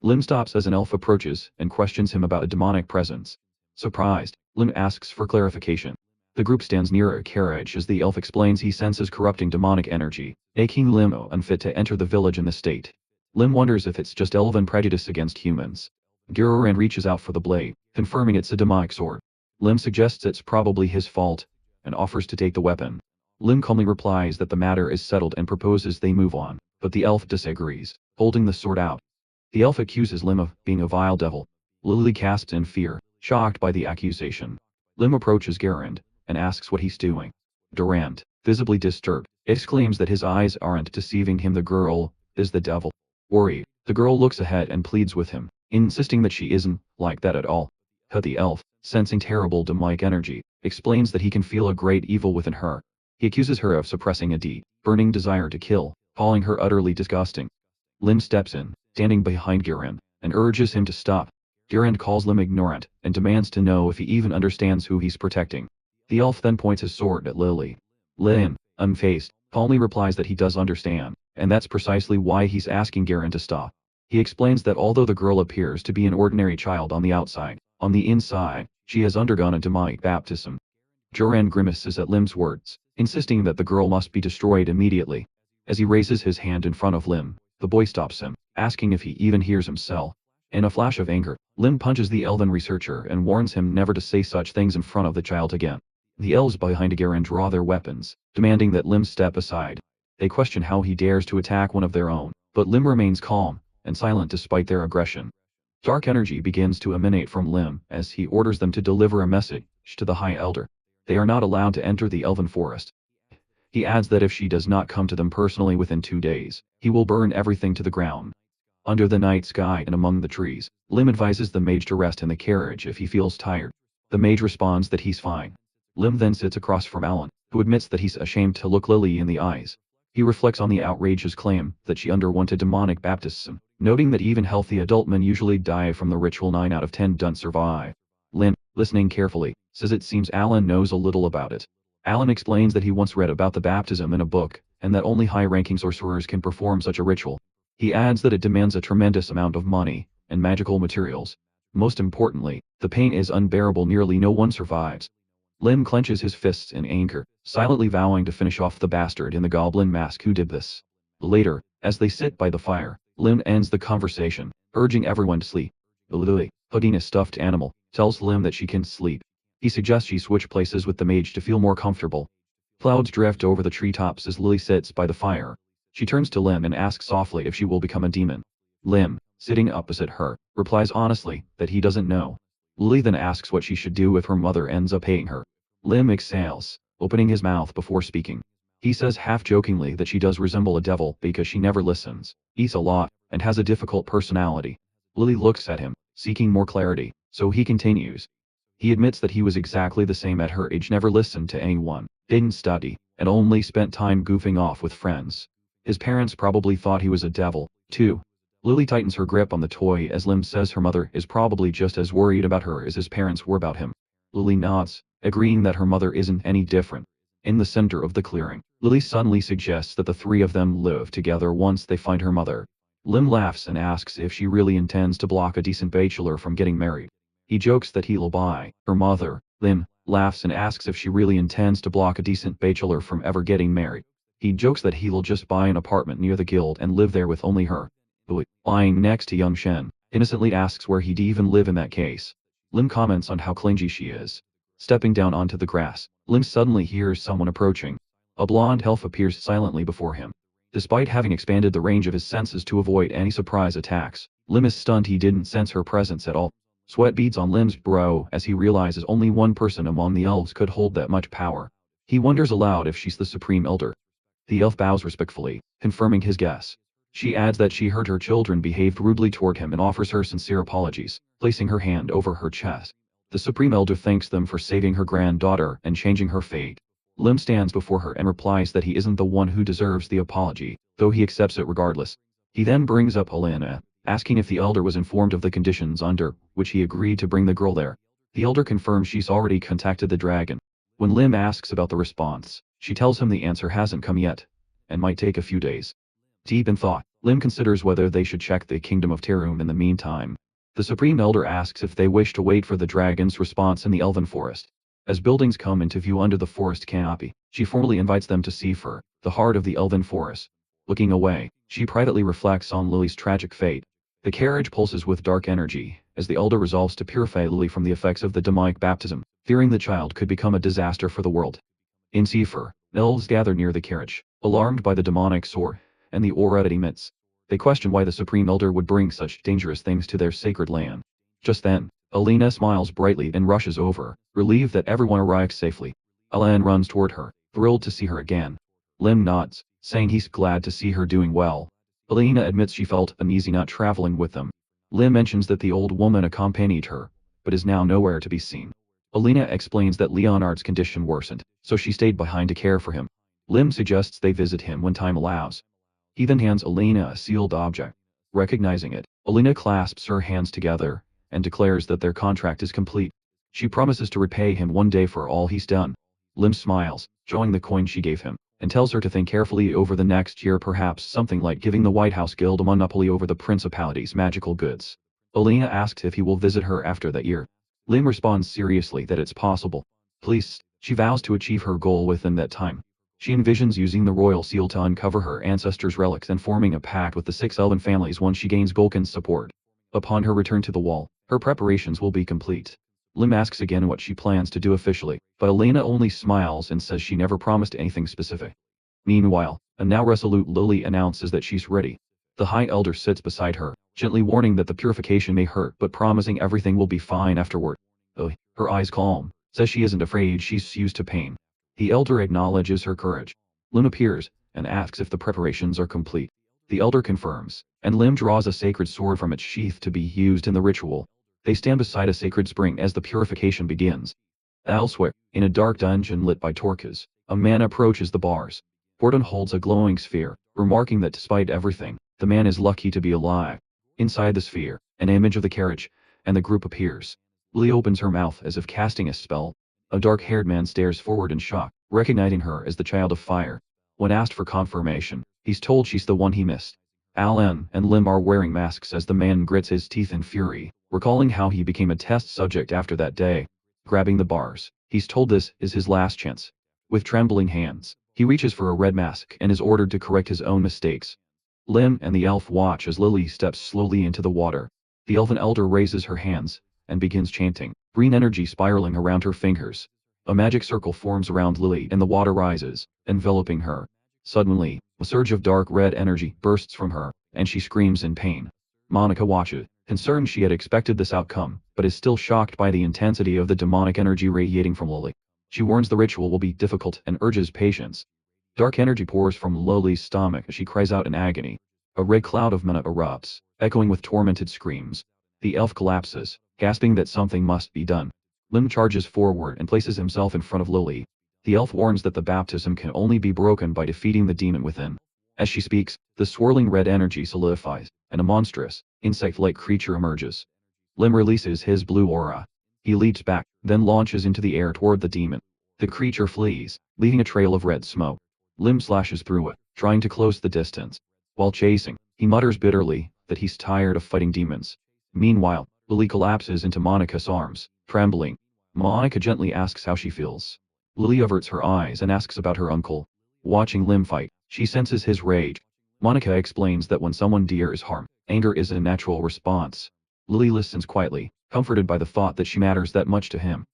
Lim stops as an elf approaches and questions him about a demonic presence. Surprised, Lim asks for clarification. The group stands near a carriage as the elf explains he senses corrupting demonic energy, making Lim unfit to enter the village in this state. Lim wonders if it's just elven prejudice against humans. Garand reaches out for the blade, confirming it's a demonic sword. Lim suggests it's probably his fault, and offers to take the weapon. Lim calmly replies that the matter is settled and proposes they move on, but the elf disagrees, holding the sword out. The elf accuses Lim of being a vile devil. Lily casts in fear, shocked by the accusation. Lim approaches Garand, and asks what he's doing. Garand, visibly disturbed, exclaims that his eyes aren't deceiving him. The girl is the devil. Worried, the girl looks ahead and pleads with him, insisting that she isn't like that at all. But the elf, sensing terrible demonic energy, explains that he can feel a great evil within her. He accuses her of suppressing a deep, burning desire to kill, calling her utterly disgusting. Lim steps in, standing behind Garand, and urges him to stop. Garand calls Lim ignorant, and demands to know if he even understands who he's protecting. The elf then points his sword at Lily. Lim, unfazed, calmly replies that he does understand, and that's precisely why he's asking Garand to stop. He explains that although the girl appears to be an ordinary child on the outside, on the inside, she has undergone a demonic baptism. Garand grimaces at Lim's words, insisting that the girl must be destroyed immediately. As he raises his hand in front of Lim, the boy stops him, asking if he even hears himself. In a flash of anger, Lim punches the elven researcher and warns him never to say such things in front of the child again. The elves behind Garand draw their weapons, demanding that Lim step aside. They question how he dares to attack one of their own, but Lim remains calm and silent despite their aggression. Dark energy begins to emanate from Lim as he orders them to deliver a message to the High Elder. They are not allowed to enter the elven forest. He adds that if she does not come to them personally within 2 days, he will burn everything to the ground. Under the night sky and among the trees, Lim advises the mage to rest in the carriage if he feels tired. The mage responds that he's fine. Lim then sits across from Alan, who admits that he's ashamed to look Lily in the eyes. He reflects on the outrageous claim that she underwent a demonic baptism, noting that even healthy adult men usually die from the ritual. 9 out of 10 don't survive. Lim, listening carefully, says it seems Alan knows a little about it. Alan explains that he once read about the baptism in a book, and that only high-ranking sorcerers can perform such a ritual. He adds that it demands a tremendous amount of money and magical materials. Most importantly, the pain is unbearable, nearly no one survives. Lim clenches his fists in anger, silently vowing to finish off the bastard in the goblin mask who did this. Later, as they sit by the fire, Lim ends the conversation, urging everyone to sleep. Lily, hugging a stuffed animal, tells Lim that she can sleep. He suggests she switch places with the mage to feel more comfortable. Clouds drift over the treetops as Lily sits by the fire. She turns to Lim and asks softly if she will become a demon. Lim, sitting opposite her, replies honestly that he doesn't know. Lily then asks what she should do if her mother ends up hating her. Lim exhales, opening his mouth before speaking. He says half-jokingly that she does resemble a devil because she never listens, eats a lot, and has a difficult personality. Lily looks at him, seeking more clarity, so he continues. He admits that he was exactly the same at her age, never listened to anyone, didn't study, and only spent time goofing off with friends. His parents probably thought he was a devil, too. Lily tightens her grip on the toy as Lim says her mother is probably just as worried about her as his parents were about him. Lily nods, agreeing that her mother isn't any different. In the center of the clearing, Lily suddenly suggests that the three of them live together once they find her mother. Lim laughs and asks if she really intends to block a decent bachelor from getting married. He jokes that he'll buy her mother. Lim laughs and asks if she really intends to block a decent bachelor from ever getting married. He jokes that he'll just buy an apartment near the guild and live there with only her. Lily, lying next to young Shen, innocently asks where he'd even live in that case. Lim comments on how clingy she is. Stepping down onto the grass, Lim suddenly hears someone approaching. A blonde elf appears silently before him. Despite having expanded the range of his senses to avoid any surprise attacks, Lim is stunned he didn't sense her presence at all. Sweat beads on Lim's brow as he realizes only one person among the elves could hold that much power. He wonders aloud if she's the Supreme Elder. The elf bows respectfully, confirming his guess. She adds that she heard her children behaved rudely toward him and offers her sincere apologies, placing her hand over her chest. The Supreme Elder thanks them for saving her granddaughter and changing her fate. Lim stands before her and replies that he isn't the one who deserves the apology, though he accepts it regardless. He then brings up Helena, asking if the elder was informed of the conditions under which he agreed to bring the girl there. The elder confirms she's already contacted the dragon. When Lim asks about the response, she tells him the answer hasn't come yet, and might take a few days. Deep in thought, Lim considers whether they should check the kingdom of Terum in the meantime. The Supreme Elder asks if they wish to wait for the dragon's response in the Elven Forest. As buildings come into view under the forest canopy, she formally invites them to Seafer, the heart of the Elven Forest. Looking away, she privately reflects on Lily's tragic fate. The carriage pulses with dark energy, as the elder resolves to purify Lily from the effects of the demonic baptism, fearing the child could become a disaster for the world. In Seafer, elves gather near the carriage, alarmed by the demonic sword and the aura it emits. They question why the Supreme Elder would bring such dangerous things to their sacred land. Just then, Alina smiles brightly and rushes over, relieved that everyone arrives safely. Alan runs toward her, thrilled to see her again. Lim nods, saying he's glad to see her doing well. Alina admits she felt uneasy not traveling with them. Lim mentions that the old woman accompanied her, but is now nowhere to be seen. Alina explains that Leonard's condition worsened, so she stayed behind to care for him. Lim suggests they visit him when time allows. He then hands Alina a sealed object. Recognizing it, Alina clasps her hands together and declares that their contract is complete. She promises to repay him one day for all he's done. Lim smiles, showing the coin she gave him, and tells her to think carefully over the next year, perhaps something like giving the White House Guild a monopoly over the Principality's magical goods. Alina asks if he will visit her after that year. Lim responds seriously that it's possible. Please, she vows to achieve her goal within that time. She envisions using the royal seal to uncover her ancestors' relics and forming a pact with the 6 elven families once she gains Golkin's support. Upon her return to the wall, her preparations will be complete. Lim asks again what she plans to do officially, but Alina only smiles and says she never promised anything specific. Meanwhile, a now resolute Lily announces that she's ready. The High Elder sits beside her, gently warning that the purification may hurt but promising everything will be fine afterward. Her eyes calm, says she isn't afraid, she's used to pain. The Elder acknowledges her courage. Lim appears, and asks if the preparations are complete. The Elder confirms, and Lim draws a sacred sword from its sheath to be used in the ritual. They stand beside a sacred spring as the purification begins. Elsewhere, in a dark dungeon lit by torches, a man approaches the bars. Gordon holds a glowing sphere, remarking that despite everything, the man is lucky to be alive. Inside the sphere, an image of the carriage, and the group appears. Lily opens her mouth as if casting a spell. A dark-haired man stares forward in shock, recognizing her as the Child of Fire. When asked for confirmation, he's told she's the one he missed. Alan and Lim are wearing masks as the man grits his teeth in fury, recalling how he became a test subject after that day. Grabbing the bars, he's told this is his last chance. With trembling hands, he reaches for a red mask and is ordered to correct his own mistakes. Lim and the elf watch as Lily steps slowly into the water. The elven elder raises her hands and begins chanting, green energy spiraling around her fingers. A magic circle forms around Lily and the water rises, enveloping her. Suddenly, a surge of dark red energy bursts from her, and she screams in pain. Monica watches, concerned she had expected this outcome, but is still shocked by the intensity of the demonic energy radiating from Lily. She warns the ritual will be difficult and urges patience. Dark energy pours from Lily's stomach as she cries out in agony. A red cloud of mana erupts, echoing with tormented screams. The elf collapses, gasping that something must be done. Lim charges forward and places himself in front of Lily. The elf warns that the baptism can only be broken by defeating the demon within. As she speaks, the swirling red energy solidifies, and a monstrous, insect-like creature emerges. Lim releases his blue aura. He leaps back, then launches into the air toward the demon. The creature flees, leaving a trail of red smoke. Lim slashes through it, trying to close the distance. While chasing, he mutters bitterly that he's tired of fighting demons. Meanwhile, Lily collapses into Monica's arms, trembling. Monica gently asks how she feels. Lily averts her eyes and asks about her uncle. Watching Lim fight, she senses his rage. Monica explains that when someone dear is harmed, anger is a natural response. Lily listens quietly, comforted by the thought that she matters that much to him.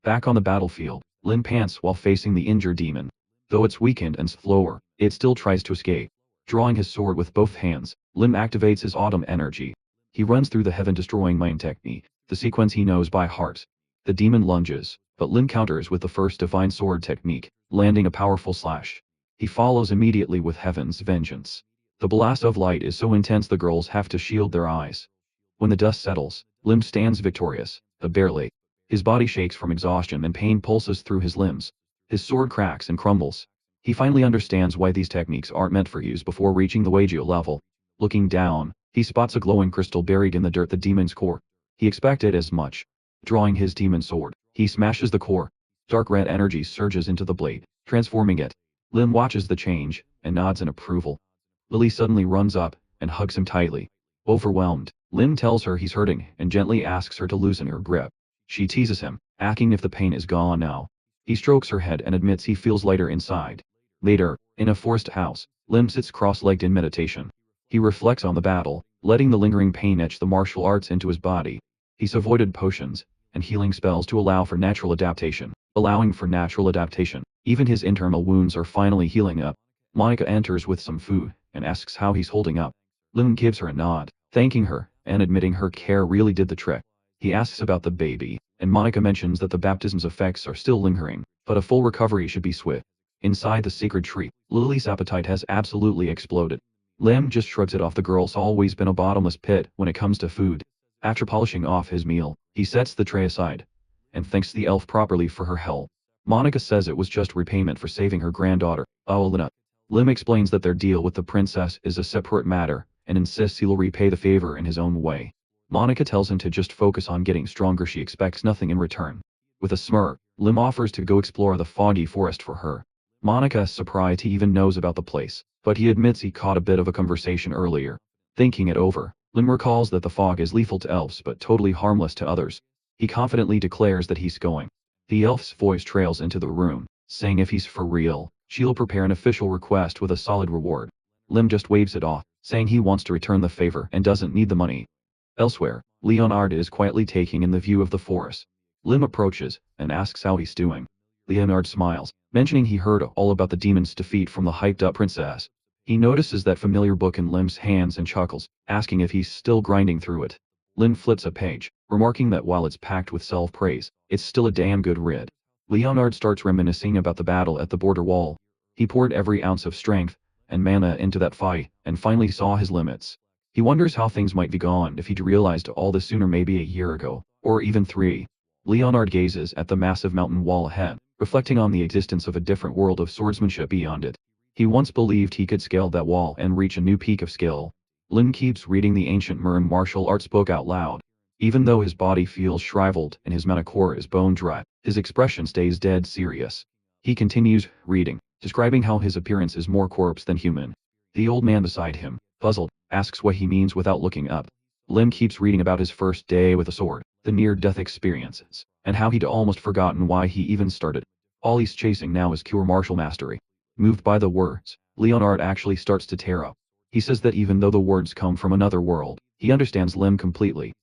Back on the battlefield, Lim pants while facing the injured demon. Though it's weakened and slower, it still tries to escape. Drawing his sword with both hands, Lim activates his autumn energy. He runs through the heaven-destroying mind technique, the sequence he knows by heart. The demon lunges, but Lim counters with the first divine sword technique, landing a powerful slash. He follows immediately with Heaven's Vengeance. The blast of light is so intense the girls have to shield their eyes. When the dust settles, Lim stands victorious, but barely. His body shakes from exhaustion and pain pulses through his limbs. His sword cracks and crumbles. He finally understands why these techniques aren't meant for use before reaching the Waigeo level. Looking down, he spots a glowing crystal buried in the dirt, the demon's core. He expected as much. Drawing his demon sword, he smashes the core. Dark red energy surges into the blade, transforming it. Lim watches the change, and nods in approval. Lily suddenly runs up, and hugs him tightly. Overwhelmed, Lim tells her he's hurting, and gently asks her to loosen her grip. She teases him, asking if the pain is gone now. He strokes her head and admits he feels lighter inside. Later, in a forest house, Lim sits cross-legged in meditation. He reflects on the battle, letting the lingering pain etch the martial arts into his body. He's avoided potions and healing spells to allow for natural adaptation. Allowing for natural adaptation, even his internal wounds are finally healing up. Monica enters with some food and asks how he's holding up. Lim gives her a nod, thanking her and admitting her care really did the trick. He asks about the baby, and Monica mentions that the baptism's effects are still lingering, but a full recovery should be swift. Inside the sacred tree, Lily's appetite has absolutely exploded. Lim just shrugs it off. The girl's always been a bottomless pit when it comes to food. After polishing off his meal, he sets the tray aside and thanks the elf properly for her help. Monica says it was just repayment for saving her granddaughter, Aolina. Lim explains that their deal with the princess is a separate matter and insists he'll repay the favor in his own way. Monica tells him to just focus on getting stronger. She expects nothing in return. With a smirk, Lim offers to go explore the foggy forest for her. Monica is surprised he even knows about the place, but he admits he caught a bit of a conversation earlier. Thinking it over, Lim recalls that the fog is lethal to elves but totally harmless to others. He confidently declares that he's going. The elf's voice trails into the room, saying if he's for real, she'll prepare an official request with a solid reward. Lim just waves it off, saying he wants to return the favor and doesn't need the money. Elsewhere, Leonard is quietly taking in the view of the forest. Lim approaches and asks how he's doing. Leonard smiles, mentioning he heard all about the demon's defeat from the hyped-up princess. He notices that familiar book in Lim's hands and chuckles, asking if he's still grinding through it. Lim flips a page, remarking that while it's packed with self-praise, it's still a damn good read. Leonard starts reminiscing about the battle at the border wall. He poured every ounce of strength and mana into that fight, and finally saw his limits. He wonders how things might be gone if he'd realized all this sooner, maybe a year ago, or even 3. Leonard gazes at the massive mountain wall ahead, reflecting on the existence of a different world of swordsmanship beyond it. He once believed he could scale that wall and reach a new peak of skill. Lim keeps reading the ancient Murren martial arts book out loud. Even though his body feels shriveled and his mana core is bone dry, his expression stays dead serious. He continues reading, describing how his appearance is more corpse than human. The old man beside him, puzzled, asks what he means without looking up. Lim keeps reading about his first day with a sword, the near-death experiences, and how he'd almost forgotten why he even started. All he's chasing now is pure martial mastery. Moved by the words, Leonard actually starts to tear up. He says that even though the words come from another world, he understands Lim completely.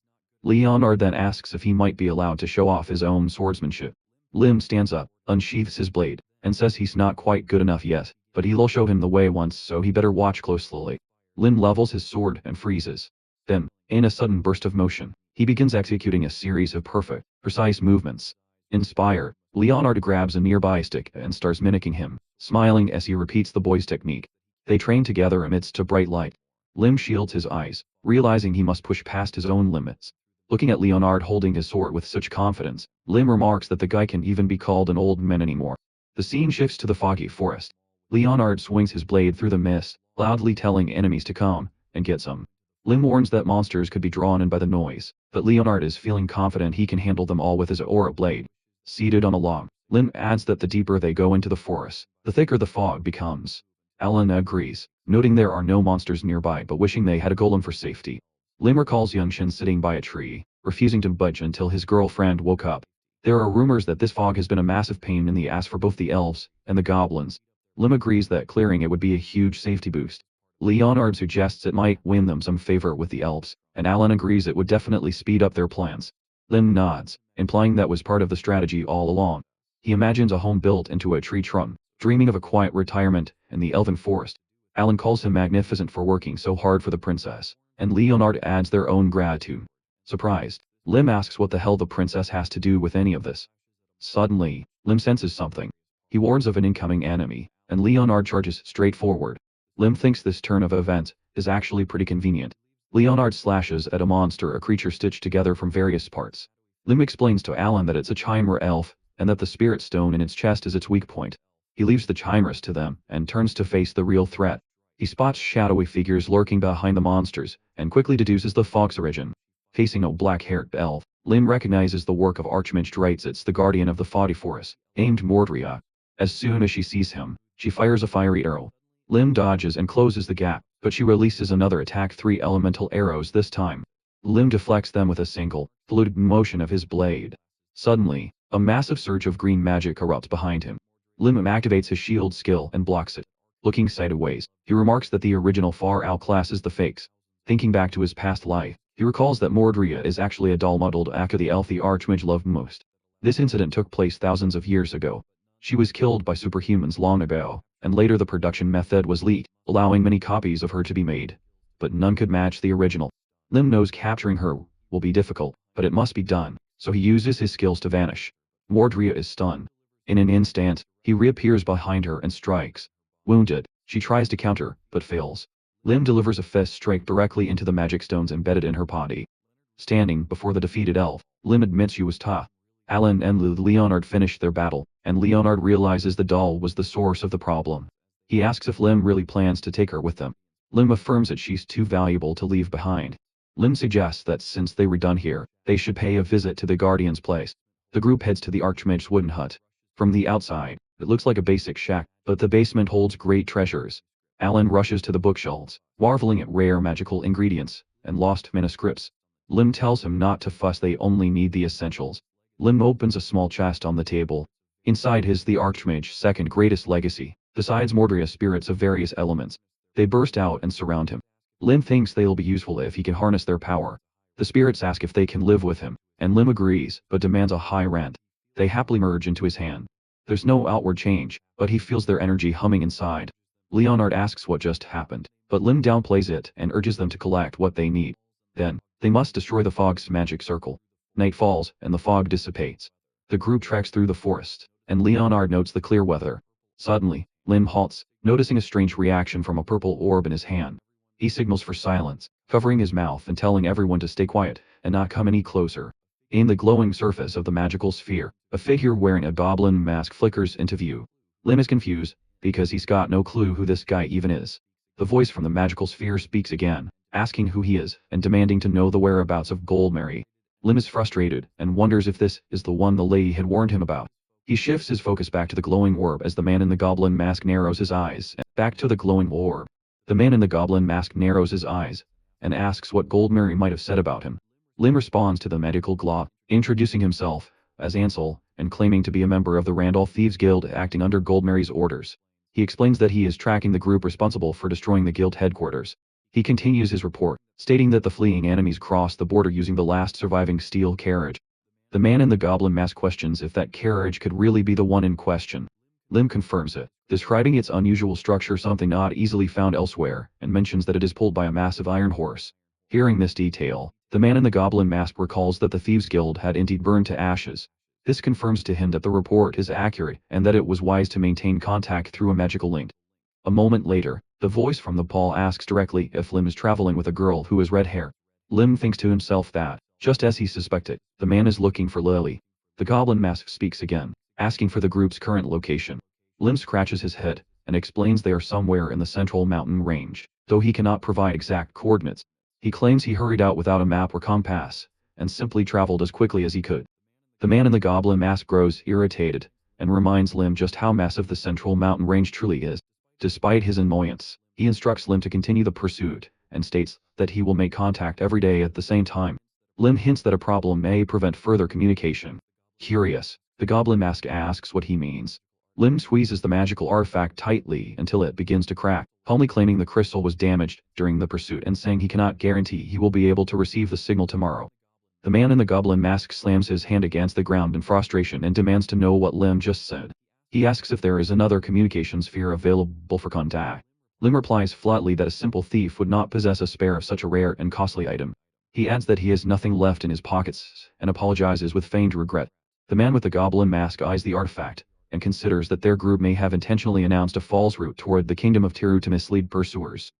Leonard then asks if he might be allowed to show off his own swordsmanship. Lim stands up, unsheaths his blade, and says he's not quite good enough yet, but he'll show him the way once, so he better watch closely. Lim levels his sword and freezes. Then, in a sudden burst of motion, he begins executing a series of perfect, precise movements. Inspired, Leonard grabs a nearby stick and starts mimicking him, smiling as he repeats the boy's technique. They train together amidst a bright light. Lim shields his eyes, realizing he must push past his own limits. Looking at Leonard holding his sword with such confidence, Lim remarks that the guy can't even be called an old man anymore. The scene shifts to the foggy forest. Leonard swings his blade through the mist, loudly telling enemies to come and get some. Lim warns that monsters could be drawn in by the noise, but Leonard is feeling confident he can handle them all with his aura blade. Seated on a log, Lim adds that the deeper they go into the forest, the thicker the fog becomes. Alan agrees, noting there are no monsters nearby but wishing they had a golem for safety. Lim recalls Young Shin sitting by a tree, refusing to budge until his girlfriend woke up. There are rumors that this fog has been a massive pain in the ass for both the elves and the goblins. Lim agrees that clearing it would be a huge safety boost. Leonard suggests it might win them some favor with the elves, and Alan agrees it would definitely speed up their plans. Lim nods, implying that was part of the strategy all along. He imagines a home built into a tree trunk, dreaming of a quiet retirement in the elven forest. Alan calls him magnificent for working so hard for the princess, and Leonard adds their own gratitude. Surprised, Lim asks what the hell the princess has to do with any of this. Suddenly, Lim senses something. He warns of an incoming enemy, and Leonard charges straight forward. Lim thinks this turn of events is actually pretty convenient. Leonard slashes at a monster, a creature stitched together from various parts. Lim explains to Alan that it's a Chimera elf, and that the spirit stone in its chest is its weak point. He leaves the chimeras to them, and turns to face the real threat. He spots shadowy figures lurking behind the monsters, and quickly deduces the fog's origin. Facing a black-haired elf, Lim recognizes the work of Archmage Dreitzitz, it's the guardian of the foggy forest, aimed Mordria. As soon as she sees him, she fires a fiery arrow. Lim dodges and closes the gap, but she releases another attack, 3 elemental arrows this time. Lim deflects them with a single, fluid motion of his blade. Suddenly, a massive surge of green magic erupts behind him. Lim activates his shield skill and blocks it. Looking sideways, he remarks that the original far outclasses the fakes. Thinking back to his past life, he recalls that Mordria is actually a doll modeled after the elf the Archmage loved most. This incident took place thousands of years ago. She was killed by superhumans long ago, and later the production method was leaked, allowing many copies of her to be made. But none could match the original. Lim knows capturing her will be difficult, but it must be done, so he uses his skills to vanish. Mordria is stunned. In an instant, he reappears behind her and strikes. Wounded, she tries to counter, but fails. Lim delivers a fist strike directly into the magic stones embedded in her body. Standing before the defeated elf, Lim admits she was tough. Alan and Leonard finished their battle, and Leonard realizes the doll was the source of the problem. He asks if Lim really plans to take her with them. Lim affirms that she's too valuable to leave behind. Lim suggests that since they were done here, they should pay a visit to the Guardian's place. The group heads to the Archmage's wooden hut. From the outside, it looks like a basic shack, but the basement holds great treasures. Alan rushes to the bookshelves, marveling at rare magical ingredients and lost manuscripts. Lim tells him not to fuss, they only need the essentials. Lim opens a small chest on the table. Inside is the Archmage's second greatest legacy, besides Mordria spirits of various elements. They burst out and surround him. Lim thinks they'll be useful if he can harness their power. The spirits ask if they can live with him, and Lim agrees, but demands a high rent. They happily merge into his hand. There's no outward change, but he feels their energy humming inside. Leonard asks what just happened, but Lim downplays it and urges them to collect what they need. Then, they must destroy the fog's magic circle. Night falls, and the fog dissipates. The group treks through the forest, and Leonard notes the clear weather. Suddenly, Lim halts, noticing a strange reaction from a purple orb in his hand. He signals for silence, covering his mouth and telling everyone to stay quiet and not come any closer. In the glowing surface of the magical sphere, a figure wearing a goblin mask flickers into view. Lim is confused, because he's got no clue who this guy even is. The voice from the magical sphere speaks again, asking who he is and demanding to know the whereabouts of Goldmary. Lim is frustrated and wonders if this is the one the lady had warned him about. He shifts his focus back to the glowing orb as the man in the goblin mask narrows his eyes. Back to the glowing orb. The man in the goblin mask narrows his eyes and asks what Goldmary might have said about him. Lim responds to the medical glob, introducing himself as Ansel and claiming to be a member of the Randolph Thieves Guild acting under Goldmary's orders. He explains that he is tracking the group responsible for destroying the guild headquarters. He continues his report, stating that the fleeing enemies crossed the border using the last surviving steel carriage. The man in the goblin mask questions if that carriage could really be the one in question. Lim confirms it, describing its unusual structure, something not easily found elsewhere, and mentions that it is pulled by a massive iron horse. Hearing this detail, the man in the goblin mask recalls that the Thieves Guild had indeed burned to ashes. This confirms to him that the report is accurate and that it was wise to maintain contact through a magical link. A moment later, the voice from the Paul asks directly if Lim is traveling with a girl who has red hair. Lim thinks to himself that, just as he suspected, the man is looking for Lily. The goblin mask speaks again, asking for the group's current location. Lim scratches his head and explains they are somewhere in the central mountain range, though he cannot provide exact coordinates. He claims he hurried out without a map or compass, and simply traveled as quickly as he could. The man in the goblin mask grows irritated, and reminds Lim just how massive the central mountain range truly is. Despite his annoyance, he instructs Lim to continue the pursuit, and states that he will make contact every day at the same time. Lim hints that a problem may prevent further communication. Curious, the goblin mask asks what he means. Lim squeezes the magical artifact tightly until it begins to crack, calmly claiming the crystal was damaged during the pursuit and saying he cannot guarantee he will be able to receive the signal tomorrow. The man in the goblin mask slams his hand against the ground in frustration and demands to know what Lim just said. He asks if there is another communication sphere available for contact. Lim replies flatly that a simple thief would not possess a spare of such a rare and costly item. He adds that he has nothing left in his pockets, and apologizes with feigned regret. The man with the goblin mask eyes the artifact, and considers that their group may have intentionally announced a false route toward the kingdom of Tiru to mislead pursuers.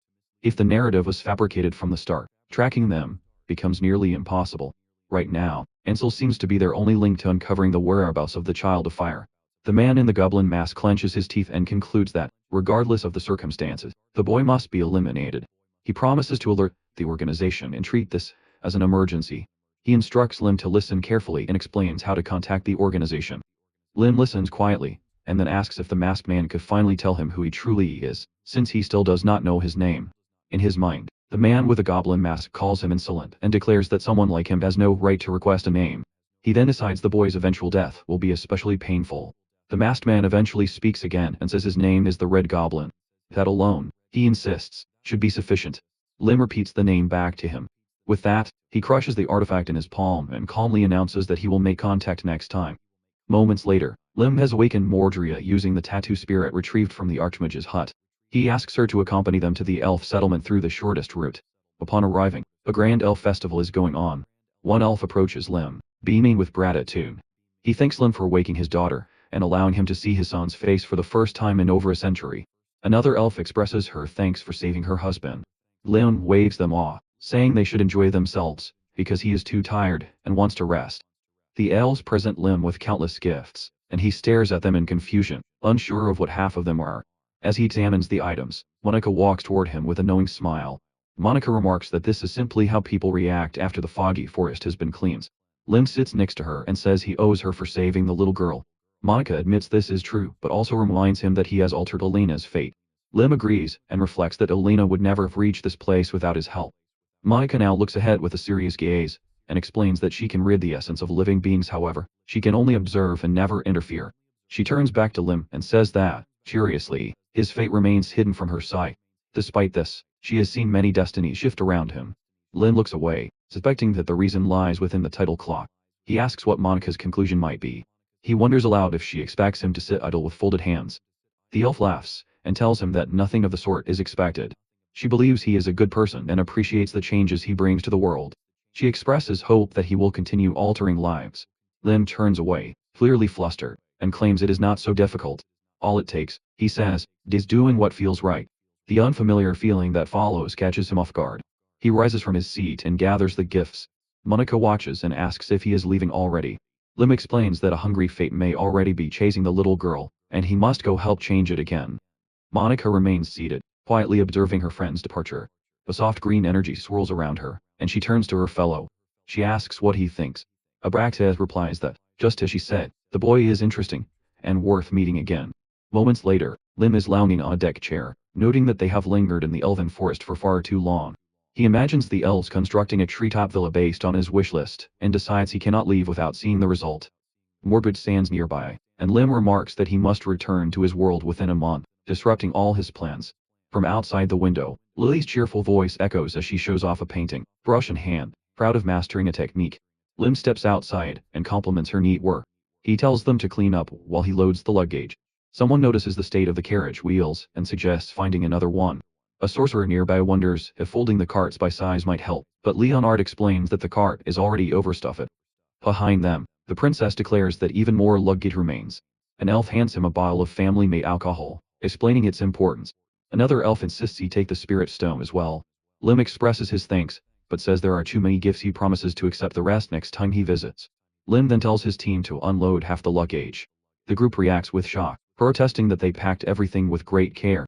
If the narrative was fabricated from the start, tracking them becomes nearly impossible. Right now, Ansel seems to be their only link to uncovering the whereabouts of the Child of Fire. The man in the goblin mask clenches his teeth and concludes that, regardless of the circumstances, the boy must be eliminated. He promises to alert the organization and treat this as an emergency. He instructs Lim to listen carefully and explains how to contact the organization. Lim listens quietly, and then asks if the masked man could finally tell him who he truly is, since he still does not know his name. In his mind, the man with the goblin mask calls him insolent and declares that someone like him has no right to request a name. He then decides the boy's eventual death will be especially painful. The masked man eventually speaks again and says his name is the Red Goblin. That alone, he insists, should be sufficient. Lim repeats the name back to him. With that, he crushes the artifact in his palm and calmly announces that he will make contact next time. Moments later, Lim has awakened Mordria using the tattoo spirit retrieved from the Archmage's hut. He asks her to accompany them to the elf settlement through the shortest route. Upon arriving, a grand elf festival is going on. One elf approaches Lim, beaming with gratitude. He thanks Lim for waking his daughter, and allowing him to see his son's face for the first time in over a century. Another elf expresses her thanks for saving her husband. Lim waves them off, saying they should enjoy themselves, because he is too tired and wants to rest. The elves present Lim with countless gifts, and he stares at them in confusion, unsure of what half of them are. As he examines the items, Monica walks toward him with a knowing smile. Monica remarks that this is simply how people react after the foggy forest has been cleansed. Lim sits next to her and says he owes her for saving the little girl. Monica admits this is true but also reminds him that he has altered Elena's fate. Lim agrees and reflects that Elena would never have reached this place without his help. Monica now looks ahead with a serious gaze, and explains that she can read the essence of living beings, however, she can only observe and never interfere. She turns back to Lim and says that, curiously, his fate remains hidden from her sight. Despite this, she has seen many destinies shift around him. Lim looks away, suspecting that the reason lies within the title clock. He asks what Monica's conclusion might be. He wonders aloud if she expects him to sit idle with folded hands. The elf laughs, and tells him that nothing of the sort is expected. She believes he is a good person and appreciates the changes he brings to the world. She expresses hope that he will continue altering lives. Lim turns away, clearly flustered, and claims it is not so difficult. All it takes, he says, is doing what feels right. The unfamiliar feeling that follows catches him off guard. He rises from his seat and gathers the gifts. Monica watches and asks if he is leaving already. Lim explains that a hungry fate may already be chasing the little girl, and he must go help change it again. Monica remains seated, quietly observing her friend's departure. A soft green energy swirls around her, and she turns to her fellow. She asks what he thinks. Abraxas replies that, just as she said, the boy is interesting, and worth meeting again. Moments later, Lim is lounging on a deck chair, noting that they have lingered in the elven forest for far too long. He imagines the elves constructing a treetop villa based on his wish list, and decides he cannot leave without seeing the result. Morbid stands nearby, and Lim remarks that he must return to his world within a month, disrupting all his plans. From outside the window, Lily's cheerful voice echoes as she shows off a painting, brush in hand, proud of mastering a technique. Lim steps outside and compliments her neat work. He tells them to clean up while he loads the luggage. Someone notices the state of the carriage wheels and suggests finding another one. A sorcerer nearby wonders if folding the carts by size might help, but Leonard explains that the cart is already overstuffed. Behind them, the princess declares that even more luggage remains. An elf hands him a bottle of family-made alcohol, explaining its importance. Another elf insists he take the spirit stone as well. Lim expresses his thanks, but says there are too many gifts. He promises to accept the rest next time he visits. Lim then tells his team to unload half the luggage. The group reacts with shock, protesting that they packed everything with great care.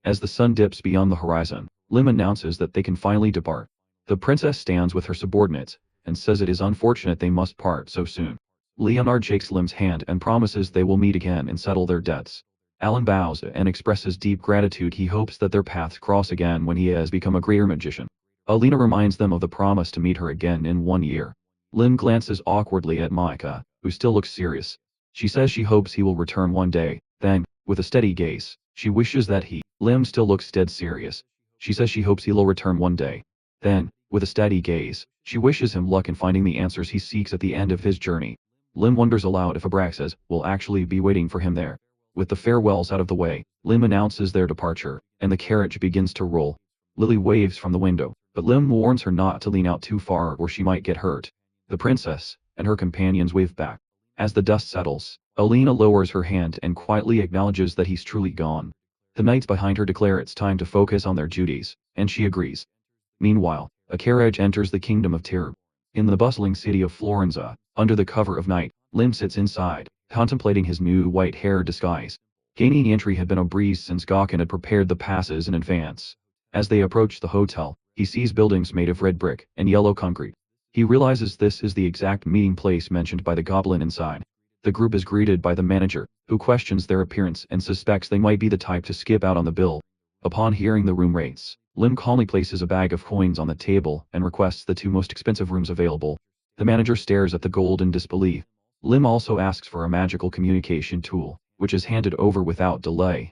As the sun dips beyond the horizon, Lim announces that they can finally depart. The princess stands with her subordinates, and says it is unfortunate they must part so soon. Leonard shakes Lim's hand and promises they will meet again and settle their debts. Alan bows and expresses deep gratitude. He hopes that their paths cross again when he has become a greater magician. Alina reminds them of the promise to meet her again in 1 year. Lim glances awkwardly at Micah, who still looks serious. She says she hopes he will return one day, then, with a steady gaze, she wishes that Lim still looks dead serious. She says she hopes he'll return one day. Then, with a steady gaze, she wishes him luck in finding the answers he seeks at the end of his journey. Lim wonders aloud if Abraxas will actually be waiting for him there. With the farewells out of the way, Lim announces their departure, and the carriage begins to roll. Lily waves from the window, but Lim warns her not to lean out too far or she might get hurt. The princess and her companions wave back. As the dust settles, Alina lowers her hand and quietly acknowledges that he's truly gone. The knights behind her declare it's time to focus on their duties, and she agrees. Meanwhile, a carriage enters the kingdom of Tirb. In the bustling city of Florenza, under the cover of night, Lim sits inside, contemplating his new white-hair disguise. Gaining entry had been a breeze since Gawkin had prepared the passes in advance. As they approach the hotel, he sees buildings made of red brick and yellow concrete. He realizes this is the exact meeting place mentioned by the goblin inside. The group is greeted by the manager, who questions their appearance and suspects they might be the type to skip out on the bill. Upon hearing the room rates, Lim calmly places a bag of coins on the table and requests the 2 most expensive rooms available. The manager stares at the gold in disbelief. Lim also asks for a magical communication tool, which is handed over without delay.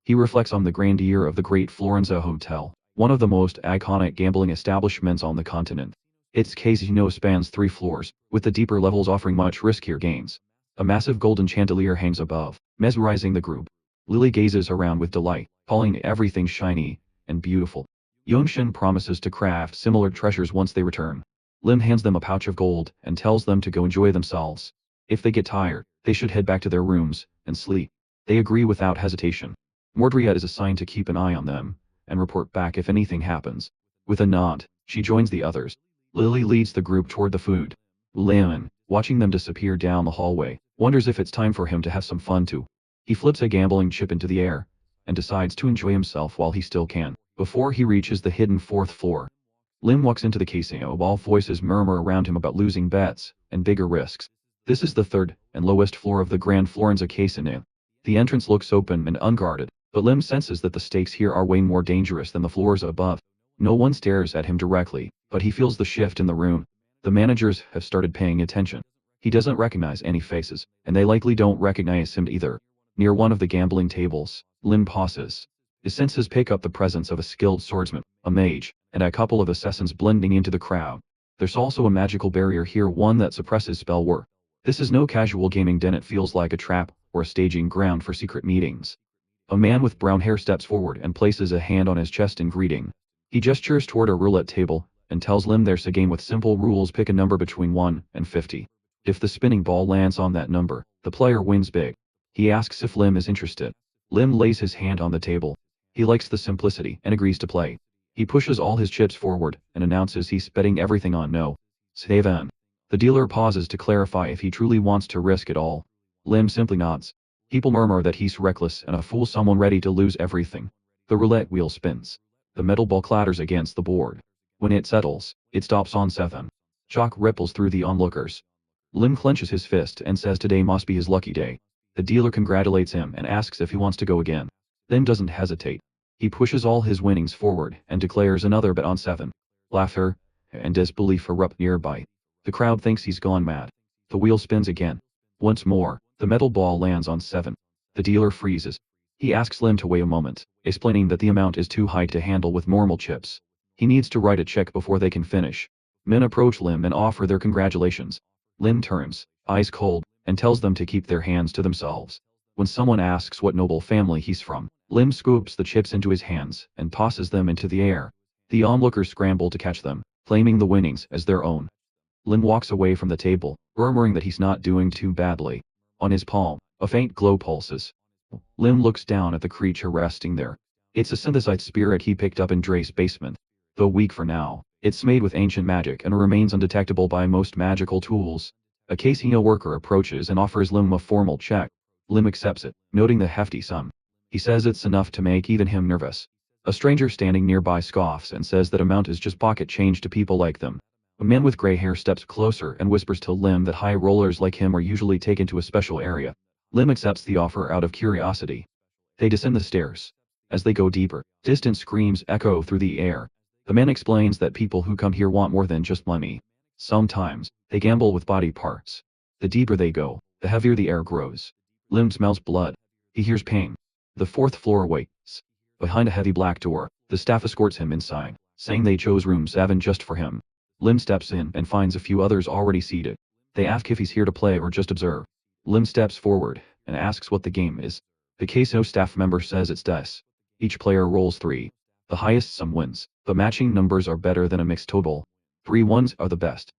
He reflects on the grandeur of the Great Florenza Hotel, one of the most iconic gambling establishments on the continent. Its casino spans 3 floors, with the deeper levels offering much riskier games. A massive golden chandelier hangs above, mesmerizing the group. Lily gazes around with delight, calling everything shiny and beautiful. Yongshin promises to craft similar treasures once they return. Lim hands them a pouch of gold and tells them to go enjoy themselves. If they get tired, they should head back to their rooms and sleep. They agree without hesitation. Mordria is assigned to keep an eye on them and report back if anything happens. With a nod, she joins the others. Lily leads the group toward the food. Lim, watching them disappear down the hallway, wonders if it's time for him to have some fun too. He flips a gambling chip into the air and decides to enjoy himself while he still can, before he reaches the hidden 4th floor. Lim walks into the casino while voices murmur around him about losing bets and bigger risks. This is the 3rd and lowest floor of the Grand Florenza Casino. The entrance looks open and unguarded, but Lim senses that the stakes here are way more dangerous than the floors above. No one stares at him directly, but he feels the shift in the room. The managers have started paying attention. He doesn't recognize any faces, and they likely don't recognize him either. Near one of the gambling tables, Lim pauses. His senses pick up the presence of a skilled swordsman, a mage, and a couple of assassins blending into the crowd. There's also a magical barrier here, one that suppresses spell work. This is no casual gaming den, it feels like a trap or a staging ground for secret meetings. A man with brown hair steps forward and places a hand on his chest in greeting. He gestures toward a roulette table and tells Lim there's a game with simple rules. Pick a number between 1 and 50. If the spinning ball lands on that number, the player wins big. He asks if Lim is interested. Lim lays his hand on the table. He likes the simplicity and agrees to play. He pushes all his chips forward and announces he's betting everything on no. Seven. The dealer pauses to clarify if he truly wants to risk it all. Lim simply nods. People murmur that he's reckless and a fool, someone ready to lose everything. The roulette wheel spins. The metal ball clatters against the board. When it settles, it stops on 7. Shock ripples through the onlookers. Lim clenches his fist and says today must be his lucky day. The dealer congratulates him and asks if he wants to go again. Lim doesn't hesitate. He pushes all his winnings forward and declares another bet on 7. Laughter and disbelief erupt nearby. The crowd thinks he's gone mad. The wheel spins again. Once more, the metal ball lands on 7. The dealer freezes. He asks Lim to wait a moment, explaining that the amount is too high to handle with normal chips. He needs to write a check before they can finish. Men approach Lim and offer their congratulations. Lim turns, eyes cold, and tells them to keep their hands to themselves. When someone asks what noble family he's from, Lim scoops the chips into his hands and tosses them into the air. The onlookers scramble to catch them, claiming the winnings as their own. Lim walks away from the table, murmuring that he's not doing too badly. On his palm, a faint glow pulses. Lim looks down at the creature resting there. It's a synthesized spirit he picked up in Dre's basement. Though weak for now, it's made with ancient magic and remains undetectable by most magical tools. A casino worker approaches and offers Lim a formal check. Lim accepts it, noting the hefty sum. He says it's enough to make even him nervous. A stranger standing nearby scoffs and says that amount is just pocket change to people like them. A man with gray hair steps closer and whispers to Lim that high rollers like him are usually taken to a special area. Lim accepts the offer out of curiosity. They descend the stairs. As they go deeper, distant screams echo through the air. The man explains that people who come here want more than just money. Sometimes, they gamble with body parts. The deeper they go, the heavier the air grows. Lim smells blood. He hears pain. The 4th floor waits. Behind a heavy black door, the staff escorts him inside, saying they chose room 7 just for him. Lim steps in and finds a few others already seated. They ask if he's here to play or just observe. Lim steps forward and asks what the game is. The casino staff member says it's dice. Each player rolls 3. The highest sum wins, but matching numbers are better than a mixed total. 3 ones are the best.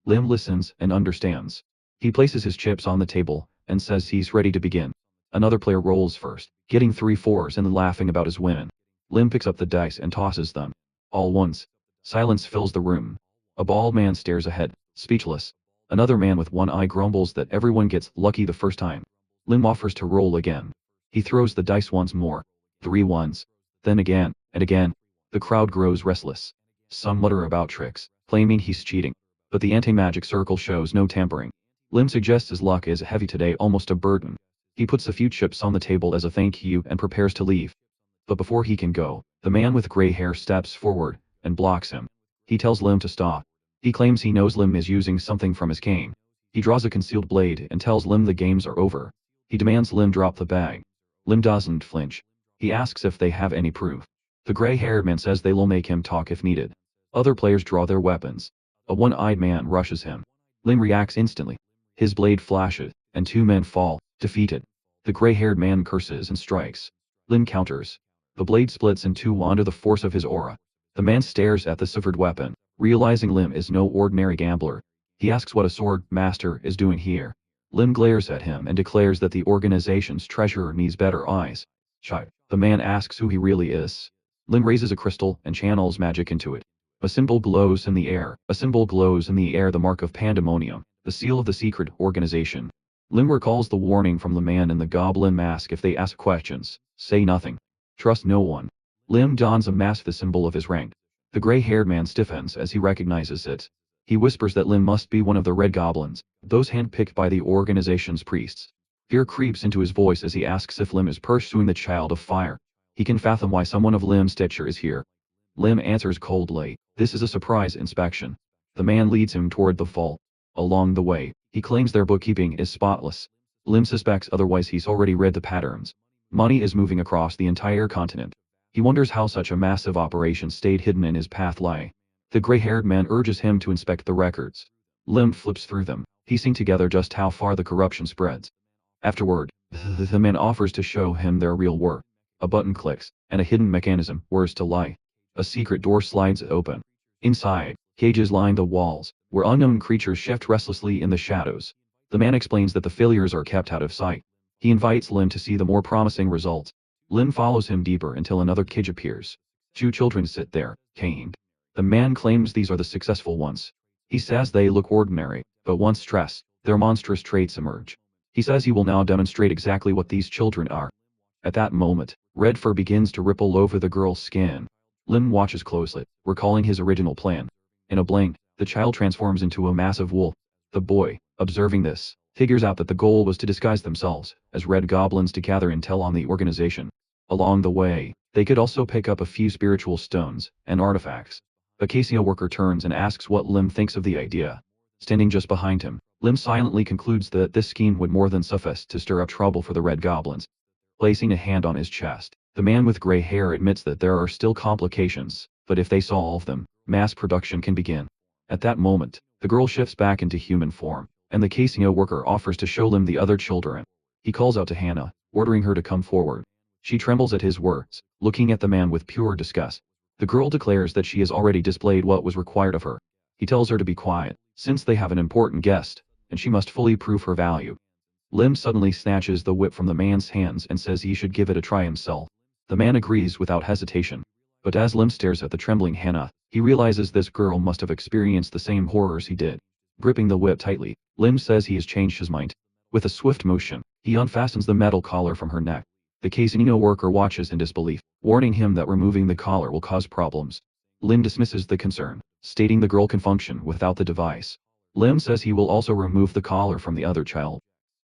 Lim listens and understands. He places his chips on the table and says he's ready to begin. Another player rolls first, getting 3 4s and laughing about his win. Lim picks up the dice and tosses them. All ones. Silence fills the room. A bald man stares ahead, speechless. Another man with one eye grumbles that everyone gets lucky the first time. Lim offers to roll again. He throws the dice once more. 3 ones. Then again, and again. The crowd grows restless. Some mutter about tricks, claiming he's cheating. But the anti-magic circle shows no tampering. Lim suggests his luck is heavy today, almost a burden. He puts a few chips on the table as a thank you and prepares to leave. But before he can go, the man with gray hair steps forward and blocks him. He tells Lim to stop. He claims he knows Lim is using something from his cane. He draws a concealed blade and tells Lim the games are over. He demands Lim drop the bag. Lim doesn't flinch. He asks if they have any proof. The gray-haired man says they'll make him talk if needed. Other players draw their weapons. A one-eyed man rushes him. Lim reacts instantly. His blade flashes, and 2 men fall, defeated. The gray-haired man curses and strikes. Lim counters. The blade splits in 2 under the force of his aura. The man stares at the severed weapon, realizing Lim is no ordinary gambler. He asks what a sword master is doing here. Lim glares at him and declares that the organization's treasurer needs better eyes. Shy. The man asks who he really is. Lim raises a crystal and channels magic into it. A symbol glows in the air. A symbol glows in the air, the mark of pandemonium, the seal of the secret organization. Lim recalls the warning from the man in the goblin mask: if they ask questions, say nothing. Trust no one. Lim dons a mask, the symbol of his rank. The gray-haired man stiffens as he recognizes it. He whispers that Lim must be one of the red goblins, those handpicked by the organization's priests. Fear creeps into his voice as he asks if Lim is pursuing the child of fire. He can fathom why someone of Lim's stature is here. Lim answers coldly, this is a surprise inspection. The man leads him toward the vault. Along the way, he claims their bookkeeping is spotless. Lim suspects otherwise. He's already read the patterns. Money is moving across the entire continent. He wonders how such a massive operation stayed hidden in his pathway. The gray-haired man urges him to inspect the records. Lim flips through them, piecing together just how far the corruption spreads. Afterward, the man offers to show him their real work. A button clicks, and a hidden mechanism whirs to life. A secret door slides open. Inside, cages line the walls, where unknown creatures shift restlessly in the shadows. The man explains that the failures are kept out of sight. He invites Lim to see the more promising results. Lim follows him deeper until another cage appears. 2 children sit there, caned. The man claims these are the successful ones. He says they look ordinary, but once stressed, their monstrous traits emerge. He says he will now demonstrate exactly what these children are. At that moment, red fur begins to ripple over the girl's skin. Lim watches closely, recalling his original plan. In a blink, the child transforms into a massive wolf. The boy, observing this, figures out that the goal was to disguise themselves as red goblins to gather intel on the organization. Along the way, they could also pick up a few spiritual stones and artifacts. A Casio worker turns and asks what Lim thinks of the idea. Standing just behind him, Lim silently concludes that this scheme would more than suffice to stir up trouble for the red goblins. Placing a hand on his chest, the man with gray hair admits that there are still complications, but if they solve them, mass production can begin. At that moment, the girl shifts back into human form, and the Casio worker offers to show Lim the other children. He calls out to Hannah, ordering her to come forward. She trembles at his words, looking at the man with pure disgust. The girl declares that she has already displayed what was required of her. He tells her to be quiet, since they have an important guest, and she must fully prove her value. Lim suddenly snatches the whip from the man's hands and says he should give it a try himself. The man agrees without hesitation. But as Lim stares at the trembling Hannah, he realizes this girl must have experienced the same horrors he did. Gripping the whip tightly, Lim says he has changed his mind. With a swift motion, he unfastens the metal collar from her neck. The casino worker watches in disbelief, warning him that removing the collar will cause problems. Lim dismisses the concern, stating the girl can function without the device. Lim says he will also remove the collar from the other child.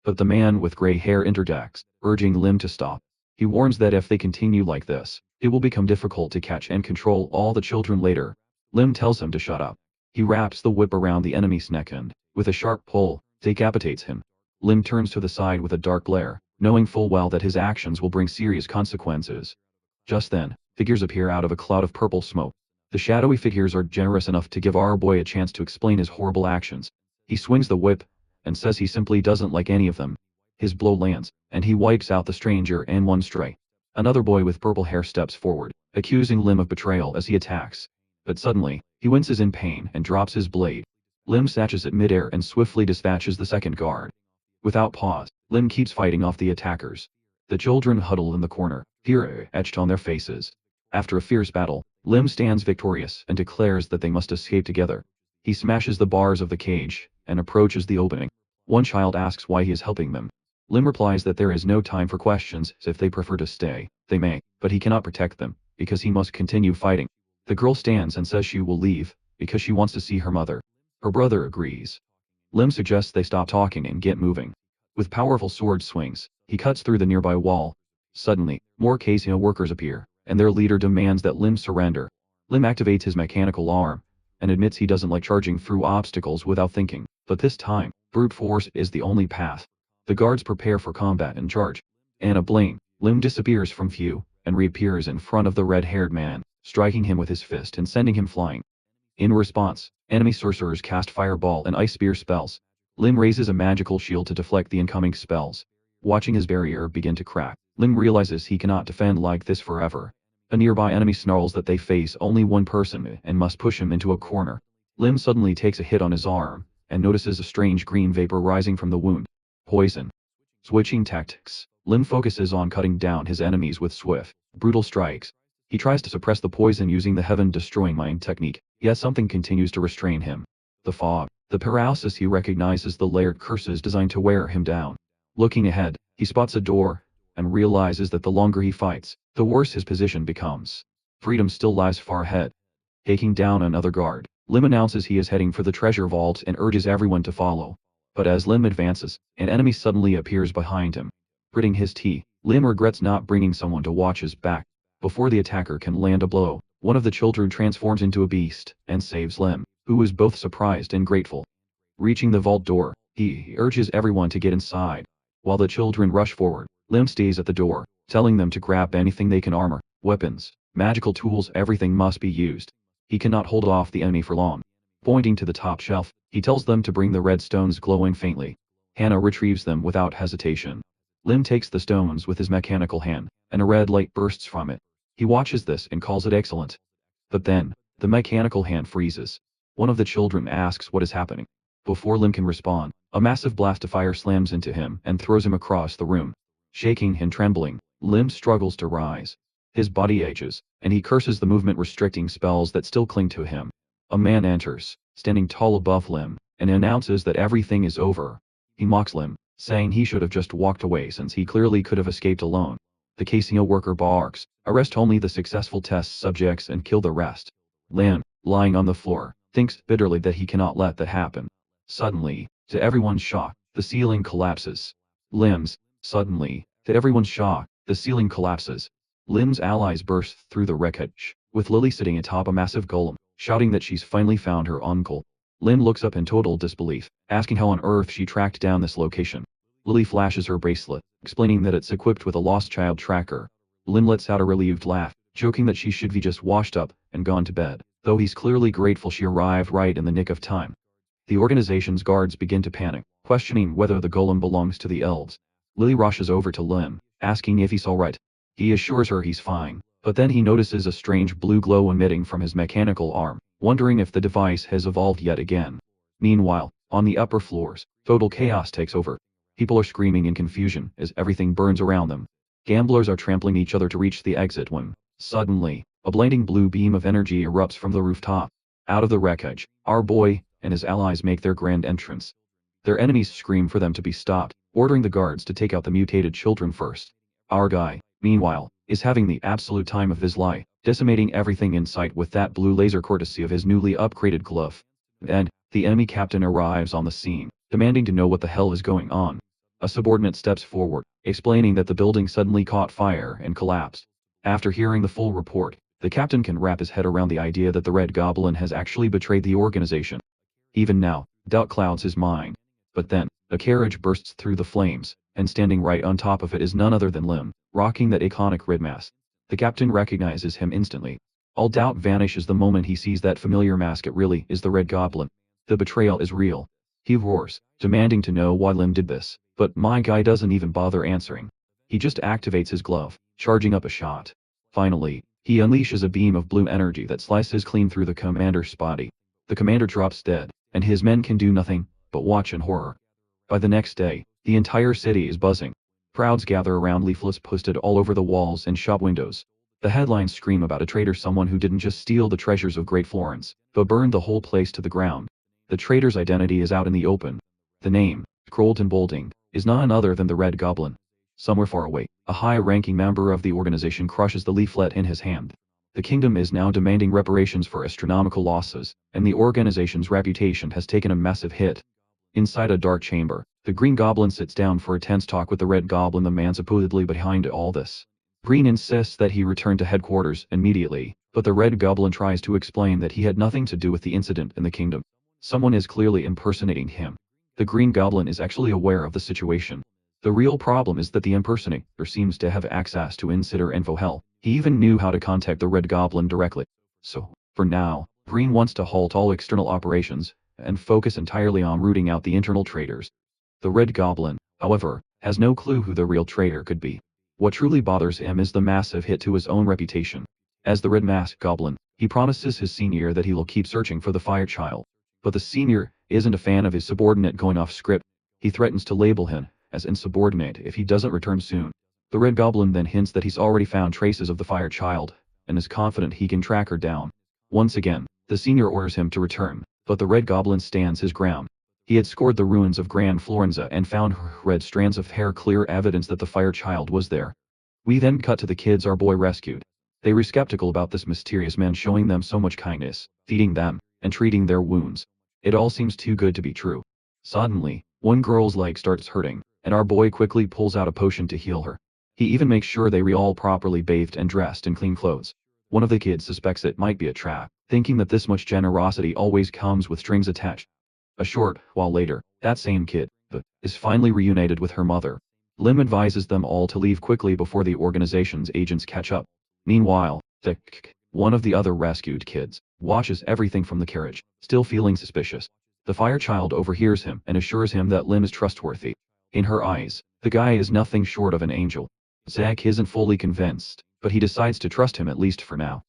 But the man with gray hair interjects, urging Lim to stop. He warns that if they continue like this, it will become difficult to catch and control all the children later. Lim tells him to shut up. He wraps the whip around the enemy's neck and, with a sharp pull, decapitates him. Lim turns to the side with a dark glare, knowing full well that his actions will bring serious consequences. Just then, figures appear out of a cloud of purple smoke. The shadowy figures are generous enough to give our boy a chance to explain his horrible actions. He swings the whip, and says he simply doesn't like any of them. His blow lands, and he wipes out the stranger in one stray. Another boy with purple hair steps forward, accusing Lim of betrayal as he attacks. But suddenly, he winces in pain and drops his blade. Lim snatches it midair and swiftly dispatches the second guard. Without pause, Lim keeps fighting off the attackers. The children huddle in the corner, fear etched on their faces. After a fierce battle, Lim stands victorious and declares that they must escape together. He smashes the bars of the cage and approaches the opening. One child asks why he is helping them. Lim replies that there is no time for questions. If they prefer to stay, they may, but he cannot protect them, because he must continue fighting. The girl stands and says she will leave, because she wants to see her mother. Her brother agrees. Lim suggests they stop talking and get moving. With powerful sword swings, he cuts through the nearby wall. Suddenly, more Casino workers appear, and their leader demands that Lim surrender. Lim activates his mechanical arm, and admits he doesn't like charging through obstacles without thinking, but this time, brute force is the only path. The guards prepare for combat and charge. In a blink, Lim disappears from view, and reappears in front of the red-haired man, striking him with his fist and sending him flying. In response, enemy sorcerers cast fireball and ice spear spells. Lim raises a magical shield to deflect the incoming spells. Watching his barrier begin to crack, Lim realizes he cannot defend like this forever. A nearby enemy snarls that they face only one person and must push him into a corner. Lim suddenly takes a hit on his arm, and notices a strange green vapor rising from the wound. Poison. Switching tactics, Lim focuses on cutting down his enemies with swift, brutal strikes. He tries to suppress the poison using the heaven-destroying mind technique, yet something continues to restrain him. The fog, the paralysis. He recognizes the layered curses designed to wear him down. Looking ahead, he spots a door, and realizes that the longer he fights, the worse his position becomes. Freedom still lies far ahead. Taking down another guard, Lim announces he is heading for the treasure vault and urges everyone to follow. But as Lim advances, an enemy suddenly appears behind him. Gritting his teeth, Lim regrets not bringing someone to watch his back. Before the attacker can land a blow, one of the children transforms into a beast and saves Lim, who is both surprised and grateful. Reaching the vault door, he urges everyone to get inside. While the children rush forward, Lim stays at the door, telling them to grab anything they can: armor, weapons, magical tools. Everything must be used. He cannot hold off the enemy for long. Pointing to the top shelf, he tells them to bring the red stones glowing faintly. Hannah retrieves them without hesitation. Lim takes the stones with his mechanical hand, and a red light bursts from it. He watches this and calls it excellent. But then, the mechanical hand freezes. One of the children asks what is happening. Before Lim can respond, a massive blast of fire slams into him and throws him across the room. Shaking and trembling, Lim struggles to rise. His body ages, and he curses the movement-restricting spells that still cling to him. A man enters, standing tall above Lim, and announces that everything is over. He mocks Lim, saying he should have just walked away since he clearly could have escaped alone. The casino worker barks, "Arrest only the successful test subjects and kill the rest." Lim, lying on the floor, thinks bitterly that he cannot let that happen. Suddenly, to everyone's shock, The ceiling collapses. Limbs. Suddenly, to everyone's shock, the ceiling collapses. Lim's allies burst through the wreckage, with Lily sitting atop a massive golem, shouting that she's finally found her uncle. Lim looks up in total disbelief, asking how on earth she tracked down this location. Lily flashes her bracelet, explaining that it's equipped with a lost child tracker. Lim lets out a relieved laugh, joking that she should be just washed up and gone to bed, though he's clearly grateful she arrived right in the nick of time. The organization's guards begin to panic, questioning whether the golem belongs to the elves. Lily rushes over to Lim, asking if he's alright. He assures her he's fine, but then he notices a strange blue glow emitting from his mechanical arm, wondering if the device has evolved yet again. Meanwhile, on the upper floors, total chaos takes over. People are screaming in confusion as everything burns around them. Gamblers are trampling each other to reach the exit when, suddenly, a blinding blue beam of energy erupts from the rooftop. Out of the wreckage, our boy and his allies make their grand entrance. Their enemies scream for them to be stopped, ordering the guards to take out the mutated children first. Our guy, meanwhile, is having the absolute time of his life, decimating everything in sight with that blue laser courtesy of his newly upgraded glove. Then, the enemy captain arrives on the scene, demanding to know what the hell is going on. A subordinate steps forward, explaining that the building suddenly caught fire and collapsed. After hearing the full report, the captain can wrap his head around the idea that the Red Goblin has actually betrayed the organization. Even now, doubt clouds his mind. But then, a carriage bursts through the flames, and standing right on top of it is none other than Lim, rocking that iconic red mask. The captain recognizes him instantly. All doubt vanishes the moment he sees that familiar mask. It really is the Red Goblin. The betrayal is real. He roars, demanding to know why Lim did this, but my guy doesn't even bother answering. He just activates his glove, charging up a shot. Finally, he unleashes a beam of blue energy that slices clean through the commander's body. The commander drops dead, and his men can do nothing but watch in horror. By the next day, the entire city is buzzing. Crowds gather around leaflets posted all over the walls and shop windows. The headlines scream about a traitor, someone who didn't just steal the treasures of Great Florence, but burned the whole place to the ground. The traitor's identity is out in the open. The name, scrolled in bolding, is none other than the Red Goblin. Somewhere far away, a high-ranking member of the organization crushes the leaflet in his hand. The kingdom is now demanding reparations for astronomical losses, and the organization's reputation has taken a massive hit. Inside a dark chamber, the Green Goblin sits down for a tense talk with the Red Goblin, the man supposedly behind all this. Green insists that he return to headquarters immediately, but the Red Goblin tries to explain that he had nothing to do with the incident in the kingdom. Someone is clearly impersonating him. The Green Goblin is actually aware of the situation. The real problem is that the impersonator seems to have access to insider info. Hell, he even knew how to contact the Red Goblin directly. So, for now, Green wants to halt all external operations, and focus entirely on rooting out the internal traitors. The Red Goblin, however, has no clue who the real traitor could be. What truly bothers him is the massive hit to his own reputation. As the Red Masked Goblin, he promises his senior that he will keep searching for the Fire Child. But the senior isn't a fan of his subordinate going off script. He threatens to label him as insubordinate if he doesn't return soon. The Red Goblin then hints that he's already found traces of the Fire Child, and is confident he can track her down. Once again, the senior orders him to return, but the Red Goblin stands his ground. He had scored the ruins of Grand Florenza and found red strands of hair, clear evidence that the Fire Child was there. We then cut to the kids our boy rescued. They were skeptical about this mysterious man showing them so much kindness, feeding them, and treating their wounds. It all seems too good to be true. Suddenly, one girl's leg starts hurting, and our boy quickly pulls out a potion to heal her. He even makes sure they were all properly bathed and dressed in clean clothes. One of the kids suspects it might be a trap, thinking that this much generosity always comes with strings attached. A short while later, that same kid, is finally reunited with her mother. Lim advises them all to leave quickly before the organization's agents catch up. Meanwhile, one of the other rescued kids, watches everything from the carriage, still feeling suspicious. The Fire Child overhears him and assures him that Lim is trustworthy. In her eyes, the guy is nothing short of an angel. Zack isn't fully convinced, but he decides to trust him at least for now.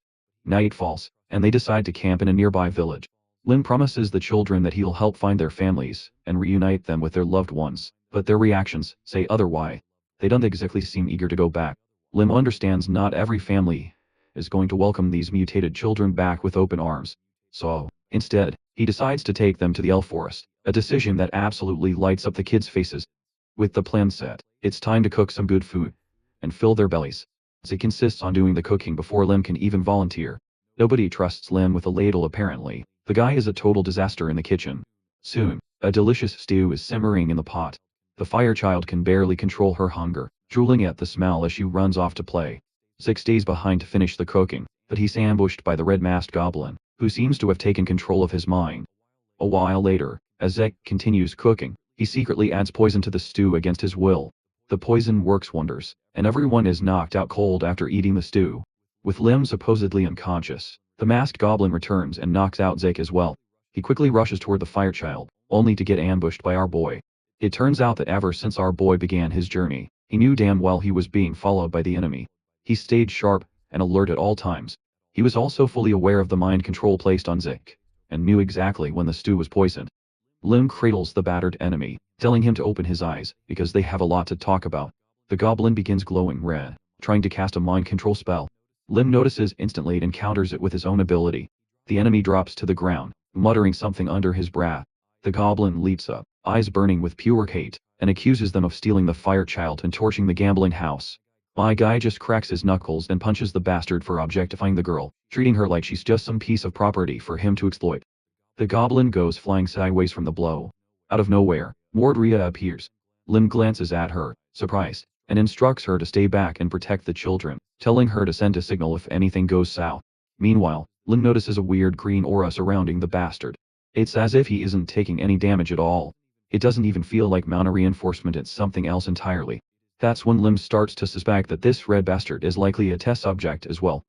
Night falls, and they decide to camp in a nearby village. Lim promises the children that he'll help find their families and reunite them with their loved ones, but their reactions say otherwise. They don't exactly seem eager to go back. Lim understands not every family is going to welcome these mutated children back with open arms. So, instead, he decides to take them to the elf forest, a decision that absolutely lights up the kids' faces. With the plan set, it's time to cook some good food and fill their bellies. Zack insists on doing the cooking before Lim can even volunteer. Nobody trusts Lim with a ladle apparently. The guy is a total disaster in the kitchen. Soon, A delicious stew is simmering in the pot. The fire child can barely control her hunger, drooling at the smell as she runs off to play. Zack stays behind to finish the cooking, but he's ambushed by the red-masked goblin, who seems to have taken control of his mind. A while later, as Zack continues cooking, he secretly adds poison to the stew against his will. The poison works wonders, and everyone is knocked out cold after eating the stew. With Lim supposedly unconscious, the masked goblin returns and knocks out Zack as well. He quickly rushes toward the fire child, only to get ambushed by our boy. It turns out that ever since our boy began his journey, he knew damn well he was being followed by the enemy. He stayed sharp and alert at all times. He was also fully aware of the mind control placed on Zack, and knew exactly when the stew was poisoned. Lim cradles the battered enemy, telling him to open his eyes, because they have a lot to talk about. The goblin begins glowing red, trying to cast a mind control spell. Lim notices instantly and counters it with his own ability. The enemy drops to the ground, muttering something under his breath. The goblin leaps up, eyes burning with pure hate, and accuses them of stealing the fire child and torching the gambling house. My guy just cracks his knuckles and punches the bastard for objectifying the girl, treating her like she's just some piece of property for him to exploit. The goblin goes flying sideways from the blow. Out of nowhere, Mordrea appears. Lim glances at her, surprised, and instructs her to stay back and protect the children, telling her to send a signal if anything goes south. Meanwhile, Lim notices a weird green aura surrounding the bastard. It's as if he isn't taking any damage at all. It doesn't even feel like mana reinforcement, it's something else entirely. That's when Lim starts to suspect that this red bastard is likely a test subject as well.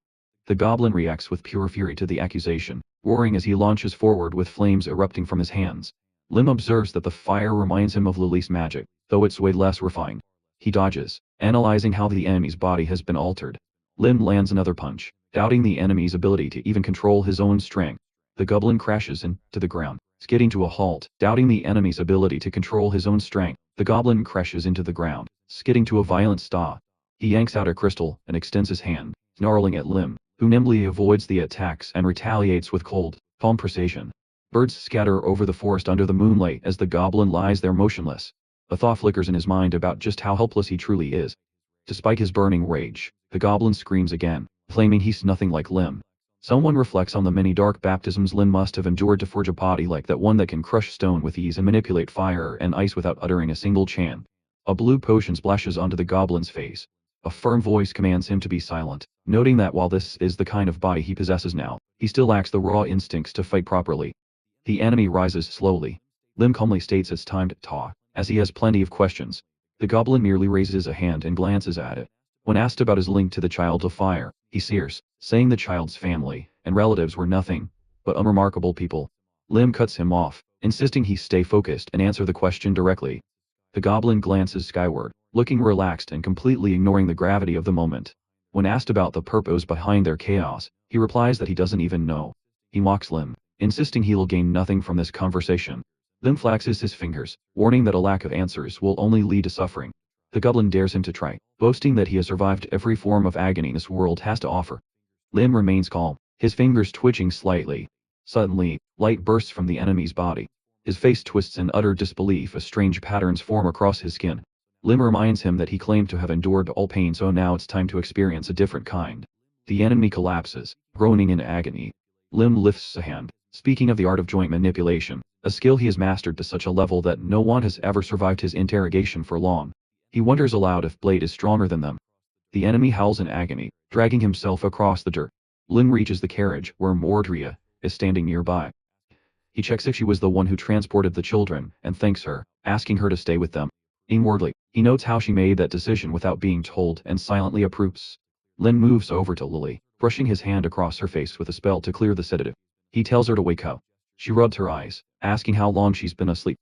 The goblin reacts with pure fury to the accusation, roaring as he launches forward with flames erupting from his hands. Lim observes that the fire reminds him of Lily's magic, though it's way less refined. He dodges, analyzing how the enemy's body has been altered. Lim lands another punch, doubting the enemy's ability to even control his own strength. The goblin crashes into the ground, skidding to a halt, doubting the enemy's ability to control his own strength. The goblin crashes into the ground, skidding to a violent stop. He yanks out a crystal and extends his hand, snarling at Lim, who nimbly avoids the attacks and retaliates with cold, calm precision. Birds scatter over the forest under the moonlight as the goblin lies there motionless. A thought flickers in his mind about just how helpless he truly is. Despite his burning rage, the goblin screams again, claiming he's nothing like Lim. Someone reflects on the many dark baptisms Lim must have endured to forge a body like that, one that can crush stone with ease and manipulate fire and ice without uttering a single chant. A blue potion splashes onto the goblin's face. A firm voice commands him to be silent, noting that while this is the kind of body he possesses now, he still lacks the raw instincts to fight properly. The enemy rises slowly. Lim calmly states it's time to talk, as he has plenty of questions. The goblin merely raises a hand and glances at it. When asked about his link to the child of fire, he sneers, saying the child's family and relatives were nothing but unremarkable people. Lim cuts him off, insisting he stay focused and answer the question directly. The goblin glances skyward, looking relaxed and completely ignoring the gravity of the moment. When asked about the purpose behind their chaos, he replies that he doesn't even know. He mocks Lim, insisting he'll gain nothing from this conversation. Lim flexes his fingers, warning that a lack of answers will only lead to suffering. The goblin dares him to try, boasting that he has survived every form of agony this world has to offer. Lim remains calm, his fingers twitching slightly. Suddenly, light bursts from the enemy's body. His face twists in utter disbelief as strange patterns form across his skin. Lim reminds him that he claimed to have endured all pain, so now it's time to experience a different kind. The enemy collapses, groaning in agony. Lim lifts a hand, speaking of the art of joint manipulation, a skill he has mastered to such a level that no one has ever survived his interrogation for long. He wonders aloud if Blade is stronger than them. The enemy howls in agony, dragging himself across the dirt. Lim reaches the carriage, where Mordrea is standing nearby. He checks if she was the one who transported the children, and thanks her, asking her to stay with them. Inwardly, he notes how she made that decision without being told and silently approves. Lim moves over to Lily, brushing his hand across her face with a spell to clear the sedative. He tells her to wake up. She rubs her eyes, asking how long she's been asleep.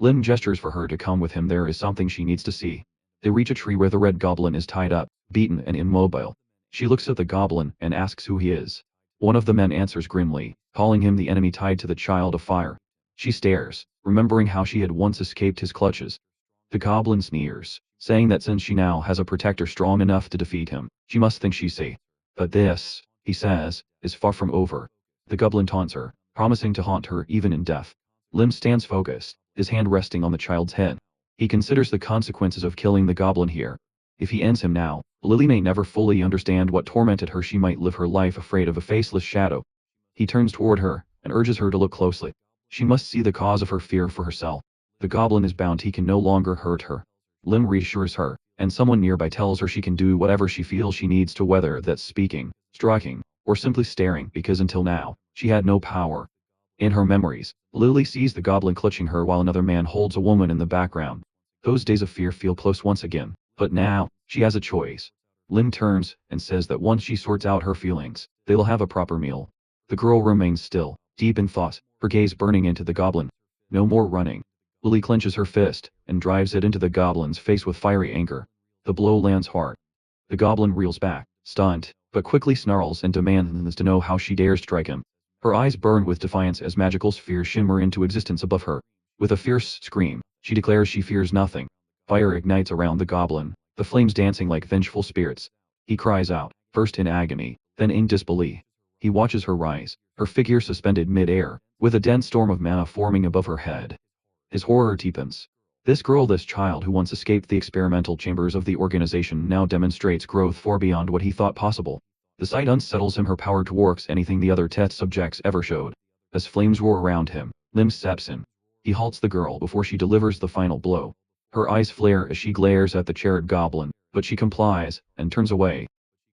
Lim gestures for her to come with him. There is something she needs to see. They reach a tree where the red goblin is tied up, beaten and immobile. She looks at the goblin and asks who he is. One of the men answers grimly, calling him the enemy tied to the child of fire. She stares, remembering how she had once escaped his clutches. The goblin sneers, saying that since she now has a protector strong enough to defeat him, she must think she's safe. But this, he says, is far from over. The goblin taunts her, promising to haunt her even in death. Lim stands focused, his hand resting on the child's head. He considers the consequences of killing the goblin here. If he ends him now, Lily may never fully understand what tormented her. She might live her life afraid of a faceless shadow. He turns toward her, and urges her to look closely. She must see the cause of her fear for herself. The goblin is bound, he can no longer hurt her. Lim reassures her, and someone nearby tells her she can do whatever she feels she needs to, whether that's speaking, striking, or simply staring, because until now, she had no power. In her memories, Lily sees the goblin clutching her while another man holds a woman in the background. Those days of fear feel close once again, but now, she has a choice. Lim turns and says that once she sorts out her feelings, they'll have a proper meal. The girl remains still, deep in thought, her gaze burning into the goblin. No more running. Lily clenches her fist and drives it into the goblin's face with fiery anger. The blow lands hard. The goblin reels back, stunned, but quickly snarls and demands to know how she dares strike him. Her eyes burn with defiance as magical spheres shimmer into existence above her. With a fierce scream, she declares she fears nothing. Fire ignites around the goblin, the flames dancing like vengeful spirits. He cries out, first in agony, then in disbelief. He watches her rise, her figure suspended mid-air, with a dense storm of mana forming above her head. His horror deepens. This girl, this child who once escaped the experimental chambers of the organization, now demonstrates growth far beyond what he thought possible. The sight unsettles him, her power dwarfs anything the other test subjects ever showed. As flames roar around him, Lim steps in. He halts the girl before she delivers the final blow. Her eyes flare as she glares at the charred goblin, but she complies, and turns away.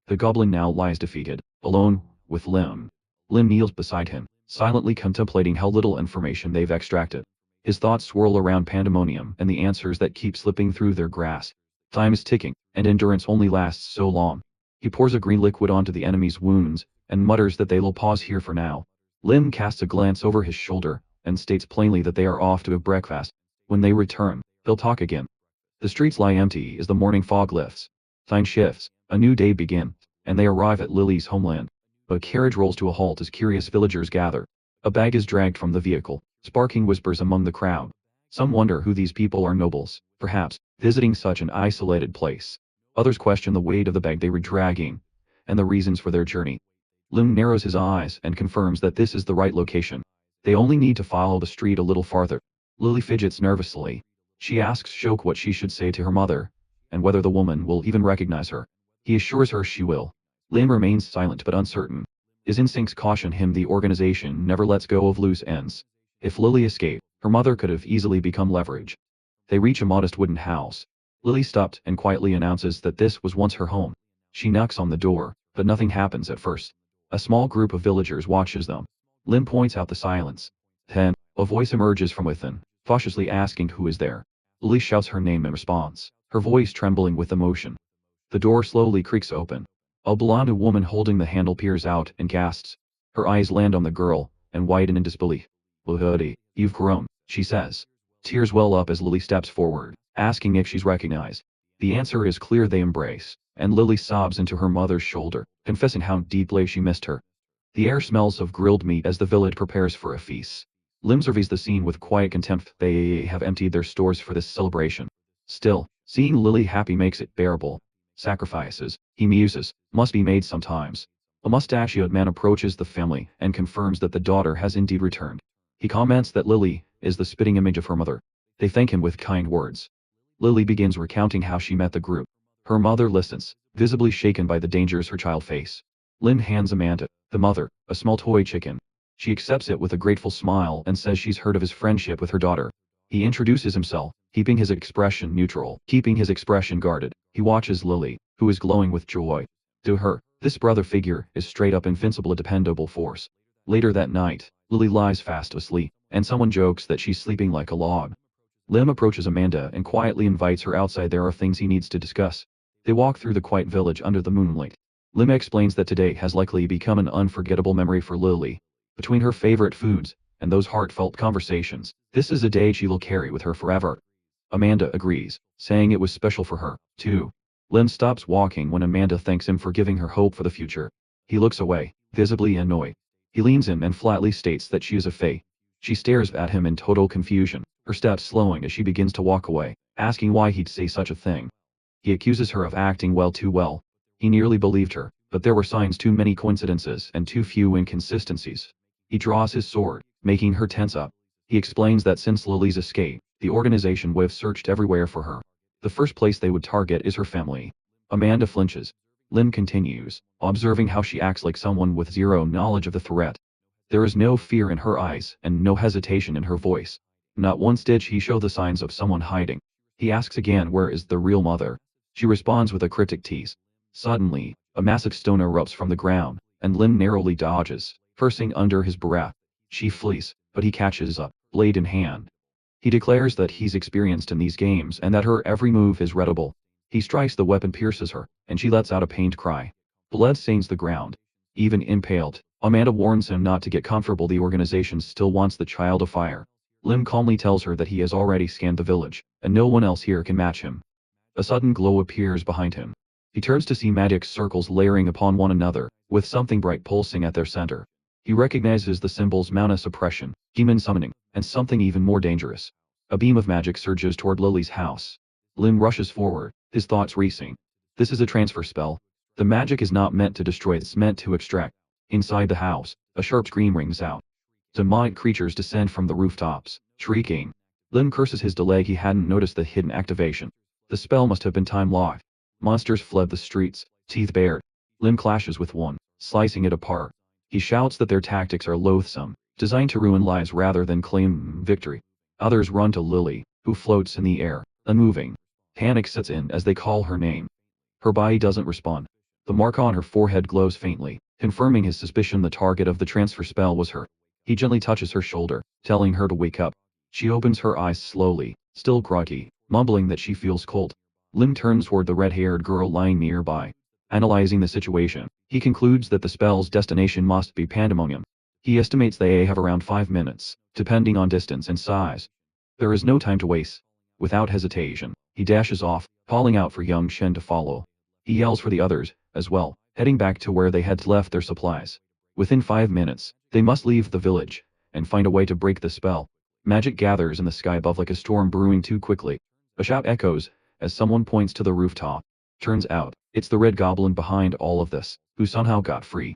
The goblin now lies defeated, alone, with Lim. Lim kneels beside him, silently contemplating how little information they've extracted. His thoughts swirl around pandemonium and the answers that keep slipping through their grasp. Time is ticking, and endurance only lasts so long. He pours a green liquid onto the enemy's wounds, and mutters that they'll pause here for now. Lim casts a glance over his shoulder, and states plainly that they are off to have breakfast. When they return, they'll talk again. The streets lie empty as the morning fog lifts. Time shifts, a new day begins, and they arrive at Lily's homeland. A carriage rolls to a halt as curious villagers gather. A bag is dragged from the vehicle, sparking whispers among the crowd. Some wonder who these people are, nobles, perhaps, visiting such an isolated place. Others question the weight of the bag they were dragging, and the reasons for their journey. Lim narrows his eyes and confirms that this is the right location. They only need to follow the street a little farther. Lily fidgets nervously. She asks Shok what she should say to her mother, and whether the woman will even recognize her. He assures her she will. Lim remains silent but uncertain. His instincts caution him the organization never lets go of loose ends. If Lily escaped, her mother could have easily become leverage. They reach a modest wooden house. Lily stopped and quietly announces that this was once her home. She knocks on the door, but nothing happens at first. A small group of villagers watches them. Lim points out the silence. Then, a voice emerges from within, cautiously asking who is there. Lily shouts her name in response, her voice trembling with emotion. The door slowly creaks open. A blonde woman holding the handle peers out and gasps. Her eyes land on the girl, and widen in disbelief. "Lily, you've grown," she says. Tears well up as Lily steps forward, asking if she's recognized. The answer is clear. They embrace, and Lily sobs into her mother's shoulder, confessing how deeply she missed her. The air smells of grilled meat as the village prepares for a feast. Lim surveys the scene with quiet contempt. They have emptied their stores for this celebration. Still, seeing Lily happy makes it bearable. Sacrifices, he muses, must be made sometimes. A mustachioed man approaches the family and confirms that the daughter has indeed returned. He comments that Lily is the spitting image of her mother. They thank him with kind words. Lily begins recounting how she met the group. Her mother listens, visibly shaken by the dangers her child face. Lim hands Amanda, the mother, a small toy chicken. She accepts it with a grateful smile and says she's heard of his friendship with her daughter. He introduces himself, keeping his expression neutral, keeping his expression guarded. He watches Lily, who is glowing with joy. To her, this brother figure is straight up invincible, a dependable force. Later that night, Lily lies fast asleep, and someone jokes that she's sleeping like a log. Lim approaches Amanda and quietly invites her outside. There are things he needs to discuss. They walk through the quiet village under the moonlight. Lim explains that today has likely become an unforgettable memory for Lily. Between her favorite foods, and those heartfelt conversations, this is a day she will carry with her forever. Amanda agrees, saying it was special for her, too. Lim stops walking when Amanda thanks him for giving her hope for the future. He looks away, visibly annoyed. He leans in and flatly states that she is a fae. She stares at him in total confusion, her steps slowing as she begins to walk away, asking why he'd say such a thing. He accuses her of acting well, too well. He nearly believed her, but there were signs, too many coincidences and too few inconsistencies. He draws his sword, making her tense up. He explains that since Lily's escape, the organization would have searched everywhere for her. The first place they would target is her family. Amanda flinches. Lim continues, observing how she acts like someone with zero knowledge of the threat. There is no fear in her eyes and no hesitation in her voice. Not once did she show the signs of someone hiding. He asks again, where is the real mother? She responds with a cryptic tease. Suddenly, a massive stone erupts from the ground, and Lim narrowly dodges, cursing under his breath. She flees, but he catches up, blade in hand. He declares that he's experienced in these games and that her every move is readable. He strikes, the weapon pierces her, and she lets out a pained cry. Blood stains the ground. Even impaled, Amanda warns him not to get comfortable. The organization still wants the Child of Fire. Lim calmly tells her that he has already scanned the village, and no one else here can match him. A sudden glow appears behind him. He turns to see magic circles layering upon one another, with something bright pulsing at their center. He recognizes the symbols: mana suppression, demon summoning, and something even more dangerous. A beam of magic surges toward Lily's house. Lim rushes forward, his thoughts racing. This is a transfer spell. The magic is not meant to destroy, it's meant to extract. Inside the house, a sharp scream rings out. Demonic creatures descend from the rooftops, shrieking. Lim curses his delay. He hadn't noticed the hidden activation. The spell must have been time-locked. Monsters fled the streets, teeth bared. Lim clashes with one, slicing it apart. He shouts that their tactics are loathsome, designed to ruin lives rather than claim victory. Others run to Lily, who floats in the air, unmoving. Panic sets in as they call her name. Her body doesn't respond. The mark on her forehead glows faintly, confirming his suspicion the target of the transfer spell was her. He gently touches her shoulder, telling her to wake up. She opens her eyes slowly, still groggy, mumbling that she feels cold. Lim turns toward the red-haired girl lying nearby. Analyzing the situation, he concludes that the spell's destination must be pandemonium. He estimates they have around 5 minutes, depending on distance and size. There is no time to waste. Without hesitation, he dashes off, calling out for young Shen to follow. He yells for the others, as well, heading back to where they had left their supplies. Within 5 minutes, they must leave the village, and find a way to break the spell. Magic gathers in the sky above like a storm brewing too quickly. A shout echoes, as someone points to the rooftop. Turns out, it's the Red Goblin behind all of this, who somehow got free.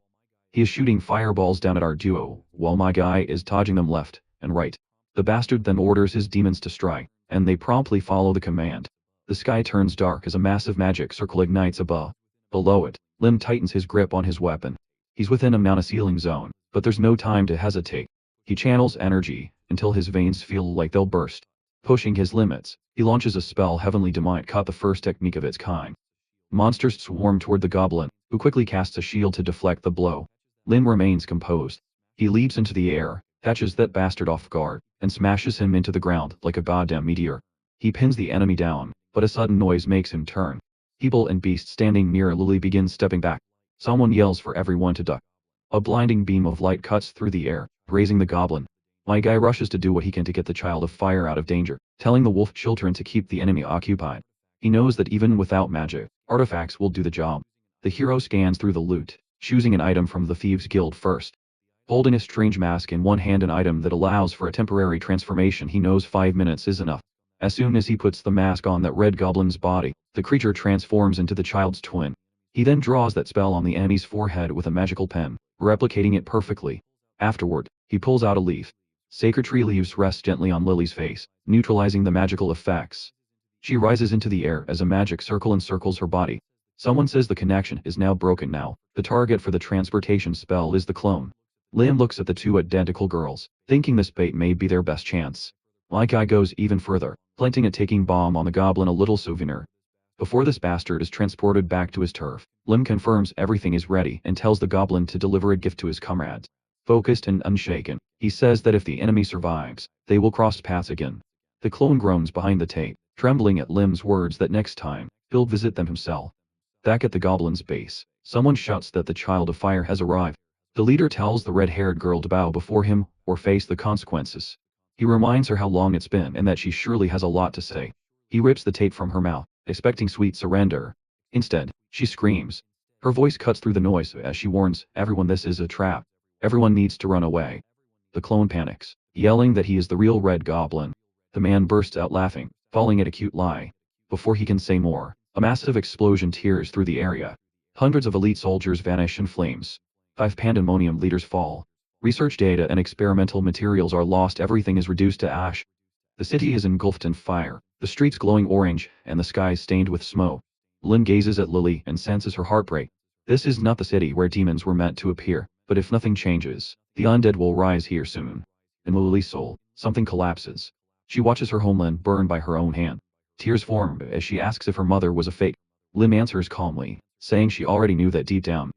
He is shooting fireballs down at our duo, while my guy is dodging them left and right. The bastard then orders his demons to strike, and they promptly follow the command. The sky turns dark as a massive magic circle ignites above. Below it, Lim tightens his grip on his weapon. He's within a mana ceiling zone, but there's no time to hesitate. He channels energy, until his veins feel like they'll burst. Pushing his limits, he launches a spell, Heavenly Demonic Cut, the first technique of its kind. Monsters swarm toward the goblin, who quickly casts a shield to deflect the blow. Lim remains composed. He leaps into the air, catches that bastard off guard, and smashes him into the ground like a goddamn meteor. He pins the enemy down, but a sudden noise makes him turn. People and beasts standing near Lily begin stepping back. Someone yells for everyone to duck. A blinding beam of light cuts through the air, grazing the goblin. My guy rushes to do what he can to get the Child of Fire out of danger, telling the wolf children to keep the enemy occupied. He knows that even without magic, artifacts will do the job. The hero scans through the loot, choosing an item from the Thieves' Guild first. Holding a strange mask in one hand, an item that allows for a temporary transformation, he knows 5 minutes is enough. As soon as he puts the mask on that red goblin's body, the creature transforms into the child's twin. He then draws that spell on the enemy's forehead with a magical pen, replicating it perfectly. Afterward, he pulls out a leaf. Sacred tree leaves rest gently on Lily's face, neutralizing the magical effects. She rises into the air as a magic circle encircles her body. Someone says the connection is now broken. Now, the target for the transportation spell is the clone. Lim looks at the two identical girls, thinking this bait may be their best chance. My guy goes even further, planting a ticking bomb on the goblin, a little souvenir. Before this bastard is transported back to his turf, Lim confirms everything is ready and tells the goblin to deliver a gift to his comrades. Focused and unshaken, he says that if the enemy survives, they will cross paths again. The clone groans behind the tape, trembling at Lim's words that next time, he'll visit them himself. Back at the goblin's base, someone shouts that the Child of Fire has arrived. The leader tells the red-haired girl to bow before him, or face the consequences. He reminds her how long it's been and that she surely has a lot to say. He rips the tape from her mouth, expecting sweet surrender. Instead, she screams. Her voice cuts through the noise as she warns everyone this is a trap. Everyone needs to run away. The clone panics, yelling that he is the real Red Goblin. The man bursts out laughing, falling at a cute lie. Before he can say more, a massive explosion tears through the area. Hundreds of elite soldiers vanish in flames. 5 pandemonium leaders fall. Research data and experimental materials are lost. Everything is reduced to ash. The city is engulfed in fire, the streets glowing orange, and the sky stained with smoke. Lim gazes at Lily and senses her heart break. This is not the city where demons were meant to appear. But if nothing changes, the undead will rise here soon. In Lily's soul, something collapses. She watches her homeland burn by her own hand. Tears form as she asks if her mother was a fake. Lim answers calmly, saying she already knew that deep down.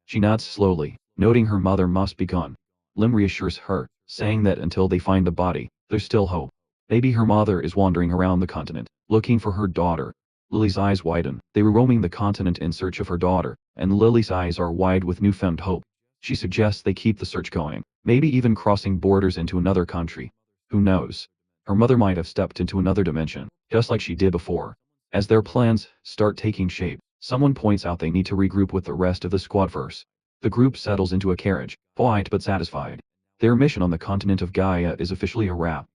She nods slowly, noting her mother must be gone. Lim reassures her, saying that until they find the body, there's still hope. Maybe her mother is wandering around the continent, looking for her daughter. Lily's eyes widen. They were roaming the continent in search of her daughter, and Lily's eyes are wide with newfound hope. She suggests they keep the search going, maybe even crossing borders into another country. Who knows? Her mother might have stepped into another dimension, just like she did before. As their plans start taking shape, someone points out they need to regroup with the rest of the squad first. The group settles into a carriage, quiet but satisfied. Their mission on the continent of Gaia is officially a wrap,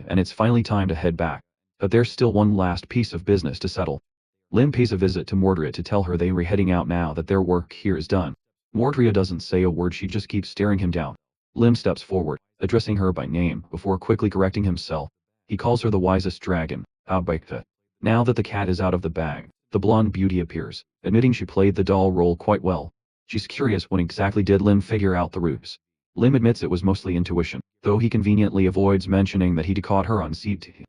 and it's finally time to head back. But there's still one last piece of business to settle. Lim pays a visit to Mordria to tell her they were heading out now that their work here is done. Mordria doesn't say a word, she just keeps staring him down. Lim steps forward, addressing her by name, before quickly correcting himself. He calls her the wisest dragon, Abekta. Now that the cat is out of the bag, the blonde beauty appears, admitting she played the doll role quite well. She's curious when exactly did Lim figure out the ruse. Lim admits it was mostly intuition, though he conveniently avoids mentioning that he'd caught her on CT.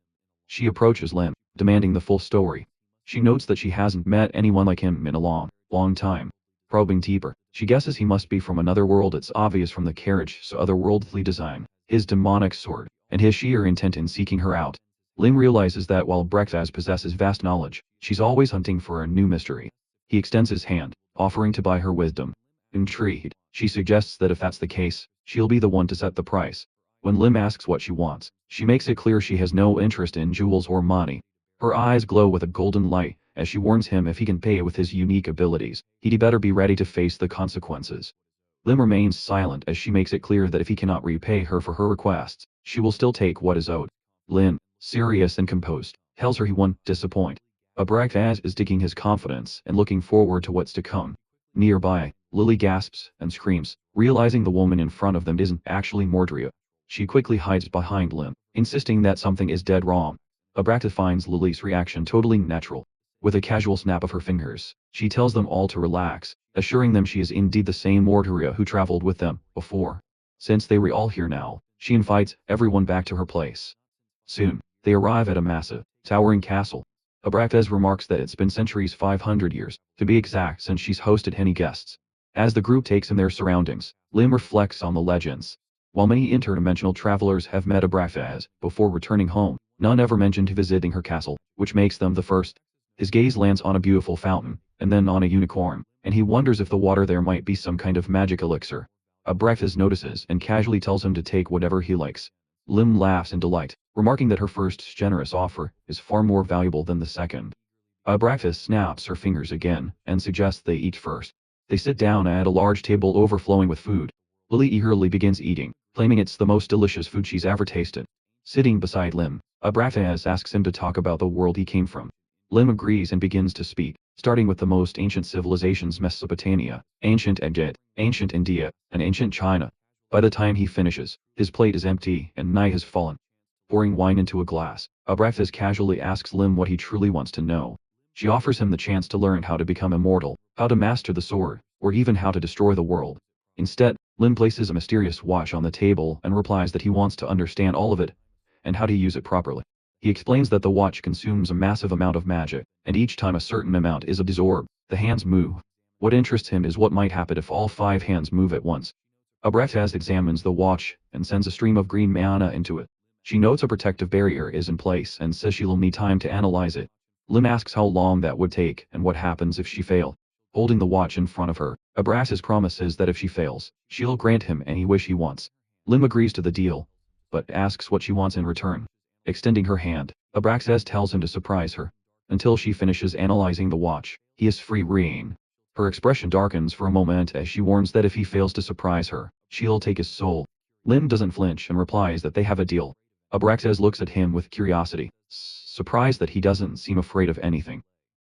She approaches Lim, demanding the full story. She notes that she hasn't met anyone like him in a long time. Probing deeper, she guesses he must be from another world. It's obvious from the carriage, so otherworldly design, his demonic sword, and his sheer intent in seeking her out. Lim realizes that while Breakfast possesses vast knowledge, she's always hunting for a new mystery. He extends his hand, offering to buy her wisdom. Intrigued, she suggests that if that's the case, she'll be the one to set the price. When Lim asks what she wants, she makes it clear she has no interest in jewels or money. Her eyes glow with a golden light, as she warns him if he can pay with his unique abilities, he'd better be ready to face the consequences. Lim remains silent as she makes it clear that if he cannot repay her for her requests, she will still take what is owed. Lim, serious and composed, tells her he won't disappoint. Abrakaz is digging his confidence and looking forward to what's to come. Nearby, Lily gasps and screams, realizing the woman in front of them isn't actually Mordria. She quickly hides behind Lim, insisting that something is dead wrong. Abrakaz finds Lily's reaction totally natural. With a casual snap of her fingers, she tells them all to relax, assuring them she is indeed the same Mordria who traveled with them before. Since they were all here now, she invites everyone back to her place. Soon, they arrive at a massive, towering castle. Abrakaz remarks that it's been centuries, 500 years, to be exact, since she's hosted any guests. As the group takes in their surroundings, Lim reflects on the legends. While many interdimensional travelers have met Abrakaz before returning home, none ever mentioned visiting her castle, which makes them the first. His gaze lands on a beautiful fountain, and then on a unicorn, and he wonders if the water there might be some kind of magic elixir. Abrakaz notices and casually tells him to take whatever he likes. Lim laughs in delight, remarking that her first generous offer is far more valuable than the second. Abrakaz snaps her fingers again and suggests they eat first. They sit down at a large table overflowing with food. Lily eagerly begins eating, claiming it's the most delicious food she's ever tasted. Sitting beside Lim, Abrakaz asks him to talk about the world he came from. Lim agrees and begins to speak, starting with the most ancient civilizations: Mesopotamia, ancient Egypt, ancient India, and ancient China. By the time he finishes, his plate is empty and night has fallen. Pouring wine into a glass, Abrakaz casually asks Lim what he truly wants to know. She offers him the chance to learn how to become immortal, how to master the sword, or even how to destroy the world. Instead, Lim places a mysterious watch on the table and replies that he wants to understand all of it, and how to use it properly. He explains that the watch consumes a massive amount of magic, and each time a certain amount is absorbed, the hands move. What interests him is what might happen if all 5 hands move at once. Abrakaz examines the watch and sends a stream of green mana into it. She notes a protective barrier is in place and says she'll need time to analyze it. Lim asks how long that would take and what happens if she fails. Holding the watch in front of her, Abrakaz promises that if she fails, she'll grant him any wish he wants. Lim agrees to the deal, but asks what she wants in return. Extending her hand, Abrakaz tells him to surprise her. Until she finishes analyzing the watch, he is free reign. Her expression darkens for a moment as she warns that if he fails to surprise her, she'll take his soul. Lim doesn't flinch and replies that they have a deal. Abrakaz looks at him with curiosity, surprised that he doesn't seem afraid of anything.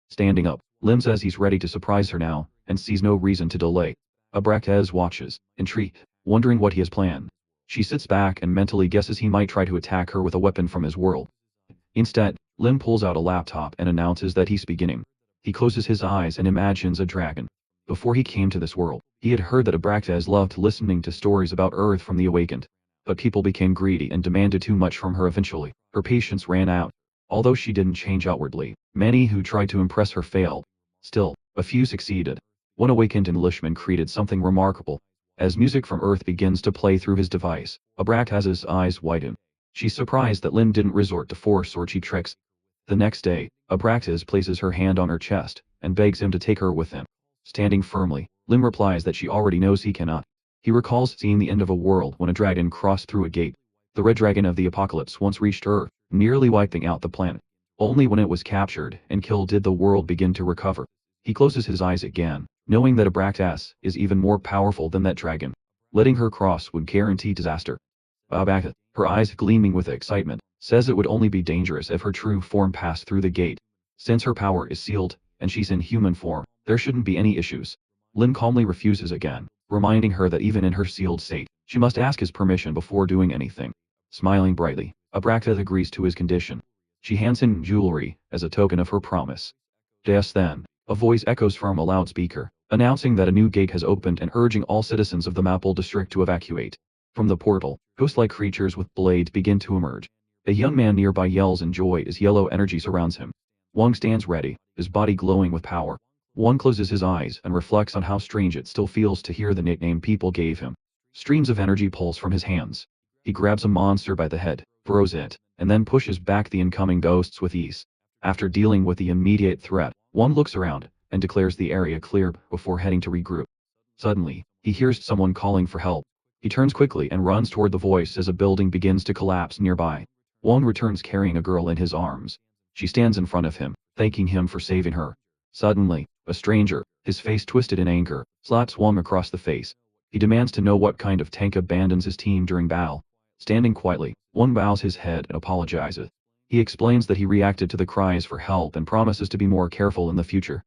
Standing up, Lim says he's ready to surprise her now, and sees no reason to delay. Abrakaz watches, intrigued, wondering what he has planned. She sits back and mentally guesses he might try to attack her with a weapon from his world. Instead, Lim pulls out a laptop and announces that he's beginning. He closes his eyes and imagines a dragon. Before he came to this world, he had heard that Abraxas loved listening to stories about Earth from the awakened. But people became greedy and demanded too much from her eventually. Her patience ran out. Although she didn't change outwardly, many who tried to impress her failed. Still, a few succeeded. One awakened Englishman created something remarkable. As music from Earth begins to play through his device, Abraxas's eyes widen. She's surprised that Lin didn't resort to force or cheap tricks. The next day, Abraxas places her hand on her chest and begs him to take her with him. Standing firmly, Lim replies that she already knows he cannot. He recalls seeing the end of a world when a dragon crossed through a gate. The red dragon of the apocalypse once reached Earth, nearly wiping out the planet. Only when it was captured and killed did the world begin to recover. He closes his eyes again, knowing that Abraxas is even more powerful than that dragon. Letting her cross would guarantee disaster. Abraxas, her eyes gleaming with excitement, says it would only be dangerous if her true form passed through the gate. Since her power is sealed, and she's in human form, there shouldn't be any issues. Lin calmly refuses again, reminding her that even in her sealed state, she must ask his permission before doing anything. Smiling brightly, Abraxas agrees to his condition. She hands him jewelry as a token of her promise. Just then, a voice echoes from a loudspeaker, announcing that a new gate has opened and urging all citizens of the Maple district to evacuate. From the portal, ghost-like creatures with blades begin to emerge. A young man nearby yells in joy as yellow energy surrounds him. Wang stands ready, his body glowing with power. Wang closes his eyes and reflects on how strange it still feels to hear the nickname people gave him. Streams of energy pulse from his hands. He grabs a monster by the head, throws it, and then pushes back the incoming ghosts with ease. After dealing with the immediate threat, Wang looks around and declares the area clear before heading to regroup. Suddenly, he hears someone calling for help. He turns quickly and runs toward the voice as a building begins to collapse nearby. Wang returns carrying a girl in his arms. She stands in front of him, thanking him for saving her. Suddenly, a stranger, his face twisted in anger, slaps Wang across the face. He demands to know what kind of tank abandons his team during battle. Standing quietly, Wang bows his head and apologizes. He explains that he reacted to the cries for help and promises to be more careful in the future.